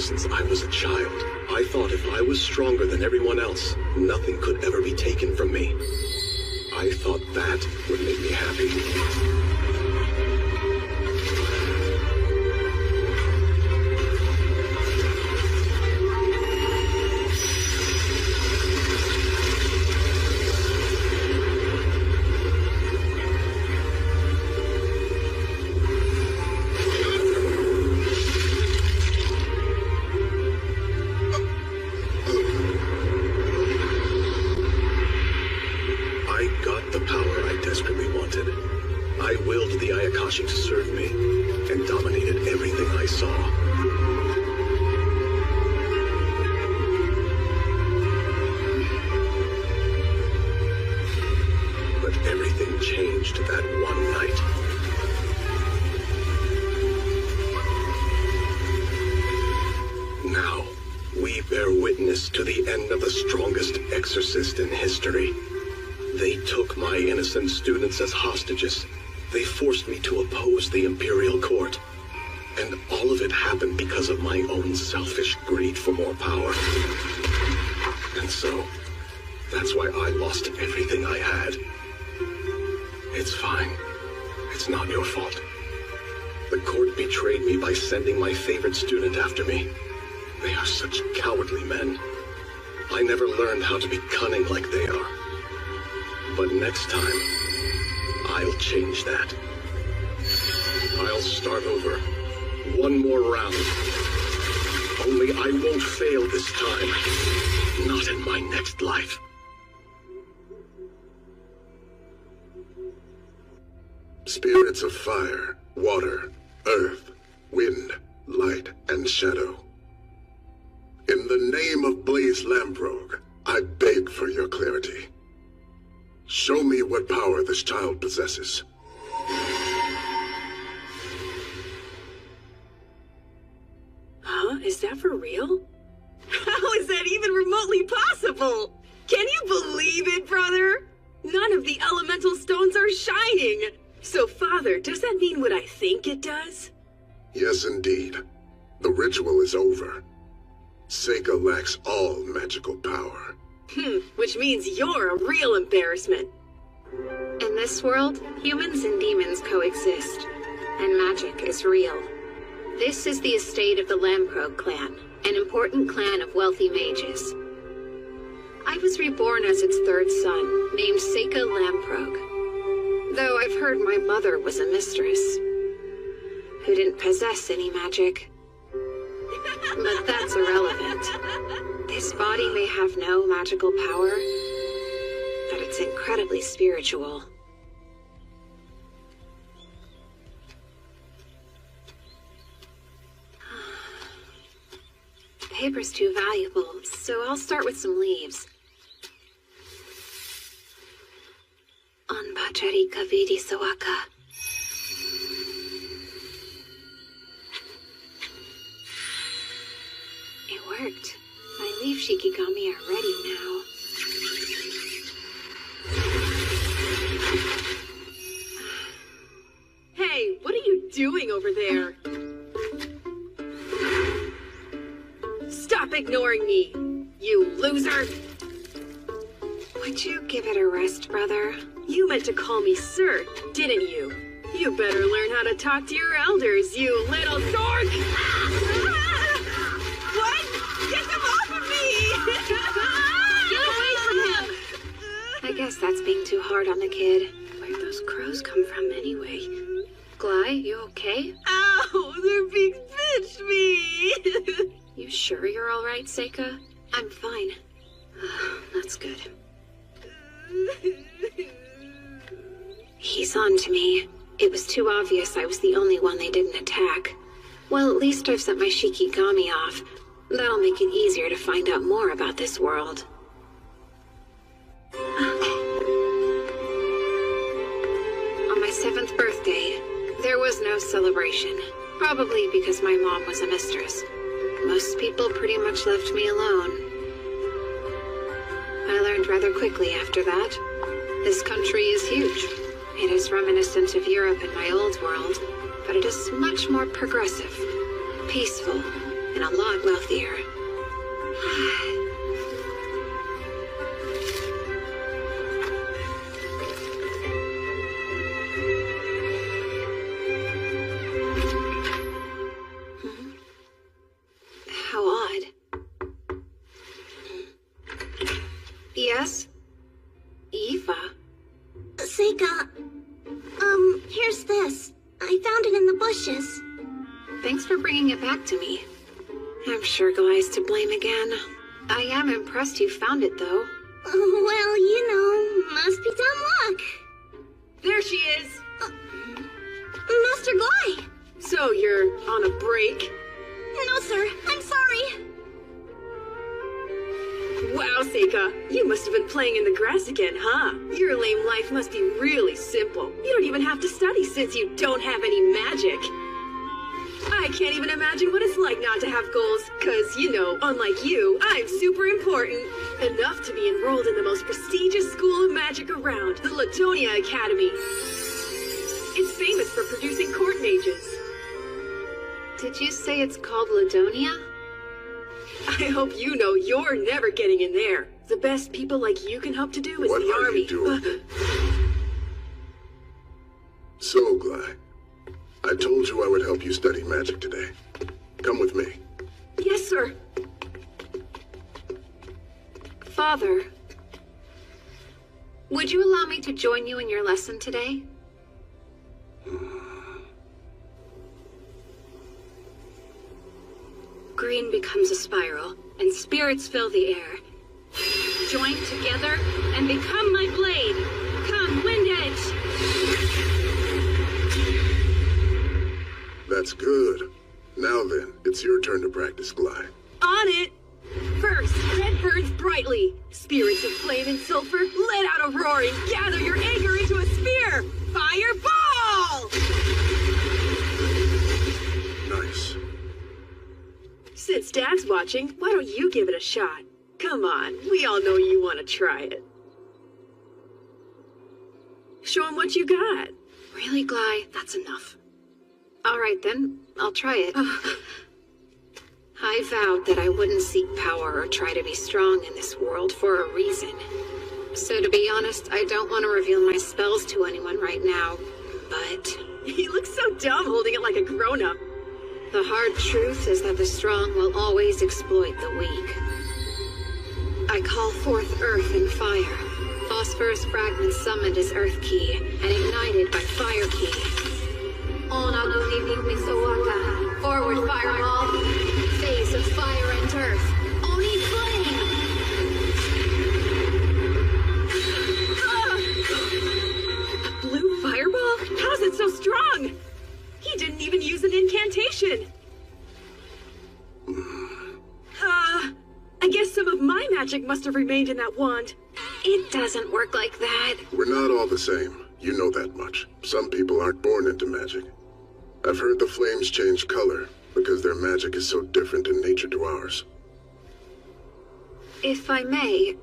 since I was a child. I thought if I was stronger than everyone else, nothing could ever be taken from me. I thought that would make me happy. To serve me, and dominated everything I saw. But everything changed that one night. Now, we bear witness to the end of the strongest exorcist in history. They took my innocent students as hostages. They forced me to oppose the imperial court. And all of it happened because of my own selfish greed for more power. And so, that's why I lost everything I had. It's fine. It's not your fault. The court betrayed me by sending my favorite student after me. They are such cowardly men. I never learned how to be cunning like they are. But next time, I'll change that. I'll start over. One more round. Only I won't fail this time. Not in my next life. Spirits of fire, water, earth, wind, light, and shadow. In the name of Blaze Lamprogue, I beg for your clarity. Show me what power this child possesses. Huh? Is that for real? How is that even remotely possible? Can you believe it, brother? None of the elemental stones are shining. So, Father, does that mean what I think it does? Yes, indeed. The ritual is over. Seika lacks all magical power. Which means you're a real embarrassment. In this world, humans and demons coexist, and magic is real. This is the estate of the Lamprogue clan, an important clan of wealthy mages. I was reborn as its third son, named Seika Lamprogue. Though I've heard my mother was a mistress, who didn't possess any magic. But that's irrelevant. This body may have no magical power, but it's incredibly spiritual. The paper's too valuable, so I'll start with some leaves. Anbachari Kavidi Sawaka. It worked. My leaf shikigami are ready now. Hey, what are you doing over there? Stop ignoring me, you loser! Would you give it a rest, brother? You meant to call me sir, didn't you? You better learn how to talk to your elders, you little dork! What? Get them off of me! Get away from him! I guess that's being too hard on the kid. Where'd those crows come from anyway? Gly, you okay? Ow! Their beaks pinched me! You sure you're all right, Seika? I'm fine. That's good. He's on to me. It was too obvious I was the only one they didn't attack. Well, at least I've sent my shikigami off. That'll make it easier to find out more about this world. On my 7th birthday, there was no celebration. Probably because my mom was a mistress. Most people pretty much left me alone. I learned rather quickly after that. This country is huge. It is reminiscent of Europe in my old world, but it is much more progressive, peaceful, and a lot wealthier. How odd. Yes? Eva? Seika, here's this. I found it in the bushes. Thanks for bringing it back to me. I'm sure Glai's to blame again. I am impressed you found it, though. Well, you know, must be dumb luck. There she is! Master Glai! So you're on a break? No, sir. I'm sorry. Wow, Seika, you must have been playing in the grass again, huh? Your lame life must be really simple. You don't even have to study since you don't have any magic. I can't even imagine what it's like not to have goals, cause, you know, unlike you, I'm super important. Enough to be enrolled in the most prestigious school of magic around, the Latonia Academy. It's famous for producing court mages. Did you say it's called Ladonia? I hope you know you're never getting in there. The best people like you can hope to do is What the are army. you doing? So, Glai, I told you I would help you study magic today. Come with me. Yes, sir. Father, would you allow me to join you in your lesson today? Green becomes a spiral, and spirits fill the air. Join together and become my blade. Come, Wind Edge! That's good. Now then, it's your turn to practice, Glai. On it! First, red burns brightly. Spirits of flame and sulfur, let out a roaring. Gather your anger into a spear. Fireball! Nice. Since Dad's watching, why don't you give it a shot? Come on, we all know you want to try it. Show him what you got. Really, Glai? That's enough. All right, then. I'll try it. I vowed that I wouldn't seek power or try to be strong in this world for a reason. So to be honest, I don't want to reveal my spells to anyone right now, but He looks so dumb holding it like a grown-up. the hard truth is that the strong will always exploit the weak. I call forth earth and fire. Phosphorus fragments summoned as earth key and ignited by fire key. Forward fireball. Phase of fire and earth. Oni flame! A blue fireball? How's it so strong? He didn't even use an incantation. I guess some of my magic must have remained in that wand. It doesn't work like that. We're not all the same. You know that much. Some people aren't born into magic. I've heard the flames change color because their magic is so different in nature to ours. If I may,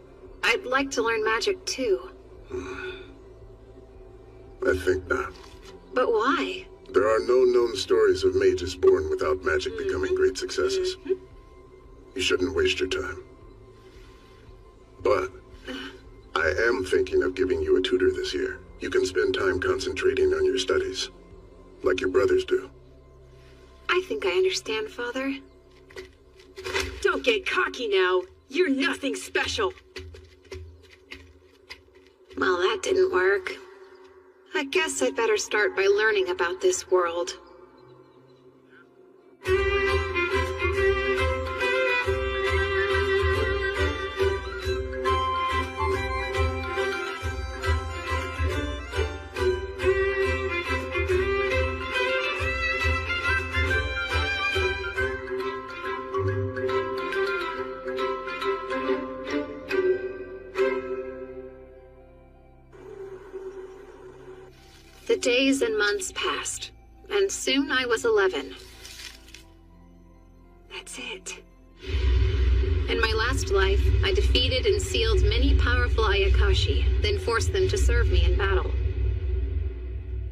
I'd like to learn magic too. I think not. But why? There are no known stories of mages born without magic becoming great successes. You shouldn't waste your time. But I am thinking of giving you a tutor this year. You can spend time concentrating on your studies, like your brothers do. I think I understand, Father. Don't get cocky now. You're nothing special. Well, that didn't work. I guess I'd better start by learning about this world. The days and months passed, and soon I was 11. That's it. In my last life, I defeated and sealed many powerful Ayakashi, then forced them to serve me in battle.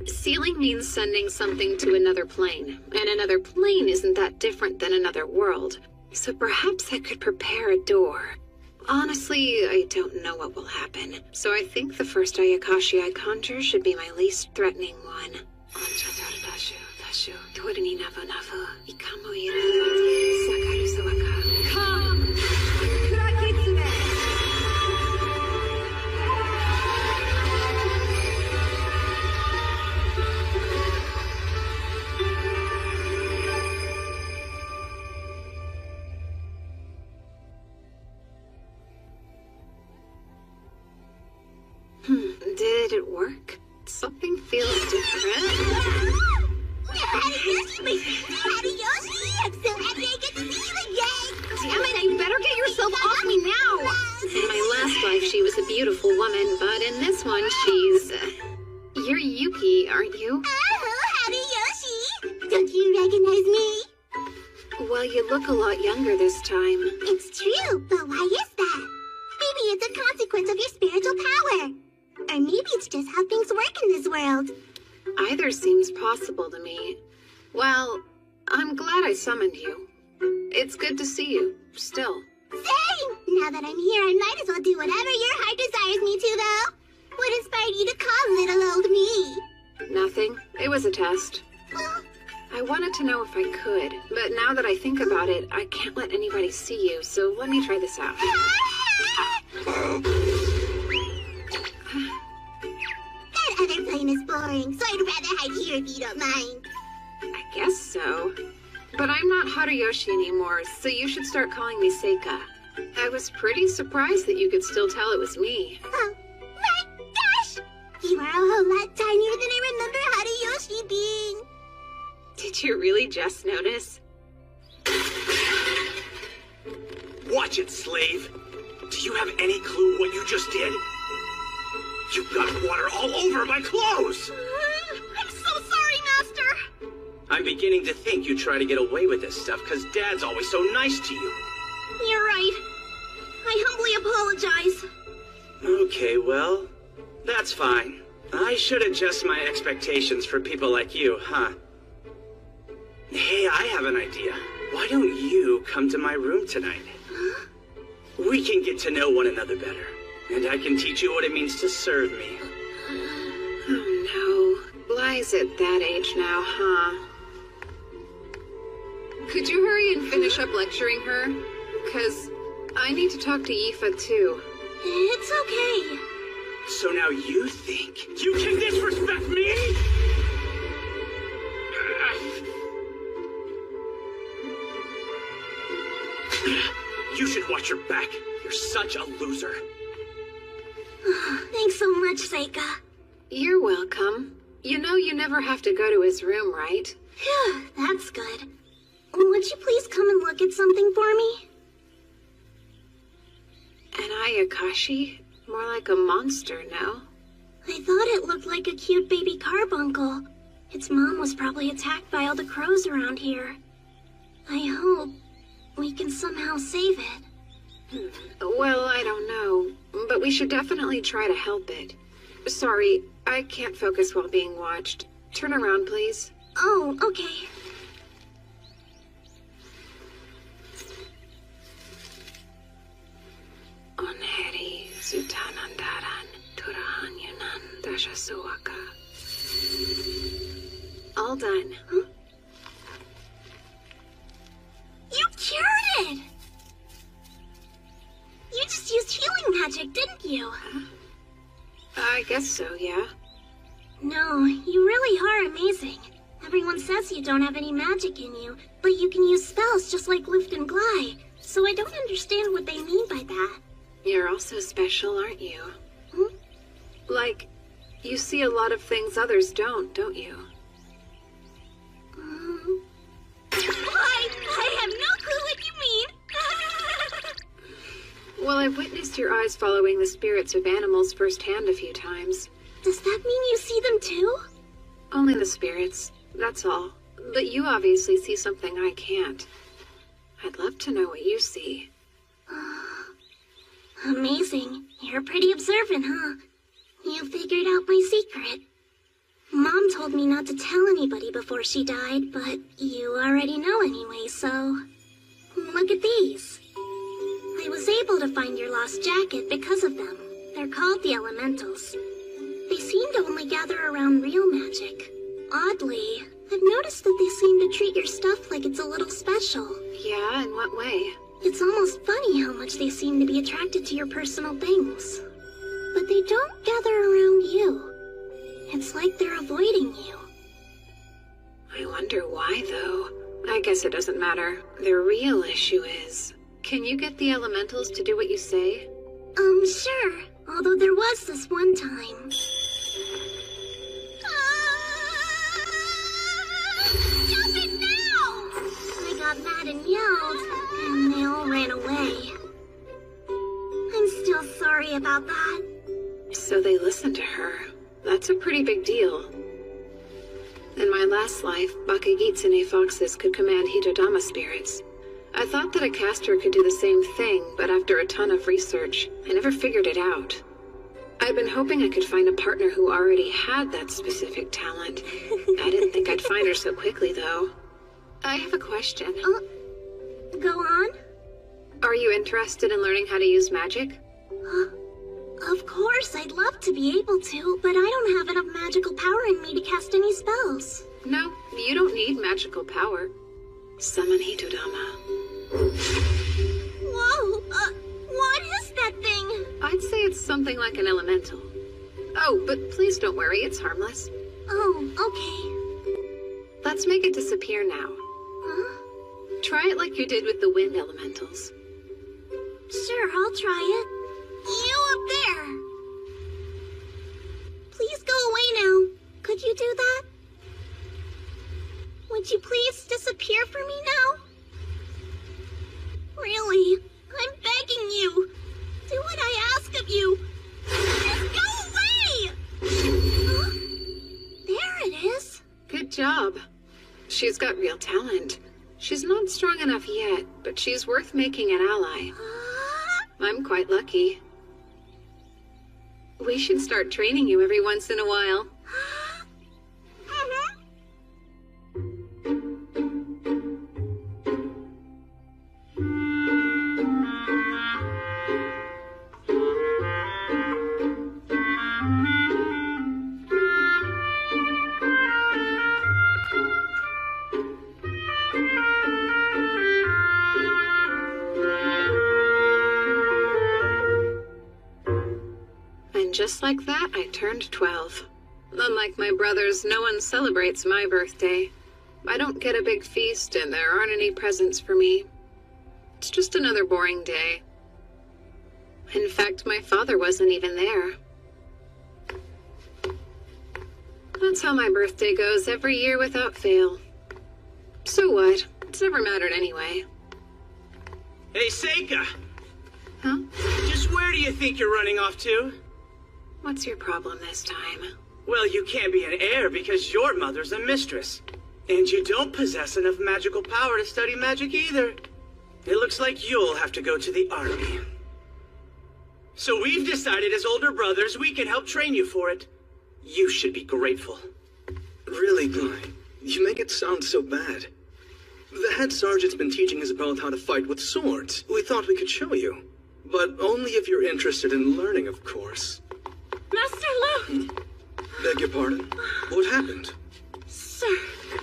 Sealing means sending something to another plane, and another plane isn't that different than another world. So perhaps I could prepare a door. Honestly, I don't know what will happen, so I think the first Ayakashi I conjure should be my least threatening one. Come! Did it work? Something feels different. Hariyoshi, my sister Hariyoshi! I'm so happy I get to see you again! Damn it, you better get yourself off me now! In my last life, she was a beautiful woman, but in this one, she's... You're Yuki, aren't you? Oh, Hariyoshi! Don't you recognize me? Well, you look a lot younger this time. It's true, but why is that? Maybe it's a consequence of your spiritual power. Or maybe it's just how things work in this world. Either seems possible to me. Well, I'm glad I summoned you. It's good to see you, still. Same! Now that I'm here, I might as well do whatever your heart desires me to, though. What inspired you to call little old me? Nothing. It was a test. I wanted to know if I could, but now that I think about it, I can't let anybody see you, so let me try this out. That other plane is boring, so I'd rather hide here if you don't mind. I guess so. But I'm not Hariyoshi anymore, so you should start calling me Seika. I was pretty surprised that you could still tell it was me. Oh, my gosh! You are a whole lot tinier than I remember Hariyoshi being. Did you really just notice? Watch it, slave! Do you have any clue what you just did? You got water all over my clothes! I'm so sorry, Master! I'm beginning to think you try to get away with this stuff because Dad's always so nice to you. You're right. I humbly apologize. Okay, well, that's fine. I should adjust my expectations for people like you, huh? Hey, I have an idea. Why don't you come to my room tonight? We can get to know one another better, and I can teach you what it means to serve me. Oh no. Blai's at that age now, huh? Could you hurry and finish up lecturing her? 'Cause I need to talk to Yifa too. It's okay. So now you think you can disrespect me? You should watch your back. You're such a loser. Thanks so much, Seika. You're welcome. You know you never have to go to his room, right? Phew, that's good. Would you please come and look at something for me? An Ayakashi? More like a monster, no? I thought it looked like a cute baby carbuncle. Its mom was probably attacked by all the crows around here. I hope we can somehow save it. Well, I don't know, but we should definitely try to help it. Sorry, I can't focus while being watched. Turn around, please. Oh, okay. Onheri Zutanandaran Turahanyunan Dashasuaka. All done. Huh? You cured it! You just used healing magic, didn't you? I guess so, yeah. No, you really are amazing. Everyone says you don't have any magic in you, but you can use spells just like Lift and Glide, so I don't understand what they mean by that. You're also special, aren't you? Hmm? Like, you see a lot of things others don't you? I have no clue what you mean. Well, I've witnessed your eyes following the spirits of animals firsthand a few times. Does that mean you see them too? Only the spirits, that's all. But you obviously see something I can't. I'd love to know what you see. Amazing. You're pretty observant, huh? You figured out my secret. Mom told me not to tell anybody before she died, but you already know anyway, so... Look at these. I was able to find your lost jacket because of them. They're called the Elementals. They seem to only gather around real magic. Oddly, I've noticed that they seem to treat your stuff like it's a little special. Yeah, in what way? It's almost funny how much they seem to be attracted to your personal things. But they don't gather around you. It's like they're avoiding you. I wonder why, though. I guess it doesn't matter. The real issue is... Can you get the Elementals to do what you say? Sure. Although there was this one time. Stop it now! I got mad and yelled, and they all ran away. I'm still sorry about that. So they listened to her. That's a pretty big deal. In my last life, Bakagitsune foxes could command Hitodama spirits. I thought that a caster could do the same thing, but after a ton of research, I never figured it out. I'd been hoping I could find a partner who already had that specific talent. I didn't think I'd find her so quickly, though. I have a question. Go on? Are you interested in learning how to use magic? Of course, I'd love to be able to, but I don't have enough magical power in me to cast any spells. No, you don't need magical power. Summon Hitodama. Whoa, what is that thing? I'd say it's something like an elemental. Oh, but please don't worry, it's harmless. Oh, okay. Let's make it disappear now. Huh? Try it like you did with the wind elementals. Sure, I'll try it. You up there! Please go away now. Could you do that? Would you please disappear for me now? Really? I'm begging you. Do what I ask of you. Just go away! Huh? There it is. Good job. She's got real talent. She's not strong enough yet, but she's worth making an ally. I'm quite lucky. We should start training you every once in a while. Just like that, I turned 12. Unlike my brothers, no one celebrates my birthday. I don't get a big feast, and there aren't any presents for me. It's just another boring day. In fact, my father wasn't even there. That's how my birthday goes every year without fail. So what? It's never mattered anyway. Hey, Seika! Huh? Just where do you think you're running off to? What's your problem this time? Well, you can't be an heir because your mother's a mistress. And you don't possess enough magical power to study magic either. It looks like you'll have to go to the army. So we've decided as older brothers we can help train you for it. You should be grateful. Really, Guy? You make it sound so bad. The head sergeant's been teaching us about how to fight with swords. We thought we could show you. But only if you're interested in learning, of course. Master Lu! Beg your pardon? What happened? Sir,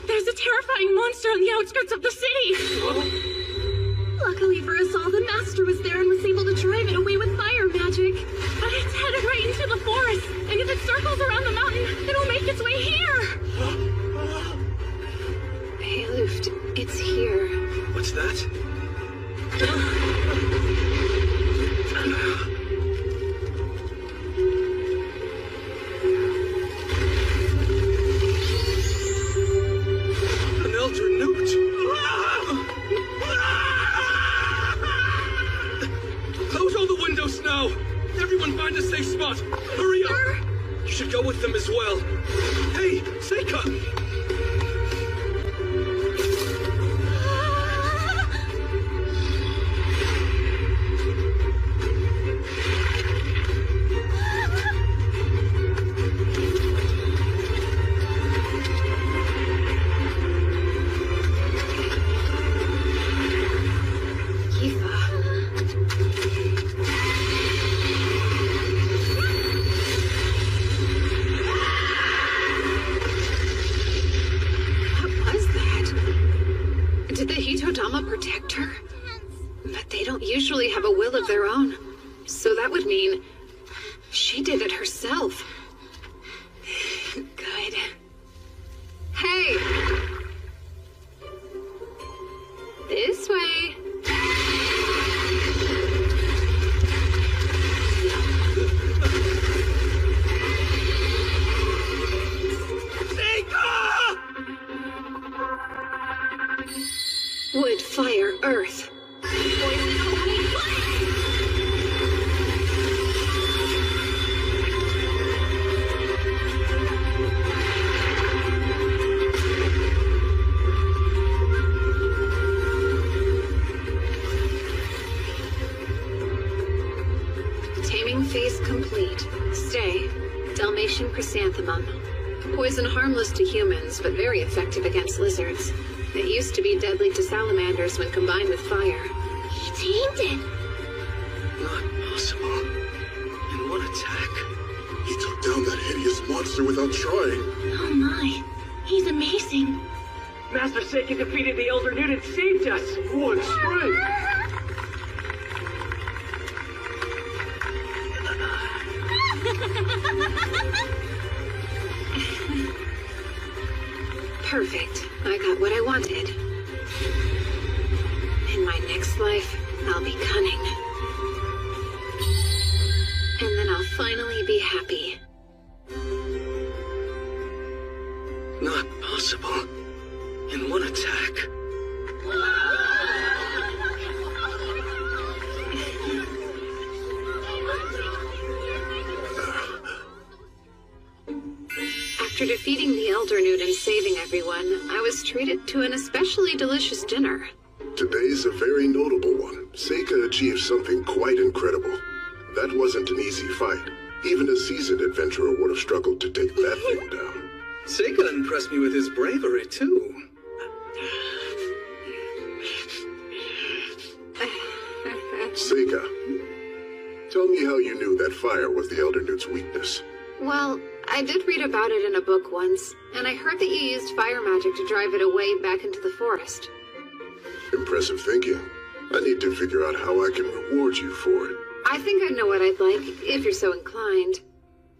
there's a terrifying monster on the outskirts of the city! Luckily for us all, the Master was there and was able to drive it away with fire magic. But it's headed right into the forest, and if it circles around the mountain, it'll make its way here! Hey, Luft, it's here. What's that? An elder newt! Close all the windows now! Everyone find a safe spot! Hurry up! You should go with them as well. Hey, Seika! have a will of their own. So that would mean she did it herself. Good. Hey! This way. Wood, fire, earth. Taming phase complete. Stay. Dalmatian chrysanthemum. Poison harmless to humans, but very effective against lizards. It used to be deadly to salamanders when combined with fire. He tamed it. Not possible. In one attack. He took down that hideous monster without trying. Oh my. He's amazing. Master Seika defeated the Elder Newt and saved us. What strength! Perfect. I got what I wanted. In my next life, I'll be cunning. And then I'll finally be happy. Not possible. In one attack. After defeating the Elder Newt and saving everyone, I was treated to an especially delicious dinner. Today's a very notable one. Seika achieved something quite incredible. That wasn't an easy fight. Even a seasoned adventurer would have struggled to take that thing down. Seika impressed me with his bravery, too. Seika, tell me how you knew that fire was the Elder Newt's weakness. Well, I did read about it in a book once, and I heard that you used fire magic to drive it away back into the forest. Impressive thinking. I need to figure out how I can reward you for it. I think I know what I'd like, if you're so inclined.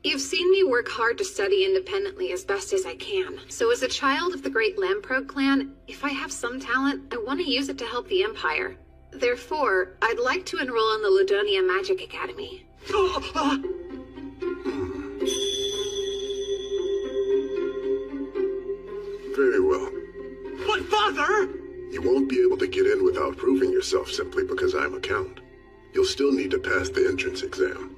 You've seen me work hard to study independently as best as I can. So as a child of the great Lamprogue clan, if I have some talent, I want to use it to help the Empire. Therefore, I'd like to enroll in the Ladonia Magic Academy. Very well. But Father! You won't be able to get in without proving yourself simply because I'm a count. You'll still need to pass the entrance exam.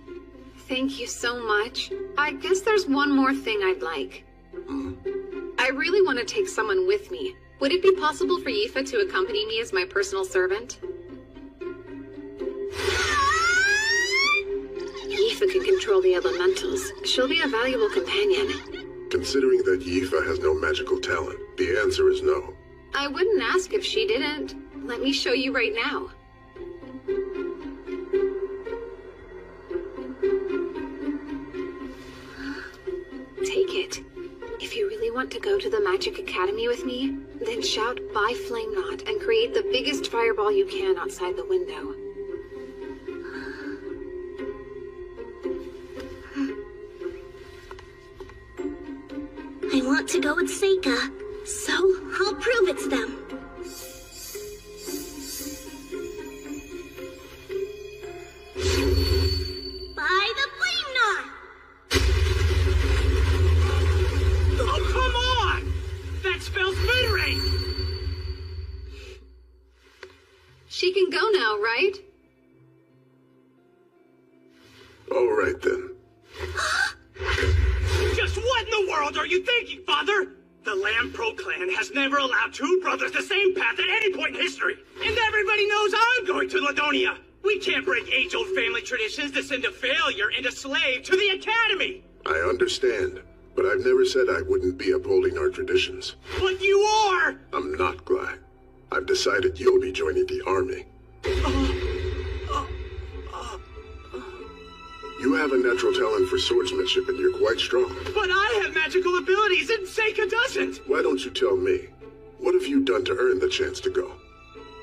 Thank you so much. I guess there's one more thing I'd like. I really want to take someone with me. Would it be possible for Yifa to accompany me as my personal servant? Yifa can control the elementals. She'll be a valuable companion. Considering that Yifa has no magical talent, the answer is no. I wouldn't ask if she didn't. Let me show you right now. Take it. If you really want to go to the Magic Academy with me, then shout "By Flame Knot" and create the biggest fireball you can outside the window. I want to go with Seika, so I'll prove it to them. By the Flame Knot! Oh, come on! That spells Moon Rain! She can go now, right? All right then. Just what in the world are you thinking, Father? The Lamprogue clan has never allowed two brothers the same path at any point in history. And everybody knows I'm going to Ladonia. We can't break age-old family traditions to send a failure and a slave to the Academy. I understand, but I've never said I wouldn't be upholding our traditions. But you are! I'm not, Gly. I've decided you'll be joining the army. You have a natural talent for swordsmanship and you're quite strong. But I have magical abilities and Seika doesn't! Why don't you tell me? What have you done to earn the chance to go?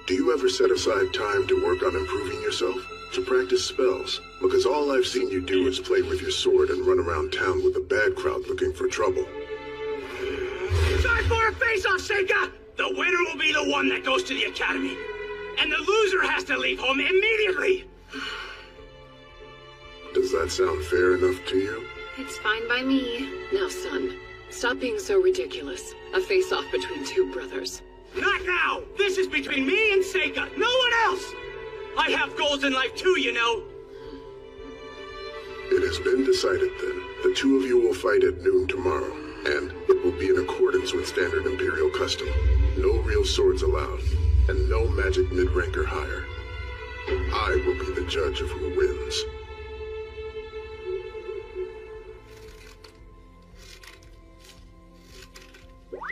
Do you ever set aside time to work on improving yourself? To practice spells? Because all I've seen you do is play with your sword and run around town with a bad crowd looking for trouble. Time for a face-off, Seika! The winner will be the one that goes to the academy. And the loser has to leave home immediately! Does that sound fair enough to you? It's fine by me. Now, son, stop being so ridiculous. A face-off between two brothers. Not now! This is between me and Seika, no one else! I have goals in life too, you know. It has been decided then. The two of you will fight at noon tomorrow, and it will be in accordance with standard Imperial custom. No real swords allowed, and no magic mid-rank or higher. I will be the judge of who wins.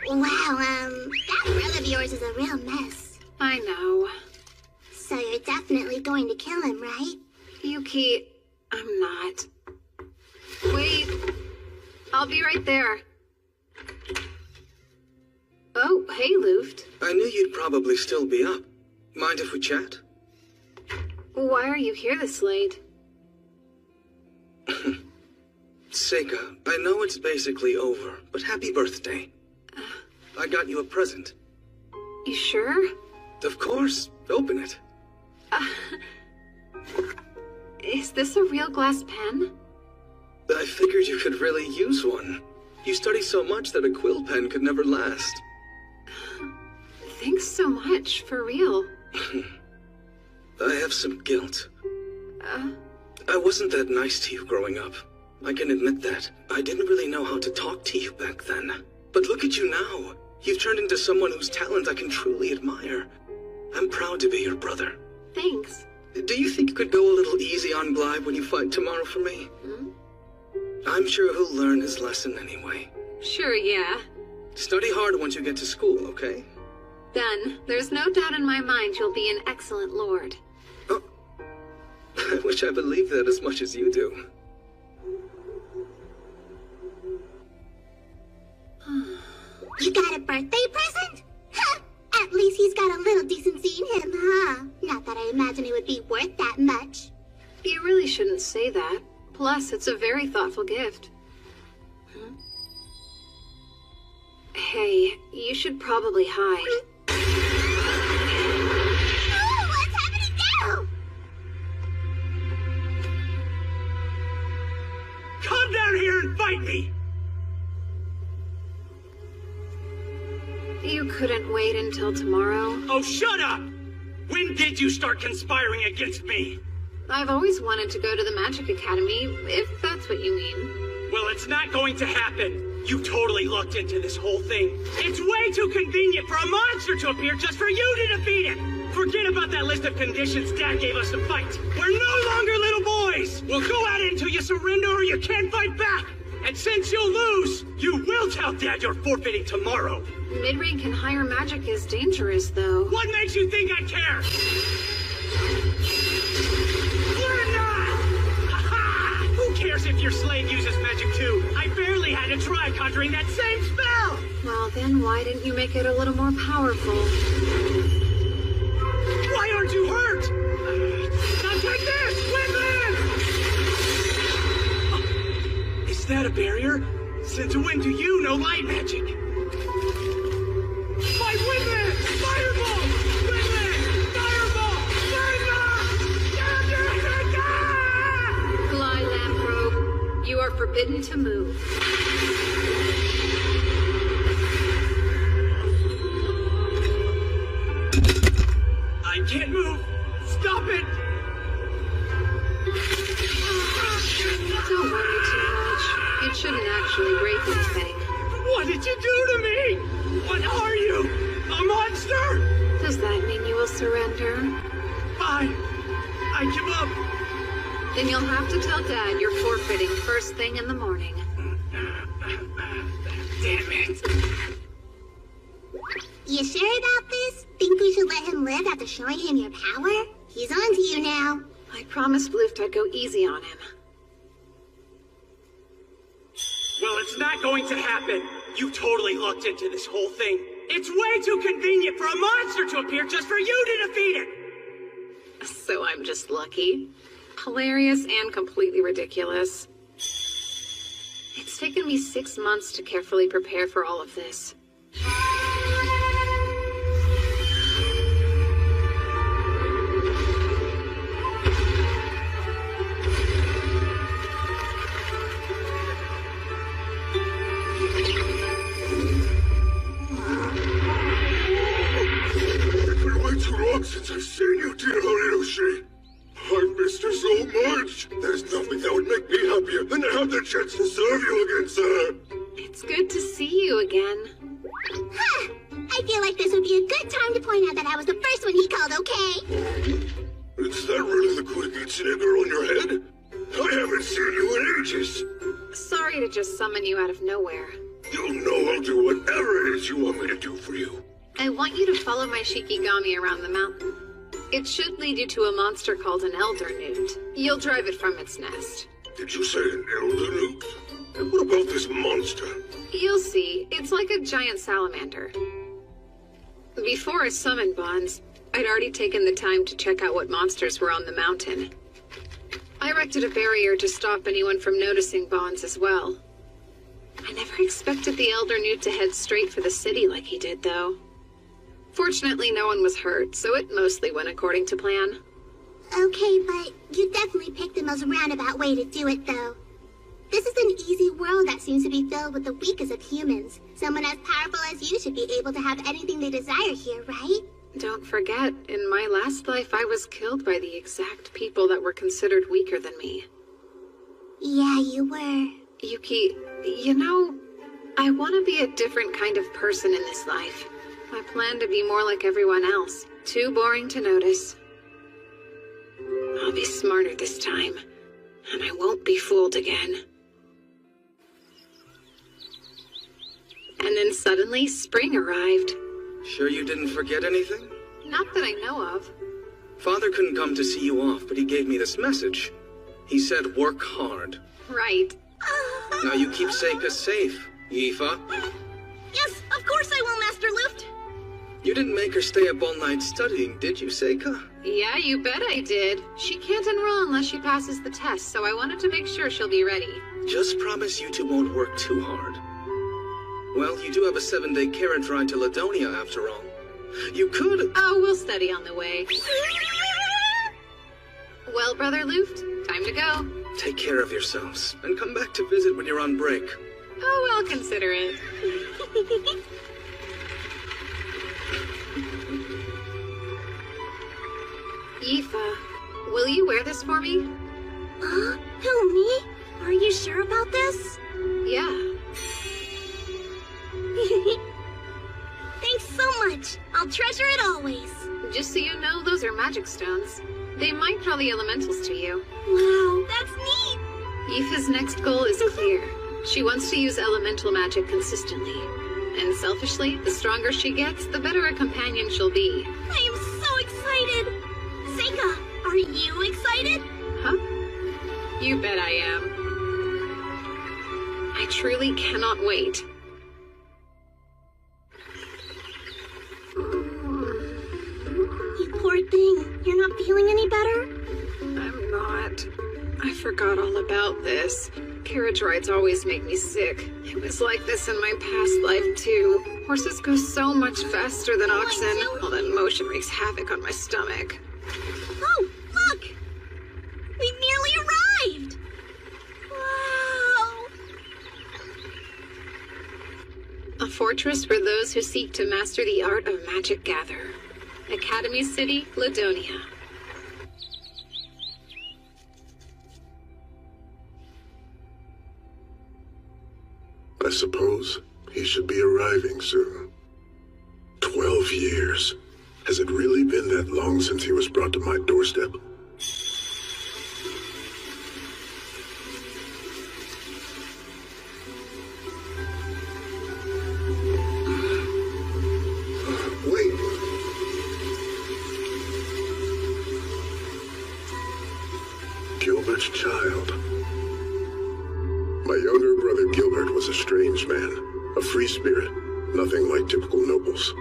Wow, that grill of yours is a real mess. I know. So you're definitely going to kill him, right? Yuki, I'm not. Wait. I'll be right there. Oh, hey, Luft. I knew you'd probably still be up. Mind if we chat? Why are you here this late? Seika, I know it's basically over, but happy birthday. I got you a present. You sure? Of course. Open it. Is this a real glass pen? I figured you could really use one. You study so much that a quill pen could never last. Thanks so much, for real. I have some guilt. I wasn't that nice to you growing up. I can admit that. I didn't really know how to talk to you back then. But look at you now. You've turned into someone whose talent I can truly admire. I'm proud to be your brother. Thanks. Do you think you could go a little easy on Glybe when you fight tomorrow for me? I'm sure he'll learn his lesson anyway. Sure, yeah. Study hard once you get to school, okay? Done. There's no doubt in my mind you'll be an excellent lord. Oh. I wish I believed that as much as you do. You got a birthday present? Huh! At least he's got a little decency in him, huh? Not that I imagine it would be worth that much. You really shouldn't say that. Plus, it's a very thoughtful gift. Hey, you should probably hide. Oh, what's happening now? Come down here and fight me! You couldn't wait until tomorrow? Oh, shut up! When did you start conspiring against me? I've always wanted to go to the Magic Academy, if that's what you mean. Well, it's not going to happen. You totally looked into this whole thing. It's way too convenient for a monster to appear just for you to defeat it! Forget about that list of conditions Dad gave us to fight. We're no longer little boys! We'll go at it until you surrender or you can't fight back! And since you'll lose, you will tell Dad you're forfeiting tomorrow. Mid-rank and higher magic is dangerous, though. What makes you think I care? We're not! Aha! Who cares if your slave uses magic too? I barely had to try conjuring that same spell! Well, then why didn't you make it a little more powerful? Why aren't you hurt? Now take this! Windland! Is that a barrier? Since when do you know light magic? My Windland! Fireball! Windland! Fireball! Fireball! Fly, Lamprobe. You are forbidden to move. I can't move! Stop it! Don't worry too much. It shouldn't actually break anything. What did you do to me? What are you? A monster? Does that mean you will surrender? Fine. I give up. Then you'll have to tell Dad you're forfeiting first thing in the morning. Damn it. You sure about this? Think we should let him live after showing him your power? He's on to you now. I promised Luft I'd go easy on him. Well, it's not going to happen. You totally looked into this whole thing. It's way too convenient for a monster to appear just for you to defeat it! So I'm just lucky. Hilarious and completely ridiculous. It's taken me 6 months to carefully prepare for all of this. Since I've seen you, dear Horiyoshi. I've missed you so much. There's nothing that would make me happier than to have the chance to serve you again, sir. It's good to see you again. Huh! I feel like this would be a good time to point out that I was the first one he called, okay? Is that really the Kurigitsune girl in your head? I haven't seen you in ages. Sorry to just summon you out of nowhere. You know I'll do whatever it is you want me to do for you. I want you to follow my Shikigami around the mountain. It should lead you to a monster called an elder newt. You'll drive it from its nest. Did you say an elder newt? And what about this monster? You'll see. It's like a giant salamander. Before I summoned Bonds, I'd already taken the time to check out what monsters were on the mountain. I erected a barrier to stop anyone from noticing Bonds as well. I never expected the elder newt to head straight for the city like he did, though. Fortunately, no one was hurt, so it mostly went according to plan. Okay, but you definitely picked the most roundabout way to do it, though. This is an easy world that seems to be filled with the weakest of humans. Someone as powerful as you should be able to have anything they desire here, right? Don't forget, in my last life I was killed by the exact people that were considered weaker than me. Yeah, you were. Yuki, you know, I want to be a different kind of person in this life. I plan to be more like everyone else. Too boring to notice. I'll be smarter this time, and I won't be fooled again. And then suddenly, spring arrived. Sure you didn't forget anything? Not that I know of. Father couldn't come to see you off, but he gave me this message. He said, work hard. Right. Now you keep Seika safe, Yifa. Yes, of course I will, Master Luft. You didn't make her stay up all night studying, did you, Seika? Yeah, you bet I did. She can't enroll unless she passes the test, so I wanted to make sure she'll be ready. Just promise you two won't work too hard. Well, you do have a 7-day carriage ride to Ladonia, after all. You could... Oh, we'll study on the way. Well, Brother Luft, time to go. Take care of yourselves, and come back to visit when you're on break. Oh, I'll consider it. Yifa, will you wear this for me? Who, me? Are you sure about this? Yeah. Thanks so much. I'll treasure it always. Just so you know, those are magic stones. They might draw the elementals to you. Wow, that's neat. Yifa's next goal is clear. She wants to use elemental magic consistently. And selfishly, the stronger she gets, the better a companion she'll be. I am so excited. Seika, are you excited? Huh? You bet I am. I truly cannot wait. You poor thing. You're not feeling any better? I'm not. I forgot all about this. Carriage rides always make me sick. It was like this in my past life, too. Horses go so much faster than oxen. All that motion wreaks havoc on my stomach. Oh, look! We nearly arrived! Wow! A fortress for those who seek to master the art of magic gather. Academy City, Ladonia. I suppose he should be arriving soon. 12 years. Has it really been that long since he was brought to my doorstep? Wait. Gilbert's child. My younger brother Gilbert was a strange man, a free spirit, Nothing like typical nobles.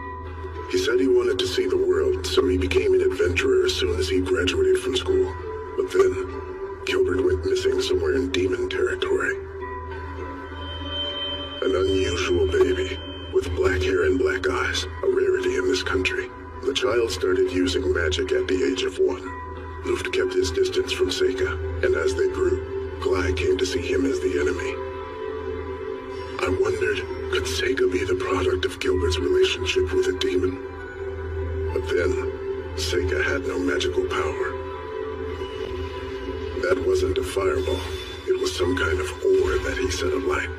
He said he wanted to see the world, so he became an adventurer as soon as he graduated from school. But then, Gilbert went missing somewhere in demon territory. An unusual baby, with black hair and black eyes, a rarity in this country. The child started using magic at the age of 1. Luft kept his distance from Seika, and as they grew, Clyde came to see him as the enemy. I wondered, could Seika be the product of Gilbert's relationship with a demon? But then, Seika had no magical power. That wasn't a fireball. It was some kind of ore that he set alight.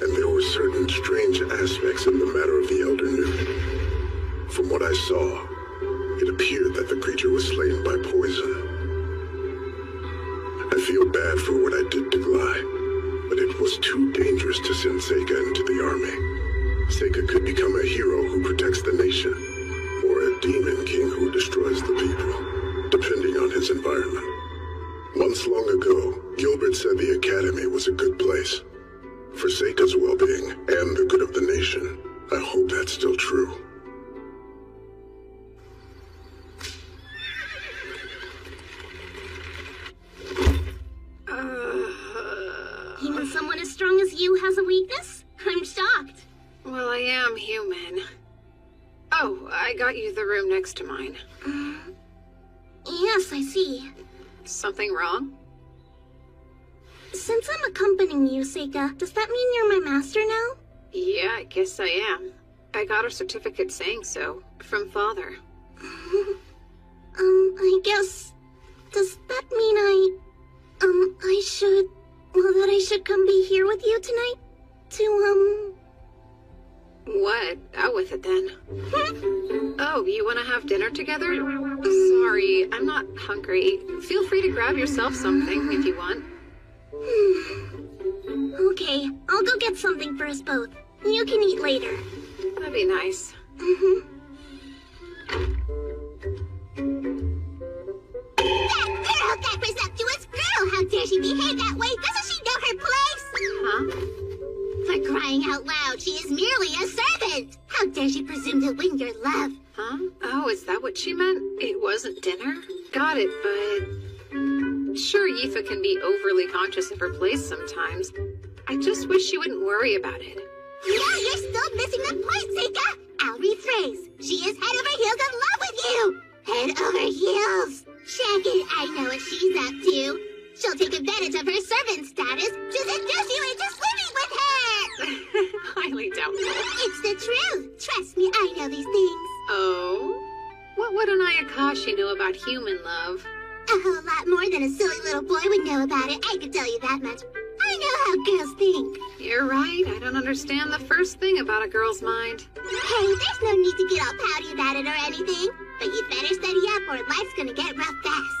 And there were certain strange aspects in the matter of the Elder Newt. From what I saw, it appeared that the creature was slain by poison. I feel bad for what I did to Glai, but it was too dangerous to send Seika into the army. Seika could become a hero who protects the nation, or a demon king who destroys the people, depending on his environment. Months long ago, Gilbert said the academy was a good place. For Seika's well-being and the good of the nation, I hope that's still true. Even someone as strong as you has a weakness? I'm shocked. Well, I am human. Oh, I got you the room next to mine. Yes, I see. Something wrong? Since I'm accompanying you, Seika, does that mean you're my master now? Yeah, I guess I am. I got a certificate saying so, from Father. I guess... Does that mean I should... Well, that I should come be here with you tonight? To, What? Out with it then. Oh, you want to have dinner together? Sorry, I'm not hungry. Feel free to grab yourself something if you want. Okay, I'll go get something for us both. You can eat later. That'd be nice. That presumptuous girl! How dare she behave that way? Doesn't she know her place? Huh? For crying out loud, she is merely a servant! How dare she presume to win your love? Huh? Oh, is that what she meant? It wasn't dinner? Got it, but... Sure, Yifa can be overly conscious of her place sometimes. I just wish she wouldn't worry about it. No, you're still missing the point, Seika! I'll rephrase. She is head over heels in love with you! Head over heels! Check it, I know what she's up to. She'll take advantage of her servant status to seduce you into sleeping with her! Highly doubtful. It's the truth! Trust me, I know these things. Oh? What would an Ayakashi know about human love? A whole lot more than a silly little boy would know about it, I can tell you that much. I know how girls think. You're right, I don't understand the first thing about a girl's mind. Hey, there's no need to get all pouty about it or anything. But you'd better study up or life's gonna get rough fast.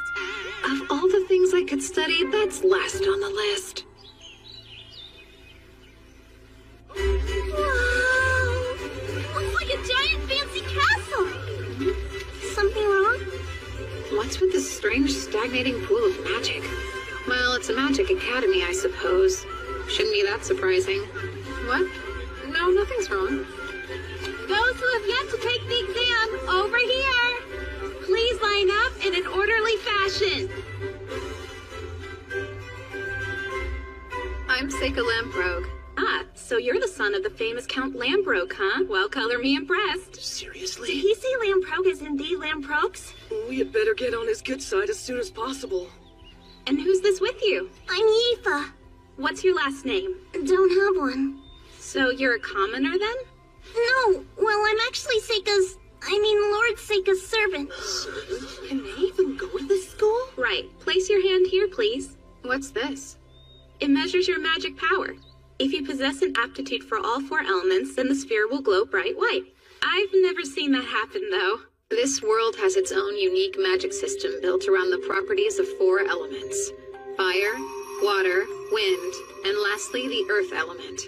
Of all the things I could study, that's last on the list. Wow! Looks like a giant fancy castle! Something wrong? What's with this strange stagnating pool of magic? Well, it's a magic academy, I suppose. Shouldn't be that surprising. What? No, nothing's wrong. Those who have yet to take the exam, over here! Please line up in an orderly fashion. I'm Seika Lamprogue. Ah, so you're the son of the famous Count Lamprogue, huh? Well, color me impressed. Seriously? Did he say Lamprogue is indeed Lamprogue's? We had better get on his good side as soon as possible. And who's this with you? I'm Yifa. What's your last name? Don't have one. So you're a commoner then? No, well, I'm actually Lord Seika's servant. Can they even go to this school? Right. Place your hand here, please. What's this? It measures your magic power. If you possess an aptitude for all 4 elements, then the sphere will glow bright white. I've never seen that happen, though. This world has its own unique magic system built around the properties of 4 elements. Fire, water, wind, and lastly, the earth element.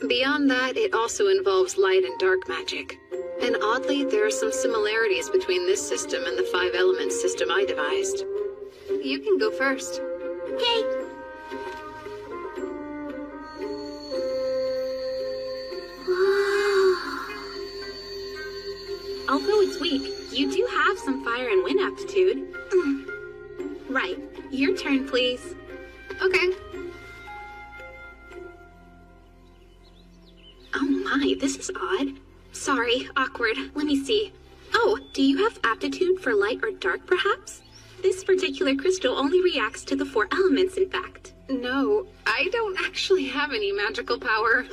Beyond that, it also involves light and dark magic. And oddly, there are some similarities between this system and the 5 elements system I devised. You can go first. Okay. Although it's weak, you do have some fire and wind aptitude. Right. Your turn, please. Okay. Oh my, this is odd. Sorry, awkward. Let me see. Oh, do you have aptitude for light or dark, perhaps? This particular crystal only reacts to the 4 elements, in fact. No, I don't actually have any magical power.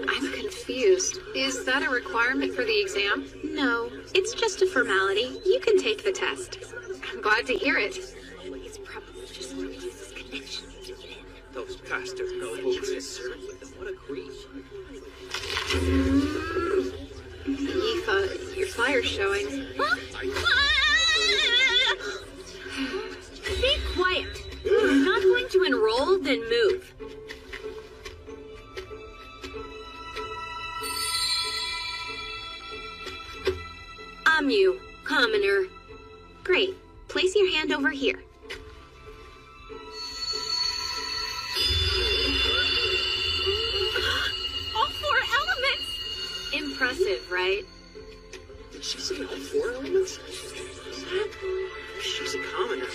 I'm confused. Is that a requirement for the exam? No, it's just a formality. You can take the test. I'm glad to hear it. He's probably just going to use his connection to get in. Those bastard nobles. What a creep. Aoife, your fire's showing. Be quiet. If you're not going to enroll, then move. I'm you, commoner. Great. Place your hand over here. All 4 elements! Impressive, right? She's in all 4 elements? She's a commoner.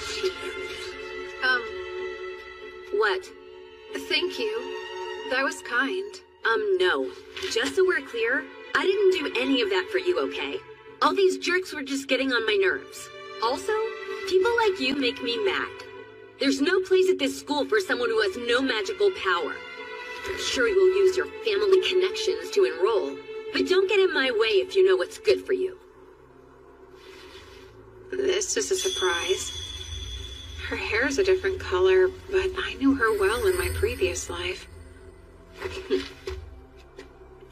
What? Thank you. That was kind. No. Just so we're clear, I didn't do any of that for you, okay? All these jerks were just getting on my nerves. Also, people like you make me mad. There's no place at this school for someone who has no magical power. I'm sure you'll use your family connections to enroll, but don't get in my way if you know what's good for you. This is a surprise. Her hair's a different color, but I knew her well in my previous life.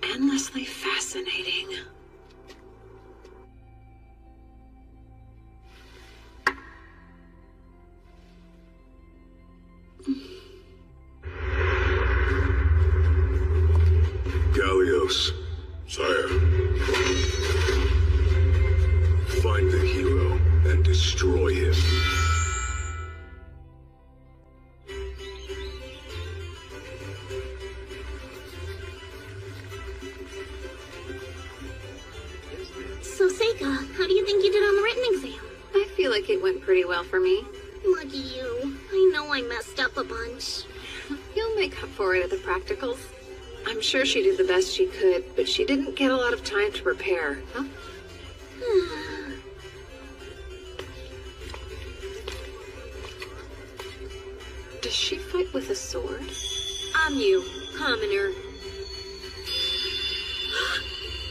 Endlessly fascinating. Gallios, sire. Find the hero and destroy him. So, Seika, how do you think you did on the written exam? I feel like it went pretty well for me. Lucky you. I know I messed up a bunch. You'll make up for it at the practicals. I'm sure she did the best she could, but she didn't get a lot of time to prepare, huh? Does she fight with a sword? I'm you, commoner.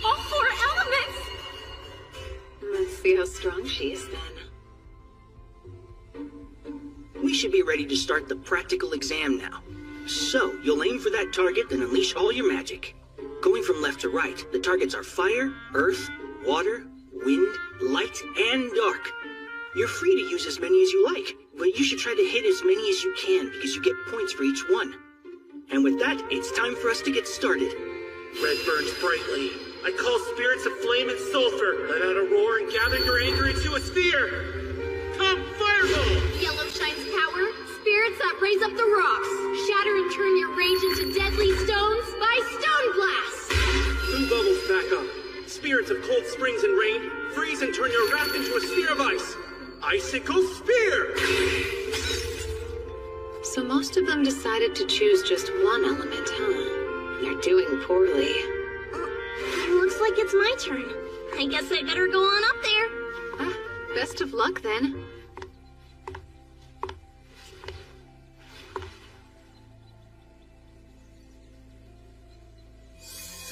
All 4 elements! Let's see how strong she is then. We should be ready to start the practical exam now. So, you'll aim for that target and unleash all your magic. Going from left to right, the targets are fire, earth, water, wind, light, and dark. You're free to use as many as you like, but you should try to hit as many as you can because you get points for each one. And with that, it's time for us to get started. Red burns brightly. I call spirits of flame and sulfur. Let out a roar and gather your anger into a sphere. Come, fireball! Yellow shines power. Spirits that raise up the rocks. Shatter and turn your rage into deadly stones by stone blast. Blue bubbles back up. Spirits of cold springs and rain, freeze and turn your wrath into a sphere of ice. Icicle spear! So most of them decided to choose just one element, huh? They're doing poorly. Looks like it's my turn. I guess I better go on up there. Ah, best of luck then.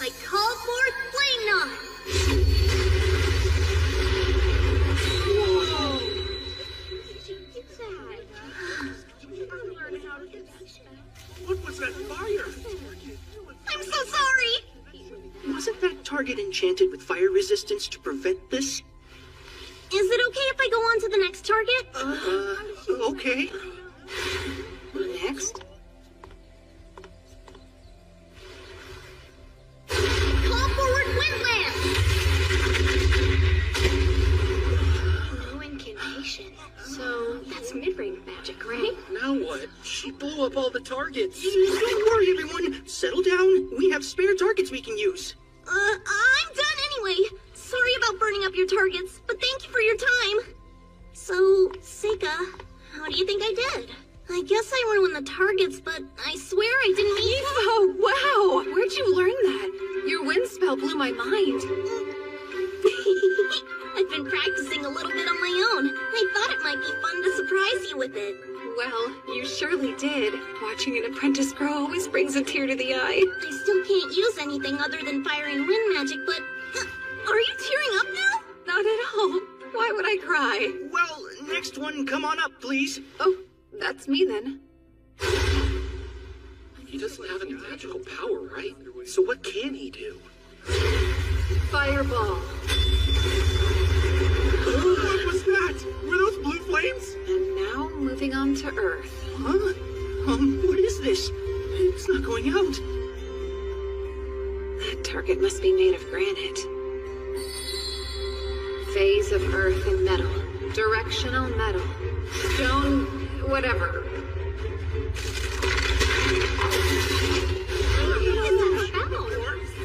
I call forth Flame Knot! What was that fire? I'm so sorry! Wasn't that target enchanted with fire resistance to prevent this? Is it okay if I go on to the next target? Okay. Next. Call forward Windland! No incantation. So that's mid-range magic, right? Now what? She blew up all the targets. Don't worry, everyone. Settle down. We have spare targets we can use. I'm done anyway. Sorry about burning up your targets, but thank you for your time. So, Seika, how do you think I did? I guess I ruined the targets, but I swear I didn't mean— Oh, wow! Where'd you learn that? Your wind spell blew my mind. I've been practicing a little bit on my own. I thought it might be fun to surprise you with it. Well, you surely did. Watching an apprentice grow always brings a tear to the eye. I still can't use anything other than fire and wind magic, but... are you tearing up now? Not at all. Why would I cry? Well, next one, come on up, please. Oh, that's me then. He doesn't have any magical power, right? So what can he do? Fireball. What was that? Were those blue flames? And now moving on to Earth. Huh? What is this? It's not going out. That target must be made of granite. Phase of Earth and metal. Directional metal. Stone, whatever.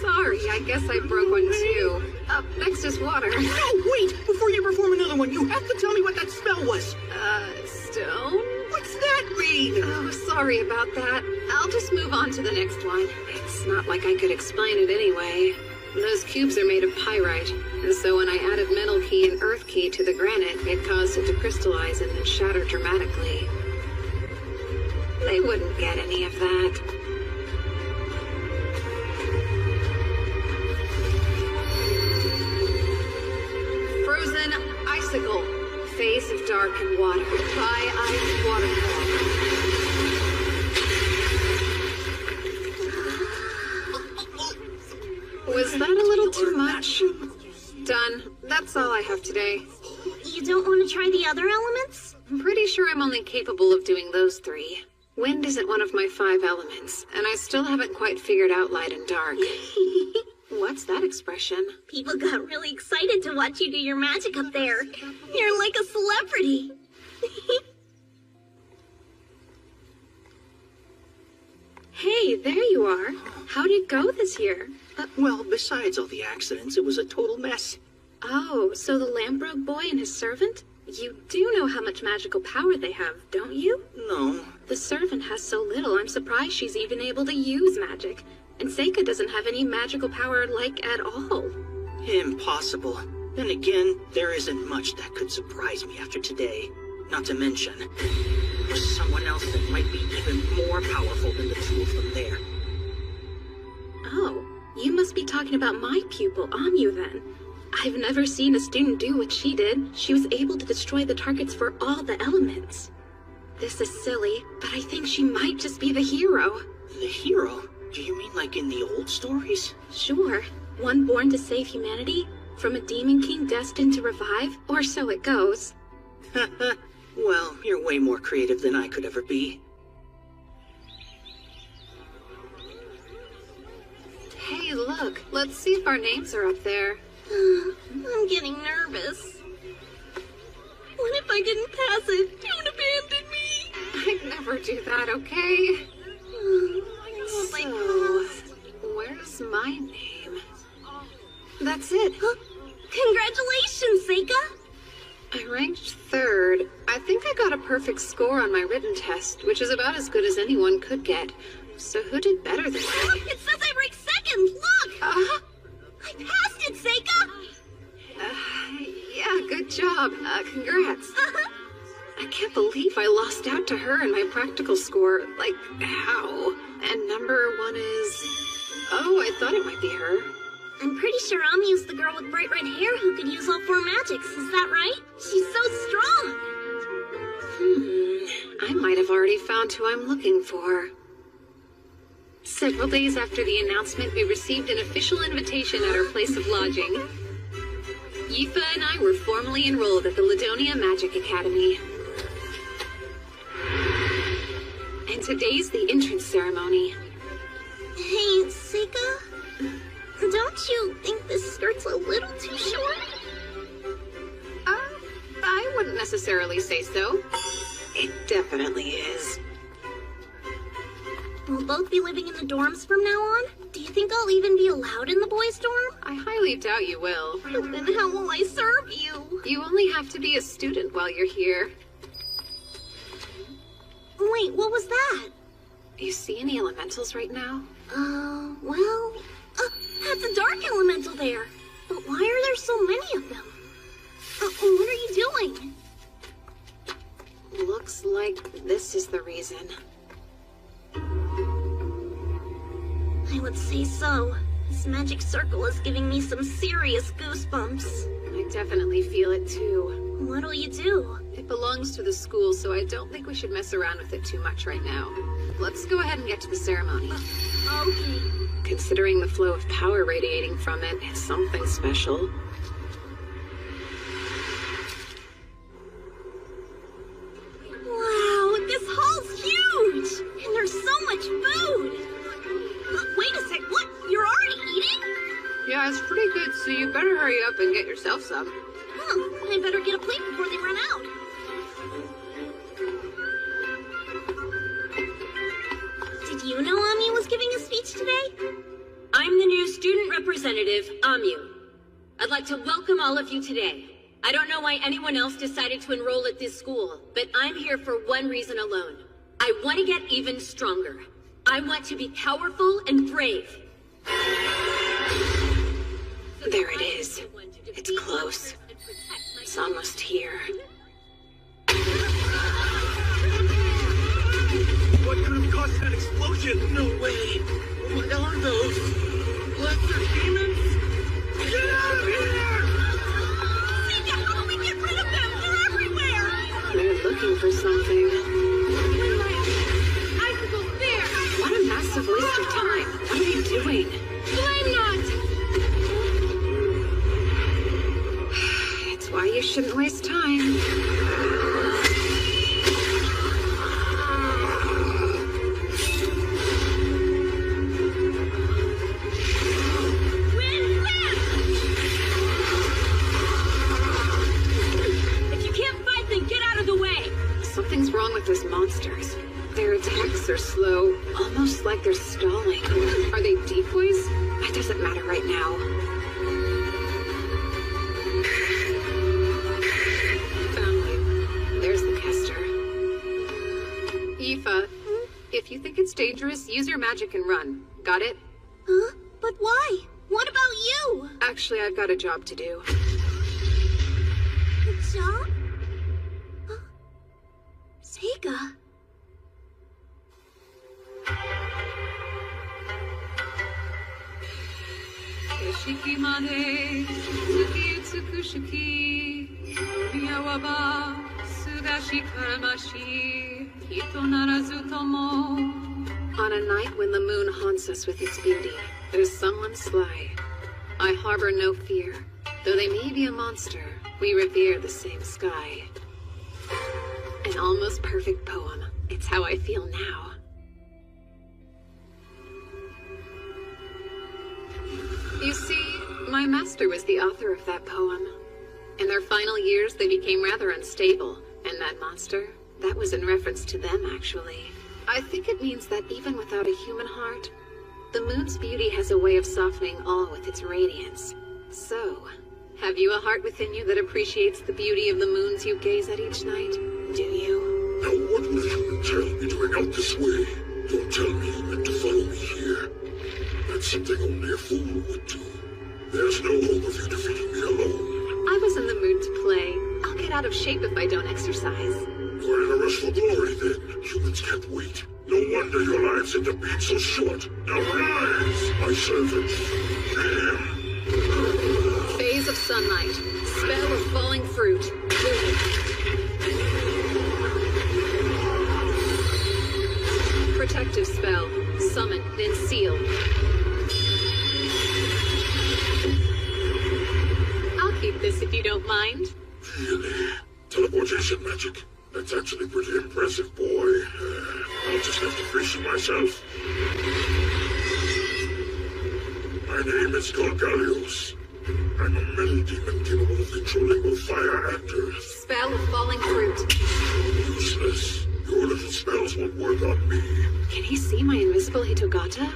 Sorry, I guess I broke one too. Up next is water. No, wait! Before you perform another one, you have to tell me what that spell was. Stone? What's that mean? Oh, sorry about that. I'll just move on to the next one. It's not like I could explain it anyway. Those cubes are made of pyrite, and so when I added metal key and earth key to the granite, it caused it to crystallize and then shatter dramatically. They wouldn't get any of that. Frozen icicle. Phase of dark and water. Ice waterfall. Was that a little too much? Done. That's all I have today. You don't want to try the other elements? I'm pretty sure I'm only capable of doing those 3. Wind isn't one of my 5 elements, and I still haven't quite figured out light and dark. What's that expression? People got really excited to watch you do your magic up there. You're like a celebrity. Hey, there you are. How'd it go this year? Well, besides all the accidents, it was a total mess. Oh, so the Lambrogue boy and his servant? You do know how much magical power they have, don't you? No. The servant has so little, I'm surprised she's even able to use magic. And Seika doesn't have any magical power, like, at all. Impossible. Then again, there isn't much that could surprise me after today. Not to mention, there's someone else that might be even more powerful than the two of them there. Oh, you must be talking about my pupil, Anyu, then. I've never seen a student do what she did. She was able to destroy the targets for all the elements. This is silly, but I think she might just be the hero. The hero? Do you mean like in the old stories? Sure. One born to save humanity, from a demon king destined to revive, or so it goes. Well, you're way more creative than I could ever be. Hey, look. Let's see if our names are up there. I'm getting nervous. What if I didn't pass it? Don't abandon me. I'd never do that, okay? So, where's my name? That's it. Congratulations, Seika! I ranked 3rd. I think I got a perfect score on my written test, which is about as good as anyone could get. So who did better than me? It says I ranked 2nd! Look! I passed it, Seika! Yeah, good job. Congrats. I can't believe I lost out to her in my practical score. Like, how? And number 1 is... Oh, I thought it might be her. I'm pretty sure Ami's the girl with bright red hair who could use all 4 magics. Is that right? She's so strong! I might have already found who I'm looking for. Several days after the announcement, we received an official invitation at our place of lodging. Yifa and I were formally enrolled at the Ladonia Magic Academy. And today's the entrance ceremony. Hey, Seika? Don't you think this skirt's a little too short? I wouldn't necessarily say so. It definitely is. We'll both be living in the dorms from now on? Do you think I'll even be allowed in the boys' dorm? I highly doubt you will. Then how will I serve you? You only have to be a student while you're here. Wait, what was that? You see any elementals right now? Well... that's a dark elemental there. But why are there so many of them? What are you doing? Looks like this is the reason. I would say so. This magic circle is giving me some serious goosebumps. I definitely feel it too. What'll you do? It belongs to the school, so I don't think we should mess around with it too much right now. Let's go ahead and get to the ceremony. Okay. Considering the flow of power radiating from it, it's something special. Wow, this hall's huge! And there's so much food! Wait a sec, what? You're already eating? Yeah, it's pretty good, so you better hurry up and get yourself some. I better get a plate before they run out. Did you know Ami was giving a speech today? I'm the new student representative, Amu. I'd like to welcome all of you today. I don't know why anyone else decided to enroll at this school, but I'm here for one reason alone. I want to get even stronger. I want to be powerful and brave. There it is. It's close. It's almost here. What could have caused that explosion? No way. What are those? Lesser demons? Get out of here! Sika, how do we get rid of them? They're everywhere! They're looking for something. Icicles there! What a massive waste of time. What are you doing? Flame knot! It's why you shouldn't waste time. Something's wrong with those monsters. Their attacks are slow, almost like they're stalling. Are they decoys? That doesn't matter right now. Found you. There's the caster. Aoife, if you think it's dangerous, use your magic and run. Got it? Huh? But why? What about you? Actually, I've got a job to do. A job? Sega. Shiki mane, tsuki tsukushiki, miyawaba, sugashi karamashi, hito narazu tomo. On a night when the moon haunts us with its beauty, there's someone sly. I harbor no fear. Though they may be a monster, we revere the same sky. An almost perfect poem. It's how I feel now. You see, my master was the author of that poem. In their final years, they became rather unstable, and that monster, that was in reference to them, actually. I think it means that even without a human heart, the moon's beauty has a way of softening all with its radiance. So, have you a heart within you that appreciates the beauty of the moons you gaze at each night? Do you? Now what will you tell me doing out this way? Don't tell me you meant to follow me here. That's something only a fool would do. There's no hope of you defeating me alone. I was in the mood to play. I'll get out of shape if I don't exercise. You're in a rush for glory then. Humans can't wait. No wonder your lives end up being so short. Now rise, my servants. Phase of sunlight. Spell of falling fruit. Protective spell. Summon, then seal. I'll keep this if you don't mind. Really? Teleportation magic? That's actually pretty impressive, boy. I'll just have to face you myself. My name is Gorgalios. I'm a metal demon capable of controlling both fire and earth. Spell of falling fruit. Useless. Your little spells won't work on me. Can he see my invisible Hitogata?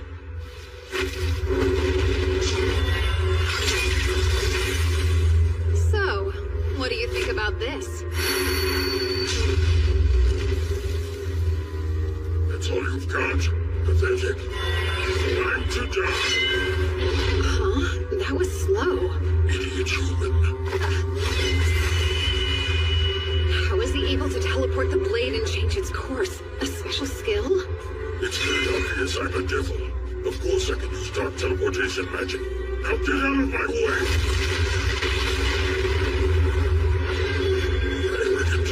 So, what do you think about this? That's all you've got? Pathetic. Time to die. Huh? That was slow. Idiot human. How is he able to teleport the blade and change its course? A special skill? It's very obvious I'm a devil. Of course I can use dark teleportation magic. Now get out of my way! Arrogant.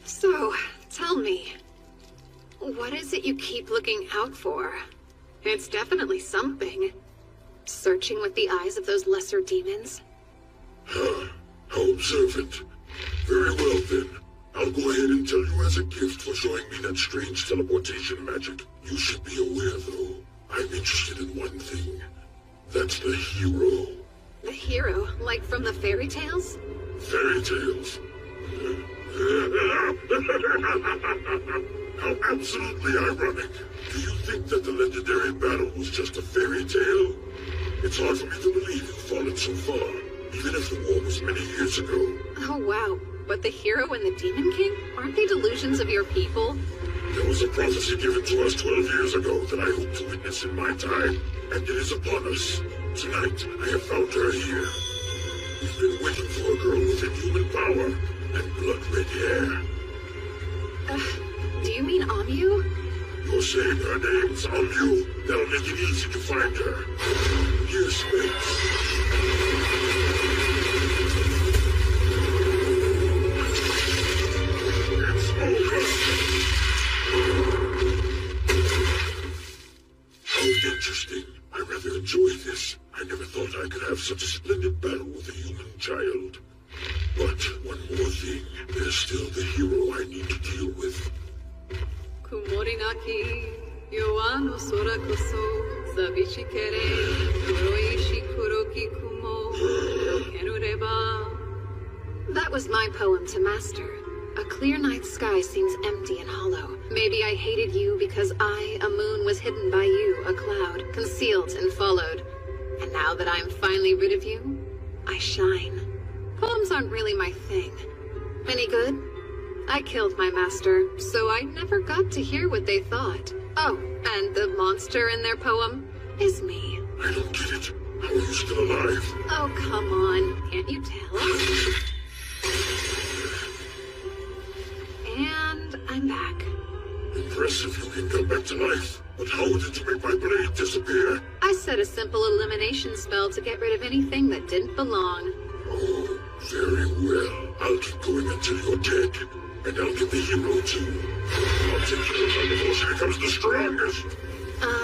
So, tell me, what is it you keep looking out for? It's definitely something. Searching with the eyes of those lesser demons? How observant. Very well then. I'll go ahead and tell you as a gift for showing me that strange teleportation magic. You should be aware though, I'm interested in one thing. That's the hero. The hero, like from the fairy tales? Fairy tales. How absolutely ironic. Do you think that the legendary battle was just a fairy tale? It's hard for me to believe you've fallen so far, even if the war was many years ago. Oh wow, but the hero and the Demon King? Aren't they delusions of your people? There was a prophecy given to us 12 years ago that I hope to witness in my time, and it is upon us. Tonight, I have found her here. We've been waiting for a girl with inhuman power and blood-red hair. Do you mean Amu? You're saying her name's Amu. That'll make it easy to find her. Here's space. It's over. How interesting. I rather enjoy this. I never thought I could have such a splendid battle with a human child. But one more thing. There's still the hero I need to deal with. Kumorinaki, Yoano Sora Koso, Sabishikere, Kuroishi Kuroki Kumo, Kenureba. That was my poem to Master. A clear night sky seems empty and hollow. Maybe I hated you because I, a moon, was hidden by you, a cloud, concealed and followed. And now that I am finally rid of you, I shine. Poems aren't really my thing. Any good? I killed my master, so I never got to hear what they thought. Oh, and the monster in their poem is me. I don't get it. How are you still alive? Oh, come on. Can't you tell? And I'm back. Impressive you can come back to life. But how did you make my blade disappear? I set a simple elimination spell to get rid of anything that didn't belong. Oh, very well. I'll keep going until you're dead. And I'll get the hero too. I'll take care of her before she becomes the strongest.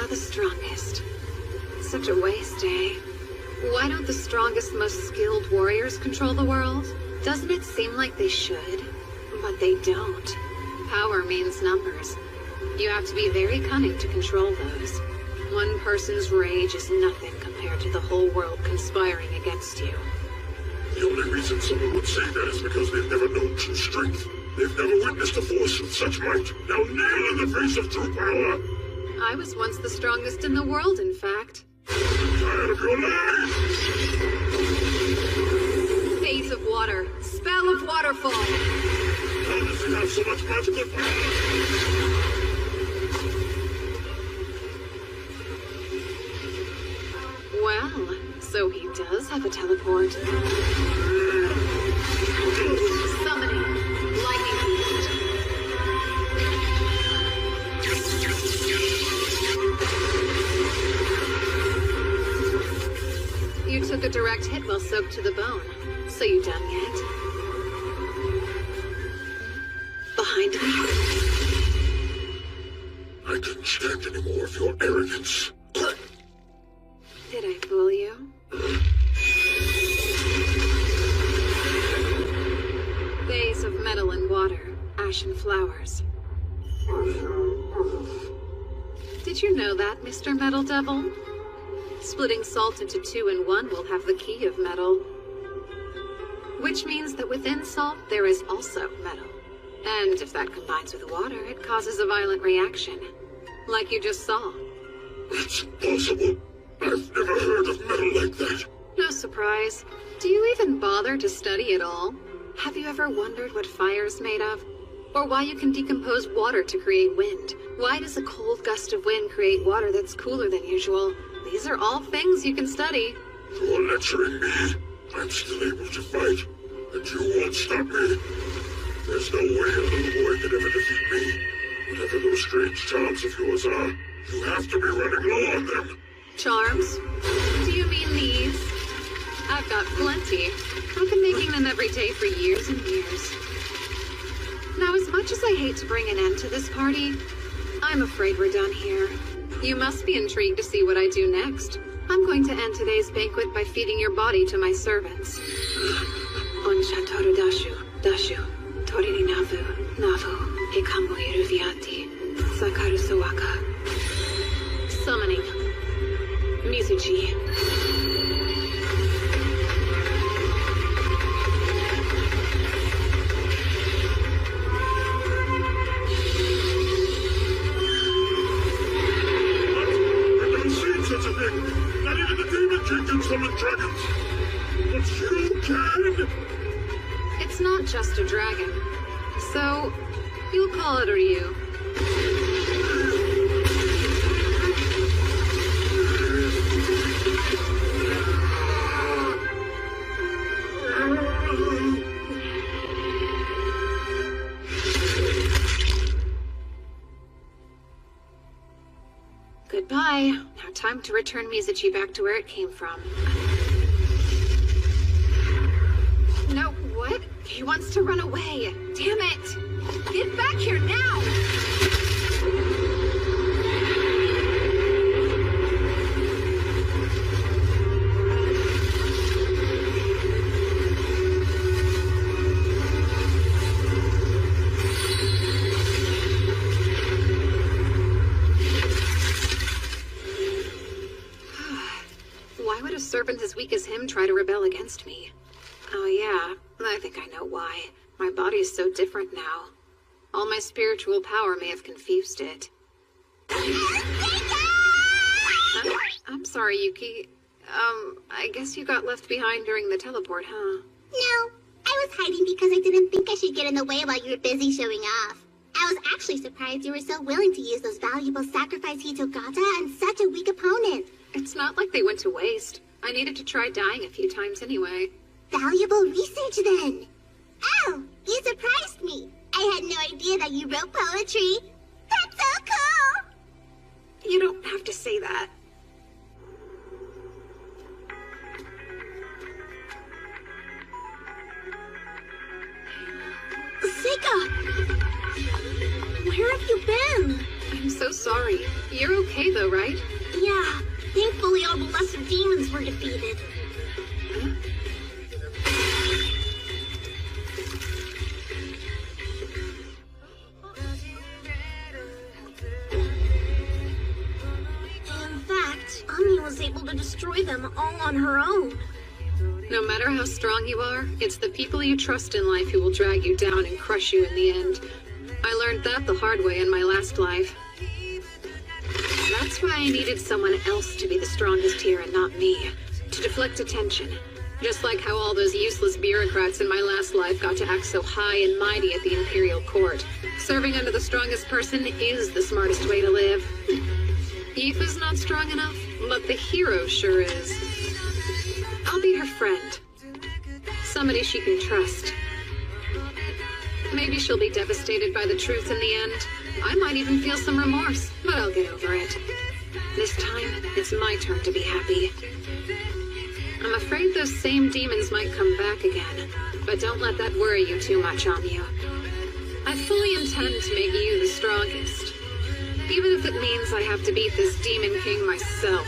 The strongest. Such a waste, eh? Why don't the strongest, most skilled warriors control the world? Doesn't it seem like they should? But they don't. Power means numbers. You have to be very cunning to control those. One person's rage is nothing compared to the whole world conspiring against you. The only reason someone would say that is because they've never known true strength. They've never witnessed a force with such might. Now kneel in the face of true power! I was once the strongest in the world, in fact. Tired of your lies! Phase of water. Spell of waterfall. How does he have so much magical power? Well, so he does have a teleport. Summoning. Lightning beast. You took a direct hit while soaked to the bone. So you done yet? Behind me? I couldn't stand any more of your arrogance. Did I fool you? Vase of metal and water, ashen flowers. Did you know that, Mr. Metal Devil? Splitting salt into 2 and 1 will have the key of metal. which means that within salt there is also metal. And if that combines with water, it causes a violent reaction, like you just saw. That's impossible. I've never heard of metal like that. No surprise. Do you even bother to study at all? Have you ever wondered what fire's made of? Or why you can decompose water to create wind? Why does a cold gust of wind create water that's cooler than usual? These are all things you can study. You're lecturing me. I'm still able to fight, and you won't stop me. There's no way a little boy could ever defeat me. Whatever those strange charms of yours are, you have to be running low on them. Charms? Do you mean these? I've got plenty. I've been making them every day for years and years. Now, as much as I hate to bring an end to this party, I'm afraid we're done here. You must be intrigued to see what I do next. I'm going to end today's banquet by feeding your body to my servants. Onsha toru dashu, toriri navu, hikamu iruviati, sakaru sawaka. Summoning. Mizuchi. Not even the Demon King can summon dragons. But you can! It's not just a dragon. So, you'll call it Ryu. Goodbye. Now time to return Mizuchi back to where it came from. No, what? He wants to run away. Damn it! Get back here now! Why would a servant as weak as him try to rebel against me? Oh yeah, I think I know why. My body's so different now. All my spiritual power may have confused it. I'm sorry, Yuki. I guess you got left behind during the teleport, huh? No, I was hiding because I didn't think I should get in the way while you were busy showing off. I was actually surprised you were so willing to use those valuable sacrifice Hitogata on such a weak opponent. It's not like they went to waste. I needed to try dying a few times anyway. Valuable research, then. Oh, you surprised me. I had no idea that you wrote poetry. That's so cool! You don't have to say that. Seika! Where have you been? I'm so sorry. You're okay though, right? Yeah, thankfully all the lesser demons were defeated. In fact, Ami was able to destroy them all on her own. No matter how strong you are, it's the people you trust in life who will drag you down and crush you in the end. I learned that the hard way in my last life. That's why I needed someone else to be the strongest here and not me. To deflect attention. Just like how all those useless bureaucrats in my last life got to act so high and mighty at the Imperial Court. Serving under the strongest person is the smartest way to live. Aoife's not strong enough, but the hero sure is. I'll be her friend. Somebody she can trust. Maybe she'll be devastated by the truth in the end. I might even feel some remorse, but I'll get over it. This time, it's my turn to be happy. I'm afraid those same demons might come back again, but don't let that worry you too much, Amyu. I fully intend to make you the strongest, even if it means I have to beat this Demon King myself.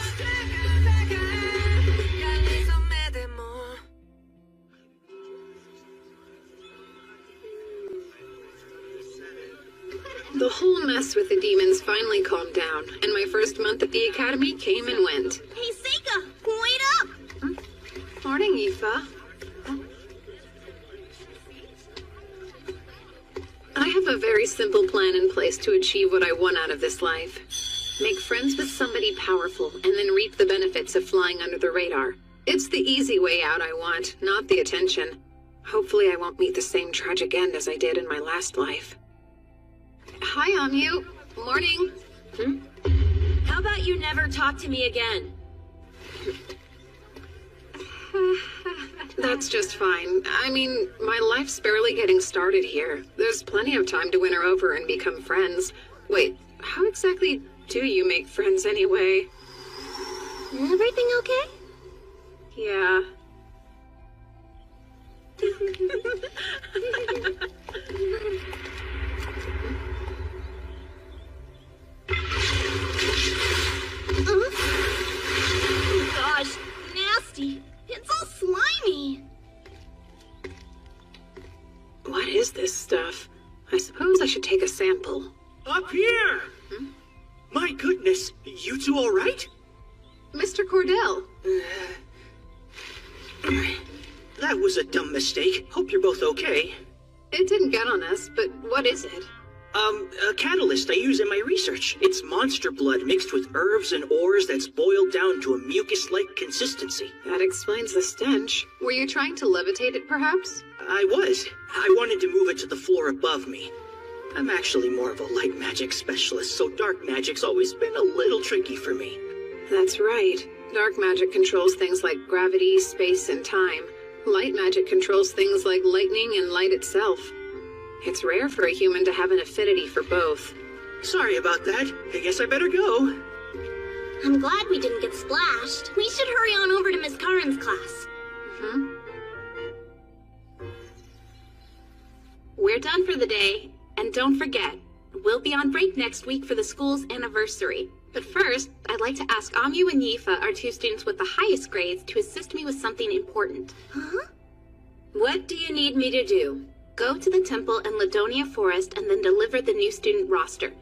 The whole mess with the demons finally calmed down, and my first month at the academy came and went. Hey, Seika! Wait up! Morning, Aoife. have a very simple plan in place to achieve what I want out of this life. Make friends with somebody powerful, and then reap the benefits of flying under the radar. It's the easy way out I want, not the attention. Hopefully I won't meet the same tragic end as I did in my last life. Hi, Amu. Morning. How about you never talk to me again? That's just fine. I mean, my life's barely getting started here. There's plenty of time to win her over and become friends. Wait, how exactly do you make friends anyway? Everything okay? Yeah. Oh gosh, nasty. It's all slimy. What is this stuff? I suppose I should take a sample. Up here! My goodness, you two all right? Mr. Cordell. That was a dumb mistake. Hope you're both okay. It didn't get on us, but what is it? A catalyst I use in my research. It's monster blood mixed with herbs and ores that's boiled down to a mucus-like consistency. That explains the stench. Were you trying to levitate it, perhaps? I was. I wanted to move it to the floor above me. I'm actually more of a light magic specialist, so dark magic's always been a little tricky for me. That's right. Dark magic controls things like gravity, space, and time. Light magic controls things like lightning and light itself. It's rare for a human to have an affinity for both. Sorry about that. I guess I better go. I'm glad we didn't get splashed. We should hurry on over to Miss Karen's class. We're done for the day. And don't forget, we'll be on break next week for the school's anniversary. But first, I'd like to ask Amu and Yifa, our two students with the highest grades, to assist me with something important. Huh? What do you need me to do? Go to the temple in Ladonia Forest and then deliver the new student roster.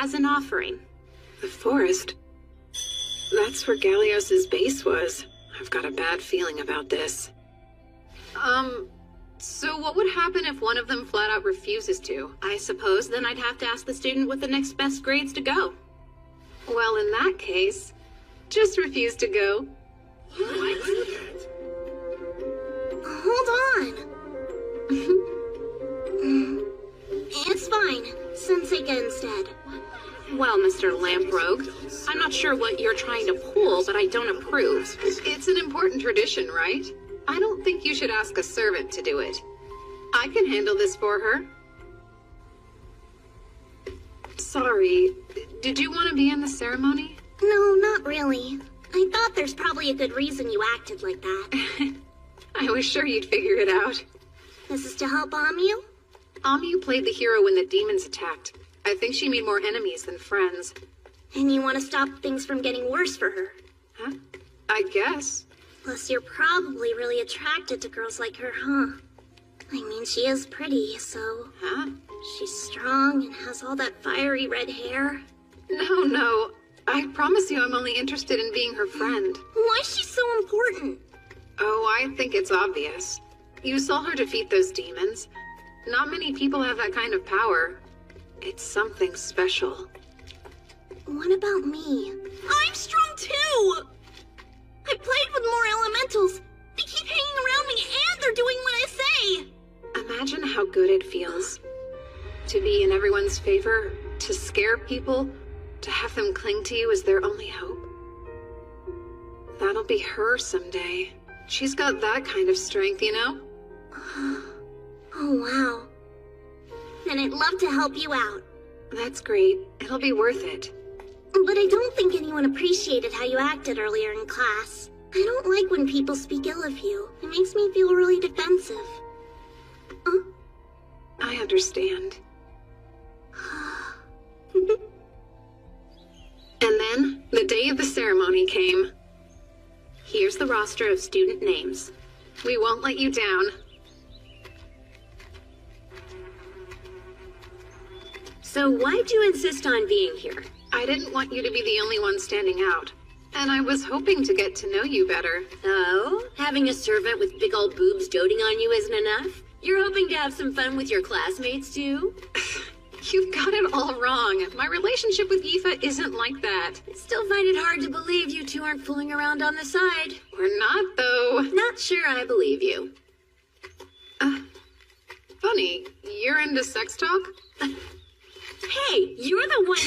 As an offering. The forest? That's where Galios's base was. I've got a bad feeling about this. So what would happen if one of them flat out refuses to? I suppose then I'd have to ask the student with the next best grades to go. Well, in that case, just refuse to go. Hold on. It's fine. Senseiga instead. Well, Mr. Lamprogue, I'm not sure what you're trying to pull, but I don't approve. It's an important tradition, right? I don't think you should ask a servant to do it. I can handle this for her. Sorry, did you want to be in the ceremony? No, not really. I thought there's probably a good reason you acted like that. I was sure you'd figure it out. This is to help Amu? Amu played the hero when the demons attacked. I think she made more enemies than friends. And you want to stop things from getting worse for her? Huh? I guess. Plus, you're probably really attracted to girls like her, huh? I mean, she is pretty, so... Huh? She's strong and has all that fiery red hair. No. I promise you I'm only interested in being her friend. Why is she so important? Oh, I think it's obvious. You saw her defeat those demons. Not many people have that kind of power. It's something special. What about me? I'm strong too! I played with more elementals. They keep hanging around me and they're doing what I say! Imagine how good it feels. To be in everyone's favor, to scare people, to have them cling to you as their only hope. That'll be her someday. She's got that kind of strength, you know? Oh, wow. Then I'd love to help you out. That's great. It'll be worth it. But I don't think anyone appreciated how you acted earlier in class. I don't like when people speak ill of you. It makes me feel really defensive. I understand. And then, the day of the ceremony came. Here's the roster of student names. We won't let you down. So why'd you insist on being here? I didn't want you to be the only one standing out. And I was hoping to get to know you better. Oh? Having a servant with big old boobs doting on you isn't enough? You're hoping to have some fun with your classmates, too? You've got it all wrong. My relationship with Yifa isn't like that. I still find it hard to believe you two aren't fooling around on the side. We're not, though. Not sure I believe you. Funny, you're into sex talk? Hey, you're the one...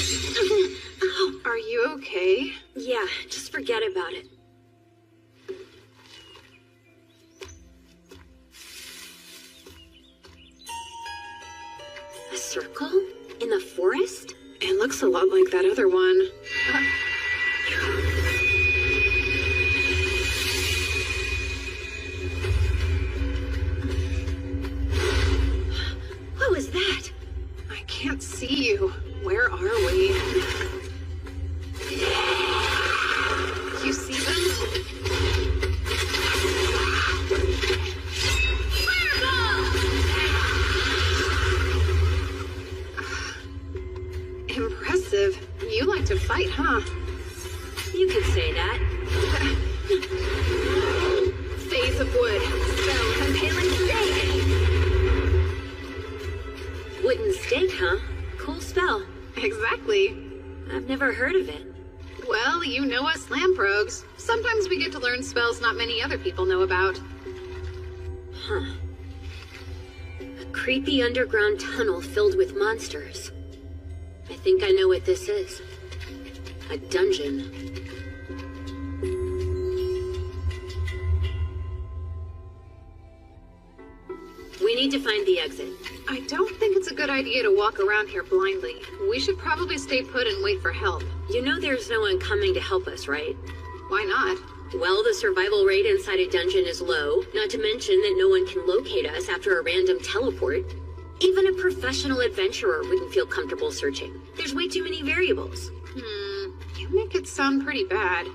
Oh, are you okay? Yeah, just forget about it. A circle? In the forest? It looks a lot like that other one. What was that? I can't see you. Where are we? You see them? Impressive. You like to fight, huh? You could say that. Phase of wood. Spell impaling stake. Wooden stake, huh? Cool spell. Exactly. I've never heard of it. Well, you know us lamprogues. Sometimes we get to learn spells not many other people know about. Huh. A creepy underground tunnel filled with monsters. I think I know what this is. A dungeon. We need to find the exit. I don't think it's a good idea to walk around here blindly. We should probably stay put and wait for help. You know there's no one coming to help us, right? Why not? Well, the survival rate inside a dungeon is low, not to mention that no one can locate us after a random teleport. Even a professional adventurer wouldn't feel comfortable searching. There's way too many variables. You make it sound pretty bad.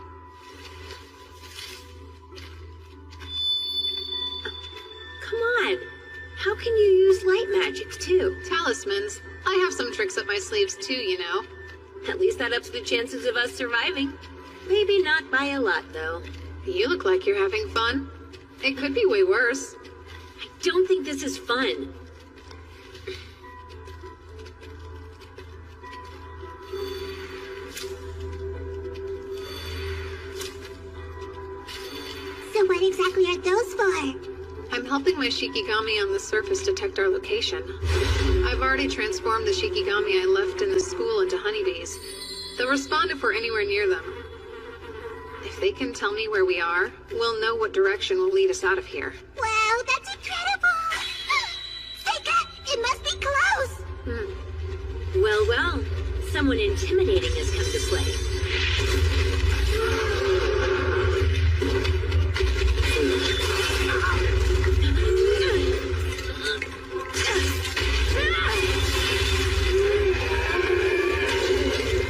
Come on. How can you use light magics, too? Talismans. I have some tricks up my sleeves, too, you know. At least that ups the chances of us surviving. Maybe not by a lot, though. You look like you're having fun. It could be way worse. I don't think this is fun. So what exactly are those for? I'm helping my Shikigami on the surface detect our location. I've already transformed the Shikigami I left in the school into honeybees. They'll respond if we're anywhere near them. If they can tell me where we are, we'll know what direction will lead us out of here. Wow, that's incredible! Seika, it must be close! Well, well. Someone intimidating has come to play.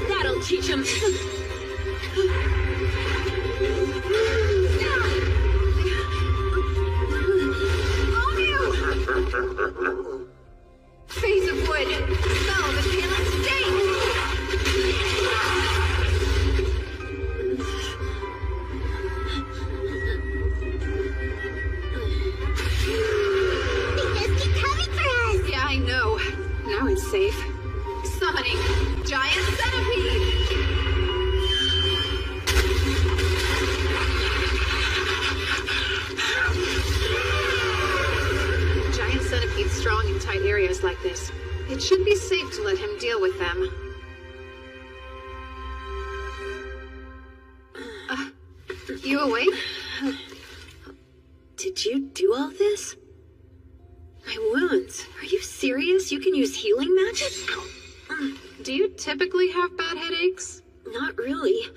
That'll teach him. Phase of wood! Spell the Paling State! They just keep coming for us! Yeah, I know. Now it's safe. Summoning Giant Centipede! Giant Centipede's strong in tight areas like this. It should be safe to let him deal with them. You awake? Did you do all this? My wounds. Are you serious? You can use healing magic? Do you typically have bad headaches? Not really.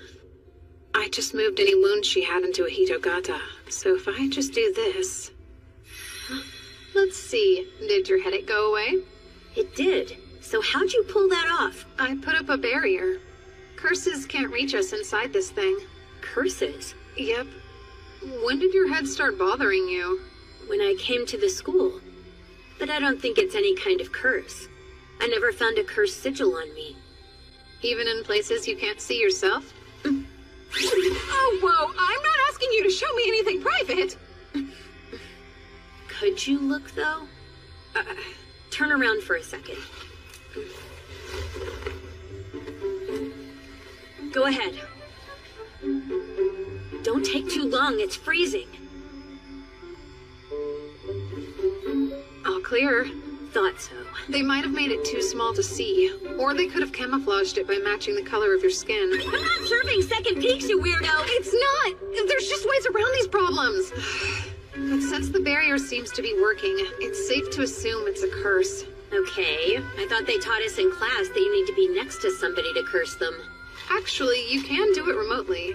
I just moved any wounds she had into a Hitogata, so if I just do this... Let's see, did your headache go away? It did. So how'd you pull that off? I put up a barrier. Curses can't reach us inside this thing. Curses? Yep. When did your head start bothering you? When I came to the school. But I don't think it's any kind of curse. I never found a cursed sigil on me. Even in places you can't see yourself? Oh, whoa! I'm not asking you to show me anything private! Could you look, though? Turn around for a second. Go ahead. Don't take too long, it's freezing. All clear. Thought so. They might have made it too small to see, or they could have camouflaged it by matching the color of your skin. I'm not serving second peeks, you weirdo! It's not! There's just ways around these problems! But since the barrier seems to be working, it's safe to assume it's a curse. Okay, I thought they taught us in class that you need to be next to somebody to curse them. Actually, you can do it remotely.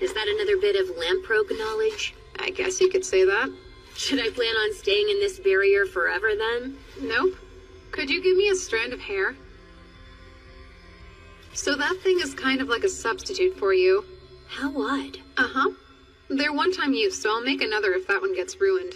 Is that another bit of lamprogue knowledge? I guess you could say that. Should I plan on staying in this barrier forever then? Nope. Could you give me a strand of hair? So that thing is kind of like a substitute for you. How odd. Uh-huh. They're one-time use, so I'll make another if that one gets ruined.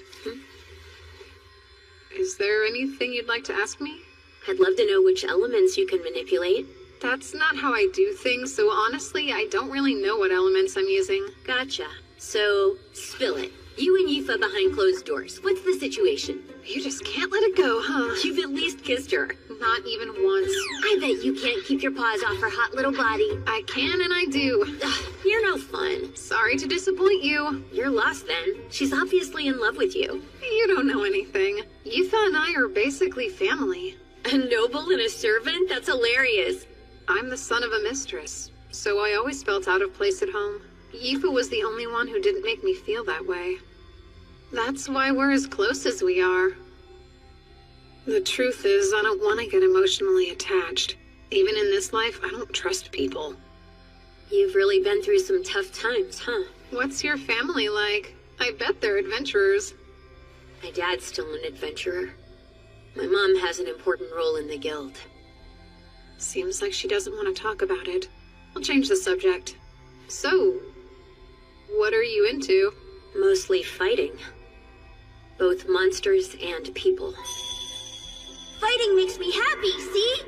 Is there anything you'd like to ask me? I'd love to know which elements you can manipulate. That's not how I do things, so honestly, I don't really know what elements I'm using. Gotcha. So, spill it. You and Yifa behind closed doors. What's the situation? You just can't let it go, huh? You've at least kissed her. Not even once. I bet you can't keep your paws off her hot little body. I can and I do. Ugh, you're no fun. Sorry to disappoint you. You're lost then. She's obviously in love with you. You don't know anything. Yifa and I are basically family. A noble and a servant? That's hilarious. I'm the son of a mistress, so I always felt out of place at home. Yifa was the only one who didn't make me feel that way. That's why we're as close as we are. The truth is, I don't want to get emotionally attached. Even in this life, I don't trust people. You've really been through some tough times, huh? What's your family like? I bet they're adventurers. My dad's still an adventurer. My mom has an important role in the guild. Seems like she doesn't want to talk about it. I'll change the subject. So, what are you into? Mostly fighting. Both monsters and people. Fighting makes me happy, see?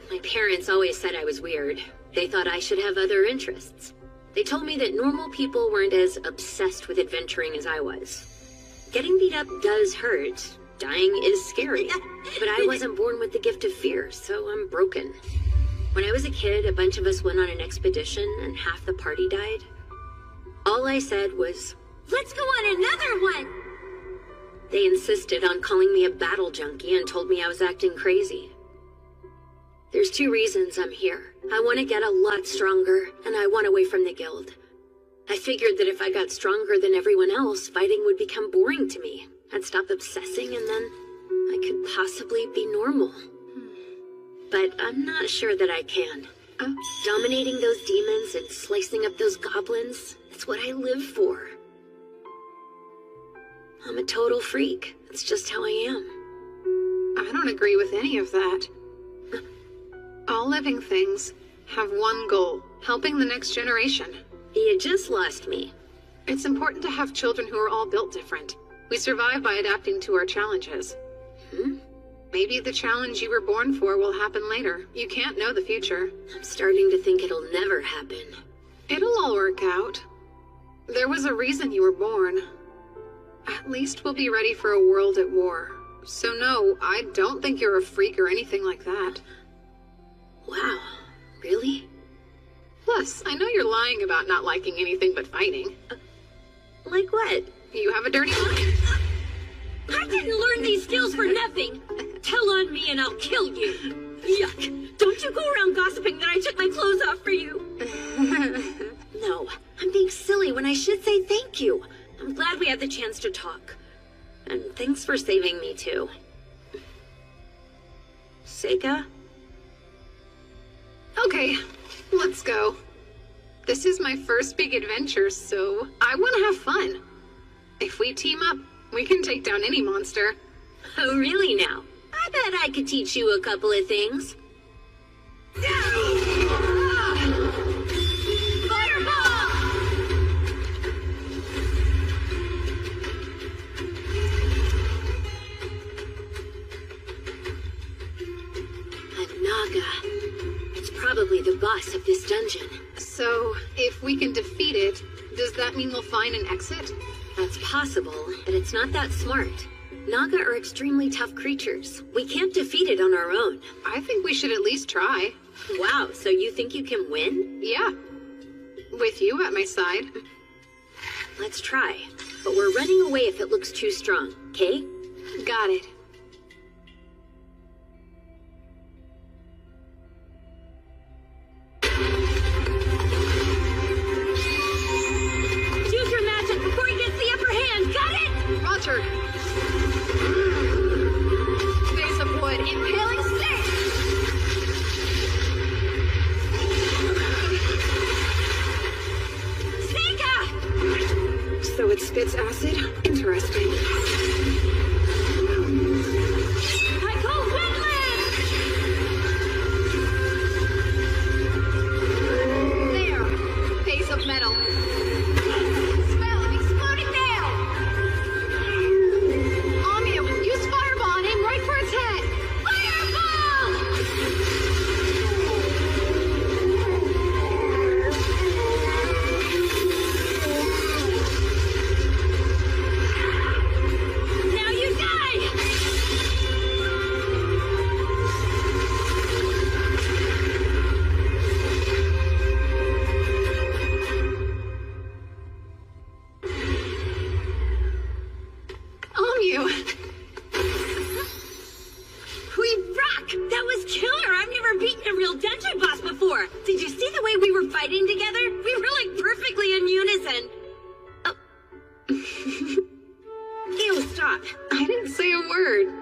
My parents always said I was weird. They thought I should have other interests. They told me that normal people weren't as obsessed with adventuring as I was. Getting beat up does hurt. Dying is scary. But I wasn't born with the gift of fear, so I'm broken. When I was a kid, a bunch of us went on an expedition and half the party died. All I said was, "Let's go on another one!" They insisted on calling me a battle junkie and told me I was acting crazy. There's 2 reasons I'm here. I want to get a lot stronger, and I want away from the guild. I figured that if I got stronger than everyone else, fighting would become boring to me. I'd stop obsessing, and then I could possibly be normal. But I'm not sure that I can. Dominating those demons and slicing up those goblins, it's what I live for. I'm a total freak. It's just how I am. I don't agree with any of that. All living things have one goal, helping the next generation. You just lost me. It's important to have children who are all built different. We survive by adapting to our challenges. Maybe the challenge you were born for will happen later. You can't know the future. I'm starting to think it'll never happen. It'll all work out. There was a reason you were born. At least we'll be ready for a world at war. So no, I don't think you're a freak or anything like that. Wow, really? Plus, I know you're lying about not liking anything but fighting. Like what? You have a dirty mind. I didn't learn these skills for nothing. Tell on me and I'll kill you. Yuck. Don't you go around gossiping that I took my clothes off for you. No, I'm being silly when I should say thank you. I'm glad we had the chance to talk. And thanks for saving me too. Seika? Okay, let's go. This is my first big adventure, so I want to have fun. If we team up, we can take down any monster. Oh, really now? I bet I could teach you a couple of things. Fireball! A Naga. It's probably the boss of this dungeon. So, if we can defeat it, does that mean we'll find an exit? That's possible, but it's not that smart. Naga are extremely tough creatures. We can't defeat it on our own. I think we should at least try. Wow, so you think you can win? Yeah. With you at my side. Let's try. But we're running away if it looks too strong, okay? Got it. Use your magic before he gets the upper hand, got it? Roger. Face of wood, impaling stick! Sega! So it spits acid? Interesting. I call Windland! There! Face of metal. Smell of exploding nail! Amio, use fireball and aim right for its head! Now you die! Amio! We rock! That was killer! I've never beaten a real dungeon boss before! Did you see the way we were fighting together? We were like perfectly in unison! Oh. Ew, stop! I didn't say a word.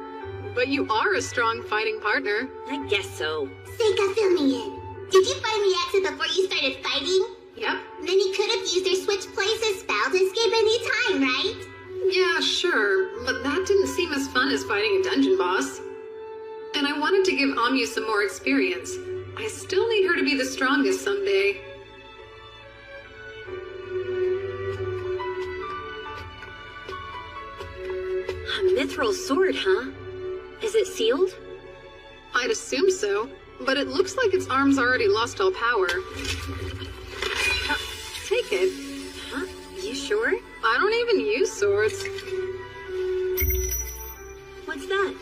But you are a strong fighting partner. I guess so. Seika, fill me in. Did you find the exit before you started fighting? Yep. Then you could have used their switch places spell to escape any time, right? Yeah, sure. But that didn't seem as fun as fighting a dungeon boss. And I wanted to give Amu some more experience. I still need her to be the strongest someday. A mithril sword, huh? Is it sealed? I'd assume so, but it looks like its arms already lost all power. Take it. Huh? You sure? I don't even use swords. What's that?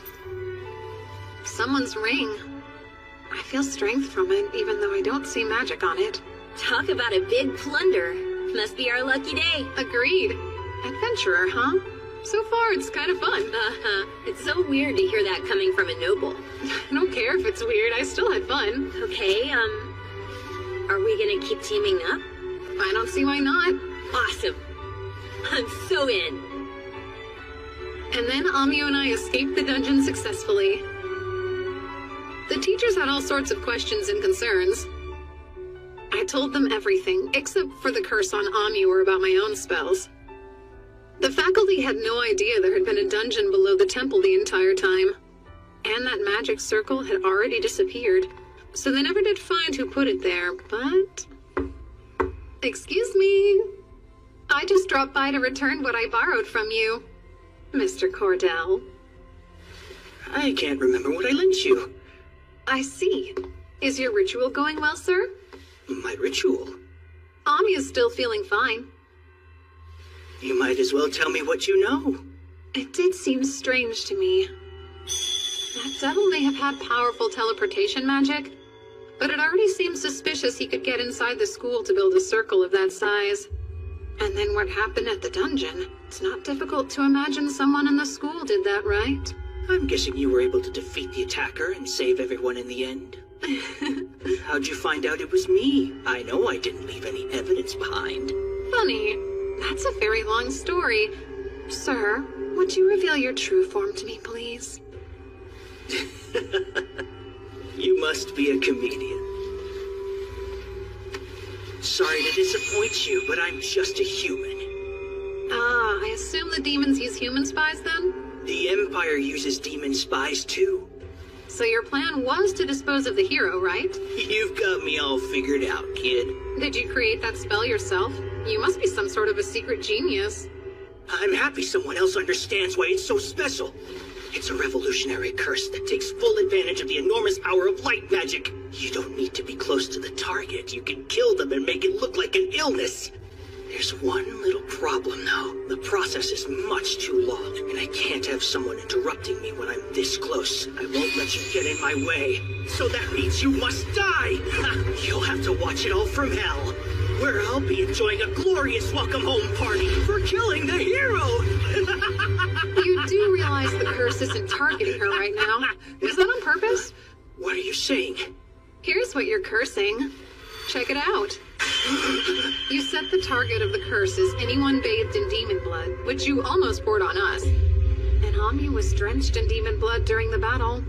Someone's ring. I feel strength from it, even though I don't see magic on it. Talk about a big plunder. Must be our lucky day. Agreed. Adventurer, huh? So far, it's kind of fun. Uh-huh. It's so weird to hear that coming from a noble. I don't care if it's weird, I still had fun. Okay, are we gonna keep teaming up? I don't see why not. Awesome. I'm so in. And then Amio and I escaped the dungeon successfully. The teachers had all sorts of questions and concerns. I told them everything, except for the curse on Amu or about my own spells. The faculty had no idea there had been a dungeon below the temple the entire time. And that magic circle had already disappeared. So they never did find who put it there, but... Excuse me. I just dropped by to return what I borrowed from you, Mr. Cordell. I can't remember what I lent you. I see. Is your ritual going well, sir? My ritual? Ami is still feeling fine. You might as well tell me what you know. It did seem strange to me. That devil may have had powerful teleportation magic, but it already seemed suspicious he could get inside the school to build a circle of that size. And then what happened at the dungeon? It's not difficult to imagine someone in the school did that, right? I'm guessing you were able to defeat the attacker and save everyone in the end. How'd you find out it was me? I know I didn't leave any evidence behind. Funny. That's a very long story. Sir, would you reveal your true form to me, please? You must be a comedian. Sorry to disappoint you, but I'm just a human. Ah, I assume the demons use human spies then? The Empire uses demon spies too. So your plan was to dispose of the hero, right? You've got me all figured out, kid. Did you create that spell yourself? You must be some sort of a secret genius. I'm happy someone else understands why it's so special. It's a revolutionary curse that takes full advantage of the enormous power of light magic. You don't need to be close to the target. You can kill them and make it look like an illness. There's one little problem, though. The process is much too long, and I can't have someone interrupting me when I'm this close. I won't let you get in my way. So that means you must die! You'll have to watch it all from hell, where I'll be enjoying a glorious welcome home party for killing the hero! You do realize the curse isn't targeting her right now. Is that on purpose? What are you saying? Here's what you're cursing. Check it out. You set the target of the curse as anyone bathed in demon blood, which you almost poured on us. And Amyu was drenched in demon blood during the battle.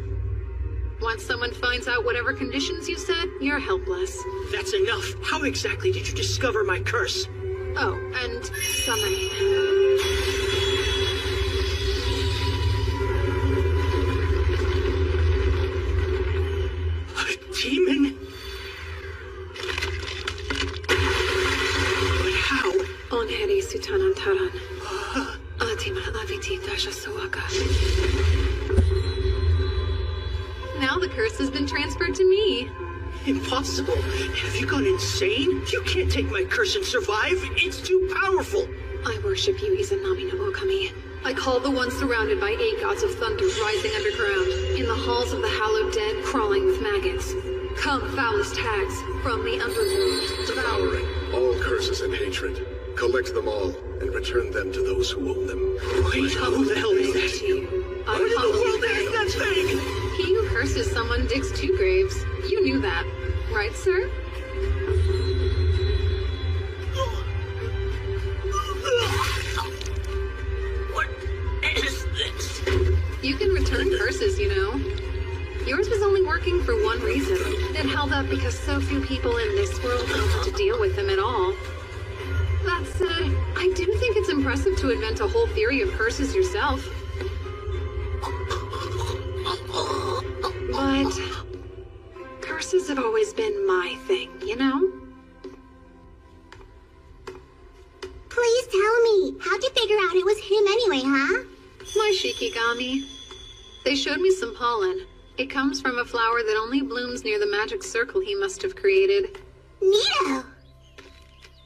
Once someone finds out whatever conditions you set, you're helpless. That's enough. How exactly did you discover my curse? Oh, and summoning. A demon? But how? Onheri sutanantaran. Atima aviti dashasuaka. Now the curse has been transferred to me. Impossible. Have you gone insane? You can't take my curse and survive. It's too powerful. I worship you, Izanami no Okami. I call the one surrounded by 8 gods of thunder rising underground, in the halls of the hallowed dead crawling with maggots. Come, foulest hags, from the underworld, devouring all curses and hatred. Collect them all, and return them to those who own them. Wait, who the hell is that? What in the world is that thing? He who curses someone digs 2 graves. You knew that, right, sir? What is this? You can return curses, you know. Yours was only working for one reason. It held up because so few people in this world know how to deal with them at all. That said, I do think it's impressive to invent a whole theory of curses yourself. But curses have always been my thing, you know? Please tell me, how'd you figure out it was him anyway, huh? My Shikigami. They showed me some pollen. It comes from a flower that only blooms near the magic circle he must have created. Neato!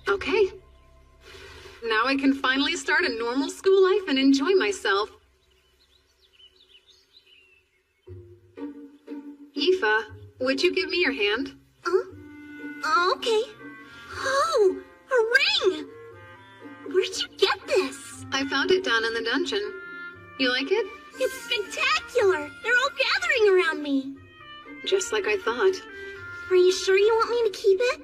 Okay. Now I can finally start a normal school life and enjoy myself. Aoife, would you give me your hand? Oh, okay. Oh, a ring! Where'd you get this? I found it down in the dungeon. You like it? It's spectacular! They're all gathering around me. Just like I thought. Are you sure you want me to keep it?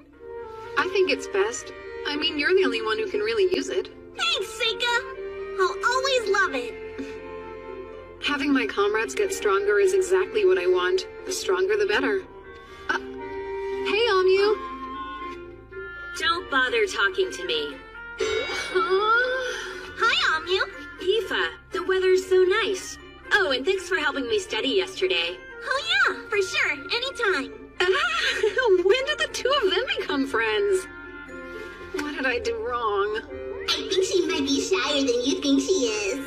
I think it's best. I mean, you're the only one who can really use it. Thanks, Seika! I'll always love it. Having my comrades get stronger is exactly what I want. The stronger, the better. Hey, Amyu! Don't bother talking to me. Hi, Amyu! Aoife, the weather's so nice. Oh, and thanks for helping me study yesterday. Oh yeah, for sure, anytime. When did the 2 of them become friends? What did I do wrong? I think she might be shyer than you think she is.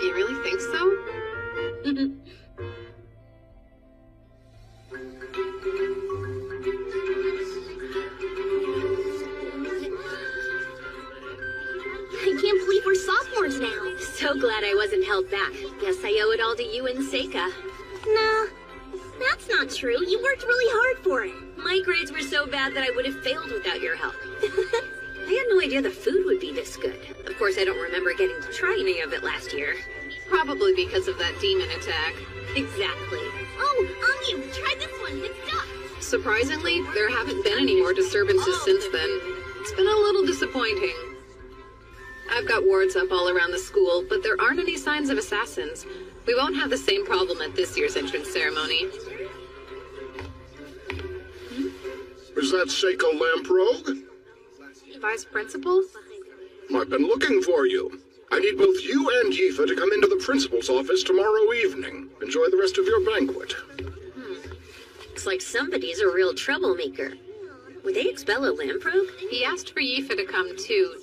You really think so? I can't believe we're sophomores now. So glad I wasn't held back. Guess I owe it all to you and Seika. Nah, that's not true. You worked really hard for it. My grades were so bad that I would have failed without your help. I had no idea the food would be this good. Of course, I don't remember getting to try any of it last year. Probably because of that demon attack. Exactly. Oh, Amyu, try this one. It's stuck. Surprisingly, there haven't been any more disturbances since then. It's been a little disappointing. I've got wards up all around the school, but there aren't any signs of assassins. We won't have the same problem at this year's entrance ceremony. Is that Seiko Lamprogue? Vice Principal? I've been looking for you. I need both you and Aoife to come into the principal's office tomorrow evening. Enjoy the rest of your banquet. Looks like somebody's a real troublemaker. Would they expel a Lamprogue? He asked for Aoife to come too,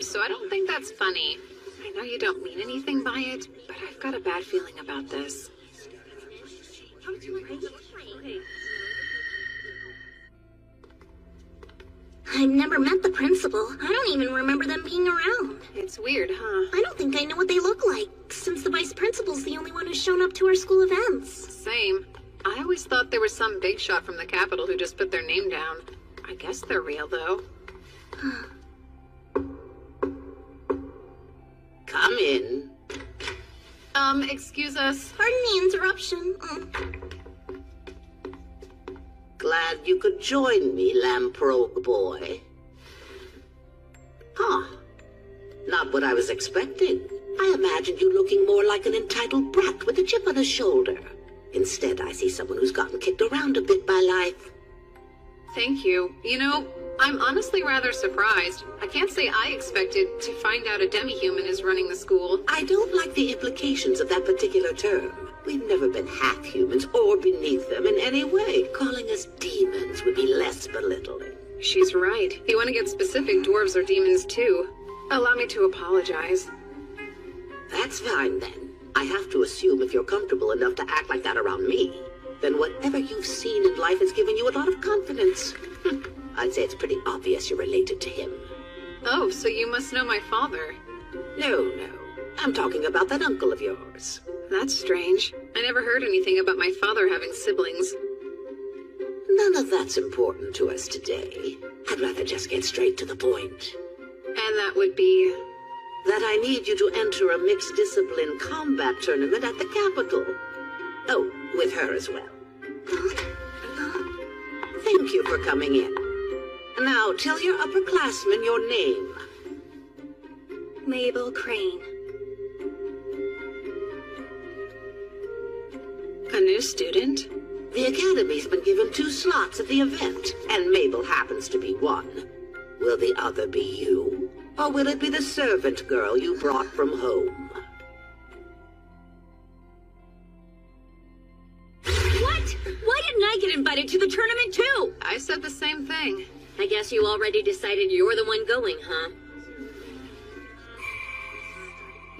so I don't think that's funny. I know you don't mean anything by it, but I've got a bad feeling about this. I've never met the principal. I don't even remember them being around. It's weird, huh? I don't think I know what they look like, since the vice principal's the only one who's shown up to our school events. Same. I always thought there was some big shot from the Capitol who just put their name down. I guess they're real, though. Come in. Excuse us. Pardon the interruption. Glad you could join me, Lamprogue boy. Huh. Not what I was expecting. I imagined you looking more like an entitled brat with a chip on his shoulder. Instead, I see someone who's gotten kicked around a bit by life. Thank you. You know, I'm honestly rather surprised. I can't say I expected to find out a demi-human is running the school. I don't like the implications of that particular term. We've never been half-humans or beneath them in any way. Calling us demons would be less belittling. She's right. If you want to get specific, dwarves are demons too. Allow me to apologize. That's fine then. I have to assume if you're comfortable enough to act like that around me, then whatever you've seen in life has given you a lot of confidence. I'd say it's pretty obvious you're related to him. Oh, so you must know my father. No. I'm talking about that uncle of yours. That's strange. I never heard anything about my father having siblings. None of that's important to us today. I'd rather just get straight to the point. And that would be? That I need you to enter a mixed discipline combat tournament at the Capitol. Oh, with her as well. Thank you for coming in. Now, tell your upperclassmen your name. Mabel Crane. A new student? The Academy's been given 2 slots at the event, and Mabel happens to be one. Will the other be you? Or will it be the servant girl you brought from home? What? Why didn't I get invited to the tournament too? I said the same thing. I guess you already decided you're the one going, huh?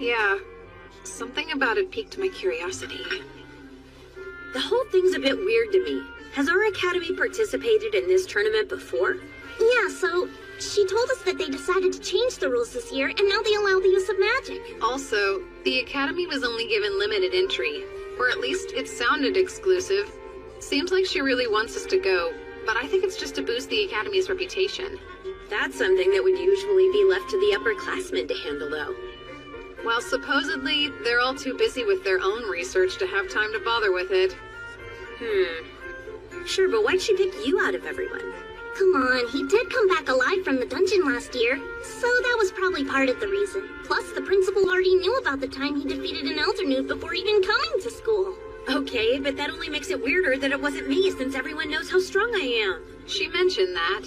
Yeah. Something about it piqued my curiosity. The whole thing's a bit weird to me. Has our academy participated in this tournament before? Yeah, so she told us that they decided to change the rules this year, and now they allow the use of magic. Also, the academy was only given limited entry, or at least it sounded exclusive. Seems like she really wants us to go, but I think it's just to boost the academy's reputation. That's something that would usually be left to the upperclassmen to handle, though. Well, supposedly, they're all too busy with their own research to have time to bother with it. Sure, but why'd she pick you out of everyone? Come on, he did come back alive from the dungeon last year, so that was probably part of the reason. Plus, the principal already knew about the time he defeated an elder nude before even coming to school. Okay, but that only makes it weirder that it wasn't me, since everyone knows how strong I am. She mentioned that.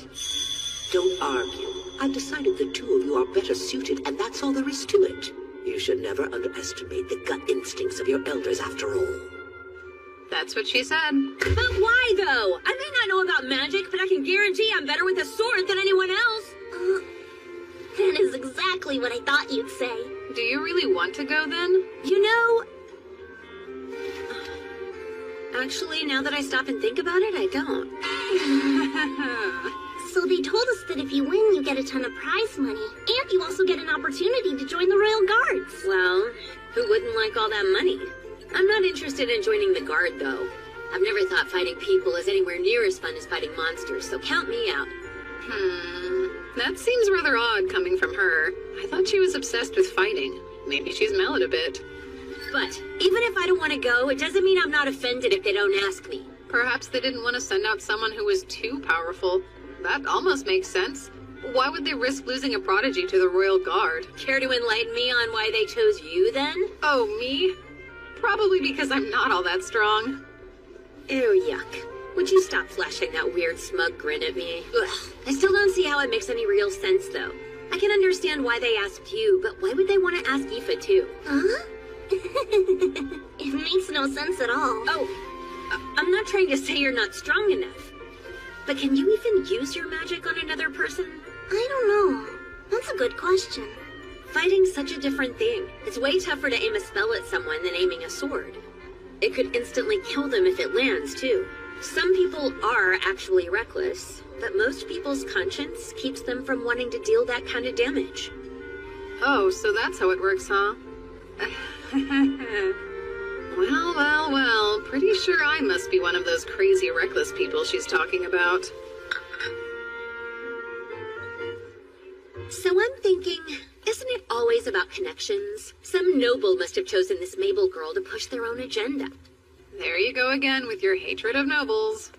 Don't argue. I've decided the 2 of you are better suited, and that's all there is to it. You should never underestimate the gut instincts of your elders, after all. That's what she said. But why, though? I may not know about magic, but I can guarantee I'm better with a sword than anyone else. That is exactly what I thought you'd say. Do you really want to go, then? You know... Actually, now that I stop and think about it, I don't. So they told us that if you win, you get a ton of prize money, and you also get an opportunity to join the Royal Guards. Well, who wouldn't like all that money? I'm not interested in joining the Guard, though. I've never thought fighting people is anywhere near as fun as fighting monsters, so count me out. That seems rather odd coming from her. I thought she was obsessed with fighting. Maybe she's mellowed a bit. But even if I don't want to go, it doesn't mean I'm not offended if they don't ask me. Perhaps they didn't want to send out someone who was too powerful. That almost makes sense. Why would they risk losing a prodigy to the Royal Guard? Care to enlighten me on why they chose you, then? Oh, me? Probably because I'm not all that strong. Ew, yuck. Would you stop flashing that weird smug grin at me? Ugh. I still don't see how it makes any real sense, though. I can understand why they asked you, but why would they want to ask Aoife, too? Huh? It makes no sense at all. Oh, I'm not trying to say you're not strong enough. But can you even use your magic on another person? I don't know. That's a good question. Fighting's such a different thing. It's way tougher to aim a spell at someone than aiming a sword. It could instantly kill them if it lands, too. Some people are actually reckless, but most people's conscience keeps them from wanting to deal that kind of damage. Oh, so that's how it works, huh? Well, pretty sure I must be one of those crazy reckless people she's talking about. So I'm thinking, isn't it always about connections? Some noble must have chosen this Mabel girl to push their own agenda. There you go again with your hatred of nobles.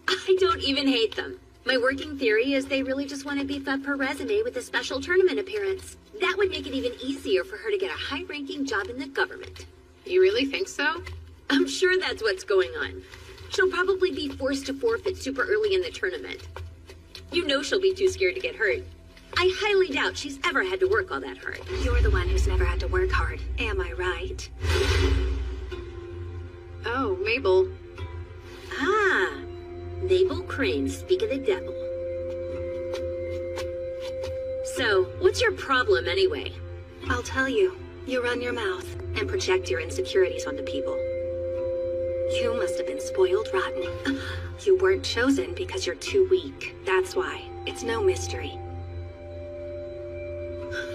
I don't even hate them. My working theory is they really just want to beef up her resume with a special tournament appearance. That would make it even easier for her to get a high-ranking job in the government. You really think so? I'm sure that's what's going on. She'll probably be forced to forfeit super early in the tournament. You know she'll be too scared to get hurt. I highly doubt she's ever had to work all that hard. You're the one who's never had to work hard. Am I right? Oh, Mabel. Ah, Mabel Crane, speak of the devil. So, what's your problem anyway? I'll tell you. You run your mouth and project your insecurities onto people. You must have been spoiled rotten. You weren't chosen because you're too weak. That's why. It's no mystery.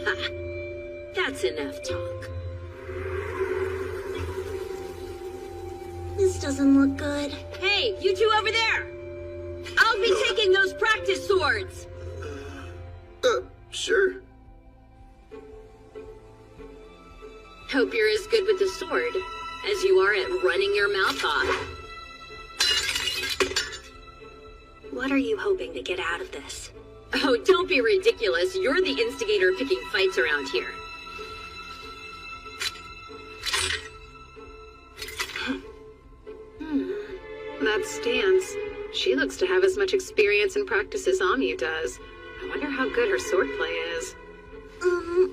Ha! That's enough talk. This doesn't look good. Hey, you two over there! I'll be taking those practice swords! Sure. Hope you're as good with the sword as you are at running your mouth off. What are you hoping to get out of this? Oh, don't be ridiculous. You're the instigator picking fights around here. That stance. She looks to have as much experience and practice as Amu does. I wonder how good her swordplay is.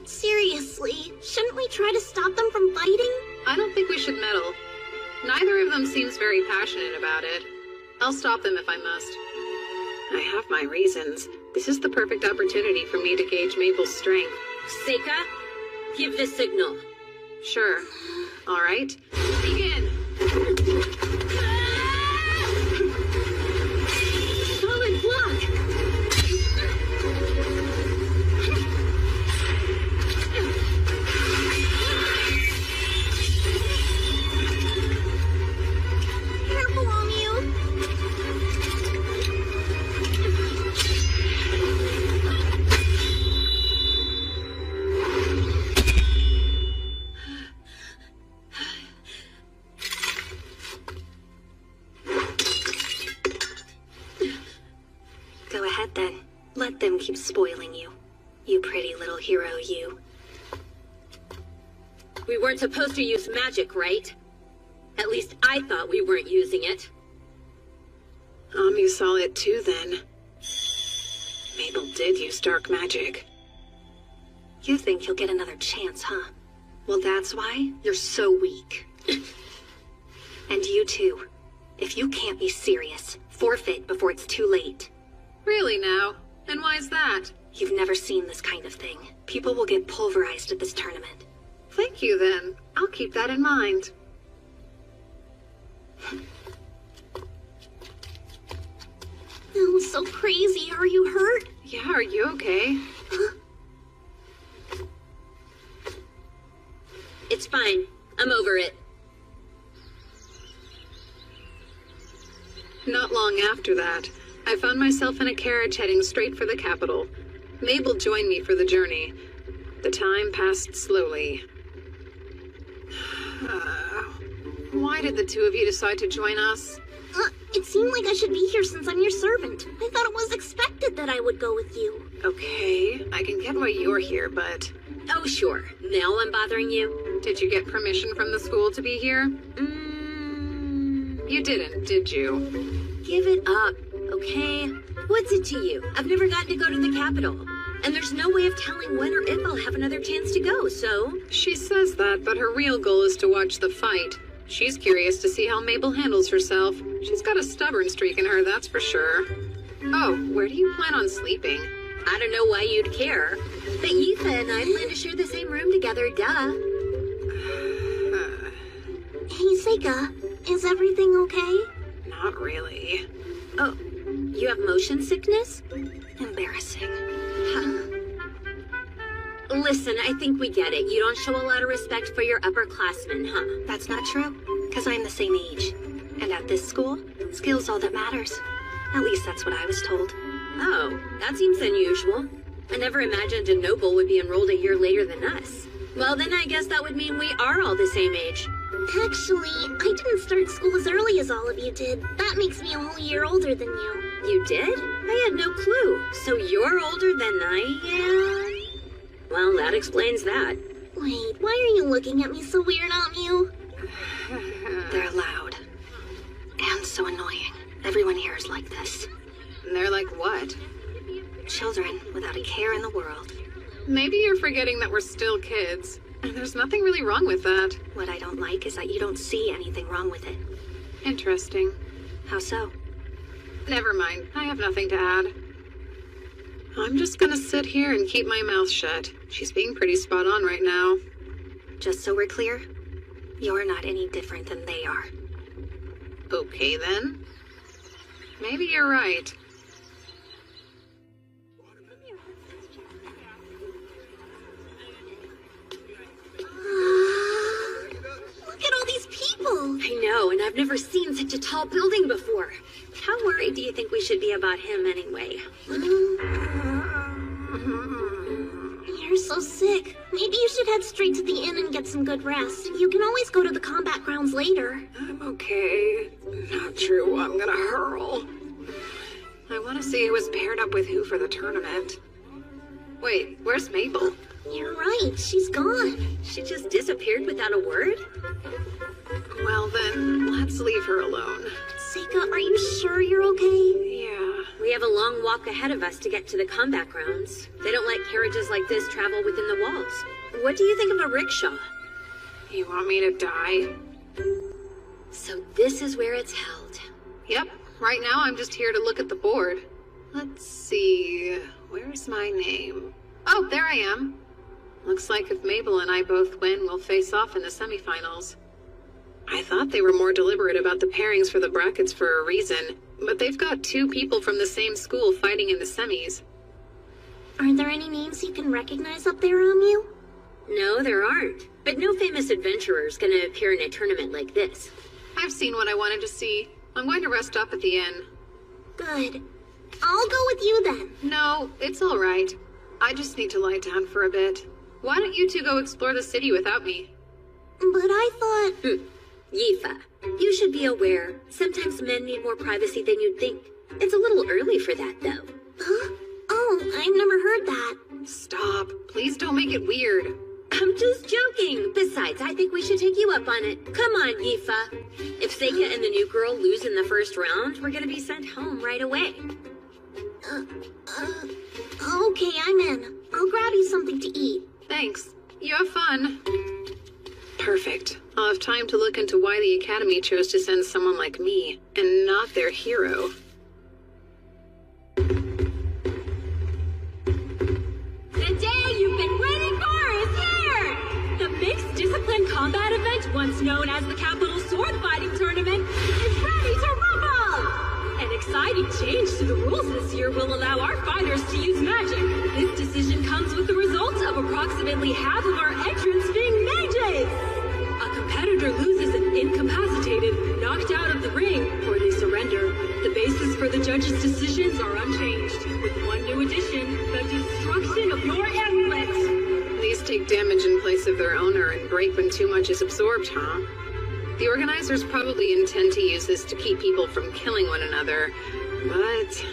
Seriously, shouldn't we try to stop them from fighting? I don't think we should meddle. Neither of them seems very passionate about it. I'll stop them if I must. I have my reasons. This is the perfect opportunity for me to gauge Mabel's strength. Seika, give the signal. Sure. All right. Begin. Solid block! Careful on you. Go ahead then. Let them keep spoiling you. You pretty little hero, you. We weren't supposed to use magic, right? At least I thought we weren't using it. Amu saw it too then. Mabel did use dark magic. You think you'll get another chance, huh? Well, that's why you're so weak. And you too. If you can't be serious, forfeit before it's too late. Really now? And why is that? You've never seen this kind of thing. People will get pulverized at this tournament. Thank you then. I'll keep that in mind. Oh, so crazy. Are you hurt? Yeah, are you okay? It's fine. I'm over it. Not long after that, I found myself in a carriage heading straight for the capital. Mabel joined me for the journey. The time passed slowly. Why did the two of you decide to join us? It seemed like I should be here since I'm your servant. I thought it was expected that I would go with you. Okay, I can get why you're here, but... Oh, sure. Now I'm bothering you? Did you get permission from the school to be here? You didn't, did you? Give it up, okay? What's it to you? I've never gotten to go to the capital. And there's no way of telling when or if I'll have another chance to go, so... She says that, but her real goal is to watch the fight. She's curious to see how Mabel handles herself. She's got a stubborn streak in her, that's for sure. Oh, where do you plan on sleeping? I don't know why you'd care. But Yitha and I plan to share the same room together, duh. Hey, Seika, is everything okay? Not really. Oh, you have motion sickness? Embarrassing. Listen, I think we get it. You don't show a lot of respect for your upperclassmen, huh? That's not true, because I'm the same age. And at this school, skill's all that matters. At least that's what I was told. Oh, that seems unusual. I never imagined a noble would be enrolled a year later than us. Well, then I guess that would mean we are all the same age. Actually, I didn't start school as early as all of you did. That makes me a whole year older than you. You did? I had no clue. So you're older than I am? Well, that explains that. Wait, why are you looking at me so weird, Amyu? They're loud. And so annoying. Everyone here is like this. They're like what? Children without a care in the world. Maybe you're forgetting that we're still kids. And there's nothing really wrong with that. What I don't like is that you don't see anything wrong with it. Interesting. How so? Never mind. I have nothing to add. I'm just gonna sit here and keep my mouth shut. She's being pretty spot on right now. Just so we're clear, you're not any different than they are. Okay, then. Maybe you're right. Look at all these people! I know, and I've never seen such a tall building before. How worried do you think we should be about him anyway? You're so sick. Maybe you should head straight to the inn and get some good rest. You can always go to the combat grounds later. I'm okay. Not true, I'm gonna hurl. I want to see who was paired up with who for the tournament. Wait, where's Mabel? You're right, she's gone. She just disappeared without a word? Well then, let's leave her alone. Seika, are you sure you're okay? Yeah. We have a long walk ahead of us to get to the combat grounds. They don't let carriages like this travel within the walls. What do you think of a rickshaw? You want me to die? So this is where it's held. Yep. Right now I'm just here to look at the board. Let's see. Where's my name? Oh, there I am. Looks like if Mabel and I both win, we'll face off in the semifinals. I thought they were more deliberate about the pairings for the brackets for a reason, but they've got 2 people from the same school fighting in the semis. Are there any names you can recognize up there, Amyu? No, there aren't. But no famous adventurer's gonna appear in a tournament like this. I've seen what I wanted to see. I'm going to rest up at the inn. Good. I'll go with you then. No, it's all right. I just need to lie down for a bit. Why don't you 2 go explore the city without me? But I thought... Yifa, you should be aware. Sometimes men need more privacy than you'd think. It's a little early for that, though. Huh? Oh, I've never heard that. Stop. Please don't make it weird. I'm just joking. Besides, I think we should take you up on it. Come on, Yifa. If Seika and the new girl lose in the first round, we're gonna be sent home right away. Okay, I'm in. I'll grab you something to eat. Thanks. You have fun. Perfect. I'll have time to look into why the Academy chose to send someone like me, and not their hero. The day you've been waiting for is here! The Mixed Discipline Combat event, once known as the Capital Sword Fighting Tournament, is ready to rumble! An exciting change to the rules this year will allow our fighters to use magic. This decision comes with the results of approximately half of our entrants being mages! A competitor loses and incapacitated, knocked out of the ring, or they surrender. The basis for the judges' decisions are unchanged, with one new addition, the destruction of your amulet. These take damage in place of their owner and break when too much is absorbed, huh? The organizers probably intend to use this to keep people from killing one another, but...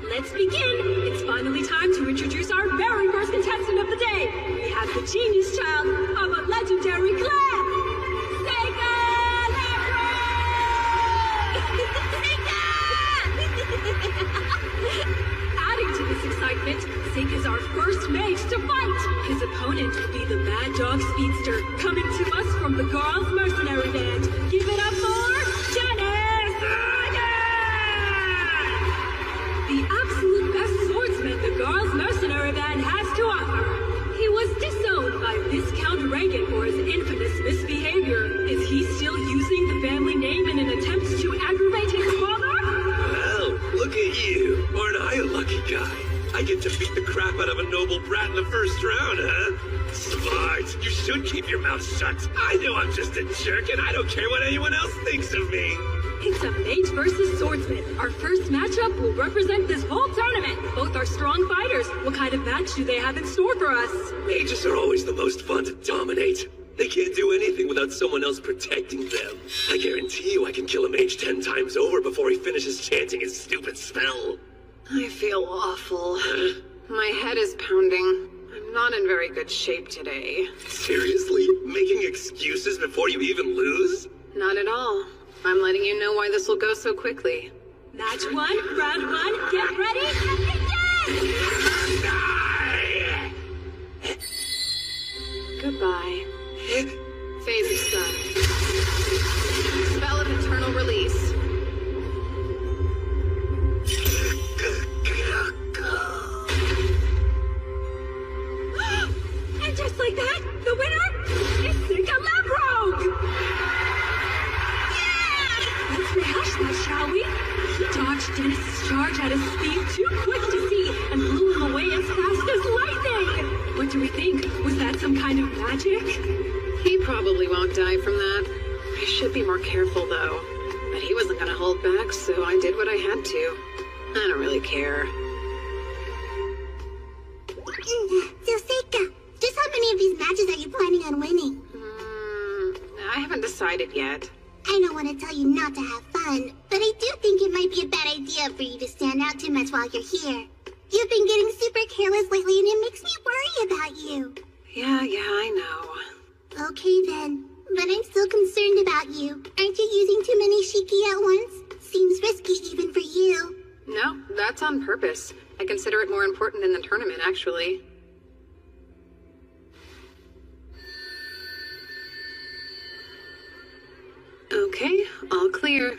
Let's begin! It's finally time to introduce our very first contestant of the day. We have the genius child of a legendary clan, Seika Adding to this excitement, Seika is our first mage to fight. His opponent will be the Mad Dog Speedster, coming to us from the Girls' Mercenary Band. Give it up for Janice! The absolute best swordsman the Girls' Mercenary Band has to offer. He was disowned by Viscount Reagan for his infamous misbehavior. Is he still using the family name in an attempt to aggravate his I get to beat the crap out of a noble brat in the first round, huh? Smart. You should keep your mouth shut. I know I'm just a jerk, and I don't care what anyone else thinks of me. It's a mage versus swordsman. Our first matchup will represent this whole tournament. Both are strong fighters. What kind of match do they have in store for us? Mages are always the most fun to dominate. They can't do anything without someone else protecting them. I guarantee you I can kill a mage 10 times over before he finishes chanting his stupid spell. I feel awful. My head is pounding. I'm not in very good shape today. Seriously? Making excuses before you even lose? Not at all. I'm letting you know why this will go so quickly. Match 1, round 1, get ready, and begin! Goodbye. Phase of sun. Spell of eternal release. And just like that, the winner is Sika Lamprogue! Yeah! Let's rehash that, shall we? He dodged Dennis's charge at a speed too quick to see and blew him away as fast as lightning! What do we think? Was that some kind of magic? He probably won't die from that. I should be more careful, though. But he wasn't gonna hold back, so I did what I had to. I don't really care. So, Seika, just how many of these matches are you planning on winning? I haven't decided yet. I don't want to tell you not to have fun, but I do think it might be a bad idea for you to stand out too much while you're here. You've been getting super careless lately, and it makes me worry about you. Yeah, I know. Okay then, but I'm still concerned about you. Aren't you using too many shiki at once? Seems risky even for you. No, that's on purpose. I consider it more important than the tournament, actually. Okay, all clear.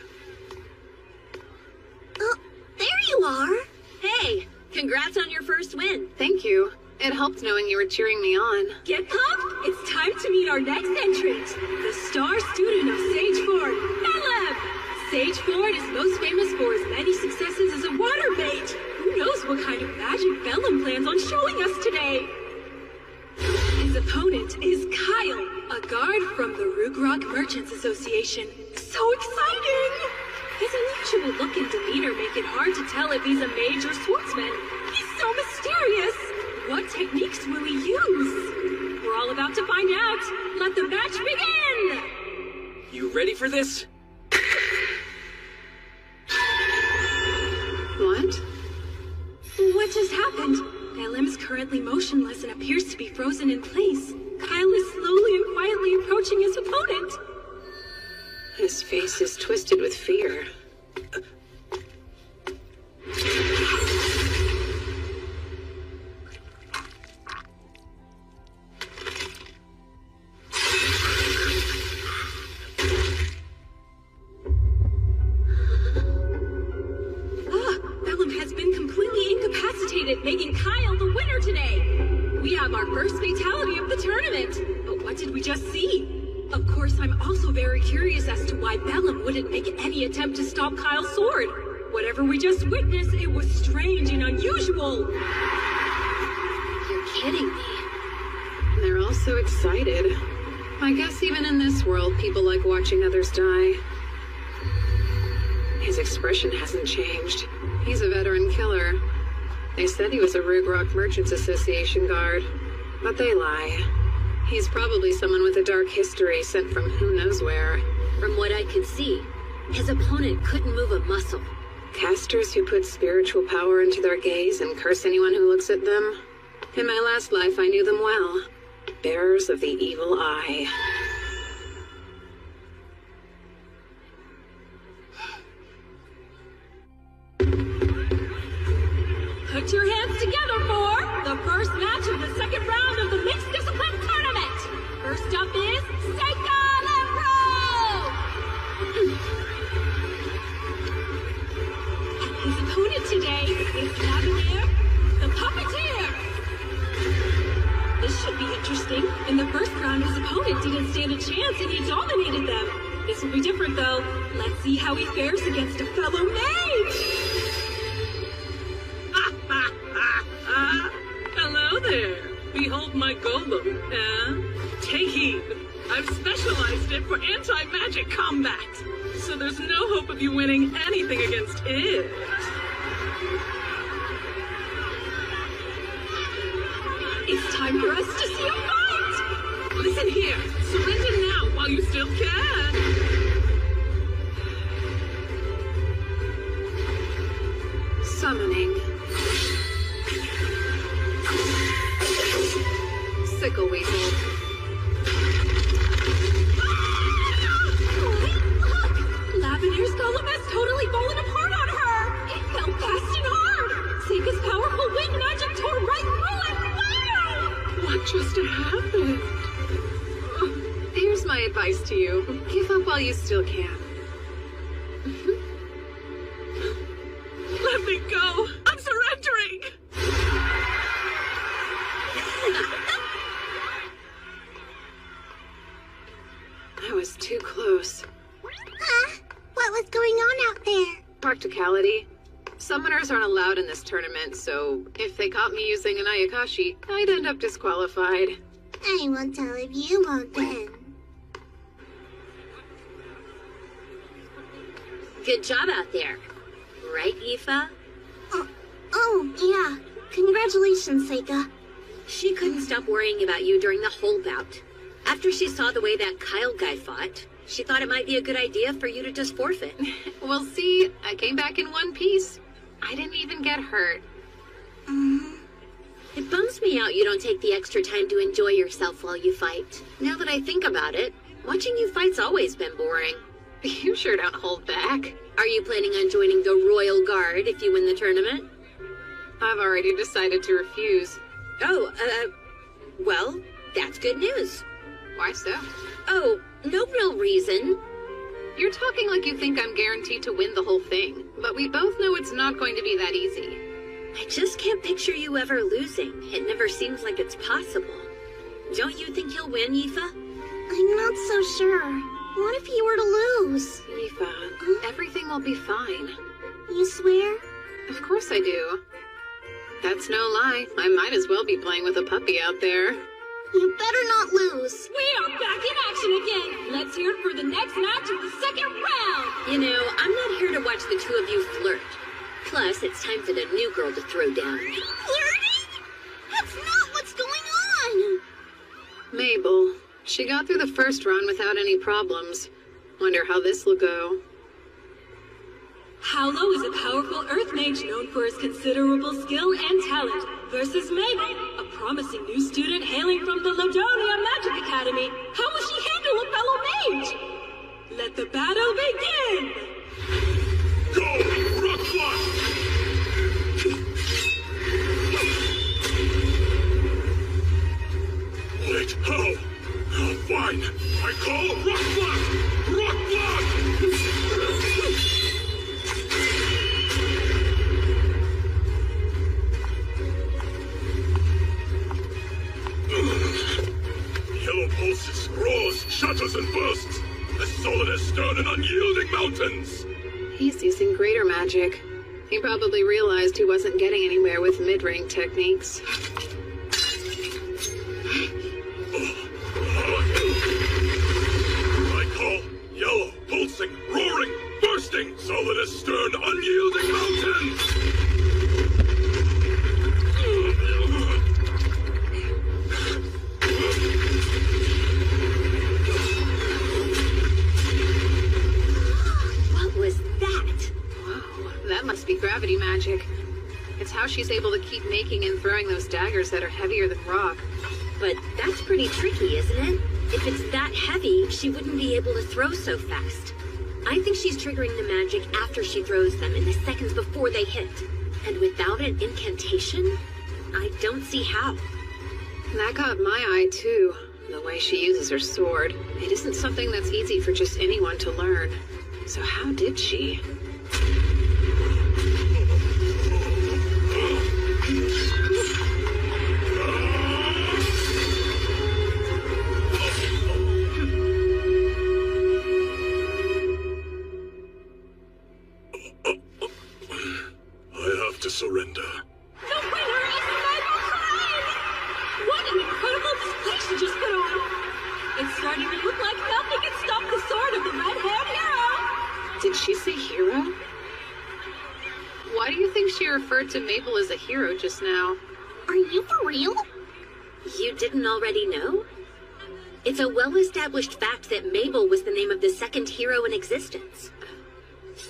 Oh, there you are. Hey, congrats on your first win. Thank you. It helped knowing you were cheering me on. Get pumped? It's time to meet our next entrant, the star student of Sage Ford, Bellum! Sage Ford is most famous for his many successes as a water mage. Who knows what kind of magic Bellum plans on showing us today? His opponent is Kyle, a guard from the Rugrok Merchants Association. So exciting! His unusual look and demeanor make it hard to tell if he's a mage or swordsman. He's so mysterious! What techniques will he use? We're all about to find out. Let the match begin! You ready for this? What? What just happened? Bellum is currently motionless and appears to be frozen in place. Kyle is slowly and quietly approaching his opponent. His face is twisted with fear. Bellum has been completely incapacitated, making Kyle the winner today. We have our first fatality of the tournament. But what did we just see? Of course, I'm also very curious as to why Bellum wouldn't make any attempt to stop Kyle's sword. Whatever we just witnessed, it was strange and unusual. You're kidding me. They're all so excited. I guess even in this world, people like watching others die. His expression hasn't changed. He's a veteran killer. They said he was a Rugrok Merchants Association guard, but they lie. He's probably someone with a dark history sent from who knows where. From what I could see, his opponent couldn't move a muscle. Casters who put spiritual power into their gaze and curse anyone who looks at them. In my last life, I knew them well. Bearers of the evil eye. Put your hands together for the first match of the second round of the Mixed Discipline Tournament. First up is Sika Lamprogue! And his opponent today is Lavinier, the Puppeteer. This should be interesting. In the first round, his opponent didn't stand a chance and he dominated them. This will be different though. Let's see how he fares against a fellow mage! there! Behold my golem, eh? Take heed. I've specialized it for anti-magic combat, so there's no hope of you winning anything against it. It's time for us to see a fight! Listen here, surrender now while you still can. Summoning. Sickle Weasel. Lavender's golem has totally fallen apart on her! It fell fast and hard! Seika's powerful wind magic tore right through it! Wow! What just happened? Here's my advice to you. Give up while you still can. Let me go! I'm surrendering! I was too close. What was going on out there? Practicality. Summoners aren't allowed in this tournament, so if they caught me using an Ayakashi, I'd end up disqualified. I won't tell if you won't then. Good job out there. Right, Aoife? Oh, yeah. Congratulations, Seika. She couldn't stop worrying about you during the whole bout. After she saw the way that Kyle guy fought, she thought it might be a good idea for you to just forfeit. Well, see, I came back in one piece. I didn't even get hurt. It bums me out you don't take the extra time to enjoy yourself while you fight. Now that I think about it, watching you fight's always been boring. You sure don't hold back. Are you planning on joining the Royal Guard if you win the tournament? I've already decided to refuse. Oh, well, that's good news. Why so? Oh, no real reason. You're talking like you think I'm guaranteed to win the whole thing, but we both know it's not going to be that easy. I just can't picture you ever losing. It never seems like it's possible. Don't you think you'll win, Aoife? I'm not so sure. What if you were to lose? Aoife, everything will be fine. You swear? Of course I do. That's no lie. I might as well be playing with a puppy out there. You better not lose. We are back in action again. Let's hear it for the next match of the second round. You know, I'm not here to watch the two of you flirt. Plus, it's time for the new girl to throw down. Flirting? That's not what's going on. Mabel. She got through the first round without any problems. Wonder how this will go. Howlo is a powerful earth mage known for his considerable skill and talent, versus Mabel, a promising new student hailing from the Lodonia Magic Academy. How will she handle a fellow mage? Let the battle begin! Go, Rockflot! Wait, how? Oh, fine. I call Rockflot! Rockflot! Yellow pulses, roars, shudders, and bursts, as solid as stern and unyielding mountains. He's using greater magic. He probably realized he wasn't getting anywhere with mid-range techniques. I call yellow, pulsing, roaring, bursting, solid as stern, unyielding mountains. What was that? Wow, that must be gravity magic. It's how she's able to keep making and throwing those daggers that are heavier than rock. But that's pretty tricky, isn't it? If it's that heavy, she wouldn't be able to throw so fast. I think she's triggering the magic after she throws them in the seconds before they hit. And without an incantation, I don't see how. That got my eye, too. The way she uses her sword. It isn't something that's easy for just anyone to learn. So how did she? I have to surrender. The winner is Mabel Crane! hero? Why do you think she referred to Mabel as a hero just now? Are you for real? You didn't already know? It's a well-established fact that Mabel was the name of the second hero in existence.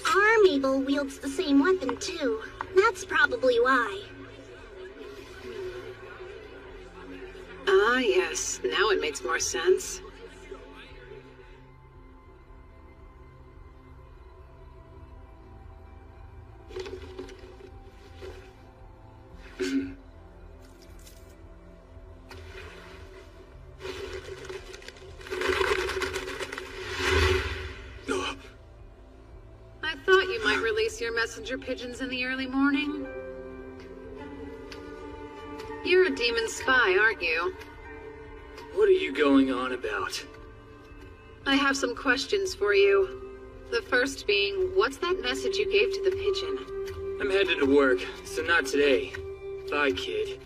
Our Mabel wields the same weapon, too. That's probably why. Ah, yes. Now it makes more sense. I thought you might release your messenger pigeons in the early morning. You're a demon spy, aren't you? What are you going on about? I have some questions for you. The first being, what's that message you gave to the pigeon? I'm headed to work, so not today. Bye, kid.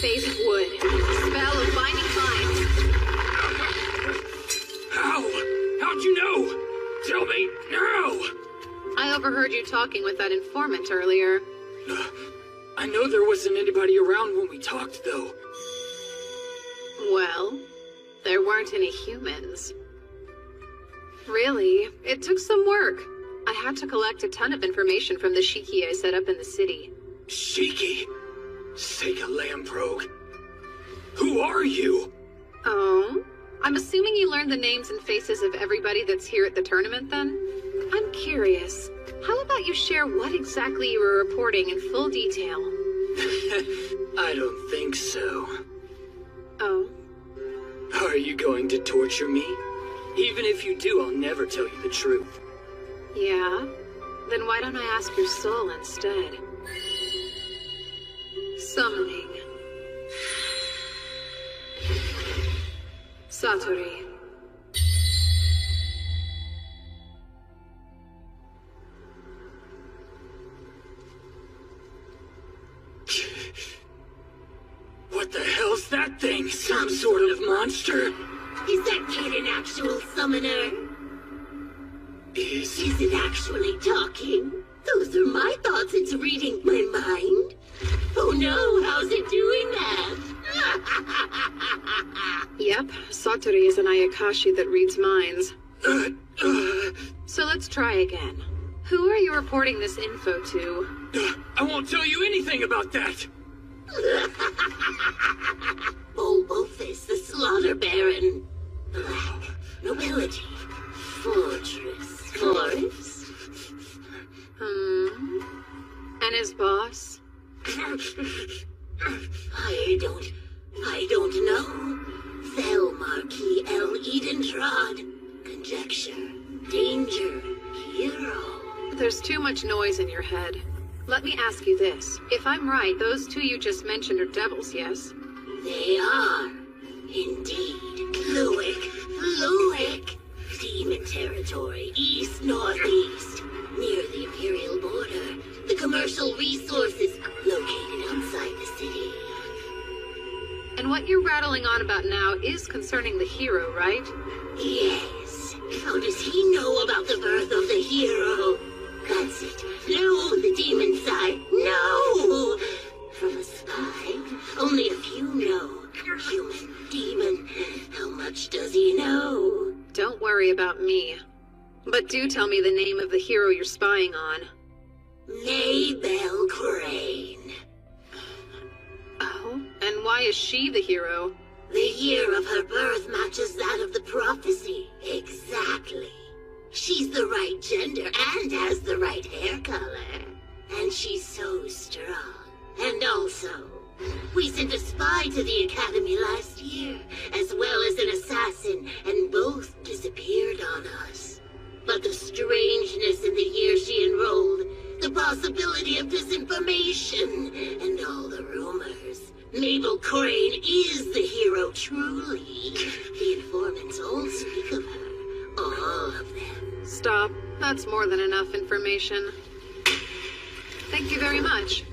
Phase of wood. Spell of binding vines. How? How'd you know? Tell me now! I overheard you talking with that informant earlier. I know there wasn't anybody around when we talked, though. Well, there weren't any humans. Really, it took some work. I had to collect a ton of information from the Shiki I set up in the city. Shiki? Sega Lamprogue. Who are you? Oh? I'm assuming you learned the names and faces of everybody that's here at the tournament, then? I'm curious. How about you share what exactly you were reporting in full detail? I don't think so. Oh? Are you going to torture me? Even if you do, I'll never tell you the truth. Yeah? Then why don't I ask your soul instead? Summoning. Satori. What the hell's that thing? Some sort of monster? Is that kid an actual summoner? Is it actually talking? Those are my thoughts. It's reading my mind. Oh no, how's it doing that? Yep, Satori is an Ayakashi that reads minds. So let's try again. Who are you reporting this info to? I won't tell you anything about that! Bulbofus, the Slaughter Baron. Black nobility. Fortress. Forest. And his boss? I don't know. Fell Marquis L. Edentrod. Conjecture. Danger. Hero. There's too much noise in your head. Let me ask you this. If I'm right, those two you just mentioned are devils, yes? They are. Indeed. Luick. Demon territory. East-northeast. Near the Imperial border. The commercial resources located outside the city. And what you're rattling on about now is concerning the hero, right? Yes. How does he know about the birth of the hero? That's it. No, the demon side. No! From a spy, only a few know. Human, demon, how much does he know? Don't worry about me. But do tell me the name of the hero you're spying on. Maybelle Crane. Oh? And why is she the hero? The year of her birth matches that of the prophecy. Exactly. She's the right gender and has the right hair color. And she's so strong. And also, we sent a spy to the academy last year, as well as an assassin, and both disappeared on us. But the strangeness in the year she enrolled, the possibility of disinformation, and all the rumors. Mabel Crane is the hero, truly. The informants all speak of her. All of them. Stop. That's more than enough information. Thank you very much.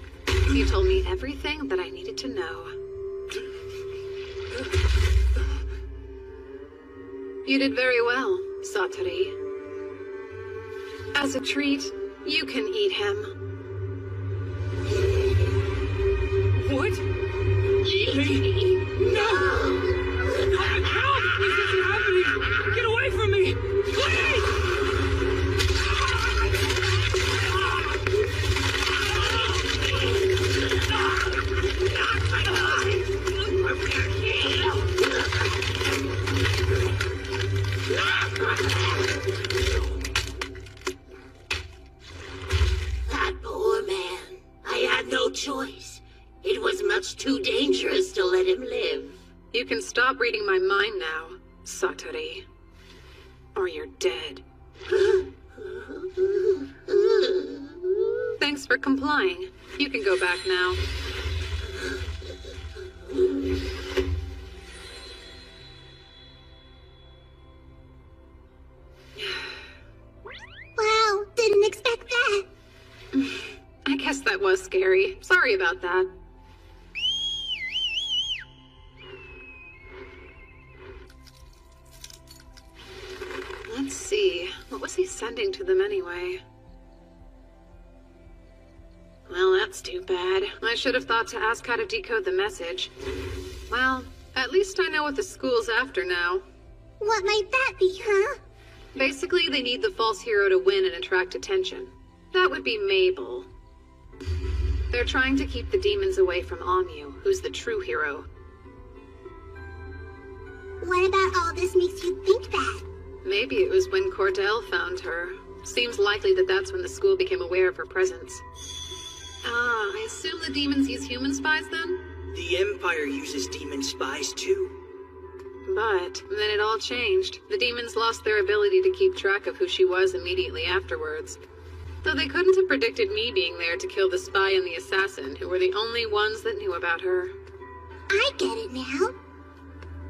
You told me everything that I needed to know. You did very well, Satori. As a treat, you can eat him. What? Eat me? No! Help! This isn't happening! Get away from me! Please! That poor man. I had no choice. It was much too dangerous to let him live. You can stop reading my mind now, Satori. Or you're dead. Thanks for complying. You can go back now. Wow, didn't expect that. I guess that was scary. Sorry about that. Let's see. What was he sending to them anyway? Well, that's too bad. I should have thought to ask how to decode the message. Well, at least I know what the school's after now. What might that be, huh? Basically, they need the false hero to win and attract attention. That would be Mabel. They're trying to keep the demons away from Amu, who's the true hero. What about all this makes you think that? Maybe it was when Cordell found her. Seems likely that that's when the school became aware of her presence. Ah, I assume the demons use human spies then? The Empire uses demon spies too. But then it all changed. The demons lost their ability to keep track of who she was immediately afterwards. Though they couldn't have predicted me being there to kill the spy and the assassin, who were the only ones that knew about her. I get it now.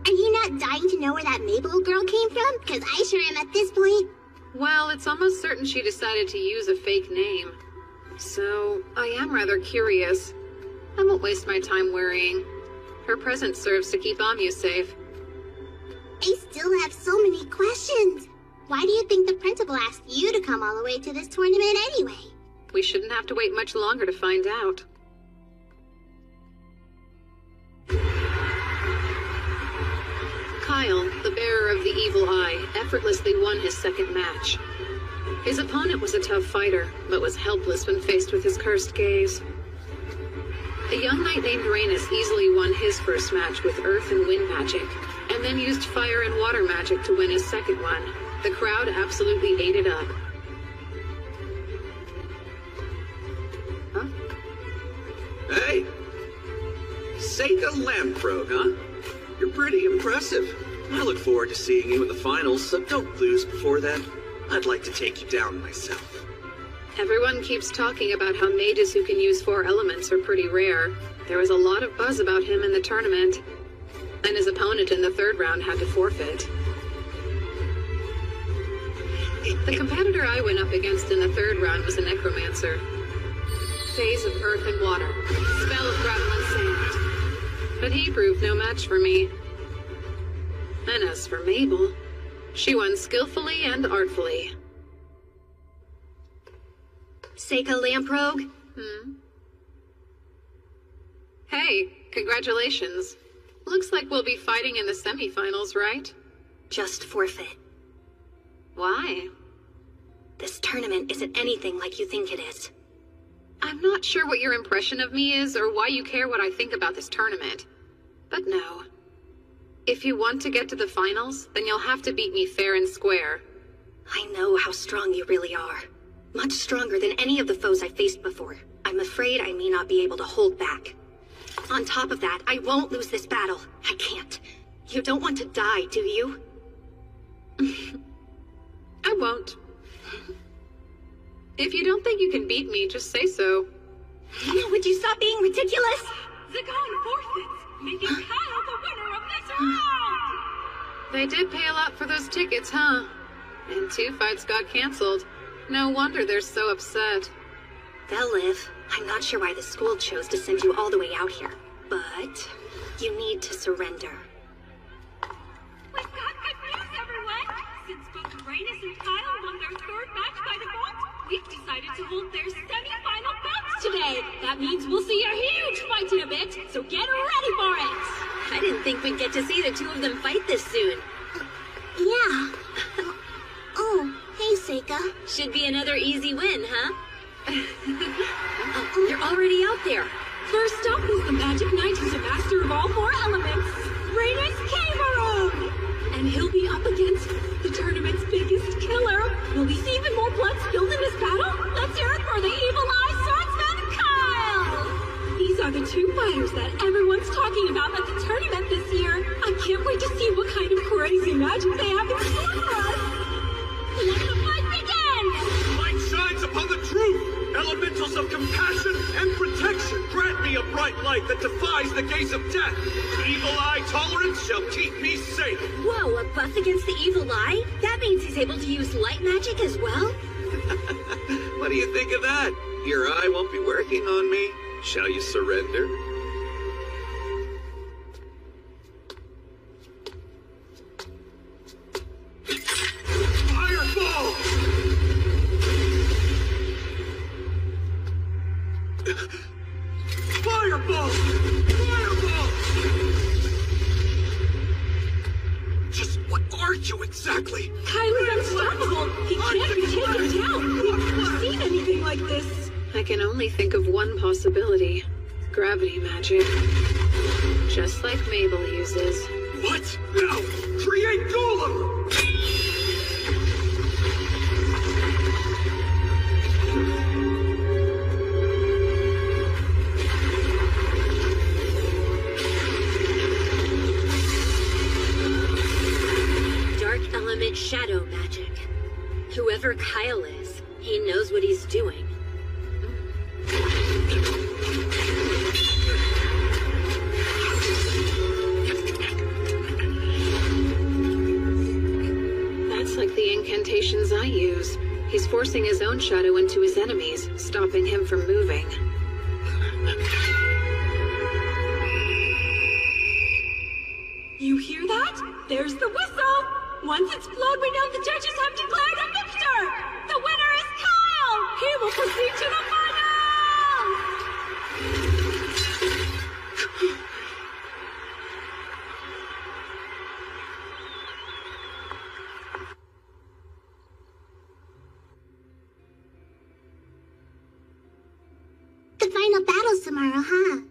Are you not dying to know where that Mabel girl came from? Because I sure am at this point. Well, it's almost certain she decided to use a fake name. So, I am rather curious. I won't waste my time worrying. Her presence serves to keep Amu safe. I still have so many questions. Why do you think the principal asked you to come all the way to this tournament anyway? We shouldn't have to wait much longer to find out. Kyle, the bearer of the evil eye, effortlessly won his second match. His opponent was a tough fighter, but was helpless when faced with his cursed gaze. A young knight named Rhaenys easily won his first match with earth and wind magic, and then used fire and water magic to win his second one. The crowd absolutely ate it up. Huh? Hey! Seika Lamprogue, huh? You're pretty impressive. I look forward to seeing you in the finals, so don't lose before then. I'd like to take you down myself. Everyone keeps talking about how mages who can use 4 elements are pretty rare. There was a lot of buzz about him in the tournament, and his opponent in the third round had to forfeit. The competitor I went up against in the third round was a necromancer. Phase of earth and water, spell of gravel and sand. But he proved no match for me. And as for Mabel, she won skillfully and artfully. Seika Lamprogue? Hey, congratulations. Looks like we'll be fighting in the semifinals, right? Just forfeit. Why? This tournament isn't anything like you think it is. I'm not sure what your impression of me is or why you care what I think about this tournament. But no. If you want to get to the finals, then you'll have to beat me fair and square. I know how strong you really are. Much stronger than any of the foes I faced before. I'm afraid I may not be able to hold back. On top of that, I won't lose this battle. I can't. You don't want to die, do you? I won't. If you don't think you can beat me, just say so. Would you stop being ridiculous? Zagon forfeits, making Kyle the winner of this round! They did pay a lot for those tickets, huh? And 2 fights got canceled. No wonder they're so upset. They'll live. I'm not sure why the school chose to send you all the way out here. But you need to surrender. We've got good news, everyone! That means we'll see a huge fight in a bit, so get ready for it! I didn't think we'd get to see the two of them fight this soon. Yeah. Oh, hey, Seika. Should be another easy win, huh? You're already out there. First up is the Magic Knight who's a master of all four elements, Reinus Cameron! And he'll be up against the tournament's biggest killer. Will we see even more blood spilled in this battle? Let's hear it for the Evil Eye Swordsman, Kyle! These are the two fighters that everyone's talking about at the tournament this year. I can't wait to see what kind of crazy magic they have in store for us. Let the fight begin! Light shines upon the truth! Elementals of compassion and protection, grant me a bright light that defies the gaze of death. Evil eye tolerance shall keep me safe. Whoa, a buff against the evil eye? That means he's able to use light magic as well? What do you think of that? Your eye won't be working on me. Shall you surrender? Fireball! Fireball! Fireball! Just what are you exactly? Kyler's unstoppable. He can't be taken down. We've never seen anything like this. I can only think of one possibility. Gravity magic. Just like Mabel uses. What? Now! Create Golem! Dark element shadow magic. Whoever Kyle is, he knows what he's doing. That's like the incantations I use. He's forcing his own shadow into his enemies, stopping him from moving. You hear that? There's the whistle. Once it's blown, we know the judges have declared a victor. The winner is Kyle. He will proceed to the finals. The final battle's tomorrow, huh?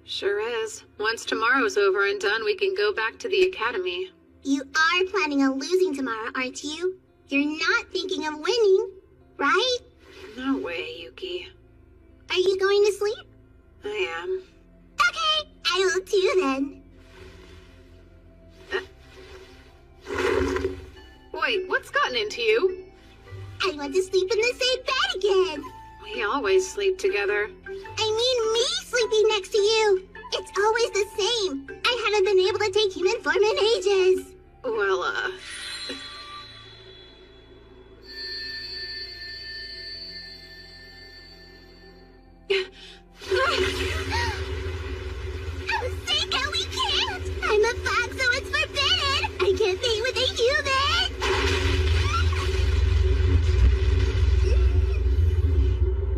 Sure is. Once tomorrow's over and done, we can go back to the academy. You are planning on losing tomorrow, aren't you? You're not thinking of winning, right? No way, Yuki. Are you going to sleep? I am. Okay, I will too then. Wait, what's gotten into you? I want to sleep in the same bed again. We always sleep together. I mean me sleeping next to you. It's always the same. I haven't been able to take human form in ages. Well, Oh, Seika, we can't! I'm a fox, so it's forbidden! I can't mate with a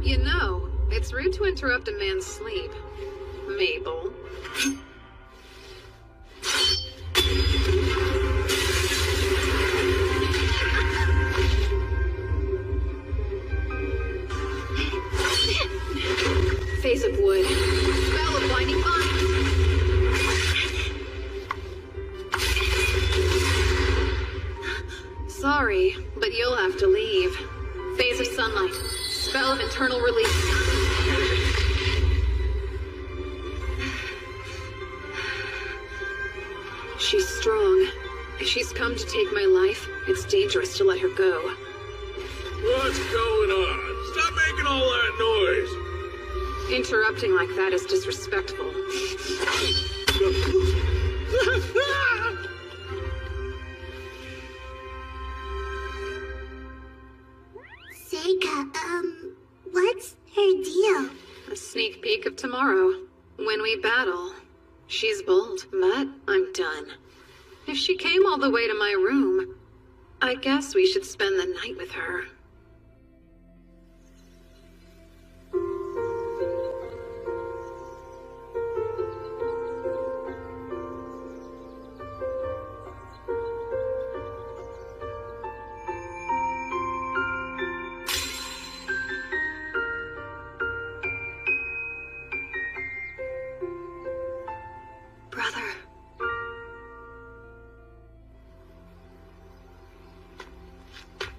you know, it's rude to interrupt a man's sleep. Mabel. Phase of wood. Spell of blinding vine. Sorry, but you'll have to leave. Phase of sunlight. Spell of internal release. She's strong. If she's come to take my life, it's dangerous to let her go. What's going on? Stop making all that noise! Interrupting like that is disrespectful. Seika, what's her deal? A sneak peek of tomorrow. When we battle. She's bold, but I'm done. If she came all the way to my room, I guess we should spend the night with her.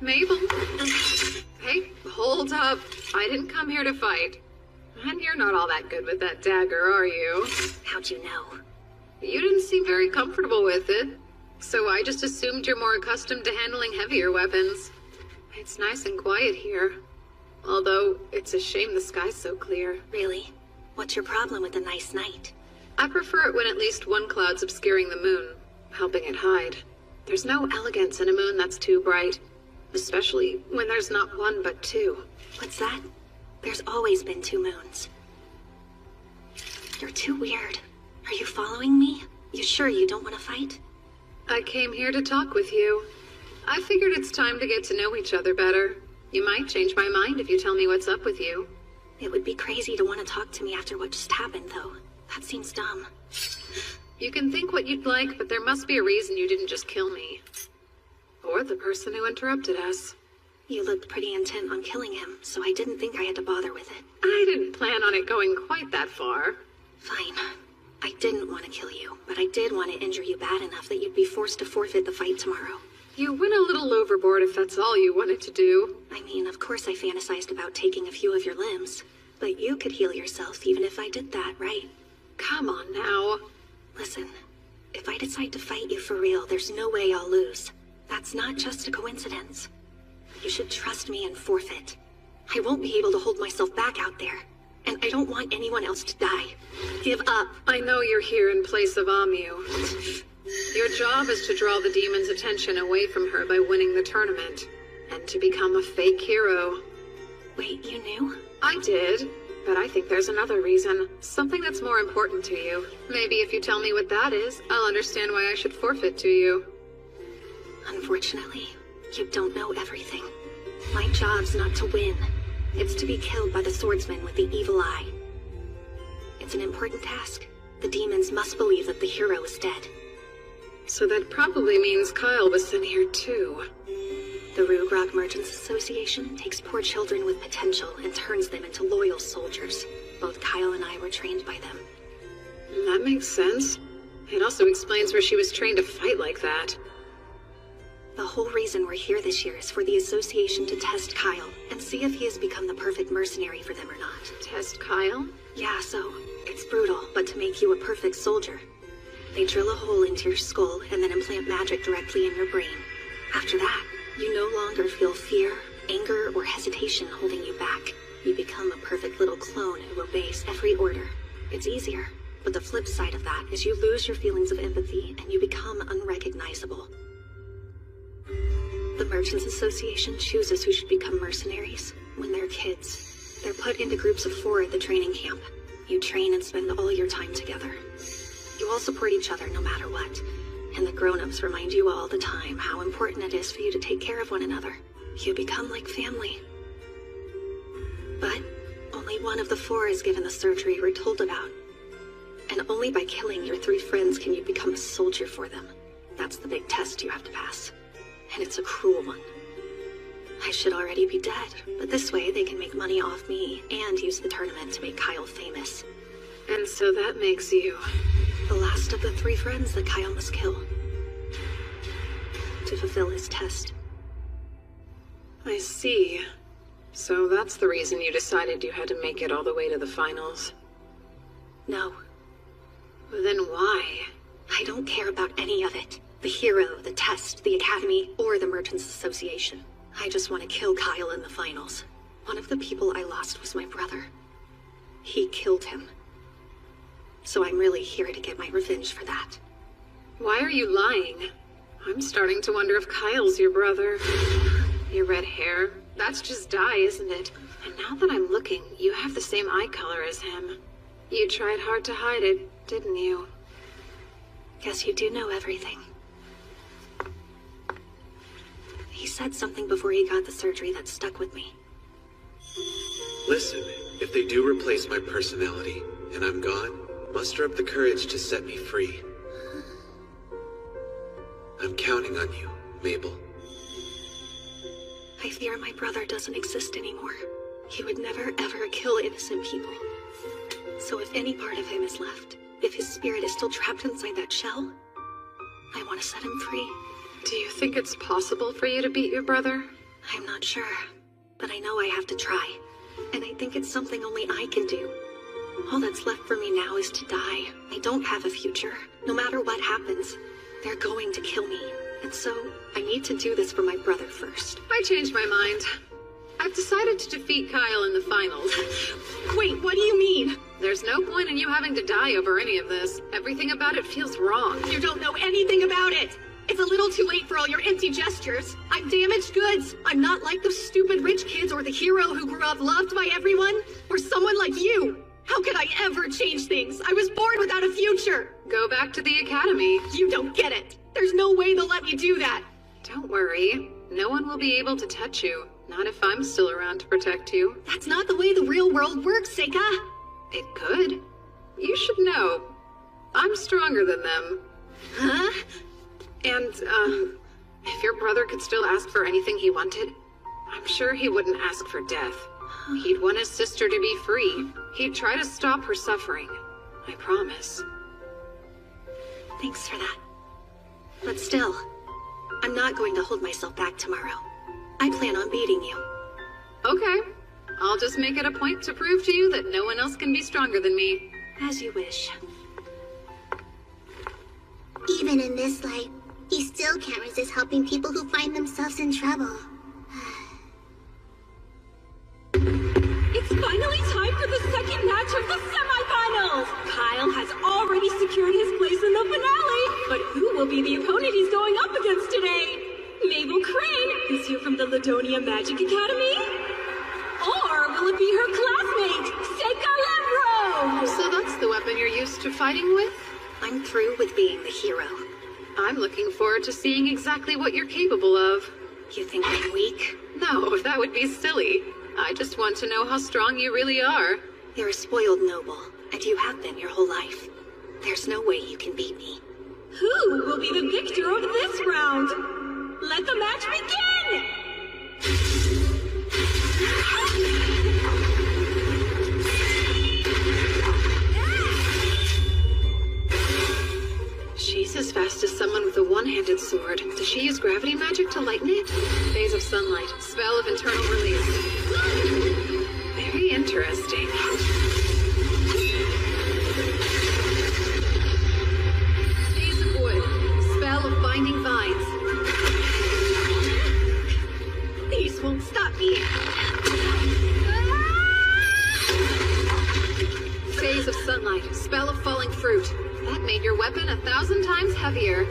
Mabel. Hey, hold up. I didn't come here to fight. And you're not all that good with that dagger, are you? How'd you know? You didn't seem very comfortable with it. So I just assumed you're more accustomed to handling heavier weapons. It's nice and quiet here. Although, it's a shame the sky's so clear. Really? What's your problem with a nice night? I prefer it when at least one cloud's obscuring the moon, helping it hide. There's no elegance in a moon that's too bright. Especially when there's not one but two. What's that? There's always been 2 moons. You're too weird. Are you following me? You sure you don't want to fight? I came here to talk with you. I figured it's time to get to know each other better. You might change my mind if you tell me what's up with you. It would be crazy to want to talk to me after what just happened, though. That seems dumb. You can think what you'd like, but there must be a reason you didn't just kill me. Or the person who interrupted us. You looked pretty intent on killing him, so I didn't think I had to bother with it. I didn't plan on it going quite that far. Fine. I didn't want to kill you, but I did want to injure you bad enough that you'd be forced to forfeit the fight tomorrow. You went a little overboard if that's all you wanted to do. I mean, of course I fantasized about taking a few of your limbs, but you could heal yourself even if I did that, right? Come on now. Listen, if I decide to fight you for real, there's no way I'll lose. That's not just a coincidence. You should trust me and forfeit. I won't be able to hold myself back out there, and I don't want anyone else to die. Give up. I know you're here in place of Amu. Your job is to draw the demon's attention away from her by winning the tournament, and to become a fake hero. Wait, you knew? I did, but I think there's another reason. Something that's more important to you. Maybe if you tell me what that is, I'll understand why I should forfeit to you. Unfortunately, you don't know everything. My job's not to win. It's to be killed by the swordsman with the evil eye. It's an important task. The demons must believe that the hero is dead. So that probably means Kyle was sent here too. The Rugrog Merchants Association takes poor children with potential and turns them into loyal soldiers. Both Kyle and I were trained by them. That makes sense. It also explains where she was trained to fight like that. The whole reason we're here this year is for the association to test Kyle and see if he has become the perfect mercenary for them or not. Test Kyle? Yeah, so it's brutal, but to make you a perfect soldier. They drill a hole into your skull and then implant magic directly in your brain. After that, you no longer feel fear, anger, or hesitation holding you back. You become a perfect little clone who obeys every order. It's easier, but the flip side of that is you lose your feelings of empathy and you become unrecognizable. The Merchants Association chooses who should become mercenaries when they're kids. They're put into groups of 4 at the training camp. You train and spend all your time together. You all support each other no matter what. And the grown-ups remind you all the time how important it is for you to take care of one another. You become like family. But only one of the 4 is given the surgery we're told about. And only by killing your 3 friends can you become a soldier for them. That's the big test you have to pass. And it's a cruel one. I should already be dead, but this way they can make money off me and use the tournament to make Kyle famous. And so that makes you the last of the 3 friends that Kyle must kill to fulfill his test. I see. So that's the reason you decided you had to make it all the way to the finals. No. Then why? I don't care about any of it. The hero, the test, the academy, or the Merchants Association. I just want to kill Kyle in the finals. One of the people I lost was my brother. He killed him. So I'm really here to get my revenge for that. Why are you lying? I'm starting to wonder if Kyle's your brother. Your red hair, that's just dye, isn't it? And now that I'm looking, you have the same eye color as him. You tried hard to hide it, didn't you? Guess you do know everything. He said something before he got the surgery that stuck with me. Listen, if they do replace my personality, and I'm gone, muster up the courage to set me free. I'm counting on you, Mabel. I fear my brother doesn't exist anymore. He would never ever kill innocent people. So if any part of him is left, if his spirit is still trapped inside that shell, I want to set him free. Do you think it's possible for you to beat your brother? I'm not sure, but I know I have to try. And I think it's something only I can do. All that's left for me now is to die. I don't have a future. No matter what happens, they're going to kill me. And so, I need to do this for my brother first. I changed my mind. I've decided to defeat Kyle in the finals. Wait, what do you mean? There's no point in you having to die over any of this. Everything about it feels wrong. You don't know anything about it! It's a little too late for all your empty gestures. I'm damaged goods. I'm not like those stupid rich kids or the hero who grew up loved by everyone. Or someone like you. How could I ever change things? I was born without a future. Go back to the academy. You don't get it. There's no way they'll let me do that. Don't worry. No one will be able to touch you. Not if I'm still around to protect you. That's not the way the real world works, Seika. It could. You should know. I'm stronger than them. Huh? And, if your brother could still ask for anything he wanted, I'm sure he wouldn't ask for death. He'd want his sister to be free. He'd try to stop her suffering. I promise. Thanks for that. But still, I'm not going to hold myself back tomorrow. I plan on beating you. Okay. I'll just make it a point to prove to you that no one else can be stronger than me. As you wish. Even in this light, he still can't resist helping people who find themselves in trouble. It's finally time for the second match of the semifinals! Kyle has already secured his place in the finale, but who will be the opponent he's going up against today? Mabel Crane, who's here from the Ladonia Magic Academy? Or will it be her classmate, Seika Lembro? So that's the weapon you're used to fighting with? I'm through with being the hero. I'm looking forward to seeing exactly what you're capable of. You think I'm weak? No, that would be silly. I just want to know how strong you really are. You're a spoiled noble, and you have been your whole life. There's no way you can beat me. Who will be the victor of this round? Let the match begin! She's as fast as someone with a one-handed sword. Does she use gravity magic to lighten it? Phase of sunlight. Spell of internal release. Very interesting. Phase of wood. Spell of binding vines. These won't stop me. Phase of sunlight. Spell of falling fruit. That made your weapon 1,000 times heavier.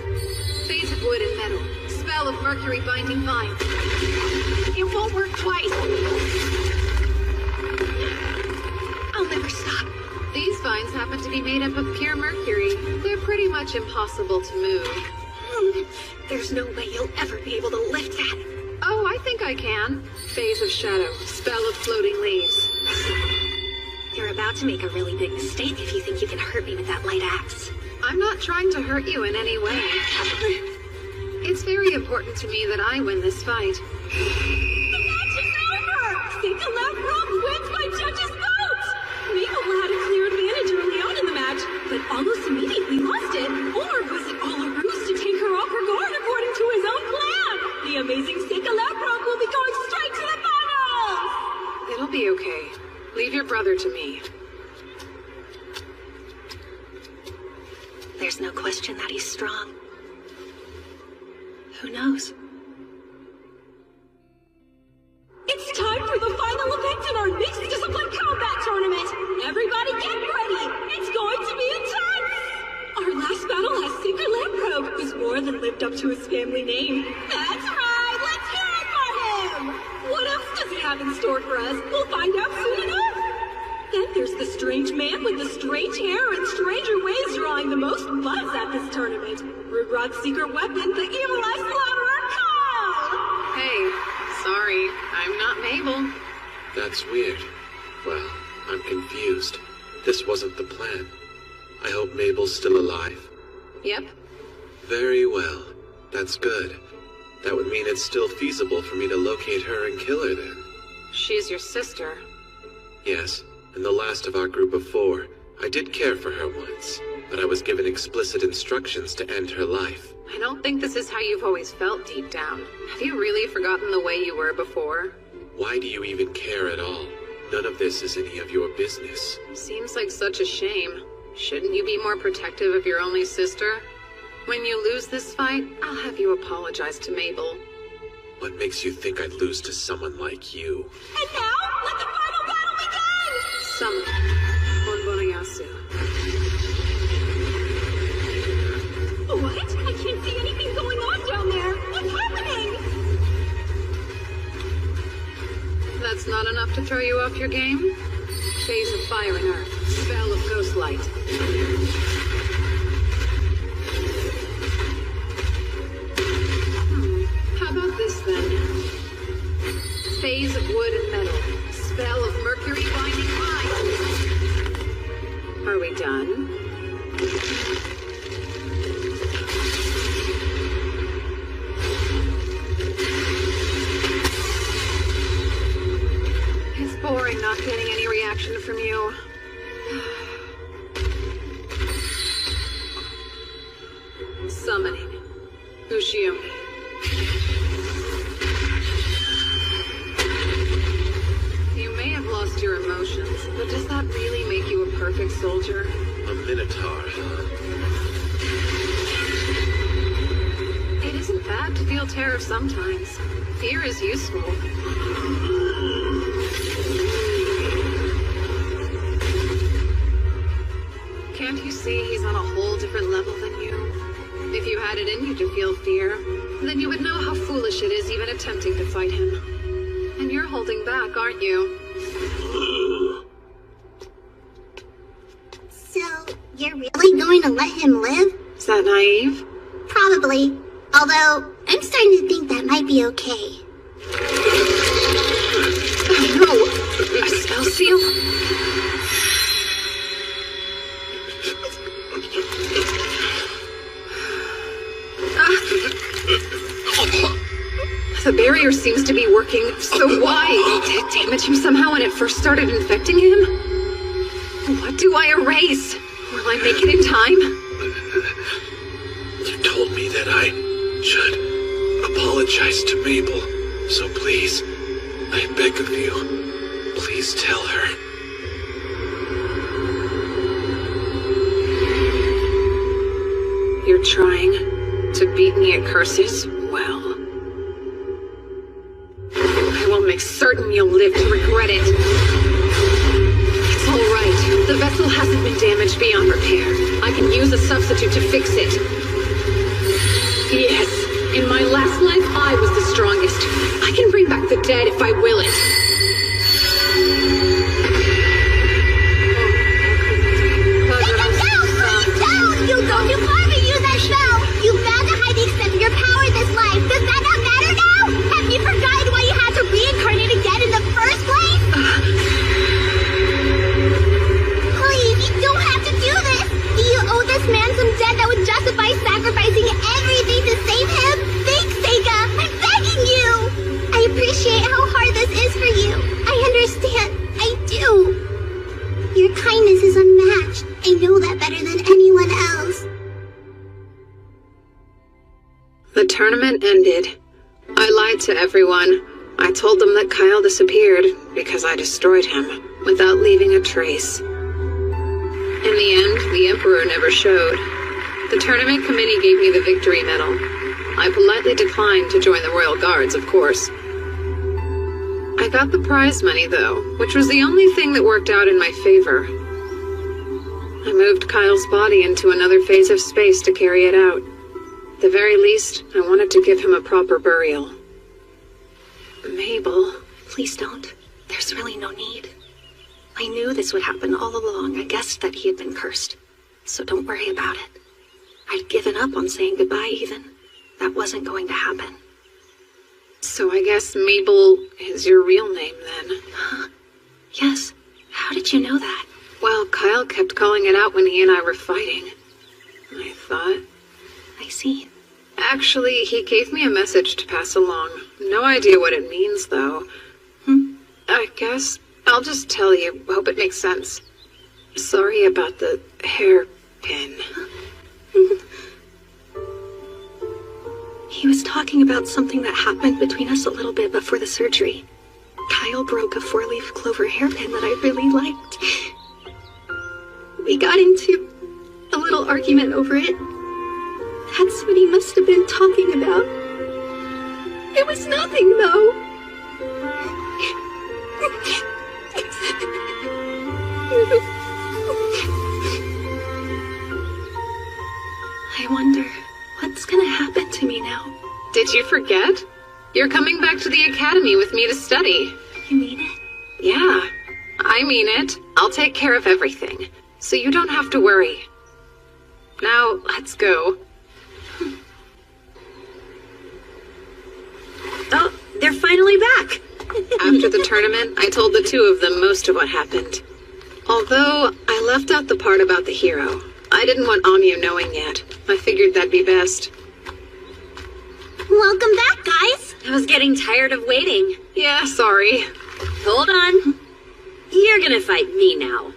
Phase of wood and metal. Spell of mercury binding vines. It won't work twice. I'll never stop. These vines happen to be made up of pure mercury. They're pretty much impossible to move. There's no way you'll ever be able to lift that. Oh, I think I can. Phase of shadow. Spell of floating leaves. You're about to make a really big mistake if you think you can hurt me with that light axe. I'm not trying to hurt you in any way. It's very important to me that I win this fight. The match is over! Seika Lembro wins by judges' vote! Mabel had a clear advantage early on in the match, but almost immediately lost it. Or was it all a ruse to take her off her guard according to his own plan? The amazing Seika Lembro will be going straight to the finals! It'll be okay. Leave your brother to me. There's no question that he's strong. Who knows? It's time for the final event in our mixed discipline combat tournament! Everybody get ready! It's going to be intense! Our last battle has Seika Lembro, who's more than lived up to his family name. That's right! Let's hear it for him! What else does he have in store for us? We'll find out soon enough! Then there's the strange man with the strange hair and stranger ways drawing the most buzz at this tournament. Rugrod's secret weapon, the evil eye slaughterer, Kyle! Hey, sorry, I'm not Mabel. That's weird. Well, I'm confused. This wasn't the plan. I hope Mabel's still alive. Yep. Very well. That's good. That would mean it's still feasible for me to locate her and kill her then. She's your sister. Yes, and the last of our group of 4. I did care for her once, but I was given explicit instructions to end her life. I don't think this is how you've always felt deep down. Have you really forgotten the way you were before? Why do you even care at all? None of this is any of your business. Seems like such a shame. Shouldn't you be more protective of your only sister? When you lose this fight, I'll have you apologize to Mabel. What makes you think I'd lose to someone like you? And now, let the final battle begin! Summon Onbonayasu. What? I can't see anything going on down there. What's happening? That's not enough to throw you off your game? Phase of fire and earth. Spell of ghost light. How about this then? Phase of wood and metal. Spell of mercury binding mind. Are we done? It's boring not getting any reaction from you. Summoning. Ushiomi. You may have lost your emotions, but does that really make you a perfect soldier? A minotaur, huh? It isn't bad to feel terror sometimes. Fear is useful. Can't you see he's on a whole different level than you? If you had it in you to feel fear, then you would know how foolish it is even attempting to fight him. And you're holding back, aren't you? So, you're really going to let him live? Is that naive? Probably. Although, I'm starting to think that might be okay. No! A spell seal? The barrier seems to be working, so why? Did it damage him somehow when it first started infecting him? What do I erase? Will I make it in time? You told me that I should apologize to Mabel, so please, I beg of you, please tell her. You're trying to beat me at curses? Well, I will make certain you'll live to regret it. It's all right. The vessel hasn't been damaged beyond repair. I can use a substitute to fix it. Yes, in my last life, I was the strongest. I can bring back the dead if I will it. You go too far to use that spell! You failed to hide the extent of your power this life! Does that not matter now? Have you forgotten why you had to reincarnate again in the first place? Please, you don't have to do this! Do you owe this man some debt that would justify sacrificing everything to save him? Think, Seika! I'm begging you! I appreciate how hard this is for you. I understand. I do. Your kindness is unmatched. I know that better than anyone else. The tournament ended. I lied to everyone. I told them that Kyle disappeared because I destroyed him without leaving a trace. In the end, the Emperor never showed. The tournament committee gave me the victory medal. I politely declined to join the Royal Guards, of course. I got the prize money, though, which was the only thing that worked out in my favor. I moved Kyle's body into another phase of space to carry it out. At the very least, I wanted to give him a proper burial. Mabel, please don't. There's really no need. I knew this would happen all along. I guessed that he had been cursed. So don't worry about it. I'd given up on saying goodbye even. That wasn't going to happen. So I guess Mabel is your real name then? Huh? Yes. How did you know that? Well, Kyle kept calling it out when he and I were fighting. I thought. I see. Actually, he gave me a message to pass along. No idea what it means, though. I guess I'll just tell you. Hope it makes sense. Sorry about the hairpin. He was talking about something that happened between us a little bit before the surgery. Kyle broke a 4-leaf clover hairpin that I really liked. We got into a little argument over it. That's what he must have been talking about. It was nothing, though. I wonder what's gonna happen to me now. Did you forget? You're coming back to the academy with me to study. You mean it? Yeah, I mean it. I'll take care of everything, so you don't have to worry. Now, let's go. Oh, they're finally back. After the tournament, I told the two of them most of what happened. Although, I left out the part about the hero. I didn't want Amyu knowing yet. I figured that'd be best. Welcome back, guys. I was getting tired of waiting. Yeah, sorry. Hold on. You're gonna fight me now.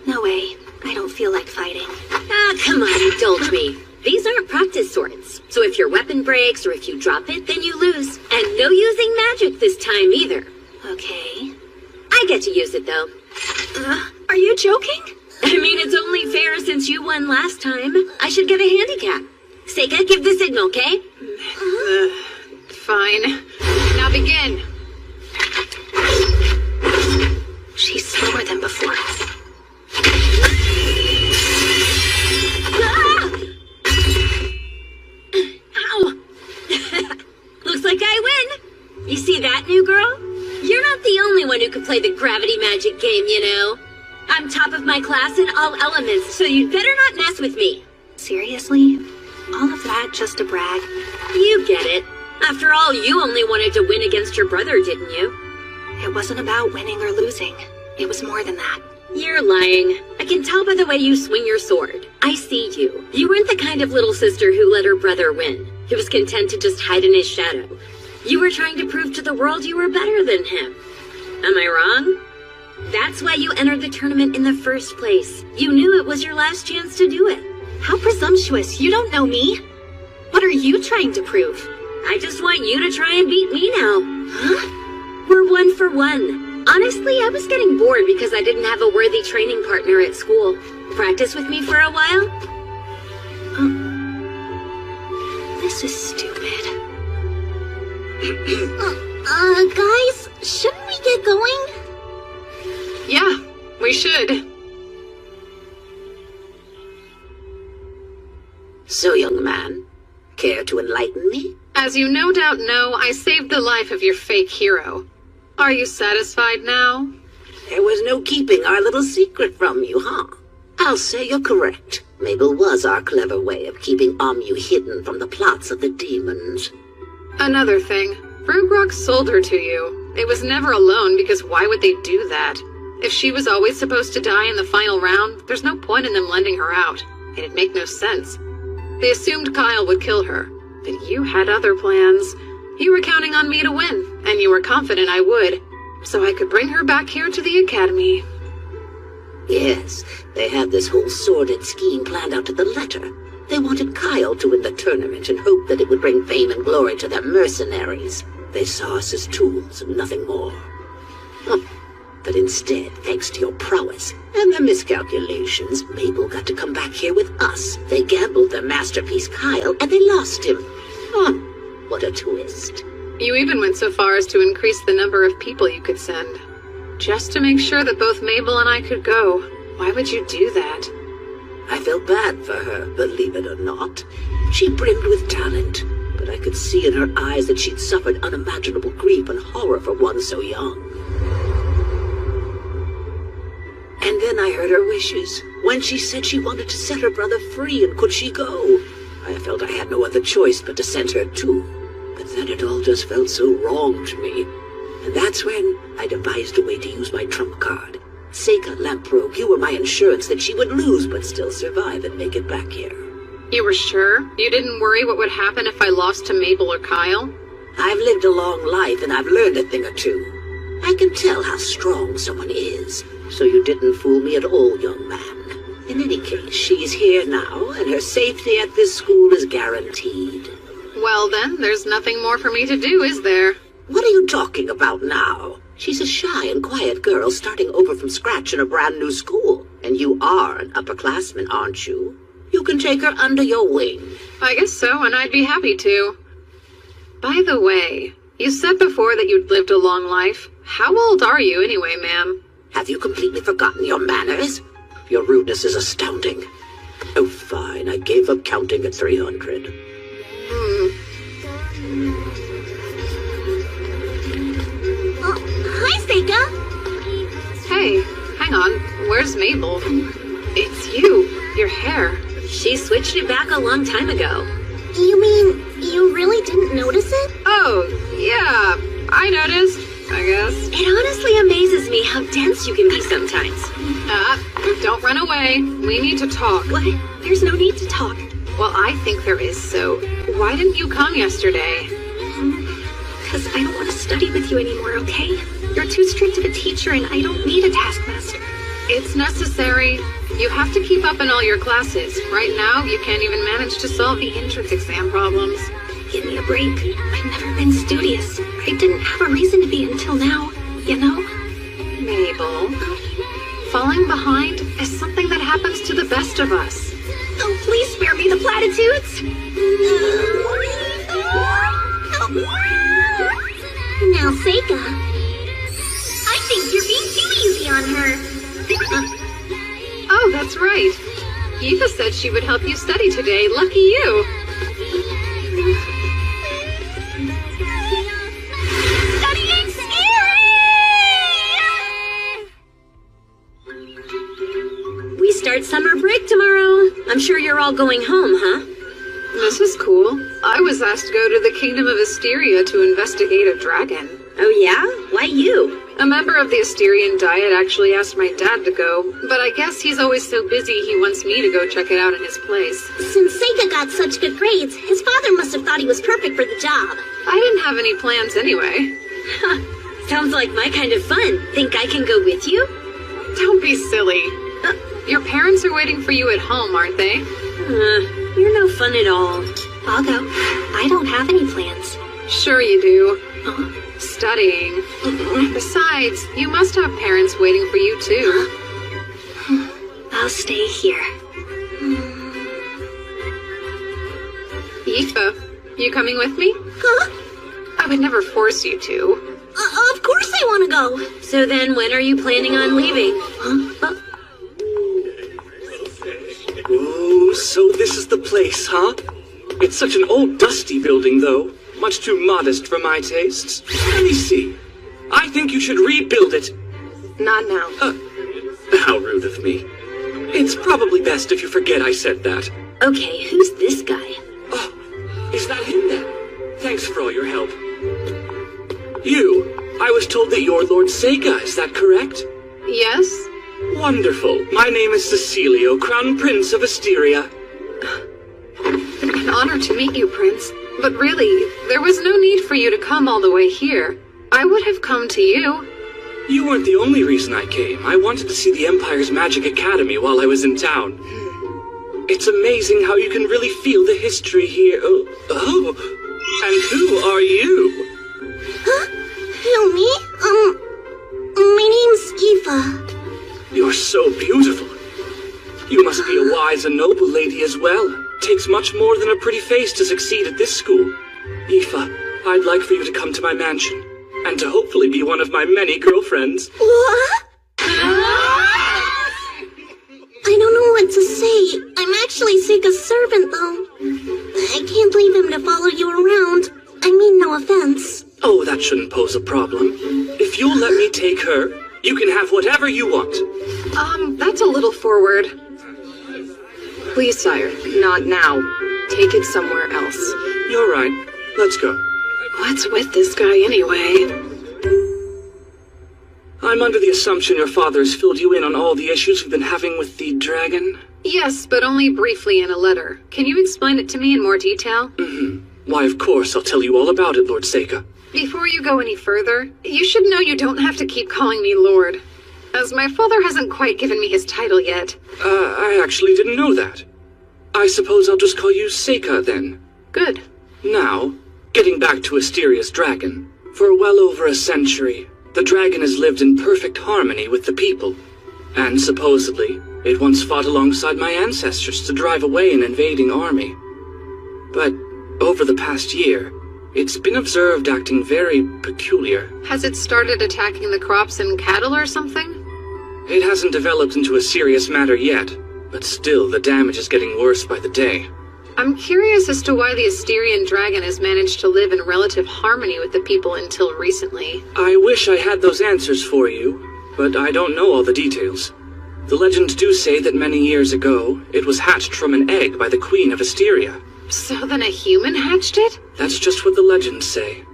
No way. I don't feel like fighting. Ah, come on, indulge me. These aren't practice swords, so if your weapon breaks or if you drop it, then you lose. And no using magic this time either. Okay. I get to use it, though. Are you joking? I mean, it's only fair since you won last time. I should get a handicap. Seika, give the signal, okay? Fine. Now begin. She's slower than before. Ah! Ow! Looks like I win. You see that, new girl? You're not the only one who could play the gravity magic game, you know. I'm top of my class in all elements, so you'd better not mess with me. Seriously? All of that just to brag? You get it. After all, you only wanted to win against your brother, didn't you? It wasn't about winning or losing. It was more than that. You're lying. I can tell by the way you swing your sword. I see you. You weren't the kind of little sister who let her brother win, who was content to just hide in his shadow. You were trying to prove to the world you were better than him. Am I wrong? That's why you entered the tournament in the first place. You knew it was your last chance to do it. How presumptuous. You don't know me. What are you trying to prove? I just want you to try and beat me now. Huh? We're 1 for 1. Honestly, I was getting bored because I didn't have a worthy training partner at school. Practice with me for a while? This is stupid. Guys, shouldn't we get going? Yeah, we should. So, young man, care to enlighten me? As you no doubt know, I saved the life of your fake hero. Are you satisfied now? There was no keeping our little secret from you, huh? I'll say you're correct. Mabel was our clever way of keeping Amyu hidden from the plots of the demons. Another thing, Rugrok sold her to you. It was never alone, because why would they do that? If she was always supposed to die in the final round, there's no point in them lending her out. It'd make no sense. They assumed Kyle would kill her, but you had other plans. You were counting on me to win, and you were confident I would, so I could bring her back here to the academy. Yes, they had this whole sordid scheme planned out to the letter. They wanted Kyle to win the tournament and hoped that it would bring fame and glory to their mercenaries. They saw us as tools and nothing more. But instead, thanks to your prowess and their miscalculations, Mabel got to come back here with us. They gambled their masterpiece Kyle, and they lost him. What a twist. You even went so far as to increase the number of people you could send. Just to make sure that both Mabel and I could go. Why would you do that? I felt bad for her, believe it or not. She brimmed with talent, but I could see in her eyes that she'd suffered unimaginable grief and horror for one so young. And then I heard her wishes, when she said she wanted to set her brother free, and could she go? I felt I had no other choice but to send her too. But then it all just felt so wrong to me. And that's when I devised a way to use my trump card. Seika Lamprobe, you were my insurance that she would lose but still survive and make it back here. You were sure? You didn't worry what would happen if I lost to Mabel or Kyle? I've lived a long life and I've learned a thing or two. I can tell how strong someone is. So you didn't fool me at all, young man. In any case, she's here now, and her safety at this school is guaranteed. Well then, there's nothing more for me to do, is there? What are you talking about now? She's a shy and quiet girl starting over from scratch in a brand new school. And you are an upperclassman, aren't you? You can take her under your wing. I guess so, and I'd be happy to. By the way, you said before that you'd lived a long life. How old are you anyway, ma'am? Have you completely forgotten your manners? Your rudeness is astounding. Oh, fine. I gave up counting at 300. Hi, Seika. Hey, hang on. Where's Mabel? It's you. Your hair. She switched it back a long time ago. You mean you really didn't notice it? Oh, yeah. I noticed, I guess. It honestly amazes me how dense you can be sometimes. Don't run away. We need to talk. What? There's no need to talk. Well, I think there is, so why didn't you come yesterday? Because I don't want to study with you anymore, okay? You're too strict of a teacher and I don't need a taskmaster. It's necessary. You have to keep up in all your classes. Right now, you can't even manage to solve the entrance exam problems. Give me a break. I've never been studious. I didn't have a reason to be until now, you know? Mabel, falling behind is something that happens to the best of us. Oh, please spare me the platitudes. Now, Seika, I think you're being too easy on her. Oh, that's right. Eva said she would help you study today. Lucky you. Studying scary! We start summer break tomorrow. I'm sure you're all going home, huh? This is cool. I was asked to go to the Kingdom of Asteria to investigate a dragon. Oh yeah? Why you? A member of the Asterian Diet actually asked my dad to go, but I guess he's always so busy he wants me to go check it out in his place. Since Seika got such good grades, his father must have thought he was perfect for the job. I didn't have any plans anyway. Sounds like my kind of fun. Think I can go with you? Don't be silly. Your parents are waiting for you at home, aren't they? You're no fun at all. I'll go. I don't have any plans. Sure you do. Studying. Besides, you must have parents waiting for you too. I'll stay here. Aoife, you coming with me? Huh? I would never force you to. Of course I want to go. So then when are you planning on leaving? Ooh, so this is the place, huh? It's such an old, dusty building, though. Much too modest for my tastes. Let me see. I think you should rebuild it. Not now. How rude of me. It's probably best if you forget I said that. Okay, who's this guy? Oh, is that him then? Thanks for all your help. You, I was told that you're Lord Seika, is that correct? Yes. Wonderful. My name is Cecilio, Crown Prince of Asteria. An honor to meet you, Prince. But really, there was no need for you to come all the way here. I would have come to you. You weren't the only reason I came. I wanted to see the Empire's Magic Academy while I was in town. It's amazing how you can really feel the history here. Oh. And who are you? Huh? Who, me? My name's Aoife. You're so beautiful. You must be a wise and noble lady as well. Takes much more than a pretty face to succeed at this school. Aoife, I'd like for you to come to my mansion, and to hopefully be one of my many girlfriends. What? I don't know what to say. I'm actually Seika's servant, though. I can't leave him to follow you around. I mean, no offense. Oh, that shouldn't pose a problem. If you'll let me take her, you can have whatever you want. That's a little forward. Please, sire, not now. Take it somewhere else. You're right. Let's go. What's with this guy anyway? I'm under the assumption your father has filled you in on all the issues we've been having with the dragon? Yes, but only briefly in a letter. Can you explain it to me in more detail? Why, of course, I'll tell you all about it, Lord Seika. Before you go any further, you should know you don't have to keep calling me Lord. As my father hasn't quite given me his title yet. I actually didn't know that. I suppose I'll just call you Seika, then. Good. Now, getting back to Asteria's dragon. For well over a century, the dragon has lived in perfect harmony with the people. And supposedly, it once fought alongside my ancestors to drive away an invading army. But over the past year, it's been observed acting very peculiar. Has it started attacking the crops and cattle or something? It hasn't developed into a serious matter yet, but still the damage is getting worse by the day. I'm curious as to why the Asterian dragon has managed to live in relative harmony with the people until recently. I wish I had those answers for you, but I don't know all the details. The legends do say that many years ago, it was hatched from an egg by the Queen of Asteria. So then a human hatched it? That's just what the legends say.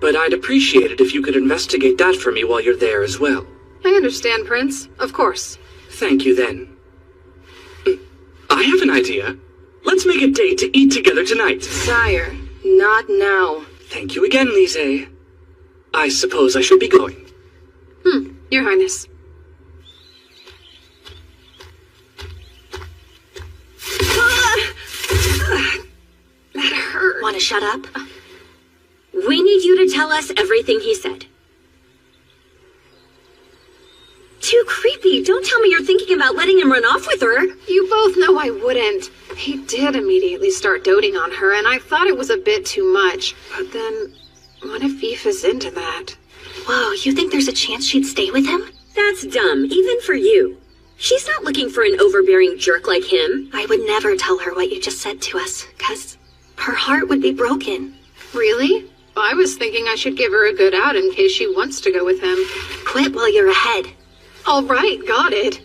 But I'd appreciate it if you could investigate that for me while you're there as well. I understand, Prince. Of course. Thank you then. I have an idea. Let's make a date to eat together tonight. Sire, not now. Thank you again, Lise. I suppose I should be going. Your Highness. That hurt. Want to shut up? We need you to tell us everything he said. Too creepy. Don't tell me you're thinking about letting him run off with her. You both know I wouldn't. He did immediately start doting on her, and I thought it was a bit too much. But then, what if Aoife's into that? Whoa, you think there's a chance she'd stay with him? That's dumb, even for you. She's not looking for an overbearing jerk like him. I would never tell her what you just said to us, 'cause her heart would be broken. Really? I was thinking I should give her a good out in case she wants to go with him. Quit while you're ahead. All right, got it.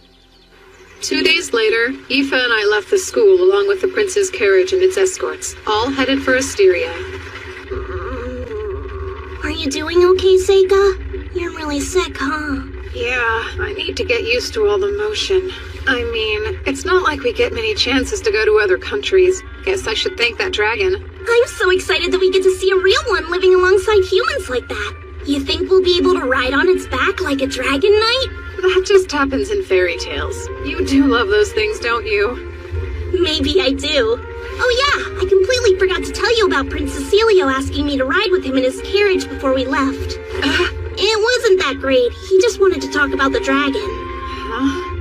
2 days later, Aoife and I left the school along with the prince's carriage and its escorts, all headed for Asteria. Are you doing okay, Seika? You're really sick, huh? Yeah, I need to get used to all the motion. I mean, it's not like we get many chances to go to other countries. Guess I should thank that dragon. I'm so excited that we get to see a real one living alongside humans like that. You think we'll be able to ride on its back like a dragon knight? That just happens in fairy tales. You do love those things, don't you? Maybe I do. Oh yeah, I completely forgot to tell you about Prince Cecilio asking me to ride with him in his carriage before we left. It wasn't that great. He just wanted to talk about the dragon. Huh?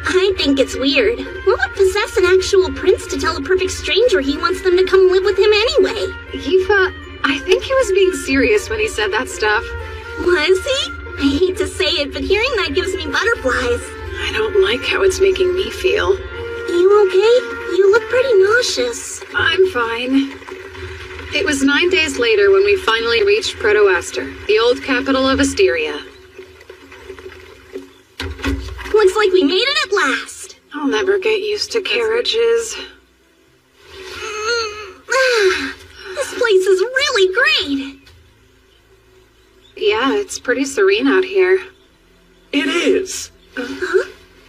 I think it's weird. What would possess an actual prince to tell a perfect stranger he wants them to come live with him anyway? Aoife, I think he was being serious when he said that stuff. Was he? I hate to say it, but hearing that gives me butterflies. I don't like how it's making me feel. You okay? You look pretty nauseous. I'm fine. It was 9 days later when we finally reached Proto-Aster, the old capital of Asteria. Looks like we made it at last. I'll never get used to carriages. This place is really great. Yeah, it's pretty serene out here. It is.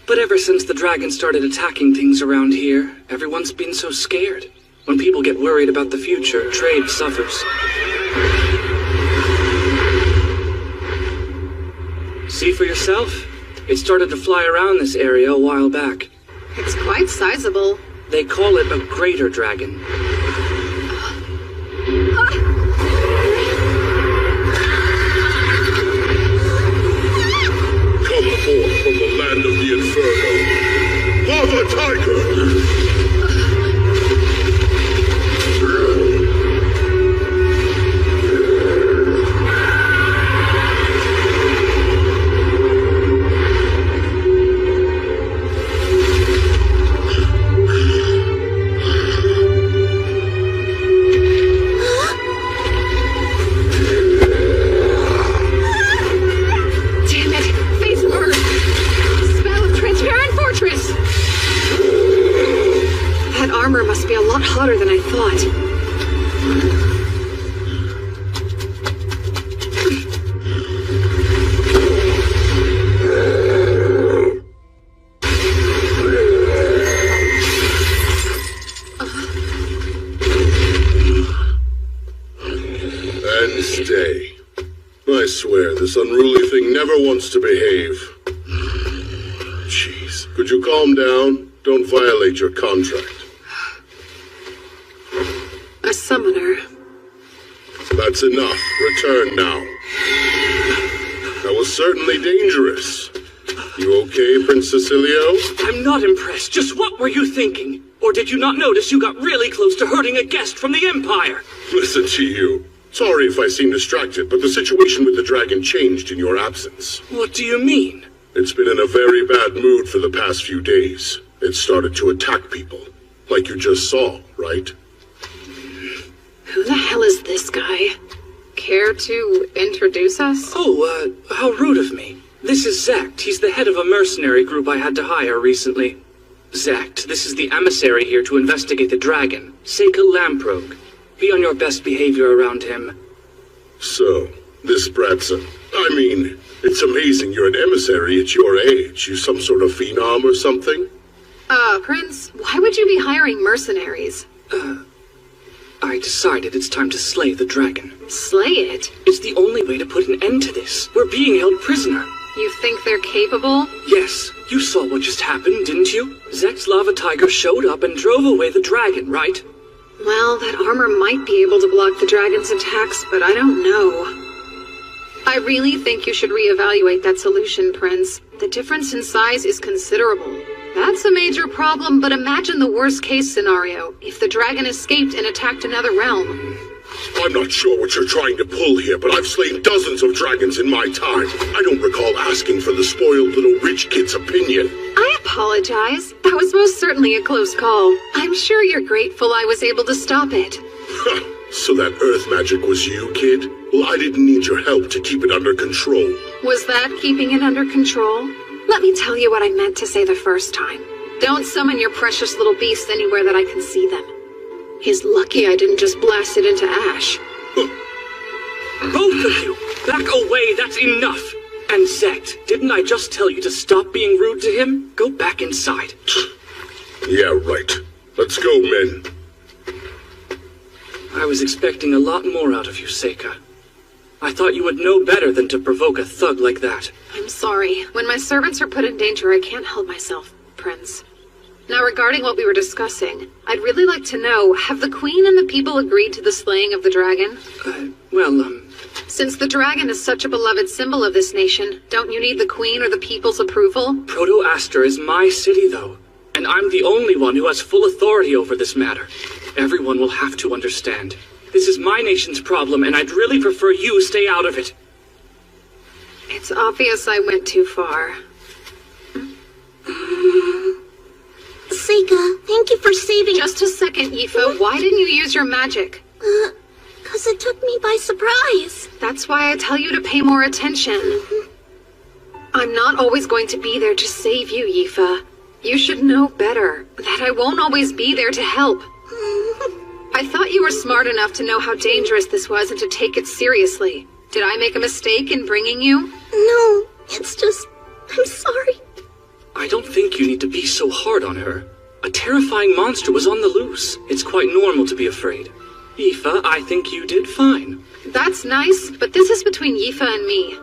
But ever since the dragon started attacking things around here, everyone's been so scared. When people get worried about the future, trade suffers. See for yourself? It started to fly around this area a while back. It's quite sizable. They call it a greater dragon. Come forth from the land of the Inferno. Father Tiger! Hotter than I thought. And stay. I swear, this unruly thing never wants to behave. Jeez, could you calm down? Don't violate your contract. A summoner. That's enough. Return now. That was certainly dangerous. You okay, Prince Cecilio? I'm not impressed. Just what were you thinking? Or did you not notice you got really close to hurting a guest from the Empire? Listen to you. Sorry if I seem distracted, but the situation with the dragon changed in your absence. What do you mean? It's been in a very bad mood for the past few days. It started to attack people. Like you just saw, right? Who the hell is this guy? Care to introduce us? Oh, how rude of me. This is Zect. He's the head of a mercenary group I had to hire recently. Zect, this is the emissary here to investigate the dragon, Seika Lamprogue. Be on your best behavior around him. So, this brat's it's amazing you're an emissary at your age. You some sort of phenom or something? Prince, why would you be hiring mercenaries? I decided it's time to slay the dragon. Slay it? It's the only way to put an end to this. We're being held prisoner. You think they're capable? Yes. You saw what just happened, didn't you? Zekt's lava tiger showed up and drove away the dragon, right? Well, that armor might be able to block the dragon's attacks, but I don't know. I really think you should reevaluate that solution, Prince. The difference in size is considerable. That's a major problem, but imagine the worst-case scenario. If the dragon escaped and attacked another realm. I'm not sure what you're trying to pull here, but I've slain dozens of dragons in my time. I don't recall asking for the spoiled little rich kid's opinion. I apologize. That was most certainly a close call. I'm sure you're grateful I was able to stop it. So that earth magic was you, kid? Well, I didn't need your help to keep it under control. Was that keeping it under control? Let me tell you what I meant to say the first time. Don't summon your precious little beasts anywhere that I can see them. He's lucky I didn't just blast it into ash. Both of you! Back away, that's enough! And Zect, didn't I just tell you to stop being rude to him? Go back inside. Yeah, right. Let's go, men. I was expecting a lot more out of you, Seika. I thought you would know better than to provoke a thug like that. I'm sorry. When my servants are put in danger, I can't help myself, Prince. Now, regarding what we were discussing, I'd really like to know, have the Queen and the people agreed to the slaying of the dragon? Since the dragon is such a beloved symbol of this nation, don't you need the Queen or the people's approval? Proto-Aster is my city, though, and I'm the only one who has full authority over this matter. Everyone will have to understand. This is my nation's problem, and I'd really prefer you stay out of it. It's obvious I went too far. Seika, thank you for saving— Just a second, Yifa. Why didn't you use your magic? 'Cause it took me by surprise. That's why I tell you to pay more attention. I'm not always going to be there to save you, Yifa. You should know better, that I won't always be there to help. I thought you were smart enough to know how dangerous this was and to take it seriously. Did I make a mistake in bringing you? No, it's just— I'm sorry. I don't think you need to be so hard on her. A terrifying monster was on the loose. It's quite normal to be afraid. Yifa, I think you did fine. That's nice, but this is between Yifa and me.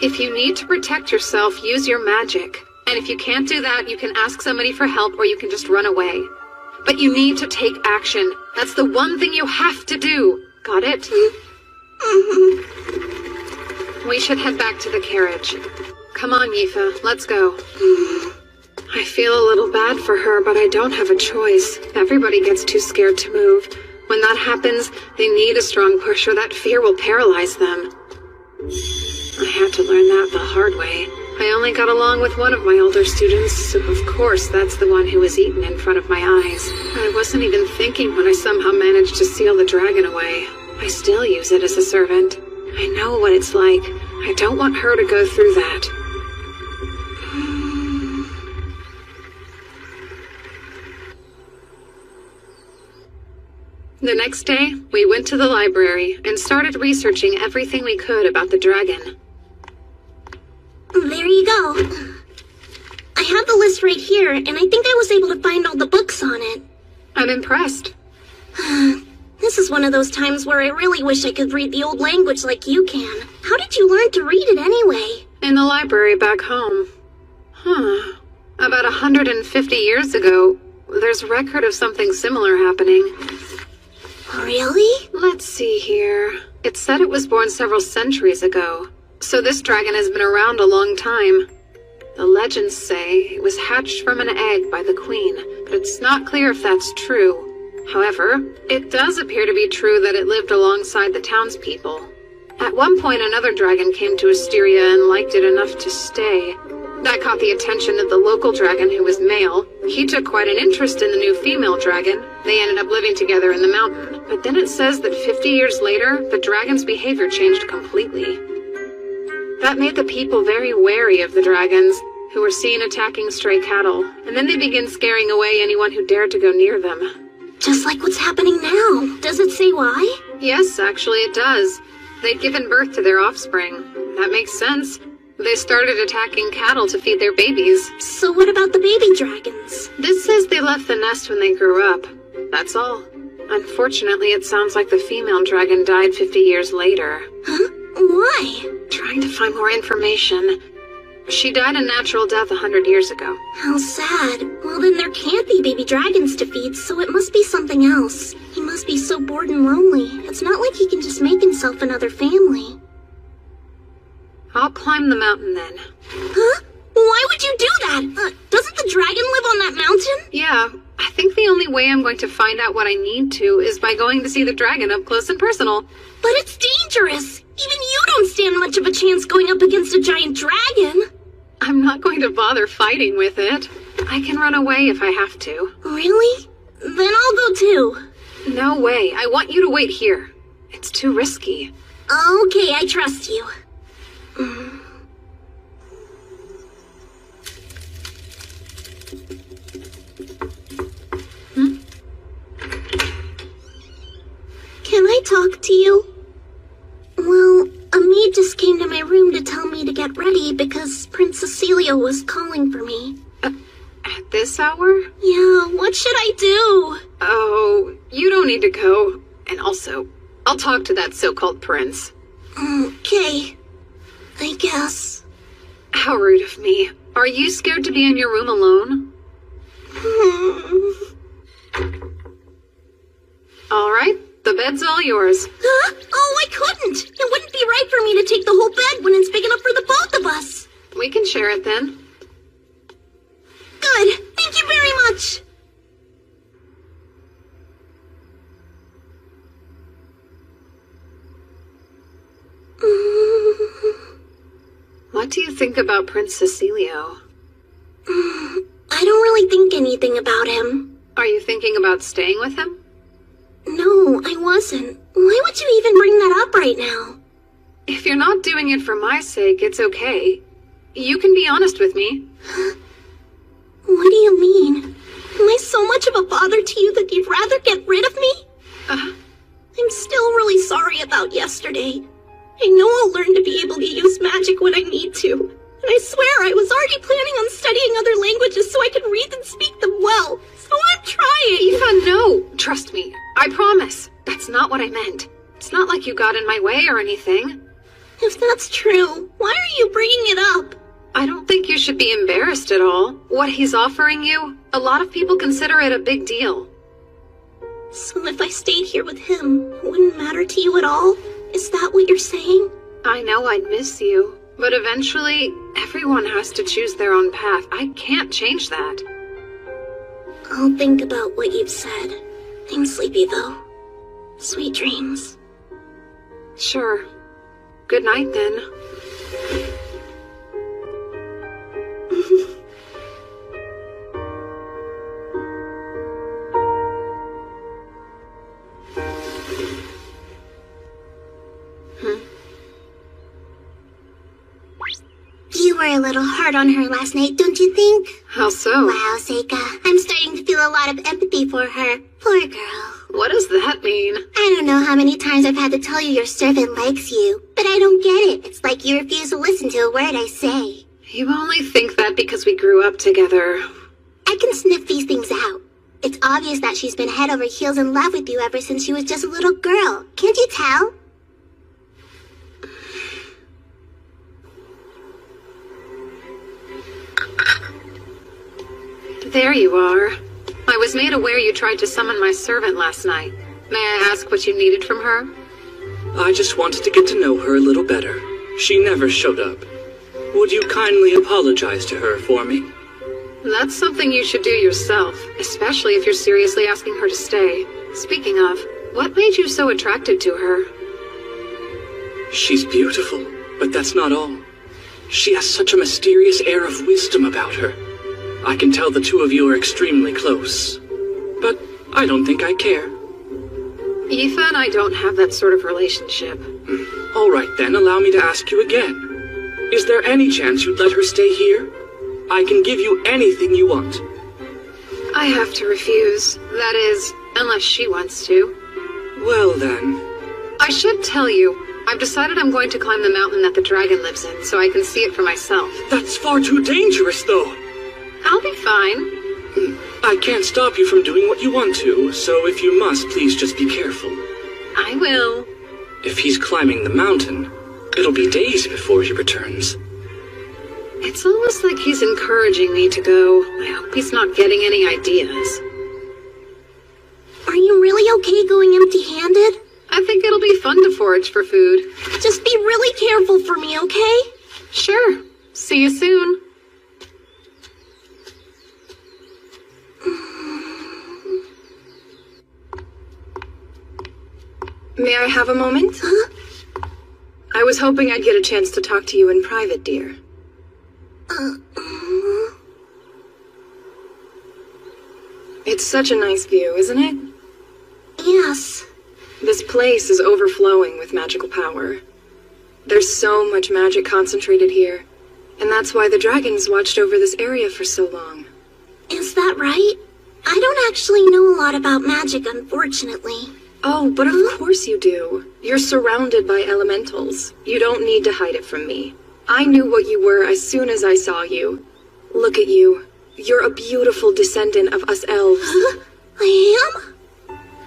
If you need to protect yourself, use your magic. And if you can't do that, you can ask somebody for help or you can just run away. But you need to take action. That's the one thing you have to do. Got it? We should head back to the carriage. Come on, Yifa, let's go. I feel a little bad for her, but I don't have a choice. Everybody gets too scared to move. When that happens, they need a strong push or that fear will paralyze them. I had to learn that the hard way. I only got along with one of my older students, so of course that's the one who was eaten in front of my eyes. I wasn't even thinking when I somehow managed to seal the dragon away. I still use it as a servant. I know what it's like. I don't want her to go through that. The next day, we went to the library and started researching everything we could about the dragon. There you go. I have the list right here, and I think I was able to find all the books on it. I'm impressed. This is one of those times where I really wish I could read the old language like you can. How did you learn to read it anyway? In the library back home. About 150 years ago, there's record of something similar happening. Really? Let's see here. It said it was born several centuries ago, so this dragon has been around a long time. The legends say it was hatched from an egg by the queen, but it's not clear if that's true. However, it does appear to be true that it lived alongside the townspeople. At one point, another dragon came to Asteria and liked it enough to stay. That caught the attention of the local dragon, who was male. He took quite an interest in the new female dragon. They ended up living together in the mountain. But then it says that 50 years later, the dragon's behavior changed completely. That made the people very wary of the dragons, who were seen attacking stray cattle, and then they began scaring away anyone who dared to go near them. Just like what's happening now. Does it say why? Yes, actually it does. They'd given birth to their offspring. That makes sense. They started attacking cattle to feed their babies. So what about the baby dragons? This says they left the nest when they grew up. That's all. Unfortunately, it sounds like the female dragon died 50 years later. Huh? Why? Trying to find more information. She died a natural death 100 years ago. How sad. Well, then there can't be baby dragons to feed, so it must be something else. He must be so bored and lonely. It's not like he can just make himself another family. I'll climb the mountain then. Huh? Why would you do that? Doesn't the dragon live on that mountain? Yeah, I think the only way I'm going to find out what I need to is by going to see the dragon up close and personal. But it's dangerous. Even you don't stand much of a chance going up against a giant dragon. I'm not going to bother fighting with it. I can run away if I have to. Really? Then I'll go too. No way. I want you to wait here. It's too risky. Okay, I trust you. Can I talk to you? Well, a maid just came to my room to tell me to get ready because Prince Cecilio was calling for me. At this hour? Yeah, what should I do? Oh, you don't need to go. And also, I'll talk to that so-called prince. Okay. I guess. How rude of me. Are you scared to be in your room alone? All right, the bed's all yours. Huh? Oh, I couldn't. It wouldn't be right for me to take the whole bed when it's big enough for the both of us. We can share it then. Good. Thank you very much. What do you think about Prince Cecilio? I don't really think anything about him. Are you thinking about staying with him? No, I wasn't. Why would you even bring that up right now? If you're not doing it for my sake, it's okay. You can be honest with me. What do you mean? Am I so much of a bother to you that you'd rather get rid of me? I'm still really sorry about yesterday. I know I'll learn to be able to use magic when I need to. And I swear I was already planning on studying other languages so I could read and speak them well. So I'm trying. Eva, no. Trust me. I promise. That's not what I meant. It's not like you got in my way or anything. If that's true, why are you bringing it up? I don't think you should be embarrassed at all. What he's offering you, a lot of people consider it a big deal. So if I stayed here with him, it wouldn't matter to you at all? Is that what you're saying? I know I'd miss you, but eventually, everyone has to choose their own path. I can't change that. I'll think about what you've said. I'm sleepy, though. Sweet dreams. Sure. Good night, then. You were a little hard on her last night, don't you think? How so? Wow, Seika. I'm starting to feel a lot of empathy for her. Poor girl. What does that mean? I don't know how many times I've had to tell you your servant likes you, but I don't get it. It's like you refuse to listen to a word I say. You only think that because we grew up together. I can sniff these things out. It's obvious that she's been head over heels in love with you ever since she was just a little girl. Can't you tell? There you are. I was made aware you tried to summon my servant last night. May I ask what you needed from her? I just wanted to get to know her a little better. She never showed up. Would you kindly apologize to her for me? That's something you should do yourself, especially if you're seriously asking her to stay. Speaking of, what made you so attracted to her? She's beautiful, but that's not all. She has such a mysterious air of wisdom about her. I can tell the two of you are extremely close. But I don't think I care. Aoife and I don't have that sort of relationship. All right then, allow me to ask you again. Is there any chance you'd let her stay here? I can give you anything you want. I have to refuse. That is, unless she wants to. Well then. I should tell you, I've decided I'm going to climb the mountain that the dragon lives in, so I can see it for myself. That's far too dangerous, though. I'll be fine. I can't stop you from doing what you want to, so if you must, please just be careful. I will. If he's climbing the mountain, it'll be days before he returns. It's almost like he's encouraging me to go. I hope he's not getting any ideas. Are you really okay going empty-handed? I think it'll be fun to forage for food. Just be really careful for me, okay? Sure. See you soon. May I have a moment? Huh? I was hoping I'd get a chance to talk to you in private, dear. It's such a nice view, isn't it? Yes. This place is overflowing with magical power. There's so much magic concentrated here, and that's why the dragons watched over this area for so long. Is that right? I don't actually know a lot about magic, unfortunately. Oh, but of course you do. You're surrounded by elementals. You don't need to hide it from me. I knew what you were as soon as I saw you. Look at you. You're a beautiful descendant of us elves. I am?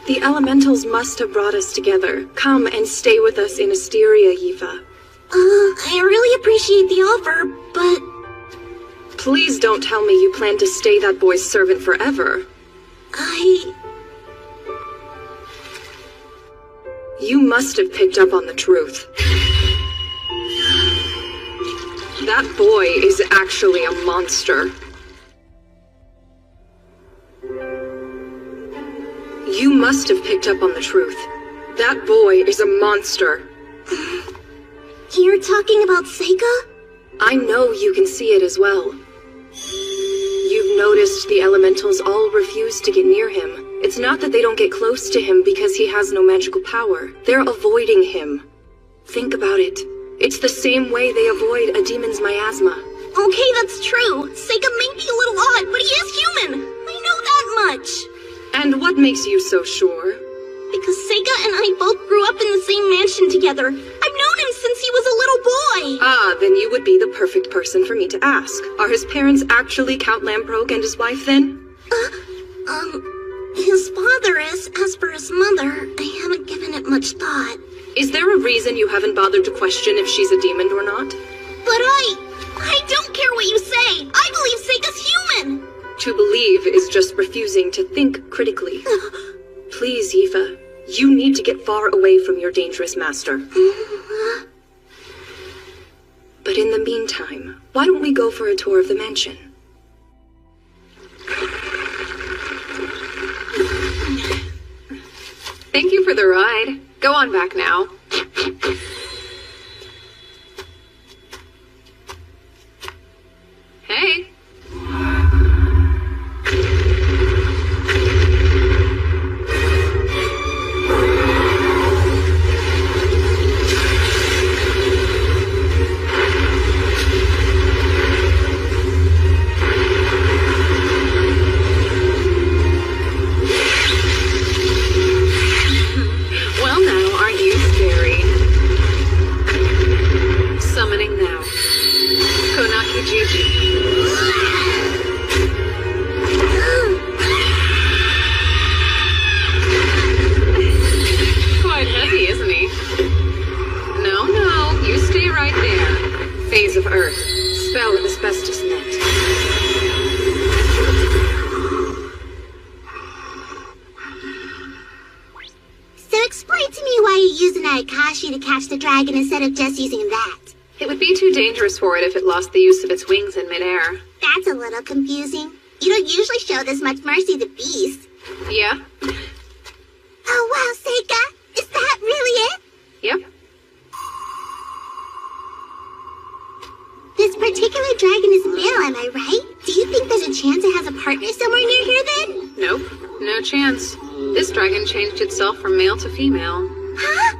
The elementals must have brought us together. Come and stay with us in Asteria, Aoife. I really appreciate the offer, but... Please don't tell me you plan to stay that boy's servant forever. You must have picked up on the truth. That boy is actually a monster. You must have picked up on the truth. That boy is a monster. You're talking about Seika? I know you can see it as well. You've noticed the elementals all refuse to get near him. It's not that they don't get close to him because he has no magical power. They're avoiding him. Think about it. It's the same way they avoid a demon's miasma. Okay, that's true. Seika may be a little odd, but he is human. I know that much. And what makes you so sure? Because Seika and I both grew up in the same mansion together. I've known him since he was a little boy. Ah, then you would be the perfect person for me to ask. Are his parents actually Count Lamprogue and his wife, then? His father is. As for his mother, I haven't given it much thought. Is there a reason you haven't bothered to question if she's a demon or not? But I don't care what you say. I believe Seika's human. To believe is just refusing to think critically. Please, Aoife, you need to get far away from your dangerous master. But in the meantime, why don't we go for a tour of the mansion? Thank you for the ride. Go on back now. Hey. Well now, aren't you scary? Summoning now. Konaki Jiji. Quite heavy, isn't he? No, you stay right there. Phase of Earth. Spell of asbestos net. you to catch the dragon instead of just using that. It would be too dangerous for it if it lost the use of its wings in midair. That's a little confusing. You don't usually show this much mercy to beasts. Yeah? Oh wow, Seika! Is that really it? Yep. This particular dragon is male, am I right? Do you think there's a chance it has a partner somewhere near here then? Nope, no chance. This dragon changed itself from male to female. Huh?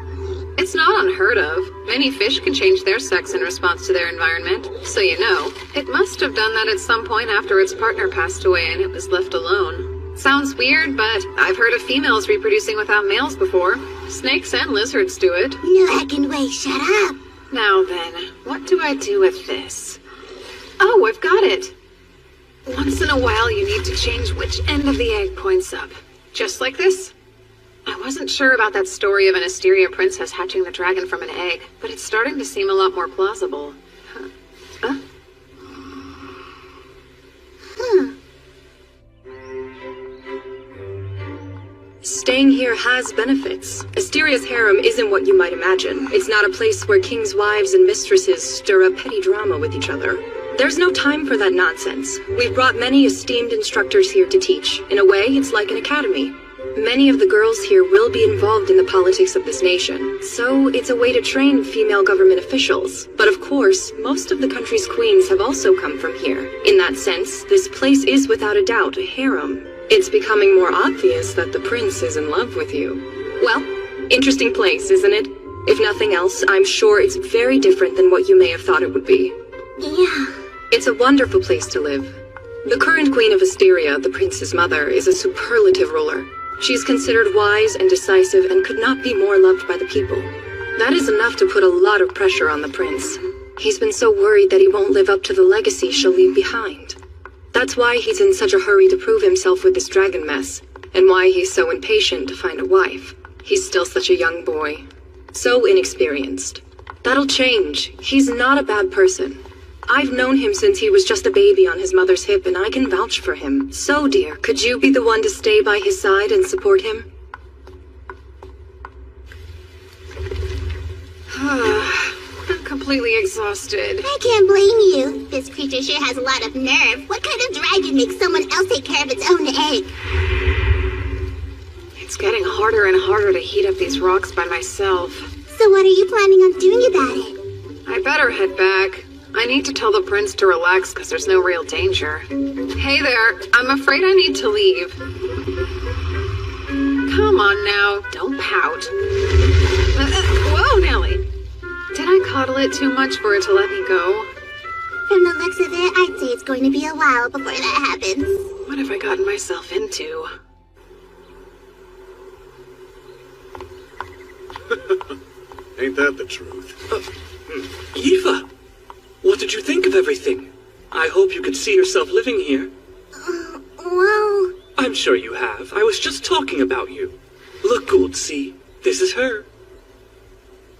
It's not unheard of. Many fish can change their sex in response to their environment. So you know, it must have done that at some point after its partner passed away and it was left alone. Sounds weird, but I've heard of females reproducing without males before. Snakes and lizards do it. No heckin' way, shut up! Now then, what do I do with this? Oh, I've got it! Once in a while you need to change which end of the egg points up. Just like this. I wasn't sure about that story of an Asteria princess hatching the dragon from an egg, but it's starting to seem a lot more plausible. Huh? Staying here has benefits. Asteria's harem isn't what you might imagine. It's not a place where kings' wives and mistresses stir up petty drama with each other. There's no time for that nonsense. We've brought many esteemed instructors here to teach. In a way, it's like an academy. Many of the girls here will be involved in the politics of this nation, so it's a way to train female government officials. But of course, most of the country's queens have also come from here. In that sense, this place is without a doubt a harem. It's becoming more obvious that the prince is in love with you. Well, interesting place, isn't it? If nothing else, I'm sure it's very different than what you may have thought it would be. Yeah. It's a wonderful place to live. The current queen of Asteria, the prince's mother, is a superlative ruler. She's considered wise and decisive and could not be more loved by the people. That is enough to put a lot of pressure on the prince. He's been so worried that he won't live up to the legacy she'll leave behind. That's why he's in such a hurry to prove himself with this dragon mess, and why he's so impatient to find a wife. He's still such a young boy. So inexperienced. That'll change. He's not a bad person. I've known him since he was just a baby on his mother's hip, and I can vouch for him. So, dear, could you be the one to stay by his side and support him? I'm completely exhausted. I can't blame you. This creature sure has a lot of nerve. What kind of dragon makes someone else take care of its own egg? It's getting harder and harder to heat up these rocks by myself. So what are you planning on doing about it? I better head back. I need to tell the prince to relax because there's no real danger. Hey there, I'm afraid I need to leave. Come on now, don't pout. Whoa, Nellie. Did I coddle it too much for it to let me go? From the looks of it, I'd say it's going to be a while before that happens. What have I gotten myself into? Ain't that the truth? Eva! What did you think of everything? I hope you could see yourself living here. Well... I'm sure you have. I was just talking about you. Look, Gould, see? This is her.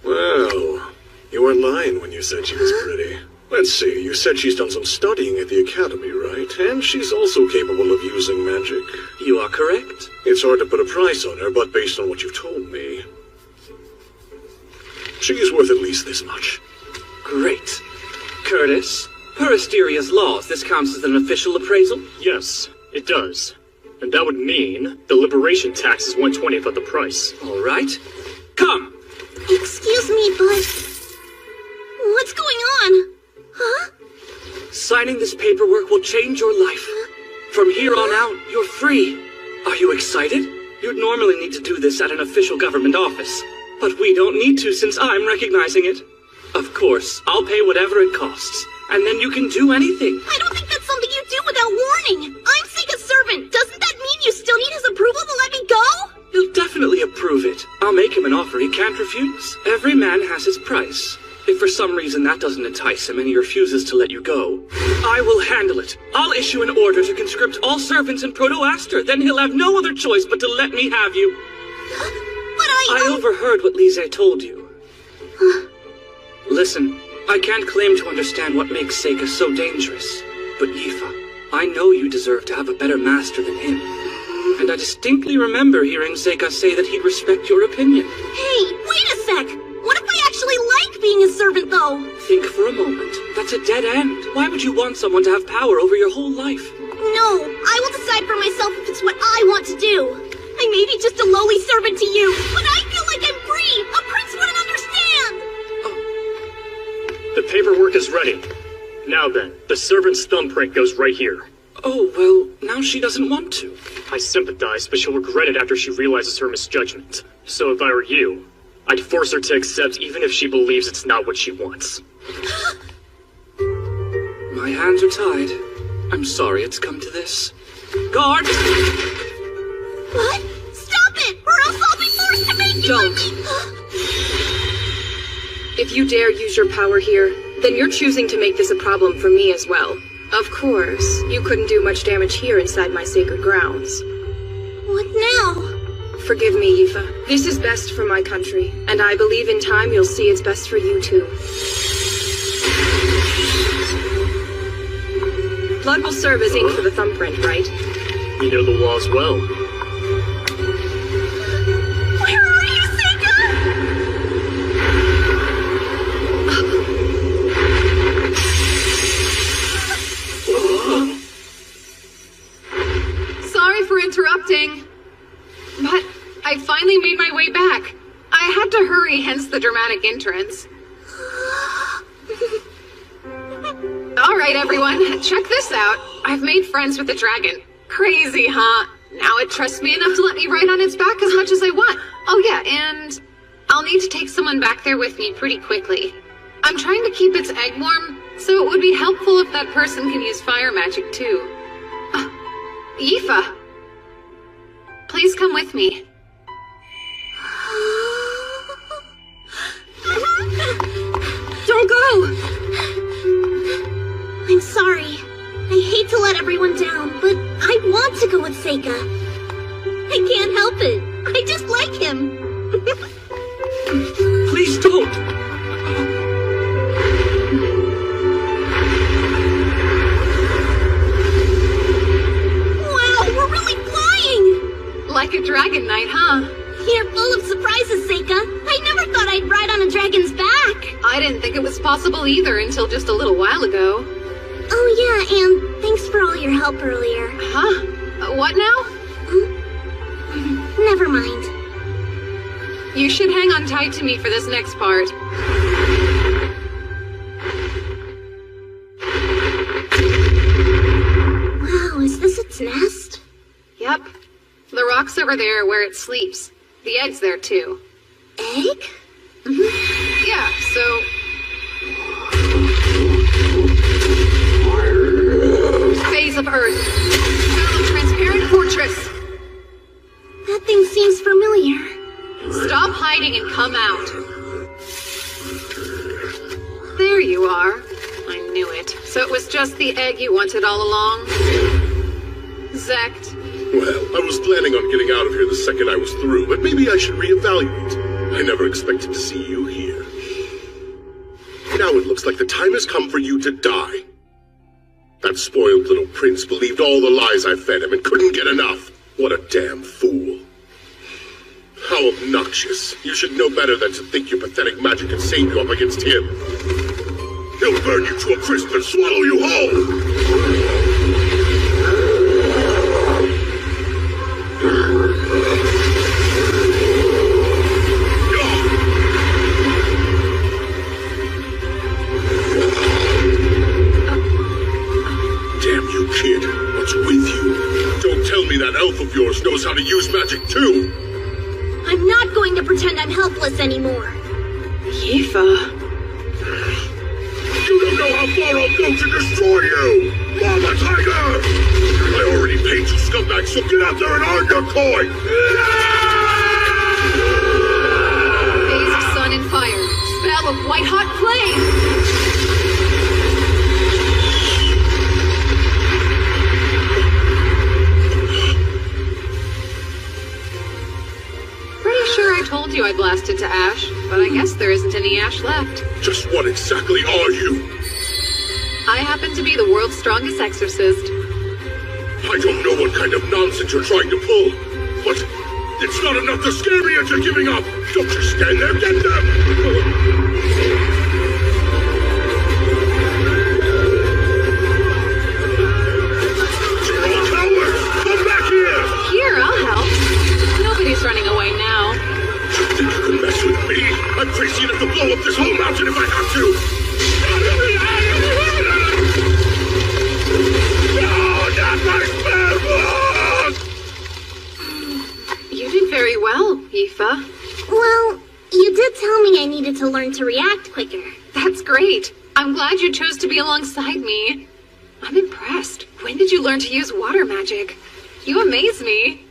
Well, you were lying when you said she was pretty. Let's see, you said she's done some studying at the academy, right? And she's also capable of using magic. You are correct. It's hard to put a price on her, but based on what you've told me, she's worth at least this much. Great. Curtis, per Asteria's laws, this counts as an official appraisal? Yes, it does. And that would mean the liberation tax is 1/20th of the price. All right. Come! Excuse me, but... what's going on? Huh? Signing this paperwork will change your life. From here on out, you're free. Are you excited? You'd normally need to do this at an official government office. But we don't need to since I'm recognizing it. Of course, I'll pay whatever it costs. And then you can do anything. I don't think that's something you do without warning. I'm Seika's servant. Doesn't that mean you still need his approval to let me go? He'll definitely approve it. I'll make him an offer he can't refuse. Every man has his price. If for some reason that doesn't entice him and he refuses to let you go, I will handle it. I'll issue an order to conscript all servants in Proto-Aster. Then he'll have no other choice but to let me have you. But I overheard what Lise told you. Listen, I can't claim to understand what makes Seika so dangerous. But Yifa, I know you deserve to have a better master than him. And I distinctly remember hearing Seika say that he'd respect your opinion. Hey, wait a sec! What if servant, though. Think for a moment. That's a dead end. Why would you want someone to have power over your whole life? No, I will decide for myself if it's what I want to do. I may be just a lowly servant to you, but I feel like I'm free. A prince wouldn't understand. The paperwork is ready. Now then, the servant's thumbprint goes right here. Oh, well, now she doesn't want to. I sympathize, but she'll regret it after she realizes her misjudgment. So if I were you, I'd force her to accept even if she believes it's not what she wants. My hands are tied. I'm sorry it's come to this. Guard! What? Stop it, or else I'll be forced to make you Don't. If you dare use your power here, then you're choosing to make this a problem for me as well. Of course, you couldn't do much damage here inside my sacred grounds. What now? Forgive me, Aoife. This is best for my country, and I believe in time you'll see it's best for you too. Blood will serve as ink for the thumbprint, right? You know the laws well. Where are you, Seika? Sorry for interrupting, but I finally made my way back. I had to hurry, hence the dramatic entrance. Alright everyone, check this out. I've made friends with the dragon. Crazy, huh? Now it trusts me enough to let me ride on its back as much as I want. Oh yeah, and I'll need to take someone back there with me pretty quickly. I'm trying to keep its egg warm, so it would be helpful if that person can use fire magic too. Aoife, please come with me. Don't go! I'm sorry. I hate to let everyone down, but I want to go with Seika. I can't help it. I just like him. Please don't! Wow, we're really flying! Like a dragon knight, huh? You're full of surprises, Seika. I never thought I'd ride on a dragon's back. I didn't think it was possible either until just a little while ago. Oh yeah, and thanks for all your help earlier. Huh? What now? Never mind. You should hang on tight to me for this next part. Wow, is this its nest? Yep. The rock's over there where it sleeps. The egg's there too. Egg? Yeah, so... Phase of Earth. Found a transparent fortress. That thing seems familiar. Stop hiding and come out. There you are. I knew it. So it was just the egg you wanted all along? Zect. Well, I was planning on getting out of here the second I was through, but maybe I should reevaluate. I never expected to see you here. Now it looks like the time has come for you to die. That spoiled little prince believed all the lies I fed him and couldn't get enough. What a damn fool. How obnoxious. You should know better than to think your pathetic magic can save you up against him. He'll burn you to a crisp and swallow you whole! Damn you, kid. What's with you? Don't tell me that elf of yours knows how to use magic too! I'm not going to pretend I'm helpless anymore. Aoife. You don't know how far I'll go to destroy you! Mama Tiger! I already paid you scumbags, so get out there and earn your coin! Phase of sun and fire. Spell of white-hot flame. Pretty sure I told you I blasted to ash, but I guess there isn't any ash left. Just what exactly are you? I happen to be the world's strongest exorcist. I don't know what kind of nonsense you're trying to pull, but it's not enough to scare me into giving up! Don't just stand there, get them! whole mountain if I have to! No, not my spell! You did very well, Aoife. Well, you did tell me I needed to learn to react quicker. That's great. I'm glad you chose to be alongside me. I'm impressed. When did you learn to use water magic? You amaze me.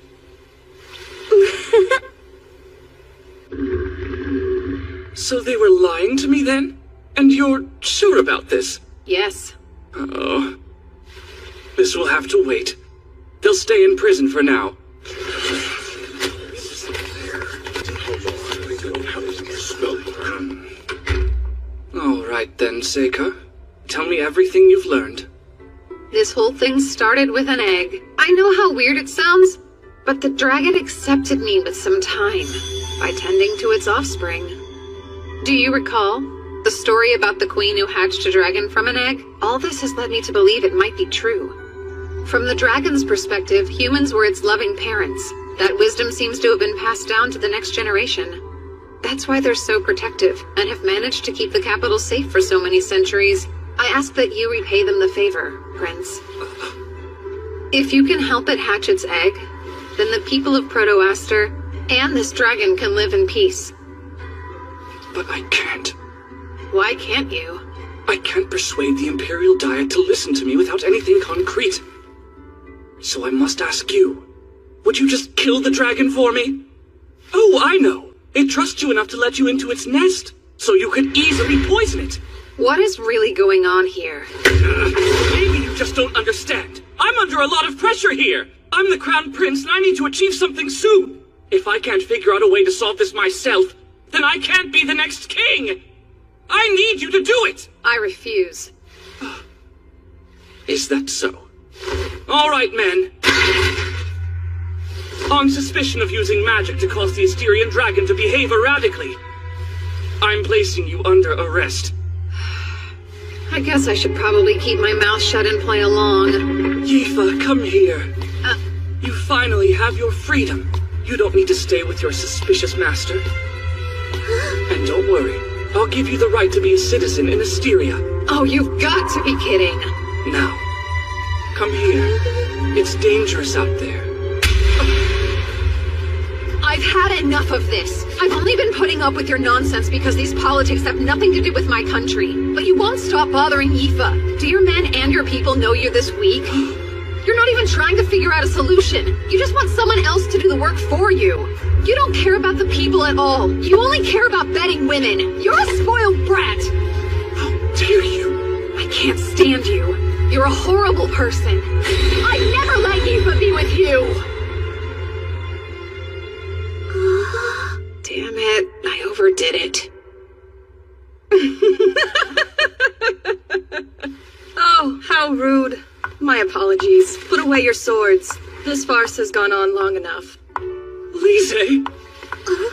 So they were lying to me then? And you're sure about this? Yes. Oh. This will have to wait. They'll stay in prison for now. All right then, Seika. Tell me everything you've learned. This whole thing started with an egg. I know how weird it sounds, but the dragon accepted me with some time by tending to its offspring. Do you recall the story about the queen who hatched a dragon from an egg? All this has led me to believe it might be true. From the dragon's perspective, humans were its loving parents. That wisdom seems to have been passed down to the next generation. That's why they're so protective and have managed to keep the capital safe for so many centuries. I ask that you repay them the favor, Prince. If you can help it hatch its egg, then the people of Proto-Aster and this dragon can live in peace. But I can't. Why can't you? I can't persuade the Imperial Diet to listen to me without anything concrete. So I must ask you, would you just kill the dragon for me? Oh, I know. It trusts you enough to let you into its nest, so you could easily poison it. What is really going on here? Maybe you just don't understand. I'm under a lot of pressure here. I'm the Crown Prince and I need to achieve something soon. If I can't figure out a way to solve this myself, then I can't be the next king. I need you to do it. I refuse. Is that so? All right, men. On suspicion of using magic to cause the Asterian dragon to behave erratically, I'm placing you under arrest. I guess I should probably keep my mouth shut and play along. Aoife, come here. You finally have your freedom. You don't need to stay with your suspicious master. And don't worry, I'll give you the right to be a citizen in Asteria. Oh, you've got to be kidding. Now, come here. It's dangerous out there. I've had enough of this. I've only been putting up with your nonsense because these politics have nothing to do with my country. But you won't stop bothering Aoife. Do your men and your people know you're this weak? You're not even trying to figure out a solution. You just want someone else to do the work for you. You don't care about the people at all. You only care about betting women. You're a spoiled brat. How dare you? I can't stand you. You're a horrible person. I'd never let Aoife be with you. Damn it, I overdid it. Oh, how rude. My apologies. Put away your swords. This farce has gone on long enough. Lise!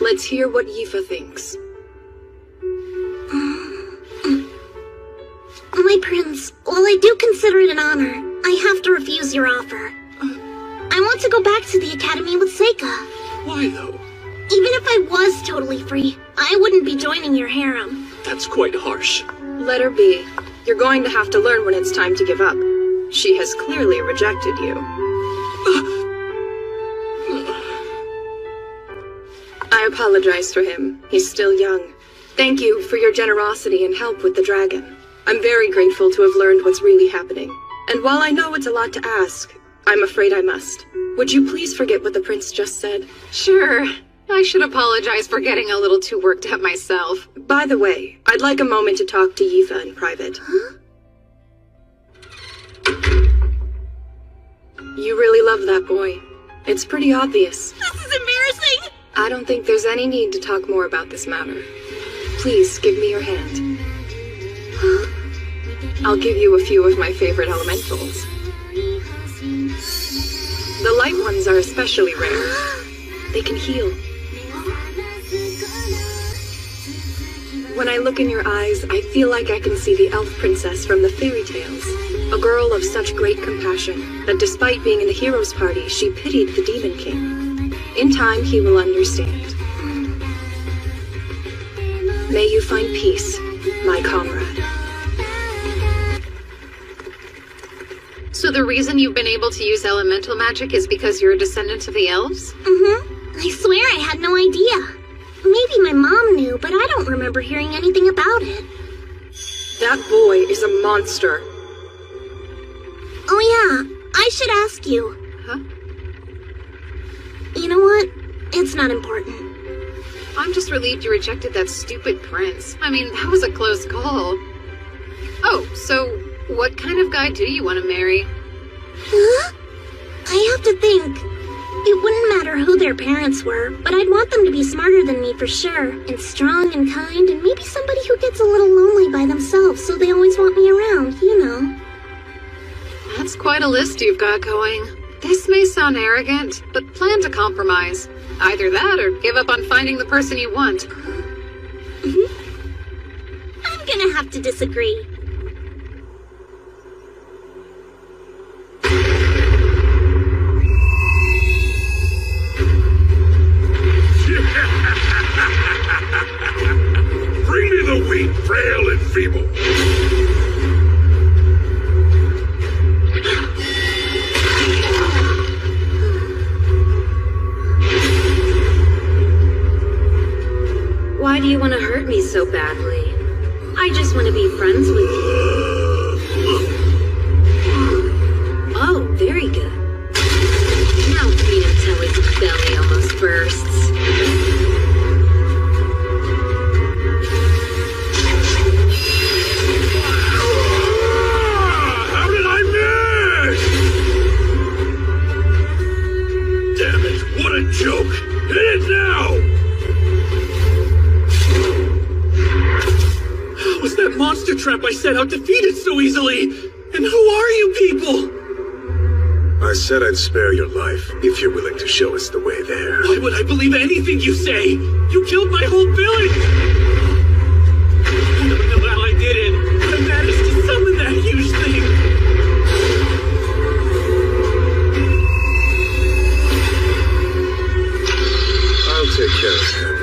Let's hear what Aoife thinks. My prince, while I do consider it an honor, I have to refuse your offer. I want to go back to the academy with Seika. Why though? Even if I was totally free, I wouldn't be joining your harem. That's quite harsh. Let her be. You're going to have to learn when it's time to give up. She has clearly rejected you. I apologize for him. He's still young. Thank you for your generosity and help with the dragon. I'm very grateful to have learned what's really happening. And while I know it's a lot to ask, I'm afraid I must. Would you please forget what the prince just said? Sure. I should apologize for getting a little too worked up myself. By the way, I'd like a moment to talk to Aoife in private. Huh? You really love that boy. It's pretty obvious. This is embarrassing! I don't think there's any need to talk more about this matter. Please give me your hand. I'll give you a few of my favorite elementals. The light ones are especially rare. They can heal. When I look in your eyes, I feel like I can see the elf princess from the fairy tales. A girl of such great compassion that despite being in the hero's party, she pitied the demon king. In time, he will understand. May you find peace, my comrade. So the reason you've been able to use elemental magic is because you're a descendant of the elves? Mm-hmm. I swear I had no idea. Maybe my mom knew, but I don't remember hearing anything about it. That boy is a monster. Oh yeah, I should ask you. Huh? You know what? It's not important. I'm just relieved you rejected that stupid prince. I mean, that was a close call. Oh, so what kind of guy do you want to marry? Huh? I have to think. It wouldn't matter who their parents were, but I'd want them to be smarter than me for sure, and strong and kind, and maybe somebody who gets a little lonely by themselves, so they always want me around, you know. That's quite a list you've got going. This may sound arrogant, but plan to compromise. Either that or give up on finding the person you want. I'm gonna have to disagree. Bring me the weak, frail, and feeble. Why do you want to hurt me so badly? I just want to be friends with you. Oh, very good. Now feed him till his belly almost bursts. How did I miss? Damn it, what a joke! Hit it now! How was that monster trap I set out defeated so easily? And who are you people? I said I'd spare your life if you're willing to show us the way there. Why would I believe anything you say? You killed my whole village! I don't know how I did it, but I managed to summon that huge thing. I'll take care of him.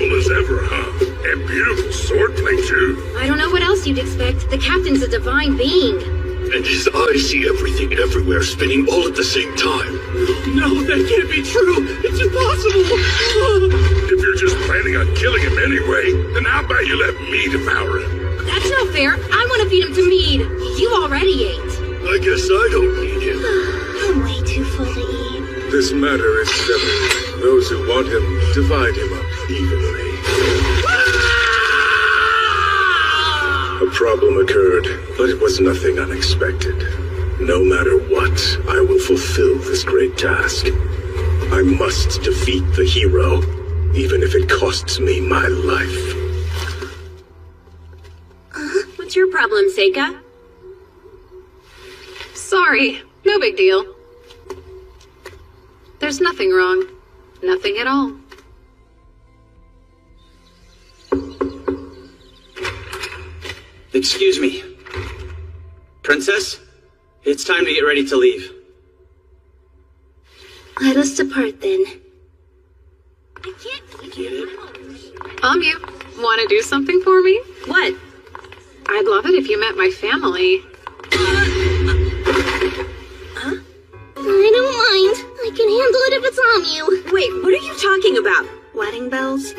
As ever, huh? And beautiful swordplay, too. I don't know what else you'd expect. The captain's a divine being. And his eyes see everything everywhere, spinning all at the same time. No, that can't be true. It's impossible. If you're just planning on killing him anyway, then how about you let me devour him? That's not fair. I want to feed him to Mead. You already ate. I guess I don't need him. I'm way too full to eat. This matter is settled. Those who want him, divide him up evenly. A problem occurred, but it was nothing unexpected. No matter what, I will fulfill this great task. I must defeat the hero, even if it costs me my life. What's your problem, Seika? Sorry, no big deal. There's nothing wrong. Nothing at all. Excuse me. Princess? It's time to get ready to leave. Let us depart then. Get it? You want to do something for me? What? I'd love it if you met my family. Huh? I don't mind. I can handle it if it's Amu. Wait, what are you talking about? Wedding bells?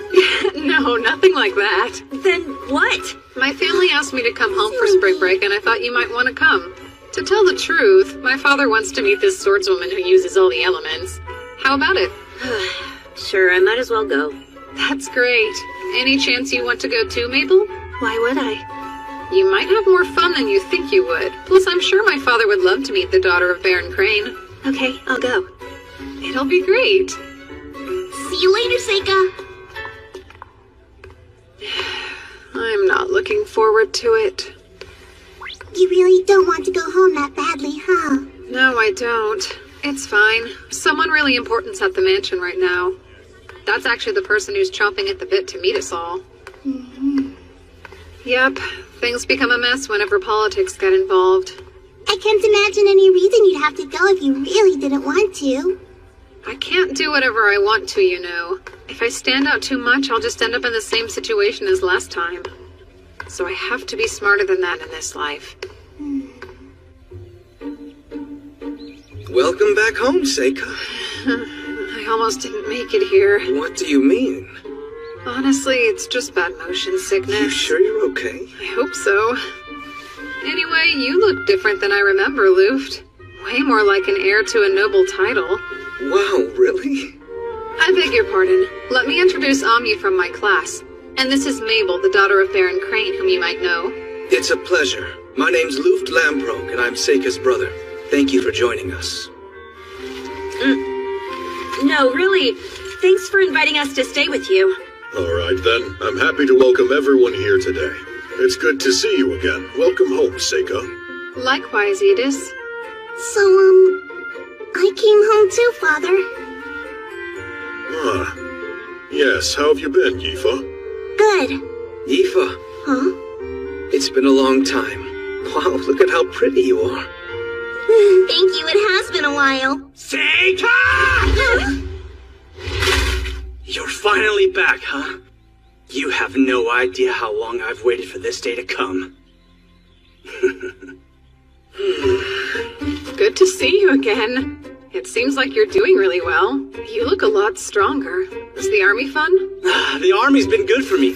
No, nothing like that. Then what? My family asked me to come home for spring break, and I thought you might want to come. To tell the truth, my father wants to meet this swordswoman who uses all the elements. How about it? Sure, I might as well go. That's great. Any chance you want to go too, Mabel? Why would I? You might have more fun than you think you would. Plus, I'm sure my father would love to meet the daughter of Baron Crane. Okay, I'll go. It'll be great. See you later, Seika. I'm not looking forward to it. You really don't want to go home that badly, huh? No, I don't. It's fine. Someone really important's at the mansion right now. That's actually the person who's chomping at the bit to meet us all. Yep, things become a mess whenever politics get involved. I can't imagine any reason you'd have to go if you really didn't want to. I can't do whatever I want to, you know. If I stand out too much, I'll just end up in the same situation as last time. So I have to be smarter than that in this life. Welcome back home, Seika. I almost didn't make it here. What do you mean? Honestly, it's just bad motion sickness. You sure you're okay? I hope so. Anyway, you look different than I remember, Luft. Way more like an heir to a noble title. Wow, really? I beg your pardon. Let me introduce Amyu from my class. And this is Mabel, the daughter of Baron Crane, whom you might know. It's a pleasure. My name's Luft Lamprogue, and I'm Seika's brother. Thank you for joining us. No, really. Thanks for inviting us to stay with you. All right, then. I'm happy to welcome everyone here today. It's good to see you again. Welcome home, Seika. Likewise, Edis. So, I came home too, Father. Ah. Yes, how have you been, Yifa? Good. Yifa. Huh? It's been a long time. Wow, look at how pretty you are. Thank you, it has been a while. Seika! You're finally back, huh? You have no idea how long I've waited for this day to come. Good to see you again. It seems like you're doing really well. You look a lot stronger. Is the army fun? The army's been good for me.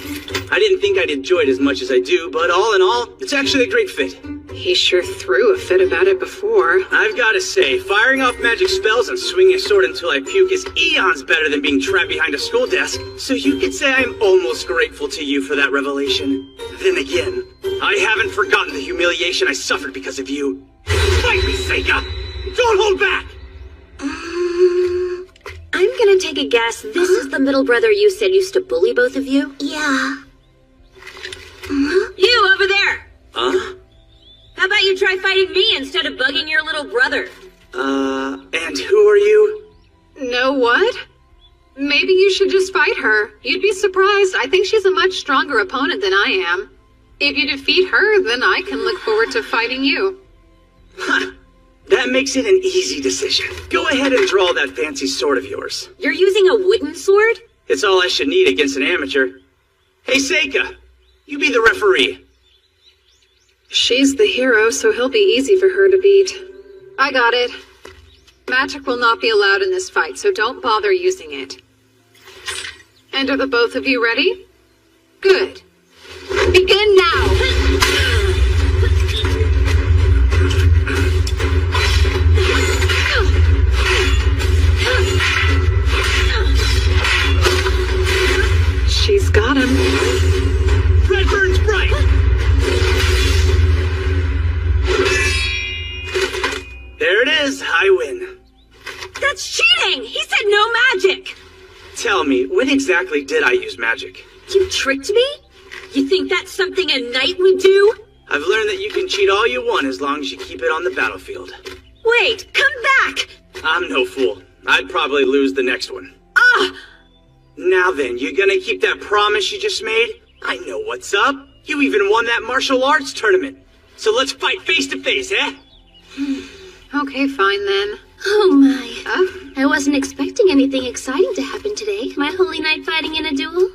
I didn't think I'd enjoy it as much as I do, but all in all, it's actually a great fit. He sure threw a fit about it before. I've got to say, firing off magic spells and swinging a sword until I puke is eons better than being trapped behind a school desk, so you could say I'm almost grateful to you for that revelation. Then again, I haven't forgotten the humiliation I suffered because of you. Fight me, Seika! Don't hold back! I'm gonna take a guess. This is the middle brother you said used to bully both of you? Yeah. You over there! Huh? How about you try fighting me instead of bugging your little brother? And who are you? No what? Maybe you should just fight her. You'd be surprised. I think she's a much stronger opponent than I am. If you defeat her, then I can look forward to fighting you. Huh. That makes it an easy decision. Go ahead and draw that fancy sword of yours. You're using a wooden sword? It's all I should need against an amateur. Hey, Seika, you be the referee. She's the hero, so he'll be easy for her to beat. I got it. Magic will not be allowed in this fight, so don't bother using it. And are the both of you ready? Good. Begin now! She's got him. Red burns bright! There it is, I win. That's cheating! He said no magic! Tell me, when exactly did I use magic? You tricked me? You think that's something a knight would do? I've learned that you can cheat all you want as long as you keep it on the battlefield. Wait, come back! I'm no fool. I'd probably lose the next one. Ah! Now then, you gonna keep that promise you just made? I know what's up. You even won that martial arts tournament. So let's fight face to face, eh? Okay, fine then. Oh my. I wasn't expecting anything exciting to happen today. My holy knight fighting in a duel?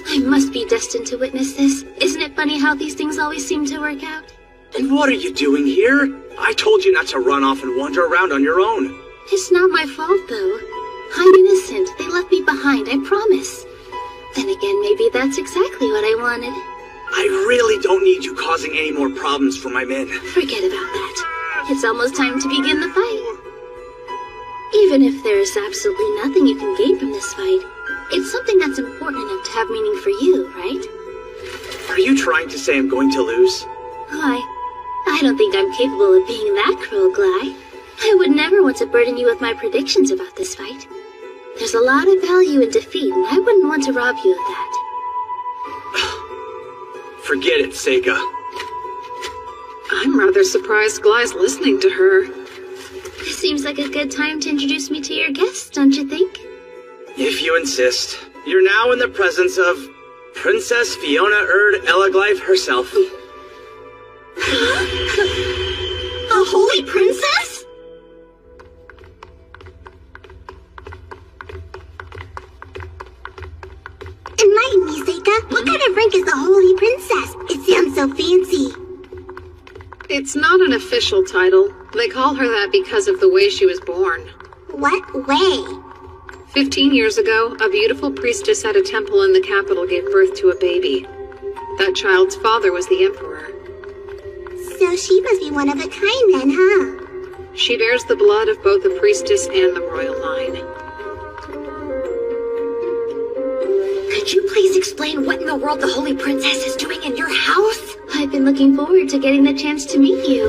I must be destined to witness this. Isn't it funny how these things always seem to work out? And what are you doing here? I told you not to run off and wander around on your own. It's not my fault, though. I'm innocent. They left me behind, I promise. Then again, maybe that's exactly what I wanted. I really don't need you causing any more problems for my men. Forget about that. It's almost time to begin the fight. Even if there is absolutely nothing you can gain from this fight, it's something that's important enough to have meaning for you, right? Are you trying to say I'm going to lose? Why, I don't think I'm capable of being that cruel, Gly. I would never want to burden you with my predictions about this fight. There's a lot of value in defeat, and I wouldn't want to rob you of that. Forget it, Seika. I I'm rather surprised Gly's listening to her. Seems like a good time to introduce me to your guests, don't you think? If you insist. You're now in the presence of Princess Fiona Ellaglyph herself. The Holy Princess? Enlighten me, Seika. What kind of rank is the Holy Princess? It sounds so fancy. It's not an official title. They call her that because of the way she was born. What way? 15 years ago, a beautiful priestess at a temple in the capital gave birth to a baby. That child's father was the emperor. So she must be one of a kind then, huh? She bears the blood of both the priestess and the royal line. Could you please explain what in the world the Holy Princess is doing in your house? I've been looking forward to getting the chance to meet you.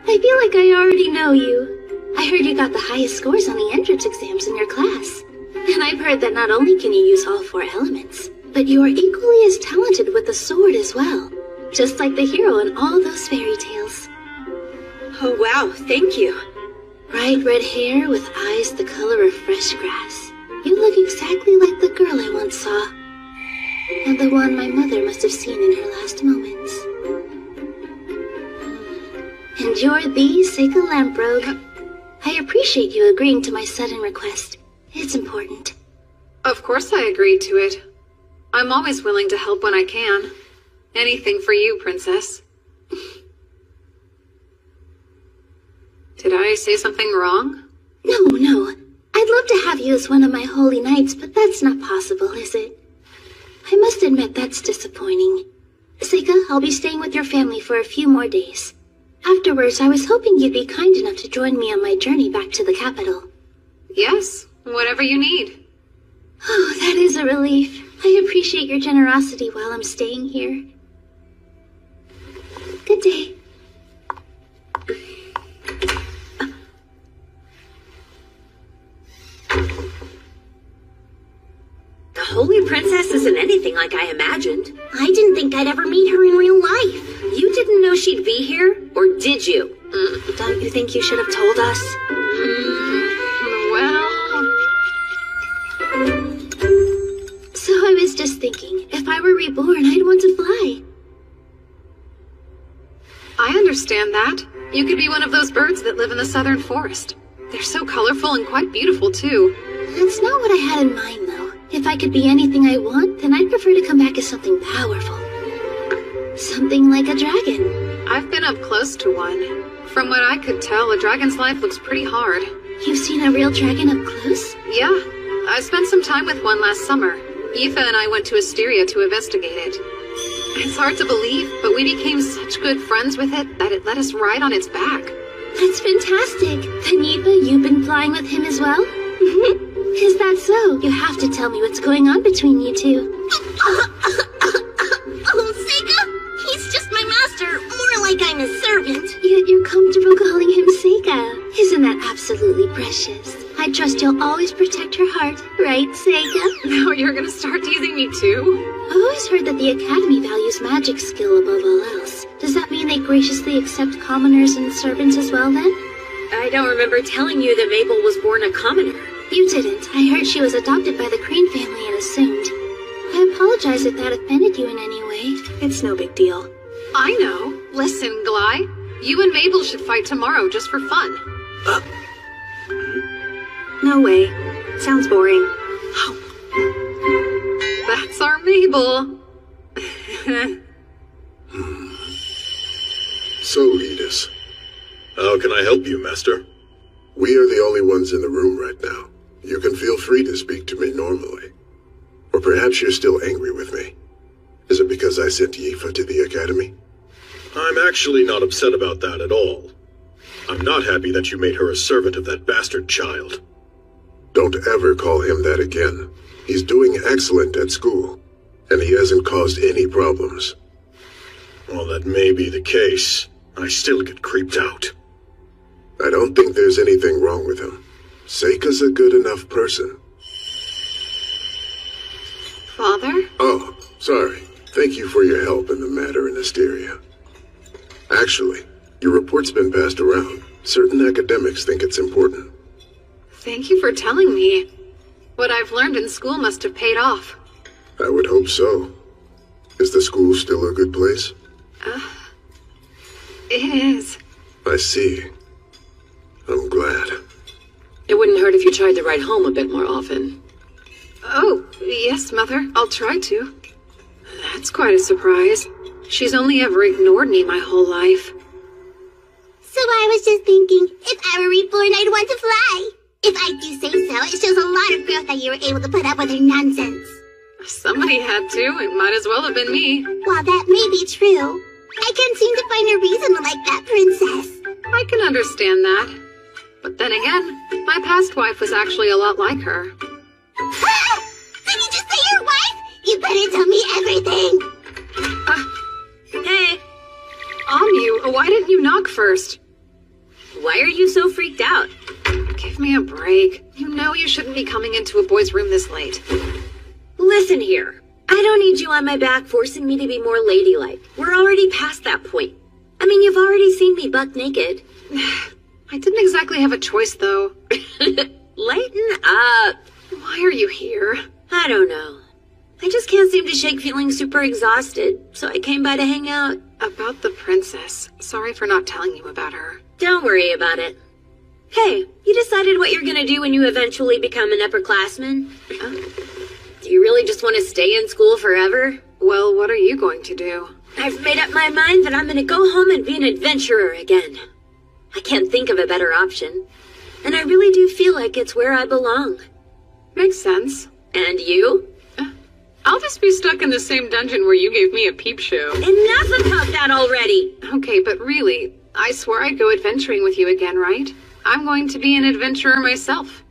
I feel like I already know you. I heard you got the highest scores on the entrance exams in your class. And I've heard that not only can you use all 4 elements, but you are equally as talented with the sword as well. Just like the hero in all those fairy tales. Oh wow, thank you. Bright red hair with eyes the color of fresh grass. You look exactly like the girl I once saw. And the one my mother must have seen in her last moments. And you're the Seika Lamprogue. I appreciate you agreeing to my sudden request. It's important. Of course I agreed to it. I'm always willing to help when I can. Anything for you, Princess. Did I say something wrong? No. I'd love to have you as one of my holy knights, but that's not possible, is it? I must admit that's disappointing. Seika, I'll be staying with your family for a few more days. Afterwards, I was hoping you'd be kind enough to join me on my journey back to the capital. Yes, whatever you need. Oh, that is a relief. I appreciate your generosity while I'm staying here. Good day. The Holy Princess isn't anything like I imagined. I didn't think I'd ever meet her in real life. You didn't know she'd be here, or did you? Don't you think you should have told us? Well... So I was just thinking, if I were reborn, I'd want to fly. I understand that. You could be one of those birds that live in the southern forest. They're so colorful and quite beautiful, too. That's not what I had in mind, though. If I could be anything I want, then I'd prefer to come back as something powerful. Something like a dragon. I've been up close to one. From what I could tell, a dragon's life looks pretty hard. You've seen a real dragon up close? Yeah. I spent some time with one last summer. Aoife and I went to Asteria to investigate it. It's hard to believe, but we became such good friends with it that it let us ride on its back. That's fantastic. Then Aoife, you've been flying with him as well? Is that so? You have to tell me what's going on between you two. Oh, Seika! He's just my master. More like I'm his servant. Yet you're comfortable calling him Seika. Isn't that absolutely precious? I trust you'll always protect her heart, right, Seika? Now you're gonna start teasing me too? I've always heard that the Academy values magic skill above all else. Does that mean they graciously accept commoners and servants as well, then? I don't remember telling you that Mabel was born a commoner. You didn't. I heard she was adopted by the Crane family and assumed. I apologize if that offended you in any way. It's no big deal. I know. Listen, Gly. You and Mabel should fight tomorrow just for fun. No way. Sounds boring. That's our Mabel. So, Edis. How can I help you, Master? We are the only ones in the room right now. You can feel free to speak to me normally. Or perhaps you're still angry with me. Is it because I sent Aoife to the Academy? I'm actually not upset about that at all. I'm not happy that you made her a servant of that bastard child. Don't ever call him that again. He's doing excellent at school, and he hasn't caused any problems. Well, that may be the case. I still get creeped out. I don't think there's anything wrong with him. Seika's a good enough person. Father? Oh, sorry. Thank you for your help in the matter in Asteria. Actually, your report's been passed around. Certain academics think it's important. Thank you for telling me. What I've learned in school must have paid off. I would hope so. Is the school still a good place? It is. I see. I'm glad. It wouldn't hurt if you tried to ride home a bit more often. Oh, yes, Mother. I'll try to. That's quite a surprise. She's only ever ignored me my whole life. So I was just thinking, if I were reborn, I'd want to fly. If I do say so, it shows a lot of growth that you were able to put up with her nonsense. Somebody had to. It might as well have been me. While that may be true, I can't seem to find a reason to like that princess. I can understand that. But then again, my past wife was actually a lot like her. Ah! Did you just say your wife? You better tell me everything. Hey! Amu, why didn't you knock first? Why are you so freaked out? Give me a break. You know you shouldn't be coming into a boy's room this late. Listen here. I don't need you on my back forcing me to be more ladylike. We're already past that point. I mean, you've already seen me buck naked. I didn't exactly have a choice, though. Lighten up. Why are you here? I don't know. I just can't seem to shake feeling super exhausted, so I came by to hang out. About the princess. Sorry for not telling you about her. Don't worry about it. Hey, you decided what you're gonna do when you eventually become an upperclassman? Do you really just want to stay in school forever? Well, what are you going to do? I've made up my mind that I'm gonna go home and be an adventurer again. I can't think of a better option. And I really do feel like it's where I belong. Makes sense. And you? I'll just be stuck in the same dungeon where you gave me a peep show. Enough about that already! Okay, but really, I swore I'd go adventuring with you again, right? I'm going to be an adventurer myself.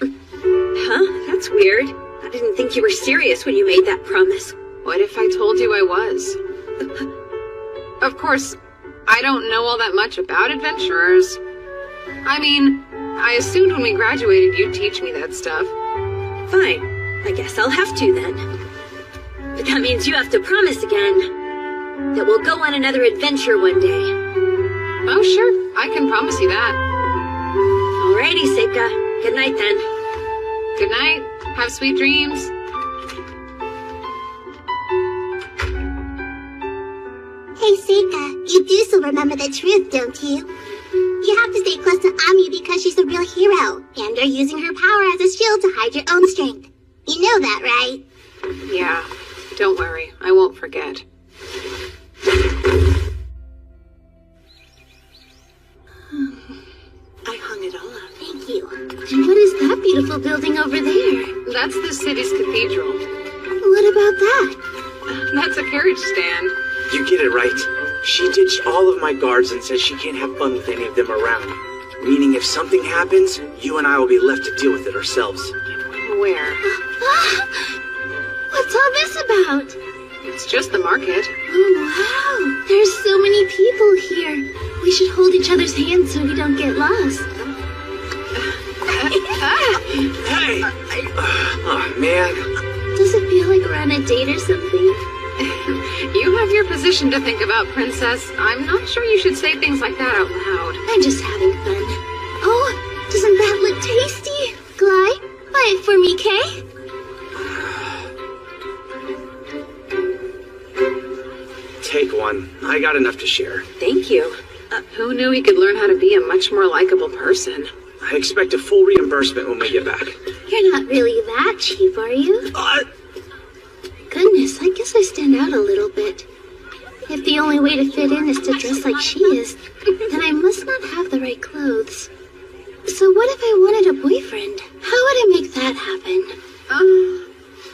Huh? That's weird. I didn't think you were serious when you made that promise. What if I told you I was? Of course, I don't know all that much about adventurers. I mean, I assumed when we graduated you'd teach me that stuff. Fine. I guess I'll have to then. But that means you have to promise again that we'll go on another adventure one day. Oh, sure. I can promise you that. Alrighty, Seika. Good night then. Good night. Have sweet dreams. Hey, Seika, you do still remember the truth, don't you? You have to stay close to Amu because she's a real hero, and are using her power as a shield to hide your own strength. You know that, right? Yeah. Don't worry. I won't forget. I hung it all up. Thank you. And what is that beautiful building over there? That's the city's cathedral. What about that? That's a carriage stand. You get it right. She ditched all of my guards and says she can't have fun with any of them around. Meaning if something happens, you and I will be left to deal with it ourselves. Where? What's all this about? It's just the market. Oh, wow. There's so many people here. We should hold each other's hands so we don't get lost. Hey! Oh, man. Does it feel like we're on a date or something? You have your position to think about, Princess. I'm not sure you should say things like that out loud. I'm just having fun. Oh, doesn't that look tasty? Gly, buy it for me, Kay? Take one. I got enough to share. Thank you. Who knew he could learn how to be a much more likable person? I expect a full reimbursement when we get back. You're not really that cheap, are you? Goodness, I guess I stand out a little bit. If the only way to fit in is to dress like she is, then I must not have the right clothes. So what if I wanted a boyfriend? How would I make that happen?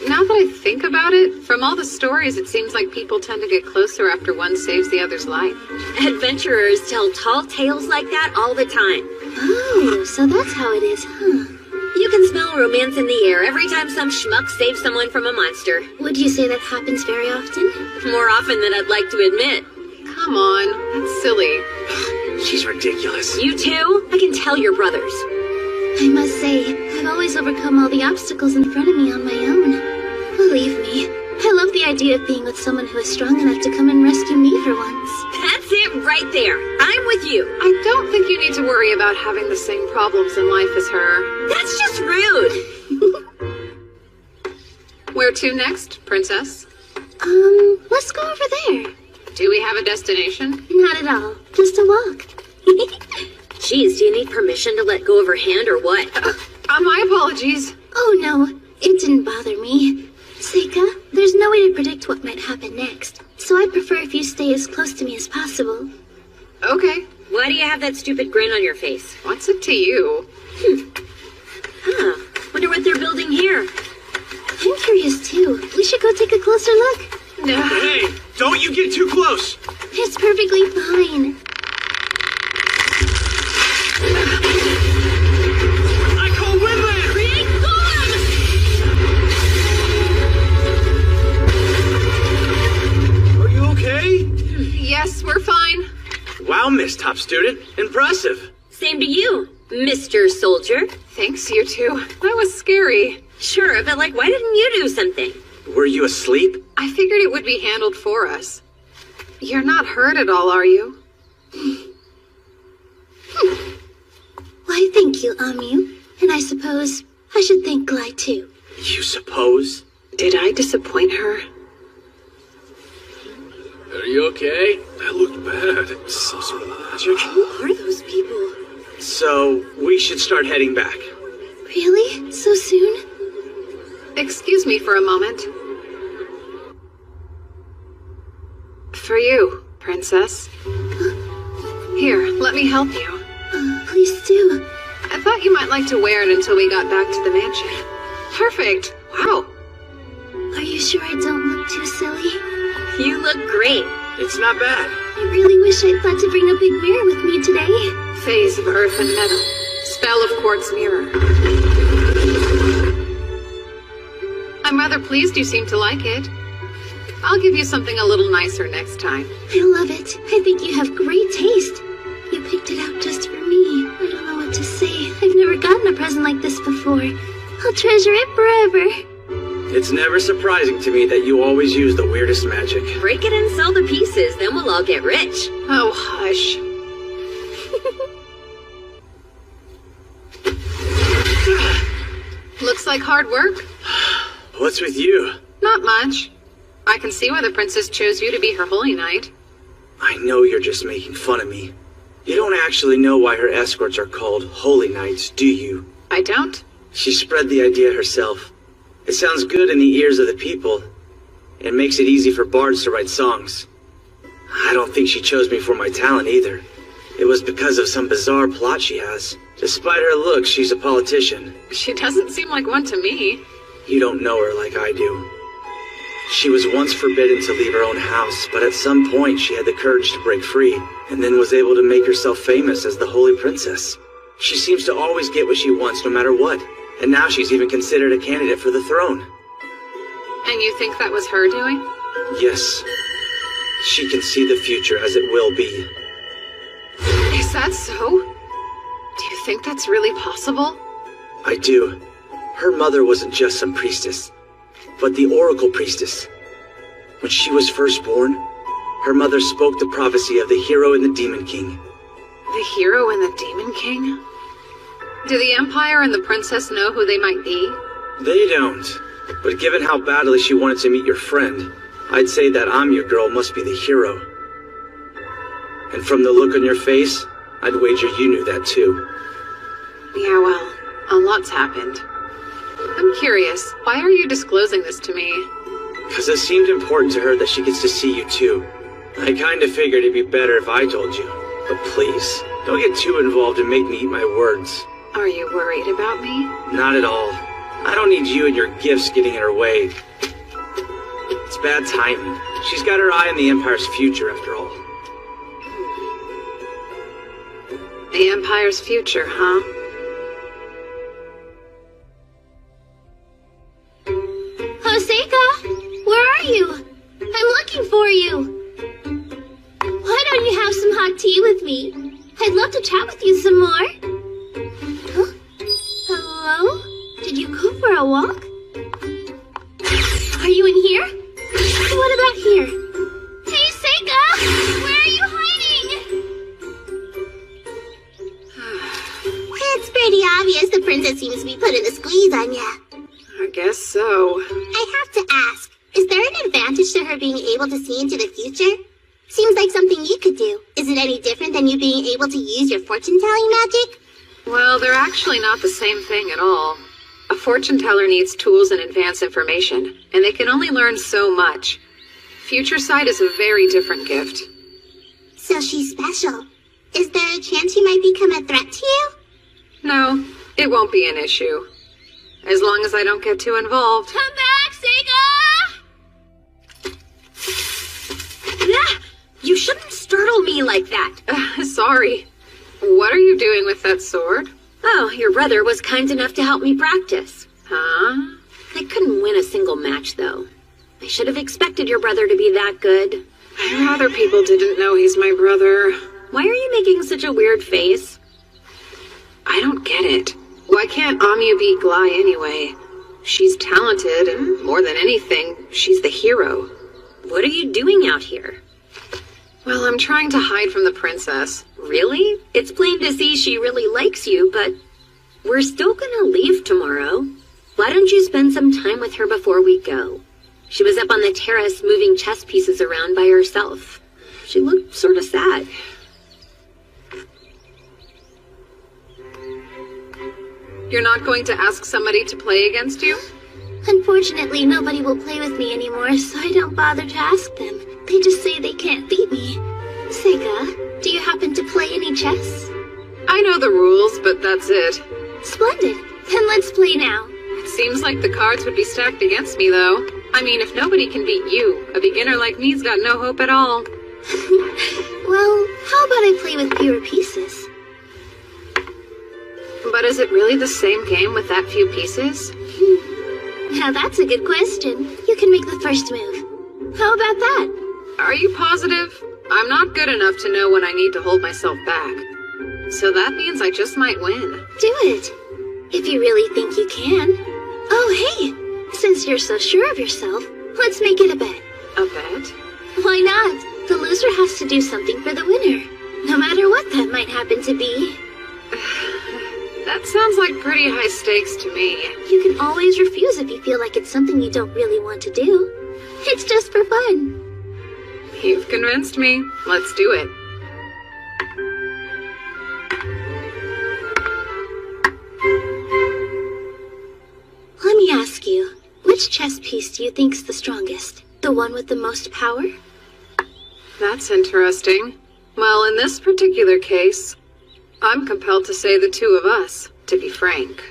Now that I think about it, from all the stories, it seems like people tend to get closer after one saves the other's life. Adventurers tell tall tales like that all the time. Oh, so that's how it is, huh? You can smell romance in the air every time some schmuck saves someone from a monster. Would you say that happens very often? More often than I'd like to admit. Come on, that's silly. She's ridiculous. You too? I can tell you're brothers. I must say, I've always overcome all the obstacles in front of me on my own. Believe me, I love the idea of being with someone who is strong enough to come and rescue me for once. That's it right there. I'm with you. I don't think you need to worry about having the same problems in life as her. That's just rude. Where to next, Princess? Let's go over there. Do we have a destination? Not at all. Just a walk. Jeez, do you need permission to let go of her hand or what? My apologies. Oh no, it didn't bother me. Seika, there's no way to predict what might happen next, so I prefer if you stay as close to me as possible. Okay. Why do you have that stupid grin on your face? What's it to you? Huh. Wonder what they're building here. I'm curious too. We should go take a closer look. No. Hey, don't you get too close. It's perfectly fine. I call Winland! Create storm! Are you okay? Yes, we're fine. Wow, Miss Top Student. Impressive. Same to you, Mr. Soldier. Thanks, you two. That was scary. Sure, but why didn't you do something? Were you asleep? I figured it would be handled for us. You're not hurt at all, are you? Why, thank you, Amu. And I suppose I should thank Glide too. You suppose? Did I disappoint her? Are you okay? That looked bad. Some sort of magic. Who are those people? So, we should start heading back. Really? So soon? Excuse me for a moment. For you, Princess. Here, let me help you. Please do. I thought you might like to wear it until we got back to the mansion. Perfect. Wow. Are you sure I don't look too silly? You look great. It's not bad. I really wish I'd thought to bring a big mirror with me today. Phase of earth and metal. Spell of quartz mirror. I'm rather pleased you seem to like it. I'll give you something a little nicer next time. I love it. I think you have great taste. You picked it out just for me. I don't know what to say. I've never gotten a present like this before. I'll treasure it forever. It's never surprising to me that you always use the weirdest magic. Break it and sell the pieces, then we'll all get rich. Oh, hush. Looks like hard work. What's with you? Not much. I can see why the princess chose you to be her holy knight. I know you're just making fun of me. You don't actually know why her escorts are called holy knights, do you? I don't. She spread the idea herself. It sounds good in the ears of the people. It makes it easy for bards to write songs. I don't think she chose me for my talent either. It was because of some bizarre plot she has. Despite her looks, she's a politician. She doesn't seem like one to me. You don't know her like I do. She was once forbidden to leave her own house, but at some point she had the courage to break free, and then was able to make herself famous as the Holy Princess. She seems to always get what she wants no matter what, and now she's even considered a candidate for the throne. And you think that was her doing? Yes. She can see the future as it will be. Is that so? Do you think that's really possible? I do. Her mother wasn't just some priestess, but the Oracle Priestess. When she was first born, her mother spoke the prophecy of the hero and the Demon King. The hero and the Demon King? Do the Empire and the Princess know who they might be? They don't. But given how badly she wanted to meet your friend, I'd say that Amu girl must be the hero. And from the look on your face, I'd wager you knew that too. Yeah, well, a lot's happened. I'm curious, why are you disclosing this to me? Because it seemed important to her that she gets to see you too. I kinda figured it'd be better if I told you. But please, don't get too involved and make me eat my words. Are you worried about me? Not at all. I don't need you and your gifts getting in her way. It's bad timing. She's got her eye on the Empire's future, after all. The Empire's future, huh? Hoseika, where are you? I'm looking for you. Why don't you have some hot tea with me? I'd love to chat with you some more. Huh? Hello? Did you go for a walk? Are you in here? What about here? Hey, Seika! Where are you pretty obvious the princess seems to be putting a squeeze on ya. I guess so. I have to ask, is there an advantage to her being able to see into the future? Seems like something you could do. Is it any different than you being able to use your fortune-telling magic? Well, they're actually not the same thing at all. A fortune teller needs tools and advanced information, and they can only learn so much. Future sight is a very different gift. So she's special. Is there a chance she might become a threat to you? No, it won't be an issue. As long as I don't get too involved. Come back, Sega! Ah, you shouldn't startle me like that. Sorry. What are you doing with that sword? Oh, your brother was kind enough to help me practice. Huh? I couldn't win a single match, though. I should have expected your brother to be that good. I'd rather people didn't know he's my brother. Why are you making such a weird face? I don't get it. Why can't Amu beat Glai anyway? She's talented, and more than anything, she's the hero. What are you doing out here? Well, I'm trying to hide from the princess. Really? It's plain to see she really likes you, but we're still gonna leave tomorrow. Why don't you spend some time with her before we go? She was up on the terrace moving chess pieces around by herself. She looked sort of sad. You're not going to ask somebody to play against you? Unfortunately, nobody will play with me anymore, so I don't bother to ask them. They just say they can't beat me. Sega, do you happen to play any chess? I know the rules, but that's it. Splendid. Then let's play now. It seems like the cards would be stacked against me, though. I mean, if nobody can beat you, a beginner like me's got no hope at all. Well, how about I play with fewer pieces? But is it really the same game with that few pieces? Now that's a good question. You can make the first move. How about that? Are you positive? I'm not good enough to know when I need to hold myself back. So that means I just might win. Do it. If you really think you can. Oh, hey! Since you're so sure of yourself, let's make it a bet. A bet? Why not? The loser has to do something for the winner. No matter what that might happen to be. That sounds like pretty high stakes to me. You can always refuse if you feel like it's something you don't really want to do. It's just for fun. You've convinced me. Let's do it. Let me ask you, which chess piece do you think's the strongest? The one with the most power? That's interesting. Well, in this particular case, I'm compelled to say the two of us, to be frank.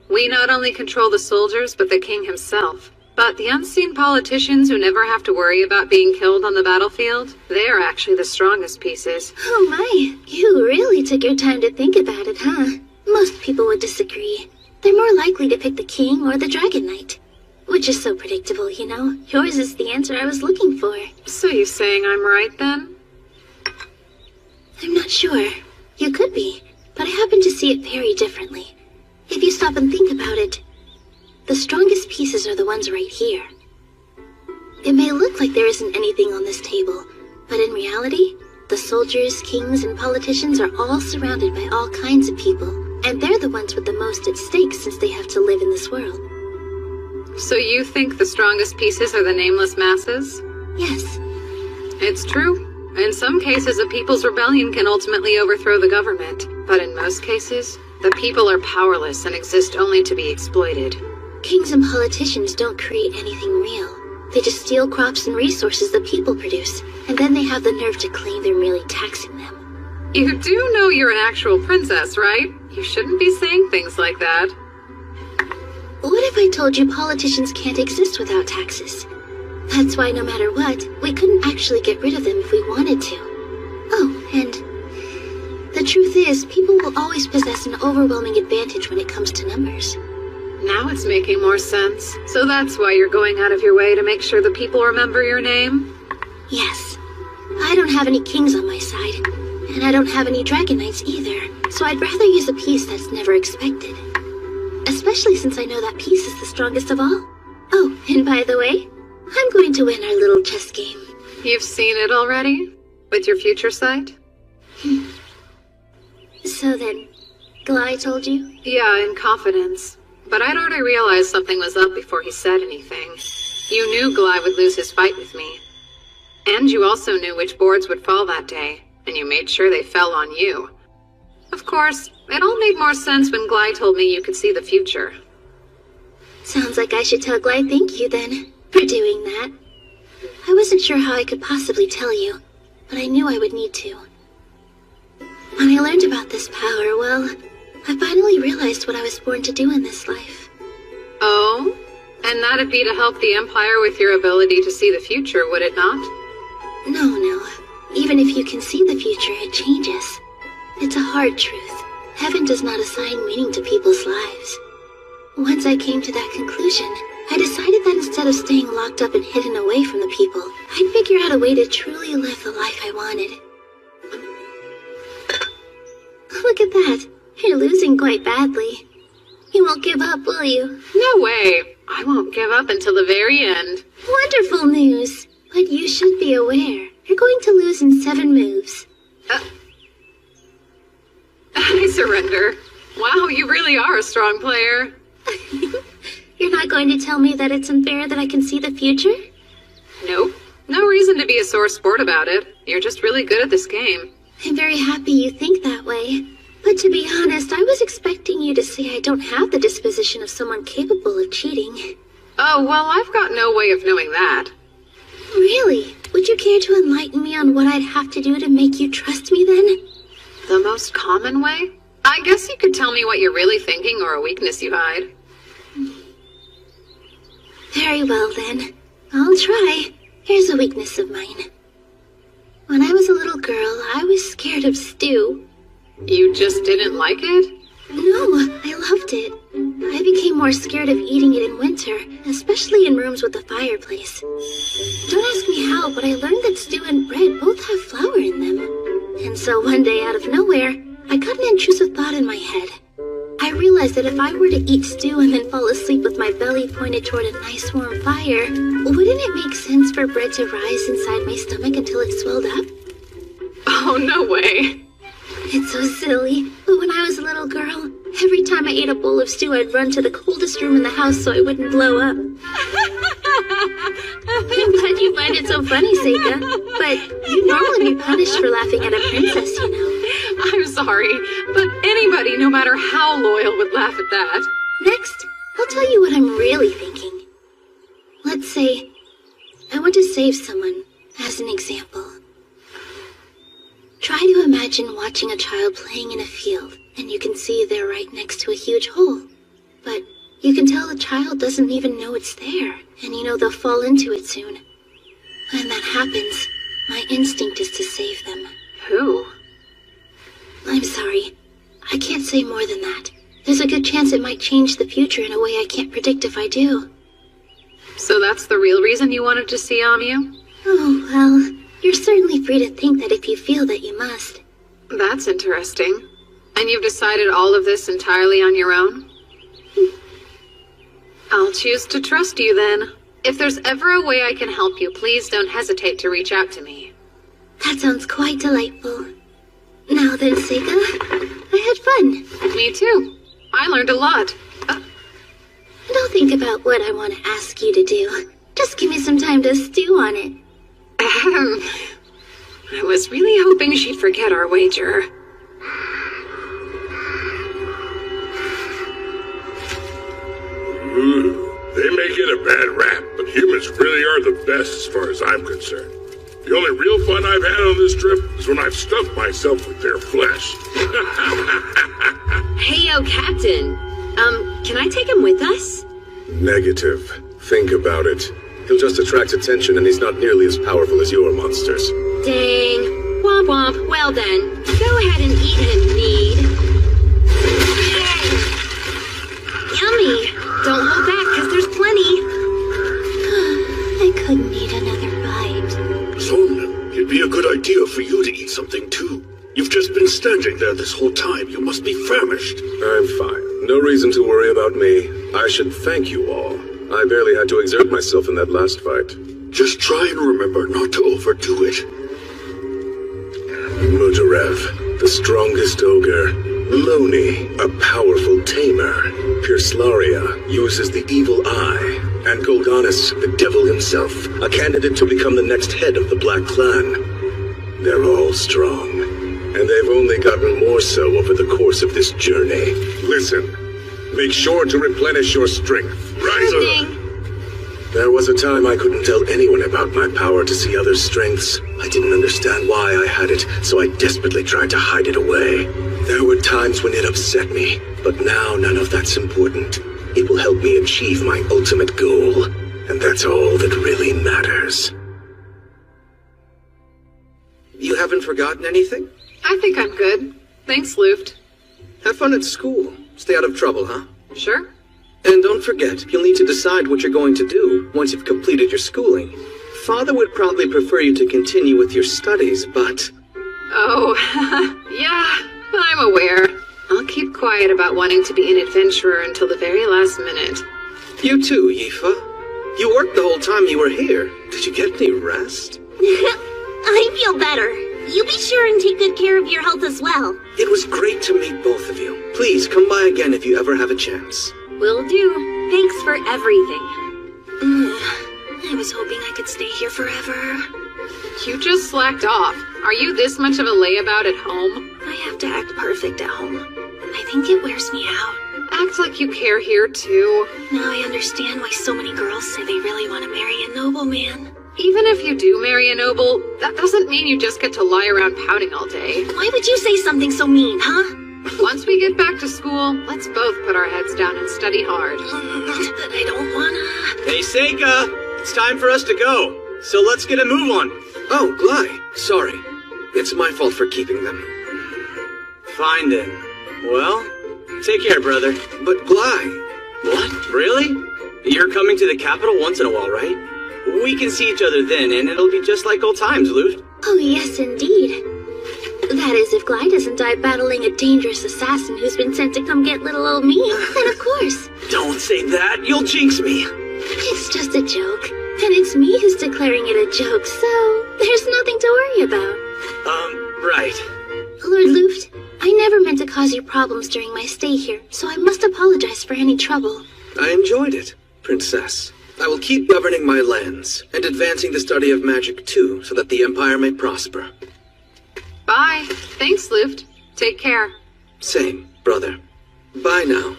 We not only control the soldiers, but the king himself. But the unseen politicians who never have to worry about being killed on the battlefield, they're actually the strongest pieces. Oh my, you really took your time to think about it, huh? Most people would disagree. They're more likely to pick the king or the dragon knight. Which is so predictable, you know? Yours is the answer I was looking for. So you're saying I'm right then? I'm not sure. You could be, but I happen to see it very differently. If you stop and think about it, the strongest pieces are the ones right here. It may look like there isn't anything on this table, but in reality, the soldiers, kings, and politicians are all surrounded by all kinds of people, and they're the ones with the most at stake since they have to live in this world. So you think the strongest pieces are the nameless masses? Yes. It's true. In some cases, a people's rebellion can ultimately overthrow the government. But in most cases, the people are powerless and exist only to be exploited. Kings and politicians don't create anything real. They just steal crops and resources the people produce, and then they have the nerve to claim they're merely taxing them. You do know you're an actual princess, right? You shouldn't be saying things like that. What if I told you politicians can't exist without taxes? That's why no matter what, we couldn't actually get rid of them if we wanted to. Oh, and the truth is, people will always possess an overwhelming advantage when it comes to numbers. Now it's making more sense. So that's why you're going out of your way to make sure the people remember your name? Yes. I don't have any kings on my side, and I don't have any dragon knights either, so I'd rather use a piece that's never expected. Especially since I know that piece is the strongest of all. Oh, and by the way, I'm going to win our little chess game. You've seen it already? With your future sight? So then, Glide told you? Yeah, in confidence. But I'd already realized something was up before he said anything. You knew Glide would lose his fight with me. And you also knew which boards would fall that day, and you made sure they fell on you. Of course, it all made more sense when Glide told me you could see the future. Sounds like I should tell Glide thank you then, for doing that. I wasn't sure how I could possibly tell you, but I knew I would need to. When I learned about this power, well, I finally realized what I was born to do in this life. Oh? And that'd be to help the Empire with your ability to see the future, would it not? No. Even if you can see the future, it changes. It's a hard truth. Heaven does not assign meaning to people's lives. Once I came to that conclusion, I decided that instead of staying locked up and hidden away from the people, I'd figure out a way to truly live the life I wanted. Look at that. You're losing quite badly. You won't give up, will you? No way. I won't give up until the very end. Wonderful news. But you should be aware. You're going to lose in 7 moves. I surrender. Wow, you really are a strong player. You're not going to tell me that it's unfair that I can see the future? Nope. No reason to be a sore sport about it. You're just really good at this game. I'm very happy you think that way. But to be honest, I was expecting you to say I don't have the disposition of someone capable of cheating. Oh, well, I've got no way of knowing that. Really? Would you care to enlighten me on what I'd have to do to make you trust me then? The most common way? I guess you could tell me what you're really thinking or a weakness you hide. Very well then. I'll try. Here's a weakness of mine. When I was a little girl, I was scared of stew. You just didn't like it? No, I loved it. I became more scared of eating it in winter, especially in rooms with a fireplace. Don't ask me how, but I learned that stew and bread both have flour in them. And so one day, out of nowhere, I got an intrusive thought in my head. I realized that if I were to eat stew and then fall asleep with my belly pointed toward a nice warm fire, wouldn't it make sense for bread to rise inside my stomach until it swelled up? Oh, no way. It's so silly, but when I was a little girl, every time I ate a bowl of stew, I'd run to the coldest room in the house so I wouldn't blow up. I'm glad you find it so funny, Seika, but you'd normally be punished for laughing at a princess, you know. I'm sorry, but anybody, no matter how loyal, would laugh at that. Next, I'll tell you what I'm really thinking. Let's say I want to save someone, as an example. Try to imagine watching a child playing in a field, and you can see they're right next to a huge hole. But you can tell the child doesn't even know it's there, and you know they'll fall into it soon. When that happens, my instinct is to save them. Who? I'm sorry. I can't say more than that. There's a good chance it might change the future in a way I can't predict if I do. So that's the real reason you wanted to see Amu? Oh, well, you're certainly free to think that if you feel that you must. That's interesting. And you've decided all of this entirely on your own? I'll choose to trust you then. If there's ever a way I can help you, please don't hesitate to reach out to me. That sounds quite delightful. Now then, Seika, I had fun. Me too. I learned a lot. Don't think about what I want to ask you to do. Just give me some time to stew on it. I was really hoping she'd forget our wager. They may get a bad rap, but humans really are the best as far as I'm concerned. The only real fun I've had on this trip is when I've stuffed myself with their flesh. Hey, yo, Captain. Can I take him with us? Negative. Think about it. He'll just attract attention and he's not nearly as powerful as your monsters. Dang. Womp womp. Well then, go ahead and eat him, Need. Yummy. Don't hold back, because there's plenty. I couldn't eat another bite. Son, it'd be a good idea for you to eat something too. You've just been standing there this whole time. You must be famished. I'm fine. No reason to worry about me. I should thank you all. I barely had to exert myself in that last fight. Just try and remember not to overdo it. Mudarev, the strongest ogre. Loni, a powerful tamer. Purslaria uses the evil eye. And Golganis, the devil himself, a candidate to become the next head of the Black Clan. They're all strong. And they've only gotten more so over the course of this journey. Listen, make sure to replenish your strength. Riser! There was a time I couldn't tell anyone about my power to see others' strengths. I didn't understand why I had it, so I desperately tried to hide it away. There were times when it upset me, but now none of that's important. It will help me achieve my ultimate goal, and that's all that really matters. You haven't forgotten anything? I think I'm good. Thanks, Luft. Have fun at school. Stay out of trouble, huh? Sure. And don't forget, you'll need to decide what you're going to do once you've completed your schooling. Father would probably prefer you to continue with your studies, but... Oh, yeah, I'm aware. I'll keep quiet about wanting to be an adventurer until the very last minute. You too, Yifa. You worked the whole time you were here. Did you get any rest? I feel better. You be sure and take good care of your health as well. It was great to meet both of you. Please come by again if you ever have a chance. Will do. Thanks for everything. I was hoping I could stay here forever. You just slacked off. Are you this much of a layabout at home? I have to act perfect at home. I think it wears me out. Act like you care here, too. Now I understand why so many girls say they really want to marry a nobleman. Even if you do marry a noble, that doesn't mean you just get to lie around pouting all day. Why would you say something so mean, huh? Once we get back to school, let's both put our heads down and study hard. But I don't wanna... Hey, Seika! It's time for us to go. So let's get a move on. Oh, Glai. Sorry. It's my fault for keeping them. Fine then. Well, take care, brother. But Glai... What? Really? You're coming to the capital once in a while, right? We can see each other then, and it'll be just like old times, Luft. Oh, yes, indeed. That is, if Glide doesn't die battling a dangerous assassin who's been sent to come get little old me, then of course. Don't say that, you'll jinx me. It's just a joke, and it's me who's declaring it a joke, so there's nothing to worry about. Right. Lord Luft, I never meant to cause you problems during my stay here, so I must apologize for any trouble. I enjoyed it, Princess. I will keep governing my lands, and advancing the study of magic too, so that the Empire may prosper. Bye. Thanks, Luft. Take care. Same, brother. Bye now.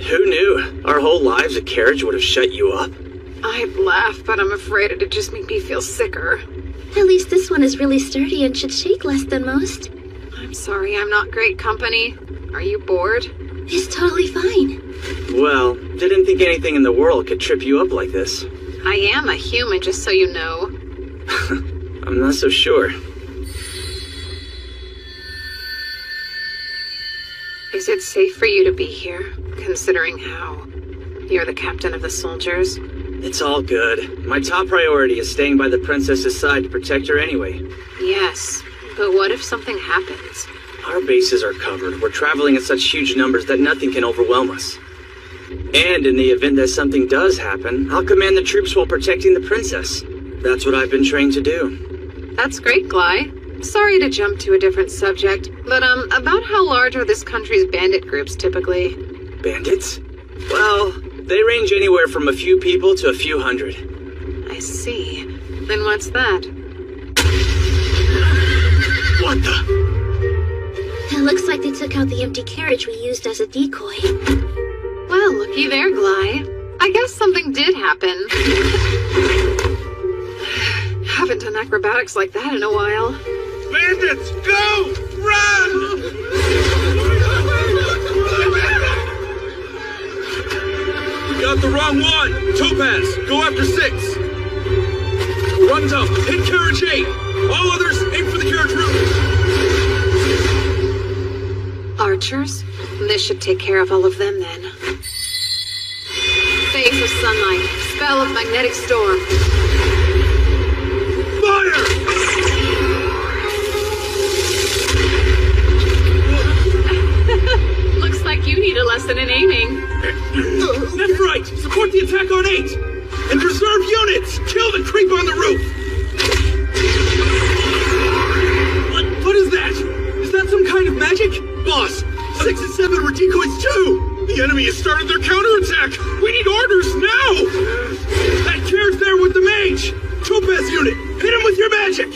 Who knew? Our whole lives a carriage would have shut you up. I'd laugh, but I'm afraid it'd just make me feel sicker. At least this one is really sturdy and should shake less than most. I'm sorry I'm not great company. Are you bored? It's totally fine. Well, didn't think anything in the world could trip you up like this. I am a human, just so you know. I'm not so sure. Is it safe for you to be here, considering how you're the captain of the soldiers? It's all good. My top priority is staying by the princess's side to protect her anyway. Yes, but what if something happens? Our bases are covered. We're traveling in such huge numbers that nothing can overwhelm us. And in the event that something does happen, I'll command the troops while protecting the princess. That's what I've been trained to do. That's great, Glai. Sorry to jump to a different subject, but about how large are this country's bandit groups typically? Bandits? Well, they range anywhere from a few people to a few hundred. I see. Then what's that? What the? It looks like they took out the empty carriage we used as a decoy. Well, looky there, Glai. I guess something did happen. Haven't done acrobatics like that in a while. Bandits, go! Run! We got the wrong one! Topaz, go after 6! Run up, hit carriage 8! All others, aim for the carriage room! Archers? This should take care of all of them then. Face of sunlight, spell of magnetic storm. Fire! Looks like you need a lesson in aiming. Left right! Support the attack on 8! Fourth unit, hit him with your magic!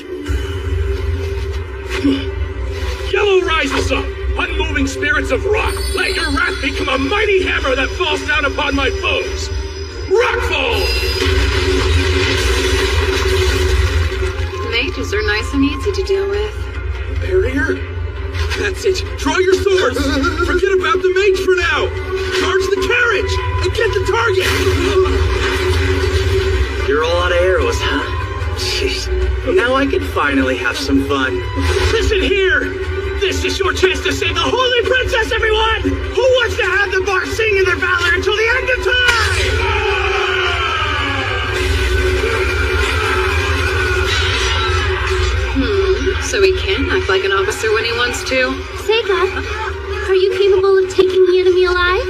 Yellow rises up, unmoving spirits of rock. Let your wrath become a mighty hammer that falls down upon my foes. Rockfall! Mages are nice and easy to deal with. Barrier? That's it. Draw your swords. Forget about the mage for now. Charge the carriage and get the target. You're all out of arrows, huh? Jeez. Now I can finally have some fun. Listen here. This is your chance to save the Holy Princess, everyone. Who wants to have the bar singing their valor until the end of time? So he can act like an officer when he wants to. Sega, are you capable of taking the enemy alive?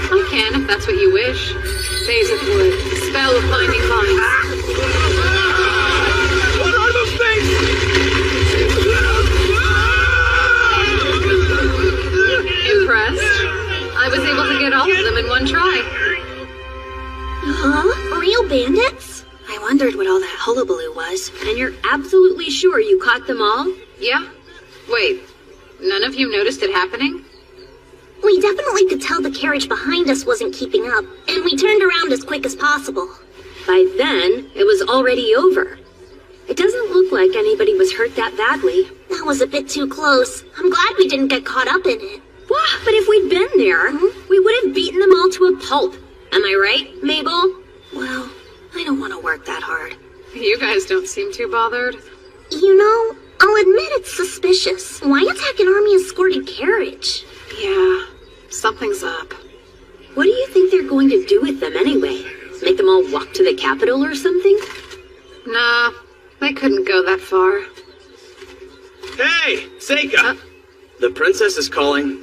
I can, if that's what you wish. Phase of wood. Spell of binding vines. What are those things? Impressed? I was able to get all of them in one try. Huh? Real bandits? I wondered what all that hullabaloo was. And you're absolutely sure you caught them all? Yeah. Wait, none of you noticed it happening? We definitely could tell the carriage behind us wasn't keeping up, and we turned around as quick as possible. By then, it was already over. It doesn't look like anybody was hurt that badly. That was a bit too close. I'm glad we didn't get caught up in it. But if we'd been there, we would have beaten them all to a pulp. Am I right, Mabel? Well, I don't want to work that hard. You guys don't seem too bothered. You know, I'll admit it's suspicious. Why attack an army-escorted carriage? Yeah, something's up. What do you think they're going to do with them anyway? Make them all walk to the Capitol or something? Nah, they couldn't go that far. Hey, Seika! The princess is calling.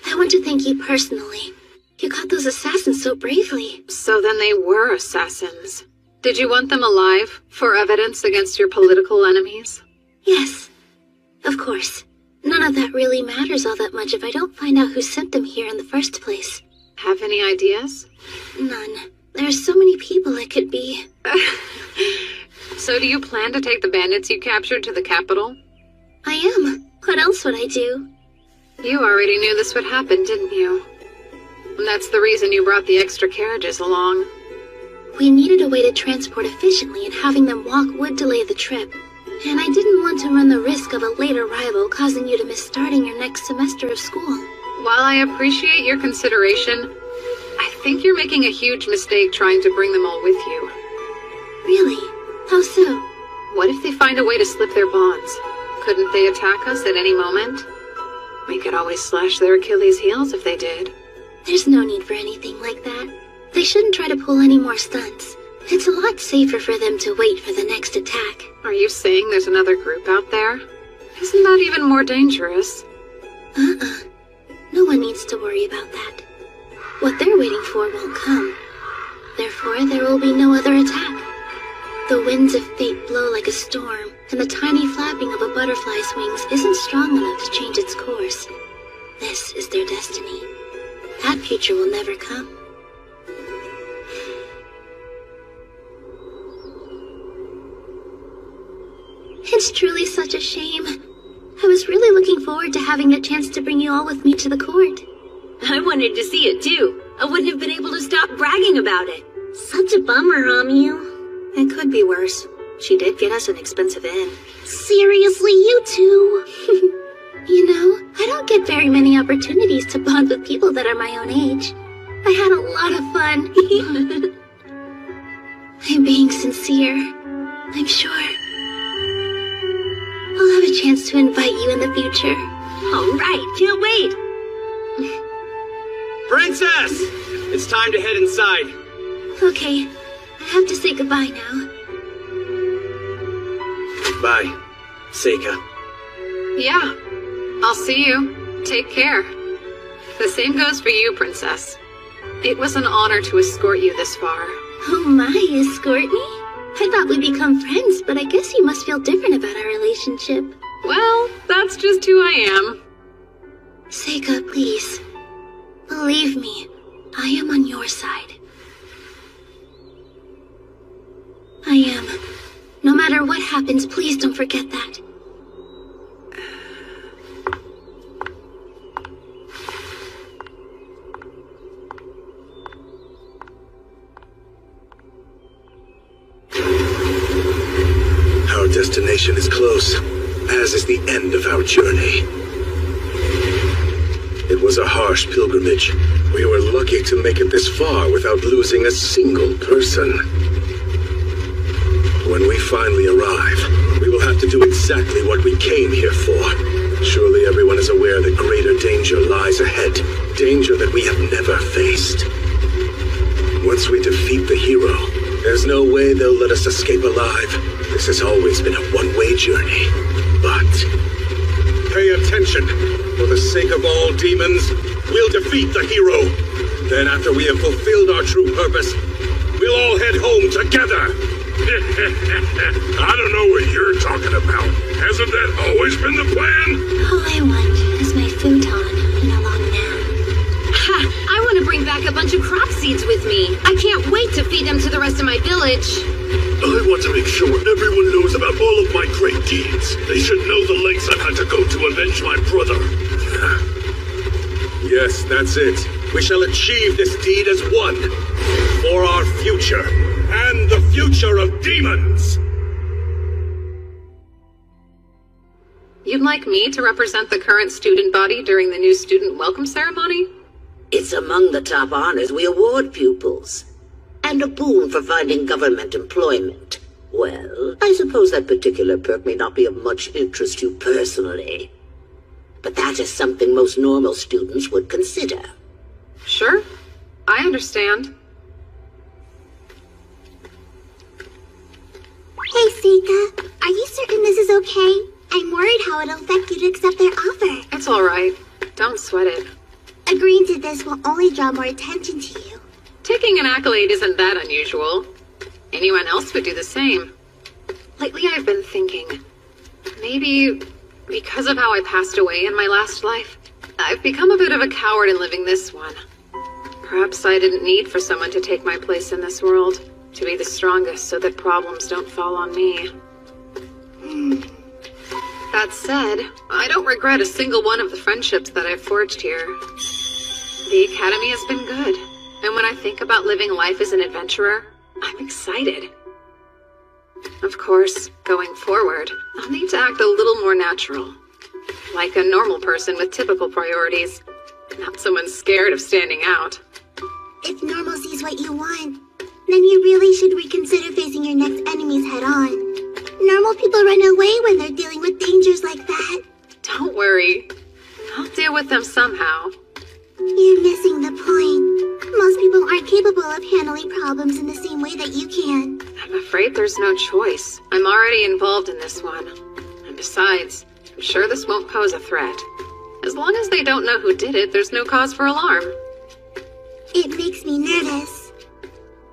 I want to thank you personally. You caught those assassins so bravely. So then they were assassins. Did you want them alive for evidence against your political enemies? Yes, of course. None of that really matters all that much if I don't find out who sent them here in the first place. Have any ideas? None. There are so many people it could be. So do you plan to take the bandits you captured to the Capitol? I am. What else would I do? You already knew this would happen, didn't you? And that's the reason you brought the extra carriages along. We needed a way to transport efficiently, and having them walk would delay the trip. And I didn't want to run the risk of a late arrival causing you to miss starting your next semester of school. While I appreciate your consideration, I think you're making a huge mistake trying to bring them all with you. Really? How so? What if they find a way to slip their bonds? Couldn't they attack us at any moment? We could always slash their Achilles' heels if they did. There's no need for anything like that. They shouldn't try to pull any more stunts. It's a lot safer for them to wait for the next attack. Are you saying there's another group out there? Isn't that even more dangerous? No one needs to worry about that. What they're waiting for won't come. Therefore, there will be no other attack. The winds of fate blow like a storm, and the tiny flapping of a butterfly's wings isn't strong enough to change its course. This is their destiny. That future will never come. It's truly such a shame. I was really looking forward to having a chance to bring you all with me to the court. I wanted to see it too. I wouldn't have been able to stop bragging about it. Such a bummer, Amu. It could be worse. She did get us an expensive inn. Seriously, you two. You know, I don't get very many opportunities to bond with people that are my own age. I had a lot of fun. I'm being sincere. I'm sure I'll have a chance to invite you in the future. All right, can't wait. Princess! It's time to head inside. Okay, I have to say goodbye now. Bye, Seika. Yeah, I'll see you. Take care. The same goes for you, Princess. It was an honor to escort you this far. Oh my, escort me? I thought we'd become friends, but I guess you must feel different about our relationship. Well, that's just who I am. Seika, please. Believe me, I am on your side. matter what happens, please don't forget that. Our destination is close, as is the end of our journey. It was a harsh pilgrimage. We were lucky to make it this far without losing a single person. When we finally arrive, we will have to do exactly what we came here for. Surely everyone is aware that greater danger lies ahead. Danger that we have never faced. Once we defeat the hero, there's no way they'll let us escape alive. This has always been a one-way journey. But pay attention. For the sake of all demons, we'll defeat the hero. Then after we have fulfilled our true purpose, we'll all head home together. I don't know what you're talking about. Hasn't that always been the plan? All I want is my futon and a long nap. Ha! I want to bring back a bunch of crop seeds with me. I can't wait to feed them to the rest of my village. I want to make sure everyone knows about all of my great deeds. They should know the lengths I've had to go to avenge my brother. Yes, that's it. We shall achieve this deed as one. For our future. And the future of demons! You'd like me to represent the current student body during the new student welcome ceremony? It's among the top honors we award pupils. And a boon for finding government employment. Well, I suppose that particular perk may not be of much interest to you personally. But that is something most normal students would consider. Sure. I understand. Hey, Seika. Are you certain this is okay? I'm worried how it'll affect you to accept their offer. It's alright. Don't sweat it. Agreeing to this will only draw more attention to you. Taking an accolade isn't that unusual. Anyone else would do the same. Lately I've been thinking, maybe because of how I passed away in my last life, I've become a bit of a coward in living this one. Perhaps I didn't need for someone to take my place in this world, to be the strongest so that problems don't fall on me. That said, I don't regret a single one of the friendships that I've forged here. The Academy has been good, and when I think about living life as an adventurer, I'm excited. Of course, going forward, I'll need to act a little more natural. Like a normal person with typical priorities, not someone scared of standing out. If normalcy is what you want, then you really should reconsider facing your next enemies head on. Normal people run away when they're dealing with dangers like that. Don't worry. I'll deal with them somehow. You're missing the point. Most people aren't capable of handling problems in the same way that you can. I'm afraid there's no choice. I'm already involved in this one. And besides, I'm sure this won't pose a threat. As long as they don't know who did it, there's no cause for alarm. It makes me nervous.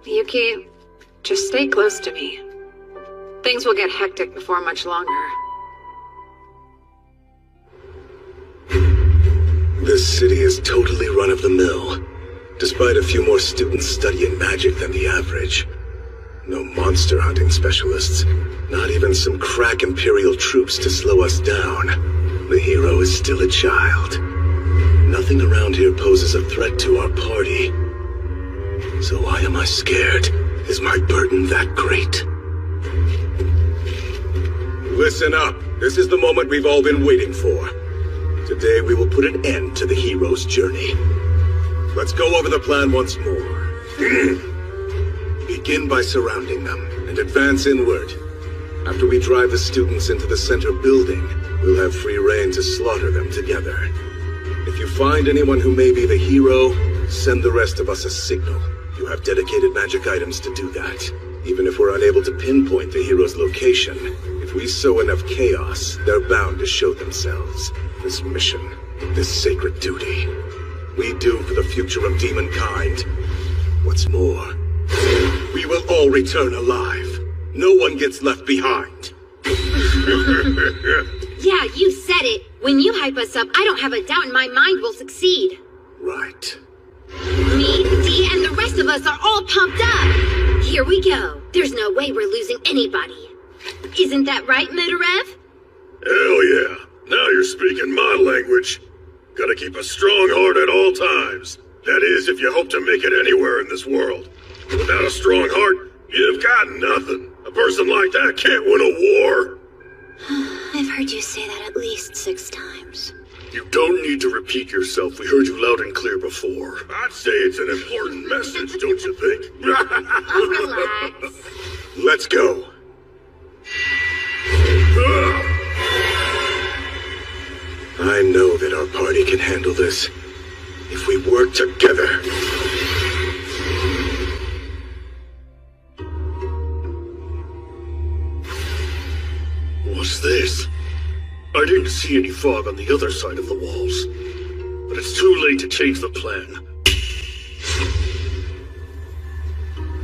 Yuki, just stay close to me. Things will get hectic before much longer. This city is totally run-of-the-mill, despite a few more students studying magic than the average. No monster hunting specialists, not even some crack Imperial troops to slow us down. The hero is still a child. Nothing around here poses a threat to our party. So why am I scared? Is my burden that great? Listen up. This is the moment we've all been waiting for. Today we will put an end to the hero's journey. Let's go over the plan once more. Begin by surrounding them and advance inward. After we drive the students into the center building, we'll have free rein to slaughter them together. If you find anyone who may be the hero, send the rest of us a signal. You have dedicated magic items to do that. Even if we're unable to pinpoint the hero's location, if we sow enough chaos, they're bound to show themselves. This mission, this sacred duty, we do for the future of demonkind. What's more, we will all return alive. No one gets left behind. Yeah, you said it. When you hype us up, I don't have a doubt in my mind we'll succeed. Right. Me, Dee, and the rest of us are all pumped up. Here we go. There's no way we're losing anybody. Isn't that right, Mudarev? Hell yeah. Now you're speaking my language. Gotta keep a strong heart at all times. That is, if you hope to make it anywhere in this world. Without a strong heart, you've got nothing. A person like that can't win a war. I've heard you say that at least 6 times. You don't need to repeat yourself. We heard you loud and clear before. I'd say it's an important message, don't you think? Relax. Let's go. I know that our party can handle this if we work together. What's this? I didn't see any fog on the other side of the walls, but it's too late to change the plan.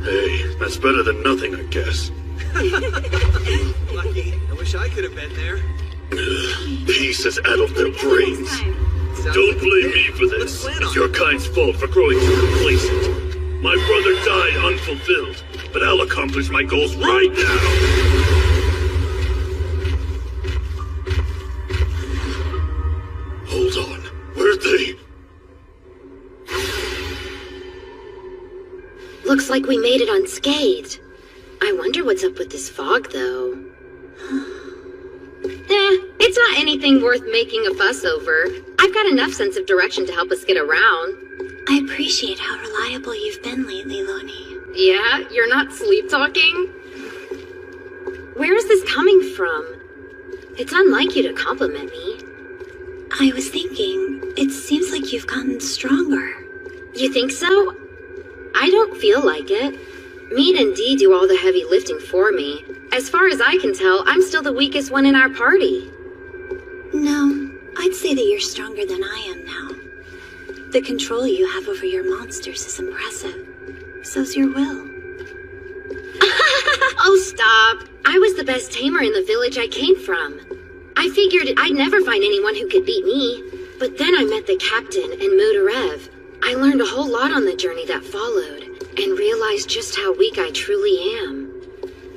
Hey, that's better than nothing, I guess. Lucky. I wish I could have been there. Peace has addled their brains. Don't blame me for this. It's your kind's fault for growing too complacent. My brother died unfulfilled, but I'll accomplish my goals right now. Hold on. Where'd they? Looks like we made it unscathed. I wonder what's up with this fog, though. It's not anything worth making a fuss over. I've got enough sense of direction to help us get around. I appreciate how reliable you've been lately, Loni. Yeah? You're not sleep-talking? Where is this coming from? It's unlike you to compliment me. I was thinking, it seems like you've gotten stronger. You think so? I don't feel like it. Mead and Dee do all the heavy lifting for me. As far as I can tell, I'm still the weakest one in our party. No, I'd say that you're stronger than I am now. The control you have over your monsters is impressive. So's your will. Oh, stop. I was the best tamer in the village I came from. I figured I'd never find anyone who could beat me. But then I met the captain and Mudarev. I learned a whole lot on the journey that followed, and realized just how weak I truly am.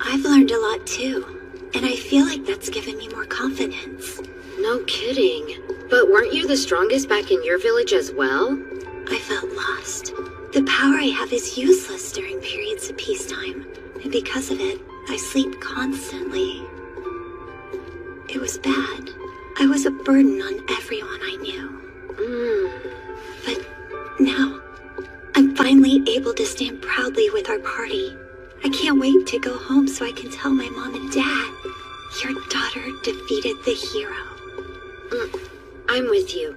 I've learned a lot too, and I feel like that's given me more confidence. No kidding. But weren't you the strongest back in your village as well? I felt lost. The power I have is useless during periods of peacetime, and because of it, I sleep constantly. It was bad. I was a burden on everyone I knew. But now, I'm finally able to stand proudly with our party. I can't wait to go home so I can tell my mom and dad, your daughter defeated the hero. I'm with you.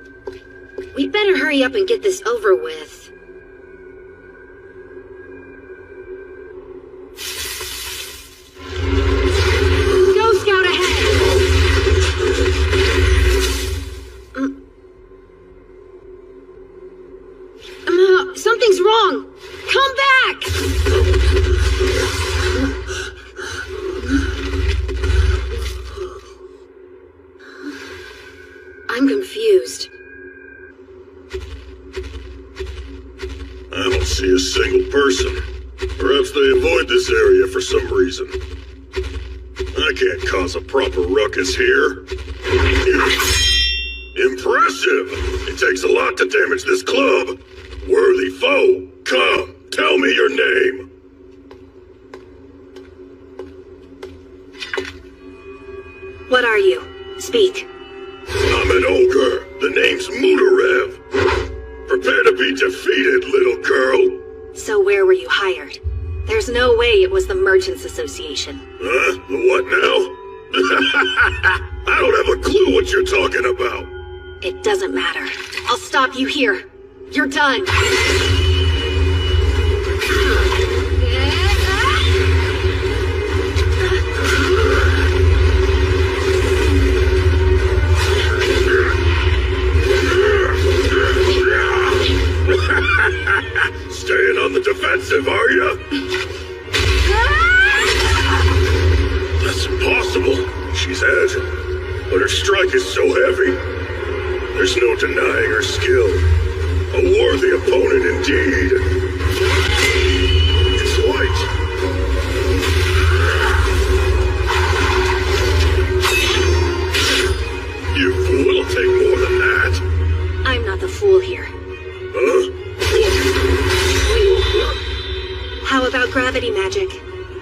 We'd better hurry up and get this over with. Go Scout ahead! Something's wrong! Come back! I'm confused. I don't see a single person. Perhaps they avoid this area for some reason. I can't cause a proper ruckus here. Impressive! It takes a lot to damage this club. Worthy foe, come, tell me your name. What are you? Speak. I'm an ogre. The name's Mudarev. Prepare to be defeated, little girl. So where were you hired? There's no way it was the Merchants Association. Huh? What now? I don't have a clue what you're talking about. It doesn't matter. I'll stop you here. You're done. Staying on the defensive, are you? That's impossible. She's agile, but her strike is so heavy. There's no denying her skill. A worthy opponent indeed. It's white.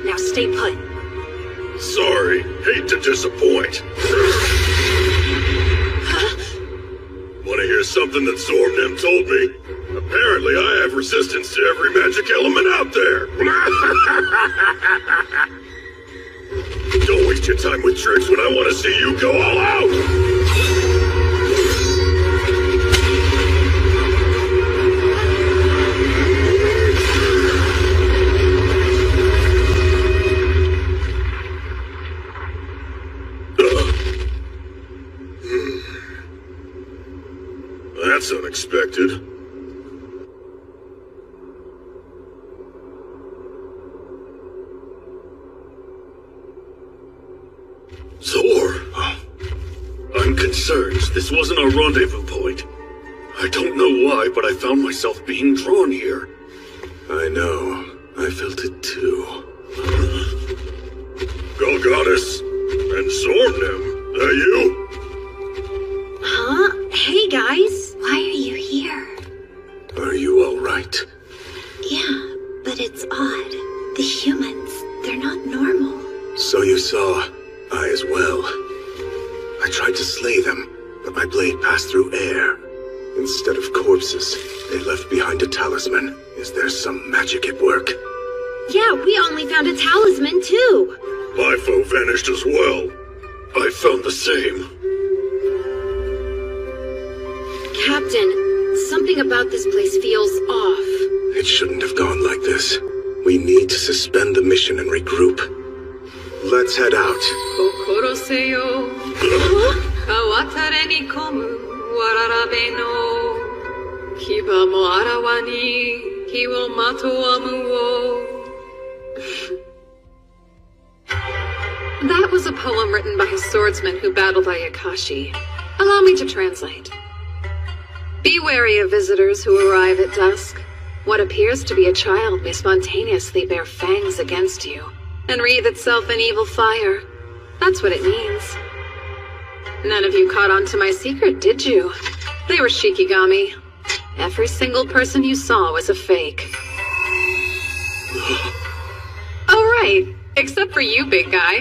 Now stay put. Sorry, hate to disappoint. Want to hear something that Zormnim told me? Apparently I have resistance to every magic element out there. Don't waste your time with tricks when I want to see you go all out! That's unexpected. Zor! I'm concerned. This wasn't our rendezvous point. I don't know why, but I found myself being drawn here. I know. I felt it too. Golgoddess and Zormnim, you? Huh? Hey, guys. Why are you here? Are you all right? Yeah, but it's odd. The humans, they're not normal. So you saw. I as well. I tried to slay them, but my blade passed through air. Instead of corpses, they left behind a talisman. Is there some magic at work? Yeah, we only found a talisman, too. My foe vanished as well. I found the same. Captain, something about this place feels off. It shouldn't have gone like this. We need to suspend the mission and regroup. Let's head out. That was a poem written by a swordsman who battled Ayakashi. Allow me to translate. Be wary of visitors who arrive at dusk. What appears to be a child may spontaneously bear fangs against you and wreathe itself in evil fire. That's what it means. None of you caught on to my secret, did you? They were Shikigami. Every single person you saw was a fake. Oh, right. Except for you, big guy.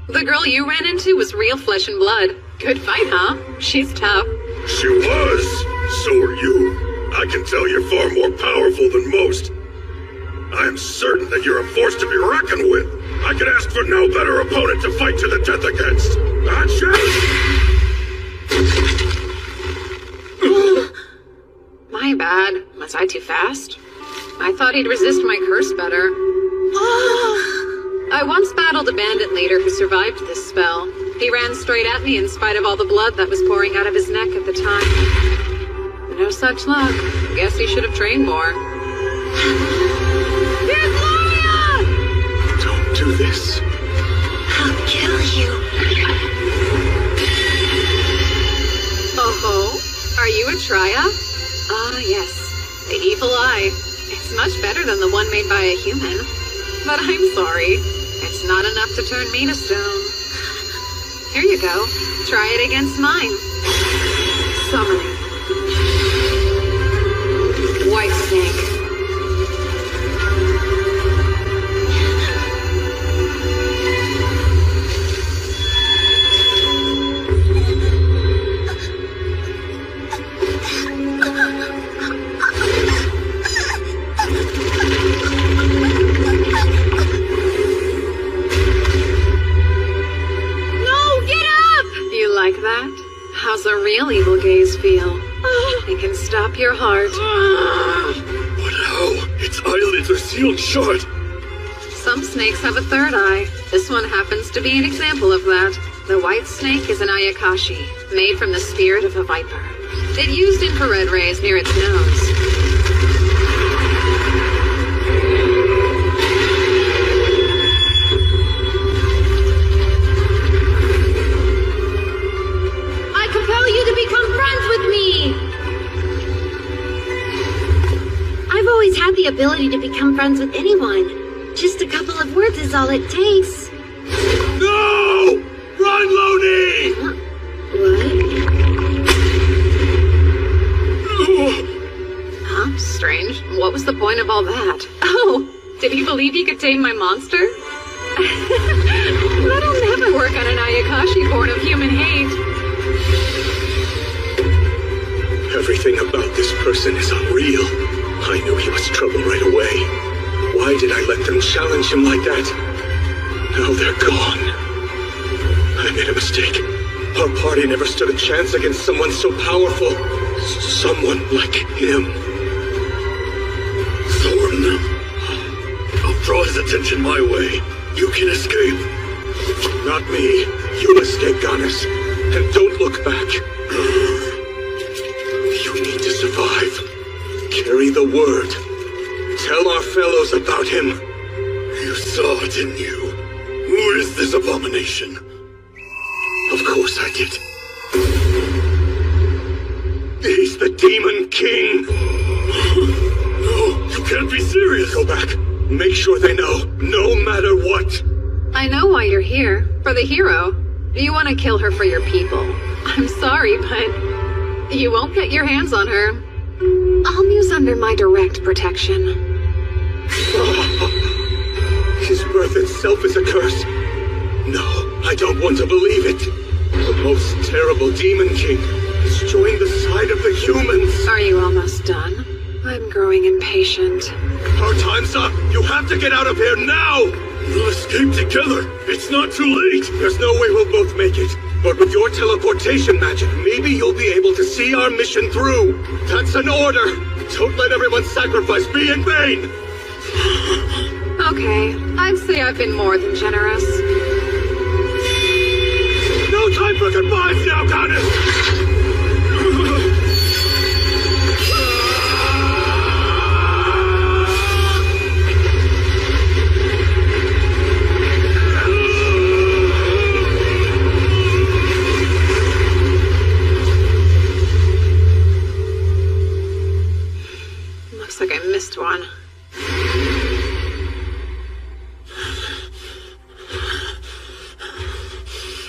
The girl you ran into was real flesh and blood. Good fight, huh? She's tough. She was. So are you. I can tell you're far more powerful than most. I am certain that you're a force to be reckoned with. I could ask for no better opponent to fight to the death against. My bad. Was I too fast? I thought he'd resist my curse better. I once battled a bandit leader who survived this spell. He ran straight at me in spite of all the blood that was pouring out of his neck at the time. No such luck. Guess he should have trained more. Don't do this. I'll kill you. Oh-ho. Are you a Triya? Ah, yes. The evil eye. It's much better than the one made by a human. But I'm sorry. It's not enough to turn me to stone. Here you go. Try it against mine. Summoning. White snake. How's a real evil gaze feel? It can stop your heart. But how? Its eyelids are sealed shut. Some snakes have a third eye. This one happens to be an example of that. The white snake is an Ayakashi, made from the spirit of a viper. It used infrared rays near its nose. I've always had the ability to become friends with anyone. Just a couple of words is all it takes. No! Run, Loni! What? Huh? Strange. What was the point of all that? Oh, did he believe he could tame my monster? That'll never work on an Ayakashi born of human hate. Everything about this person is unreal. I knew he was trouble right away. Why did I let them challenge him like that? Now they're gone. I made a mistake. Our party never stood a chance against someone so powerful. Someone like him. Thorn. I'll draw his attention my way. You can escape. Not me. You escape, Ganes. And don't look back. You need to survive. Carry the word. Tell our fellows about him. You saw, didn't you? Who is this abomination? Of course I did. He's the Demon King. No, you can't be serious. Go back. Make sure they know, no matter what. I know why you're here. For the hero. You want to kill her for your people. I'm sorry, but you won't get your hands on her. Amu's under my direct protection. His birth itself is a curse. No, I don't want to believe it. The most terrible Demon King has joined the side of the humans. Are you almost done? I'm growing impatient. Our time's up. You have to get out of here now. We'll escape together. It's not too late. There's no way we'll both make it. But with your teleportation magic, maybe you'll be able to see our mission through. That's an order. Don't let everyone's sacrifice be in vain. Okay, I'd say I've been more than generous. No time for goodbyes now, Ganes! Looks like I missed one.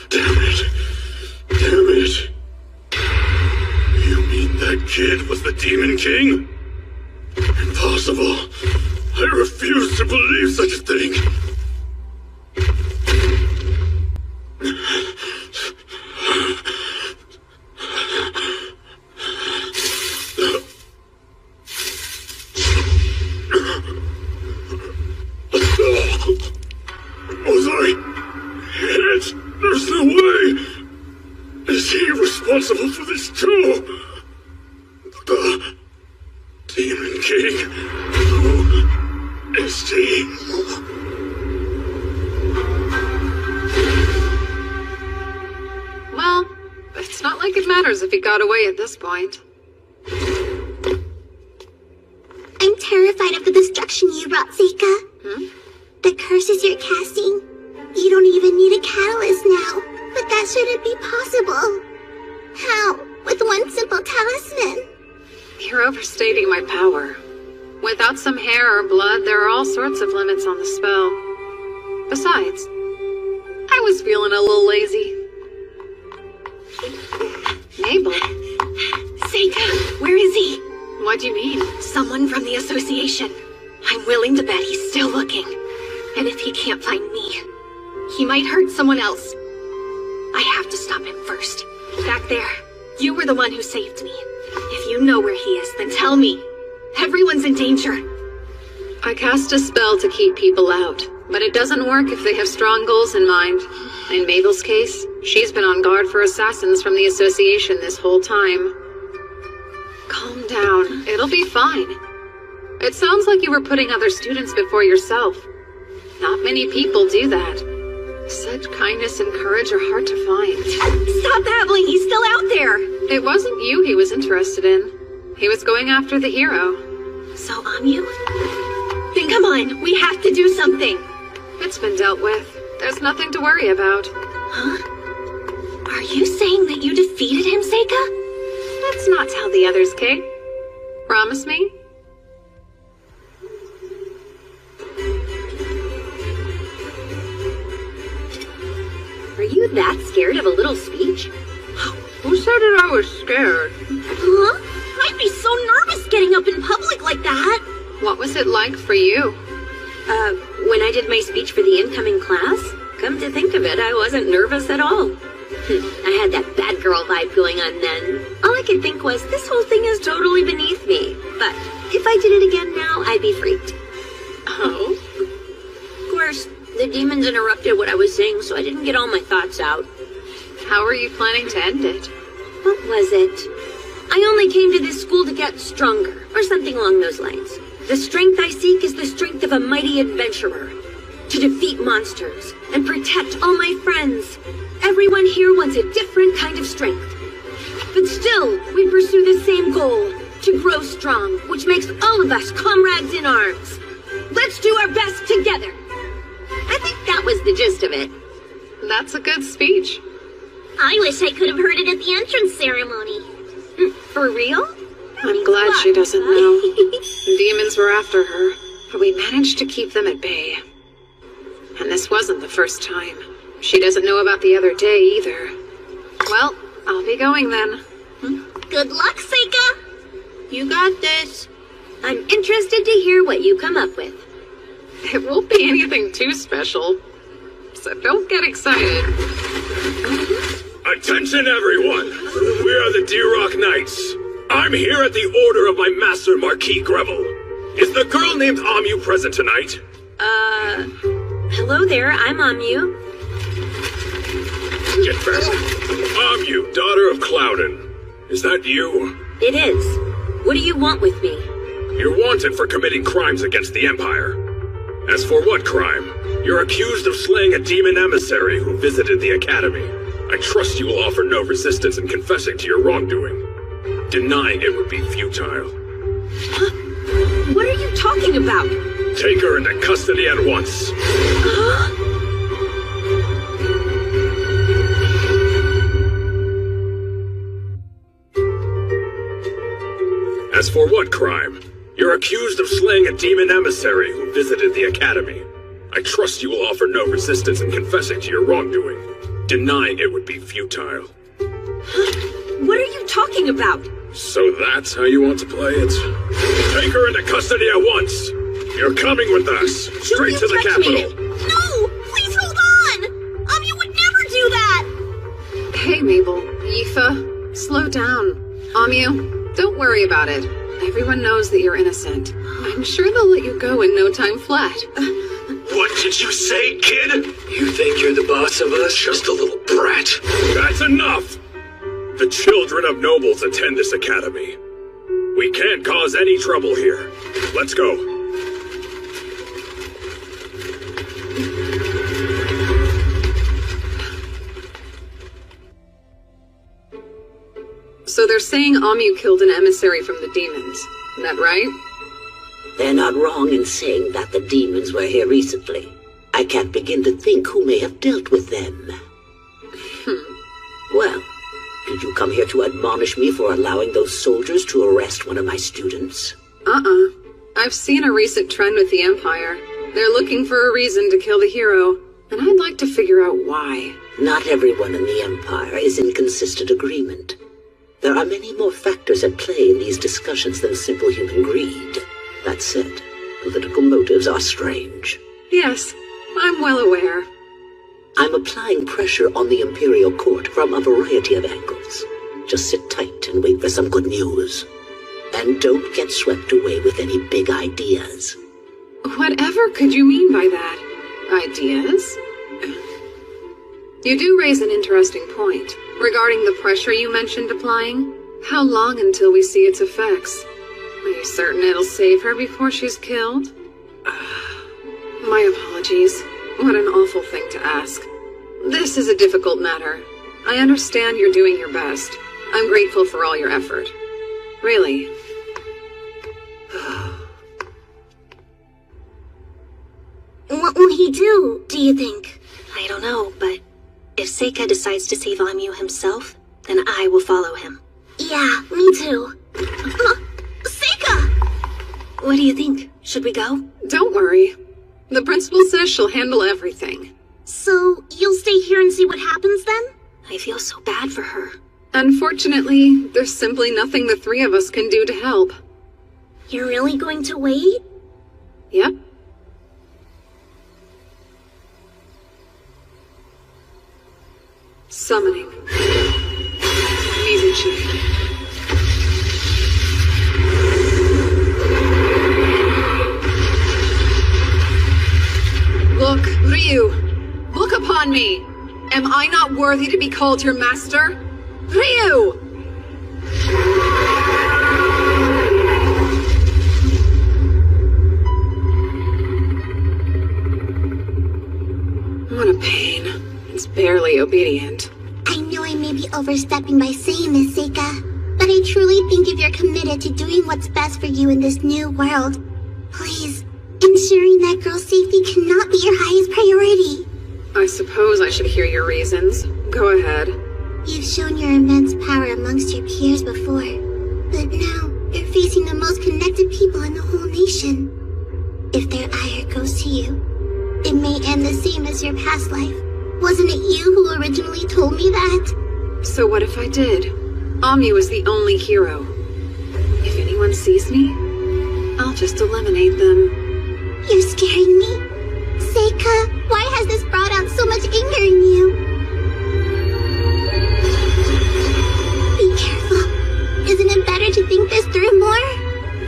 Damn it. You mean that kid was the Demon King? Impossible. I refuse to believe such a thing. Was I hit? There's no way. Is he responsible for this too? The Demon King. Who is he? Well, it's not like it matters if he got away at this point. I'm terrified of the destruction you brought, Seika. The curses you're casting. You don't even need a catalyst now. But that shouldn't be possible. How? With one simple talisman? You're overstating my power. Without some hair or blood, there are all sorts of limits on the spell. Besides, I was feeling a little lazy. Mabel. Seika, where is he? What do you mean? Someone from the association. I'm willing to bet he's still looking. And if he can't find me, he might hurt someone else. I have to stop him first. Back there, you were the one who saved me. If you know where he is, then tell me. Everyone's in danger. I cast a spell to keep people out, but it doesn't work if they have strong goals in mind. In Mabel's case, she's been on guard for assassins from the association this whole time. Calm down. It'll be fine. It sounds like you were putting other students before yourself. Not many people do that. Such kindness and courage are hard to find. Stop babbling! He's still out there! It wasn't you he was interested in. He was going after the hero. So, Amu? Then come on, we have to do something. It's been dealt with. There's nothing to worry about. Huh? Are you saying that you defeated him, Seika? Let's not tell the others, Kate. Promise me? Are you that scared of a little speech? Who said that I was scared? Huh? I'd be so nervous getting up in public like that. What was it like for you? When I did my speech for the incoming class, come to think of it, I wasn't nervous at all. I had that bad girl vibe going on then. All I could think was, this whole thing is totally beneath me. But if I did it again now, I'd be freaked. Oh? Of course, the demons interrupted what I was saying, so I didn't get all my thoughts out. How are you planning to end it? What was it? I only came to this school to get stronger, or something along those lines. The strength I seek is the strength of a mighty adventurer. To defeat monsters and protect all my friends. Everyone here wants a different kind of strength. But still, we pursue the same goal, to grow strong, which makes all of us comrades in arms. Let's do our best together. I think that was the gist of it. That's a good speech. I wish I could have heard it at the entrance ceremony. For real? I'm glad she doesn't know. The demons were after her, but we managed to keep them at bay. And this wasn't the first time. She doesn't know about the other day either. Well, I'll be going then. Good luck, Seika! You got this. I'm interested to hear what you come up with. It won't be anything too special, so don't get excited. Attention, everyone! We are the D-Rock Knights. I'm here at the order of my master, Marquis Greville. Is the girl named Amu present tonight? Hello there, I'm Amu. Get fast. Amu, daughter of Cloudin. Is that you? It is. What do you want with me? You're wanted for committing crimes against the Empire. As for what crime? You're accused of slaying a demon emissary who visited the Academy. I trust you will offer no resistance in confessing to your wrongdoing. Denying it would be futile. What are you talking about? Take her into custody at once. As for what crime? You're accused of slaying a demon emissary who visited the Academy. I trust you will offer no resistance in confessing to your wrongdoing. Denying it would be futile. What are you talking about? So that's how you want to play it? Take her into custody at once! You're coming with us, straight to the capital! No! Please hold on! You would never do that! Hey, Mabel, Aoife, slow down. Amu, don't worry about it. Everyone knows that you're innocent. I'm sure they'll let you go in no time flat. What did you say, kid? You think you're the boss of us? Just a little brat. That's enough! The children of nobles attend this academy. We can't cause any trouble here. Let's go. So they're saying Amu killed an emissary from the demons. Is that right? They're not wrong in saying that the demons were here recently. I can't begin to think who may have dealt with them. Well, did you come here to admonish me for allowing those soldiers to arrest one of my students? I've seen a recent trend with the Empire. They're looking for a reason to kill the hero, and I'd like to figure out why. Not everyone in the Empire is in consistent agreement. There are many more factors at play in these discussions than simple human greed. That said, political motives are strange. Yes, I'm well aware. I'm applying pressure on the Imperial Court from a variety of angles. Just sit tight and wait for some good news. And don't get swept away with any big ideas. Whatever could you mean by that? Ideas? You do raise an interesting point. Regarding the pressure you mentioned applying, how long until we see its effects? Are you certain it'll save her before she's killed? My apologies. What an awful thing to ask. This is a difficult matter. I understand you're doing your best. I'm grateful for all your effort. Really. What will he do, do you think? I don't know, but if Seika decides to save Amu himself, then I will follow him. Yeah, me too. Seika! What do you think? Should we go? Don't worry. The principal says she'll handle everything. So, you'll stay here and see what happens then? I feel so bad for her. Unfortunately, there's simply nothing the three of us can do to help. You're really going to wait? Yep. Summoning. Easy chain. Look, Ryu! Look upon me! Am I not worthy to be called your master? Ryu! What a pain. It's barely obedient. I know I may be overstepping by saying this, Seika, but I truly think if you're committed to doing what's best for you in this new world, please, ensuring that girl's safety cannot be your highest priority. I suppose I should hear your reasons. Go ahead. You've shown your immense power amongst your peers before, but now you're facing the most connected people in the whole nation. If their ire goes to you, it may end the same as your past life. Wasn't it you who originally told me that? So what if I did? Amyu is the only hero. If anyone sees me, I'll just eliminate them. You're scaring me. Seika, why has this brought out so much anger in you? Be careful. Isn't it better to think this through more?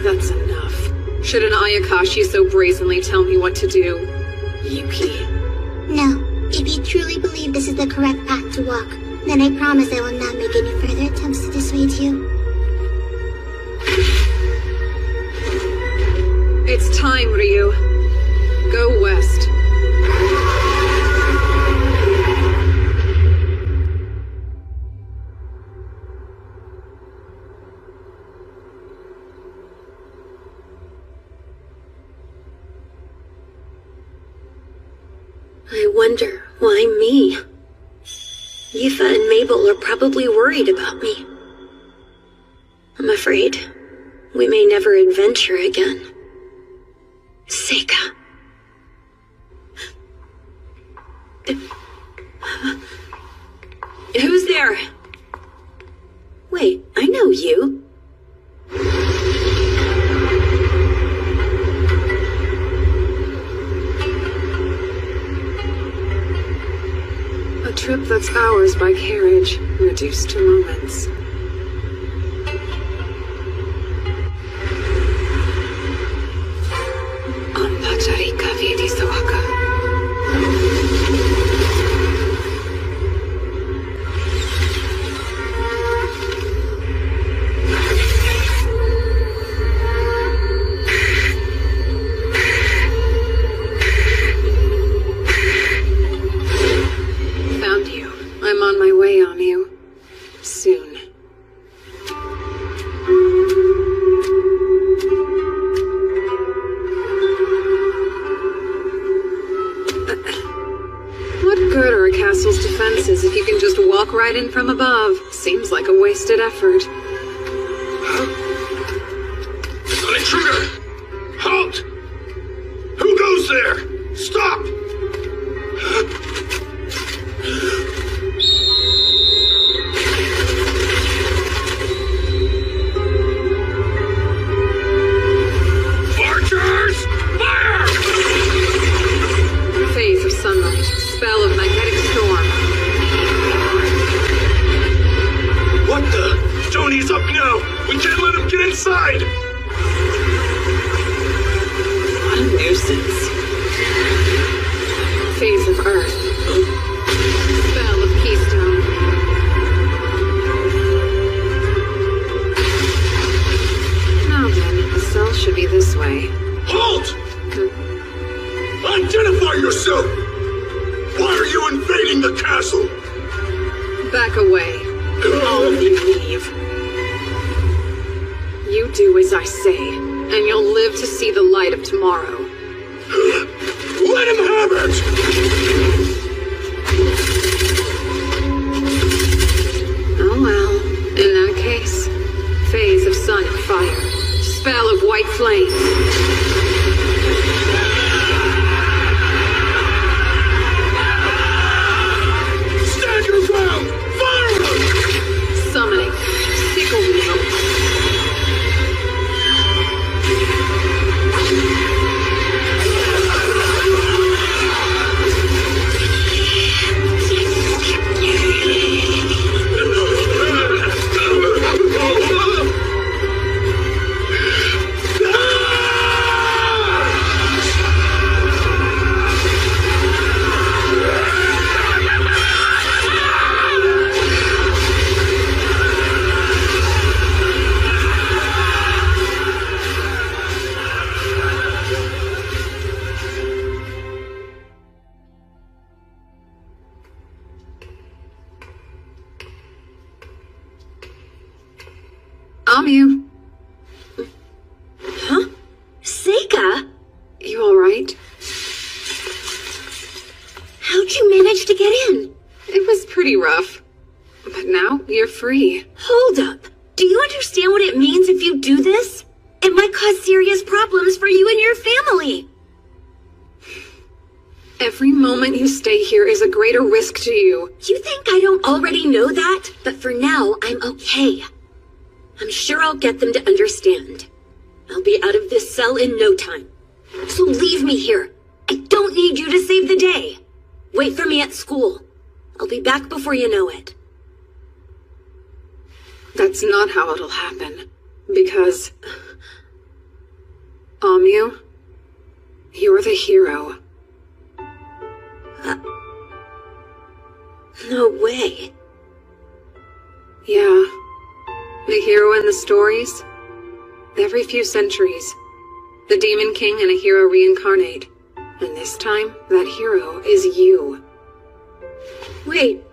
That's enough. Should an Ayakashi so brazenly tell me what to do? Yuki. No. If you truly believe this is the correct path to walk, then I promise I will not make any further attempts to dissuade you. It's time, Ryu. Go west. I wonder, why me? Yifa and Mabel are probably worried about me. I'm afraid we may never adventure again. Seika. Who's there? Wait, I know you. A trip that's hours by carriage, reduced to moments. Ambacharika Vidi Sawaka. I'm on my way, Amyu. Soon. What good are a castle's defenses if you can just walk right in from above? Seems like a wasted effort. It's an intruder! Halt! Who goes there? Stop! Archers! Fire! Phase of sunlight. Spell of magnetic storm. What the? Tony's up now! We can't let him get inside! What a nuisance. Phase of earth. Spell of keystone. Now then, the cell should be this way. Halt! Identify yourself! Why are you invading the castle? Back away. All of you leave. You do as I say, and you'll live to see the light of tomorrow. Let him have it! Oh well, in that case, phase of sun and fire, spell of white flame. Stand your ground! Fire! Summoning, sickle wheel. Amyu. Huh? Seika? You alright? How'd you manage to get in? It was pretty rough. But now, you're free. Hold up. Do you understand what it means if you do this? It might cause serious problems for you and your family. Every moment you stay here is a greater risk to you. You think I don't already know that? But for now, I'm okay. I'm sure I'll get them to understand. I'll be out of this cell in no time. So leave me here. I don't need you to save the day. Wait for me at school. I'll be back before you know it. That's not how it'll happen. Because... Amyu, you're the hero. No way. Yeah. The hero in the stories? Every few centuries, the Demon King and a hero reincarnate. And this time, that hero is you. Wait,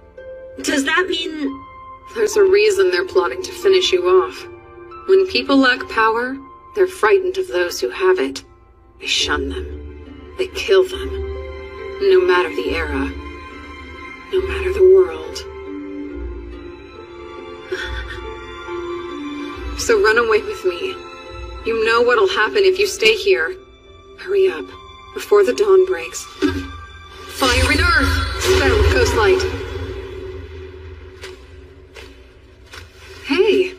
does that mean... There's a reason they're plotting to finish you off. When people lack power, they're frightened of those who have it. They shun them. They kill them. No matter the era. No matter the world. So run away with me. You know what'll happen if you stay here. Hurry up, before the dawn breaks. Fire and earth! Spell with ghost light. Hey!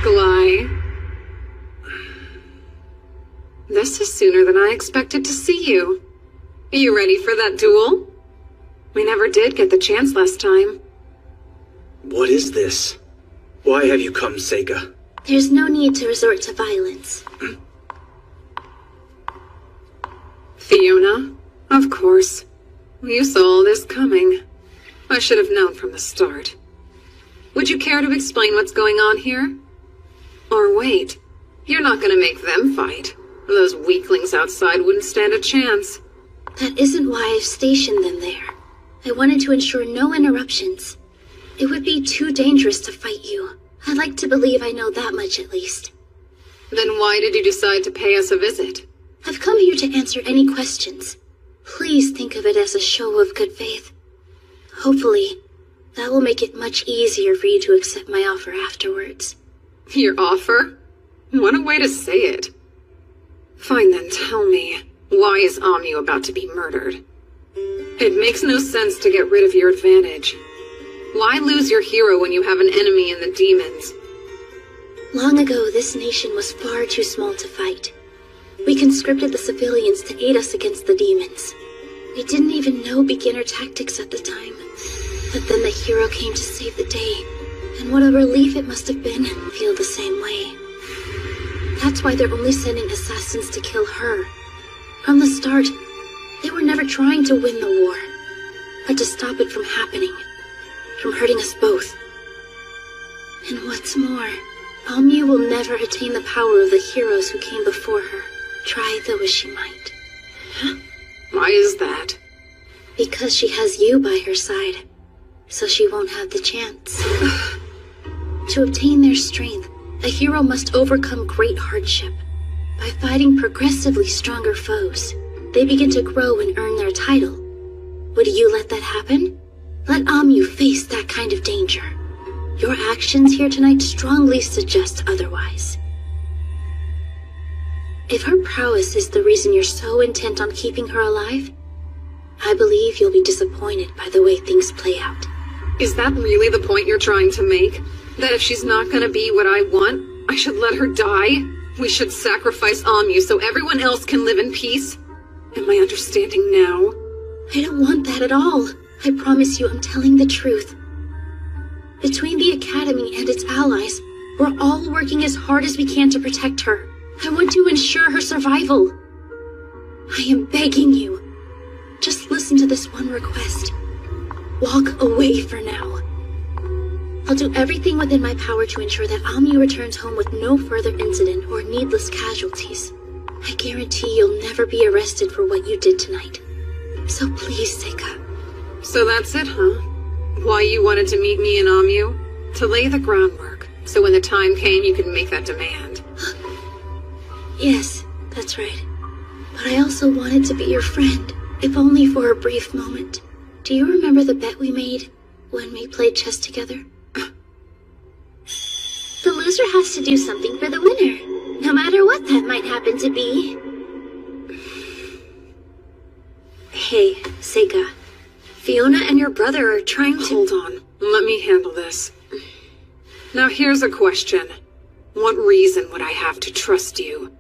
Glai. This is sooner than I expected to see you. Are you ready for that duel? We never did get the chance last time. What is this? Why have you come, Seika? There's no need to resort to violence. Fiona? Of course. You saw all this coming. I should have known from the start. Would you care to explain what's going on here? Or wait, you're not gonna make them fight. Those weaklings outside wouldn't stand a chance. That isn't why I've stationed them there. I wanted to ensure no interruptions. It would be too dangerous to fight you. I'd like to believe I know that much at least. Then why did you decide to pay us a visit? I've come here to answer any questions. Please think of it as a show of good faith. Hopefully, that will make it much easier for you to accept my offer afterwards. Your offer? What a way to say it. Fine then, tell me, why is Amyu about to be murdered? It makes no sense to get rid of your advantage. Why lose your hero when you have an enemy in the demons? Long ago, this nation was far too small to fight. We conscripted the civilians to aid us against the demons. We didn't even know beginner tactics at the time. But then the hero came to save the day, and what a relief it must have been to feel the same way. That's why they're only sending assassins to kill her. From the start, they were never trying to win the war, but to stop it from happening, from hurting us both. And what's more, Amyu will never attain the power of the heroes who came before her, try though as she might. Huh? Why is that? Because she has you by her side, so she won't have the chance. To obtain their strength, a hero must overcome great hardship. By fighting progressively stronger foes, they begin to grow and earn their title. Would you let that happen? Let Amyu face that kind of danger. Your actions here tonight strongly suggest otherwise. If her prowess is the reason you're so intent on keeping her alive, I believe you'll be disappointed by the way things play out. Is that really the point you're trying to make? That if she's not gonna be what I want, I should let her die? We should sacrifice Amyu so everyone else can live in peace? Am I understanding now? I don't want that at all. I promise you I'm telling the truth. Between the Academy and its allies, we're all working as hard as we can to protect her. I want to ensure her survival. I am begging you. Just listen to this one request. Walk away for now. I'll do everything within my power to ensure that Amyu returns home with no further incident or needless casualties. I guarantee you'll never be arrested for what you did tonight. So please, Seika. So that's it, huh? Why you wanted to meet me and Amyu? To lay the groundwork, so when the time came, you could make that demand. Yes, that's right. But I also wanted to be your friend, if only for a brief moment. Do you remember the bet we made when we played chess together? The loser has to do something for the winner, no matter what that might happen to be. Hey, Seika. Fiona and your brother are trying to— Hold on. Let me handle this. Now here's a question. What reason would I have to trust you?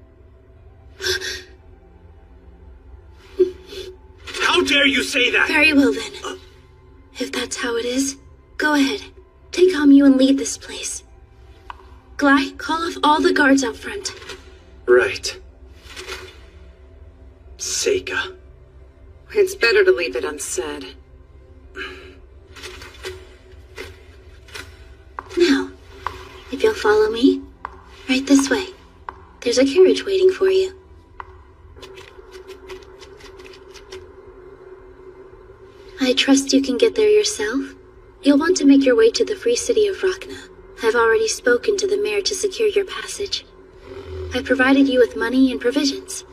How dare you say that? Very well then. If that's how it is, go ahead. Take Amyu and lead this place. Glai, call off all the guards out front. Right. Seika. It's better to leave it unsaid. Now, if you'll follow me, right this way. There's a carriage waiting for you. I trust you can get there yourself. You'll want to make your way to the free city of Rachna. I've already spoken to the mayor to secure your passage. I provided you with money and provisions.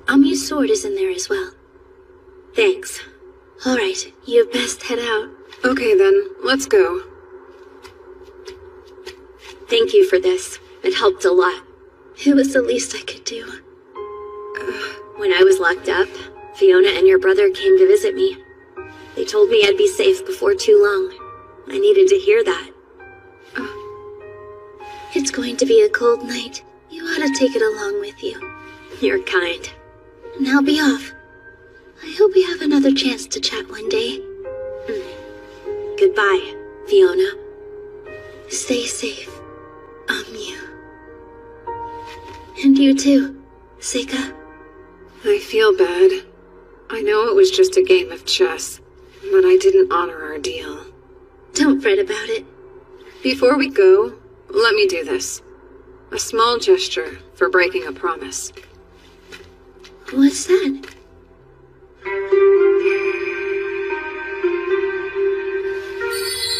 Amyu's sword is in there as well. Thanks. All right, you best head out. Okay then, let's go. Thank you for this. It helped a lot. It was the least I could do. When I was locked up, Fiona and your brother came to visit me. They told me I'd be safe before too long. I needed to hear that. It's going to be a cold night. You ought to take it along with you. You're kind. Now be off. I hope we have another chance to chat one day. Goodbye, Fiona. Stay safe, Amyu. And you too, Seika. I feel bad. I know it was just a game of chess, but I didn't honor our deal. Don't fret about it. Before we go, let me do this. A small gesture for breaking a promise. What's that?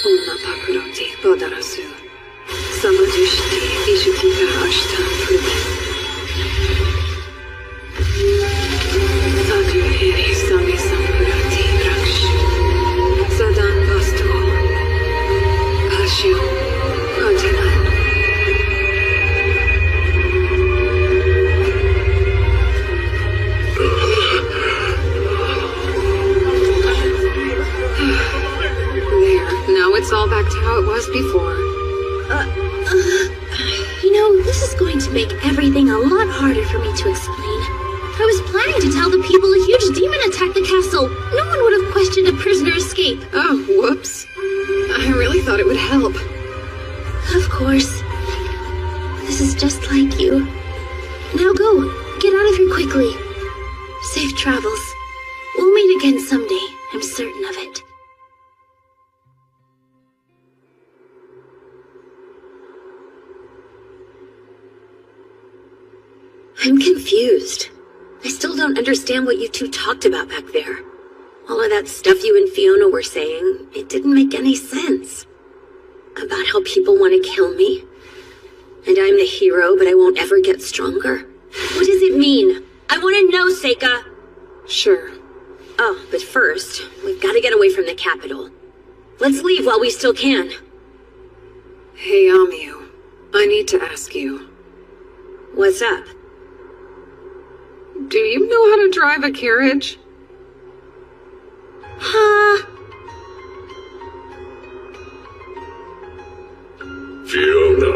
Una pakuroti bodarasu. Samajushti vishutika ashta fruben. Sadu heri sami sampurati raksh. Sadan vastu. Kashu. Continua. Now it's all back to how it was before. You know, this is going to make everything a lot harder for me to explain. I was planning to tell the people a huge demon attacked the castle. No one would have questioned a prisoner escape. Oh, whoops. I really thought it would help. Of course. This is just like you. Now go. Get out of here quickly. Safe travels. We'll meet again someday. I'm certain of it. I'm confused. I still don't understand what you two talked about back there. All of that stuff you and Fiona were saying, it didn't make any sense. About how people want to kill me. And I'm the hero, but I won't ever get stronger. What does it mean? I want to know, Seika. Sure. Oh, but first, we've got to get away from the capital. Let's leave while we still can. Hey, Amyu. I need to ask you. What's up? Do you know how to drive a carriage? Huh? Fiona,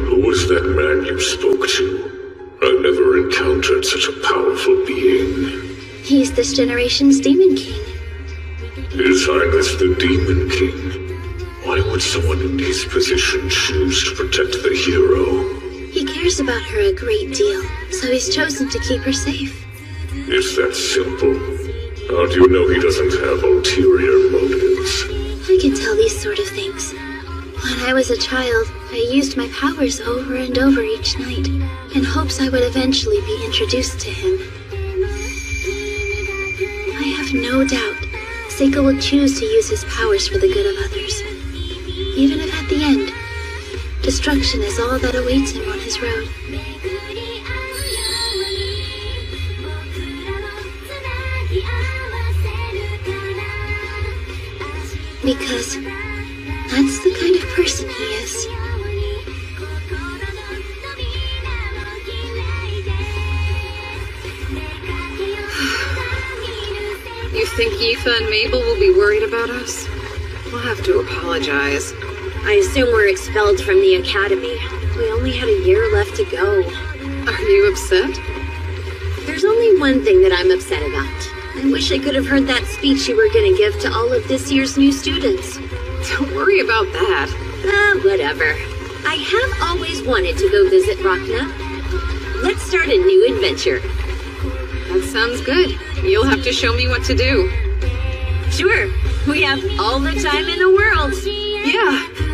who was that man you spoke to? I've never encountered such a powerful being. He's this generation's Demon King. His Highness the Demon King. Why would someone in his position choose to protect the hero? He cares about her a great deal, so he's chosen to keep her safe. It's that simple. How do you know he doesn't have ulterior motives? I can tell these sort of things. When I was a child, I used my powers over and over each night, in hopes I would eventually be introduced to him. I have no doubt Seika will choose to use his powers for the good of others. even if at the end, destruction is all that awaits him on his road. Because that's the kind of person he is. You think Aoife and Mabel will be worried about us? We'll have to apologize. I assume we're expelled from the academy. We only had a year left to go. Are you upset? There's only one thing that I'm upset about. I wish I could have heard that speech you were gonna give to all of this year's new students. Don't worry about that. Whatever. I have always wanted to go visit Rachna. Let's start a new adventure. That sounds good. You'll have to show me what to do. Sure. We have all the time in the world. Yeah.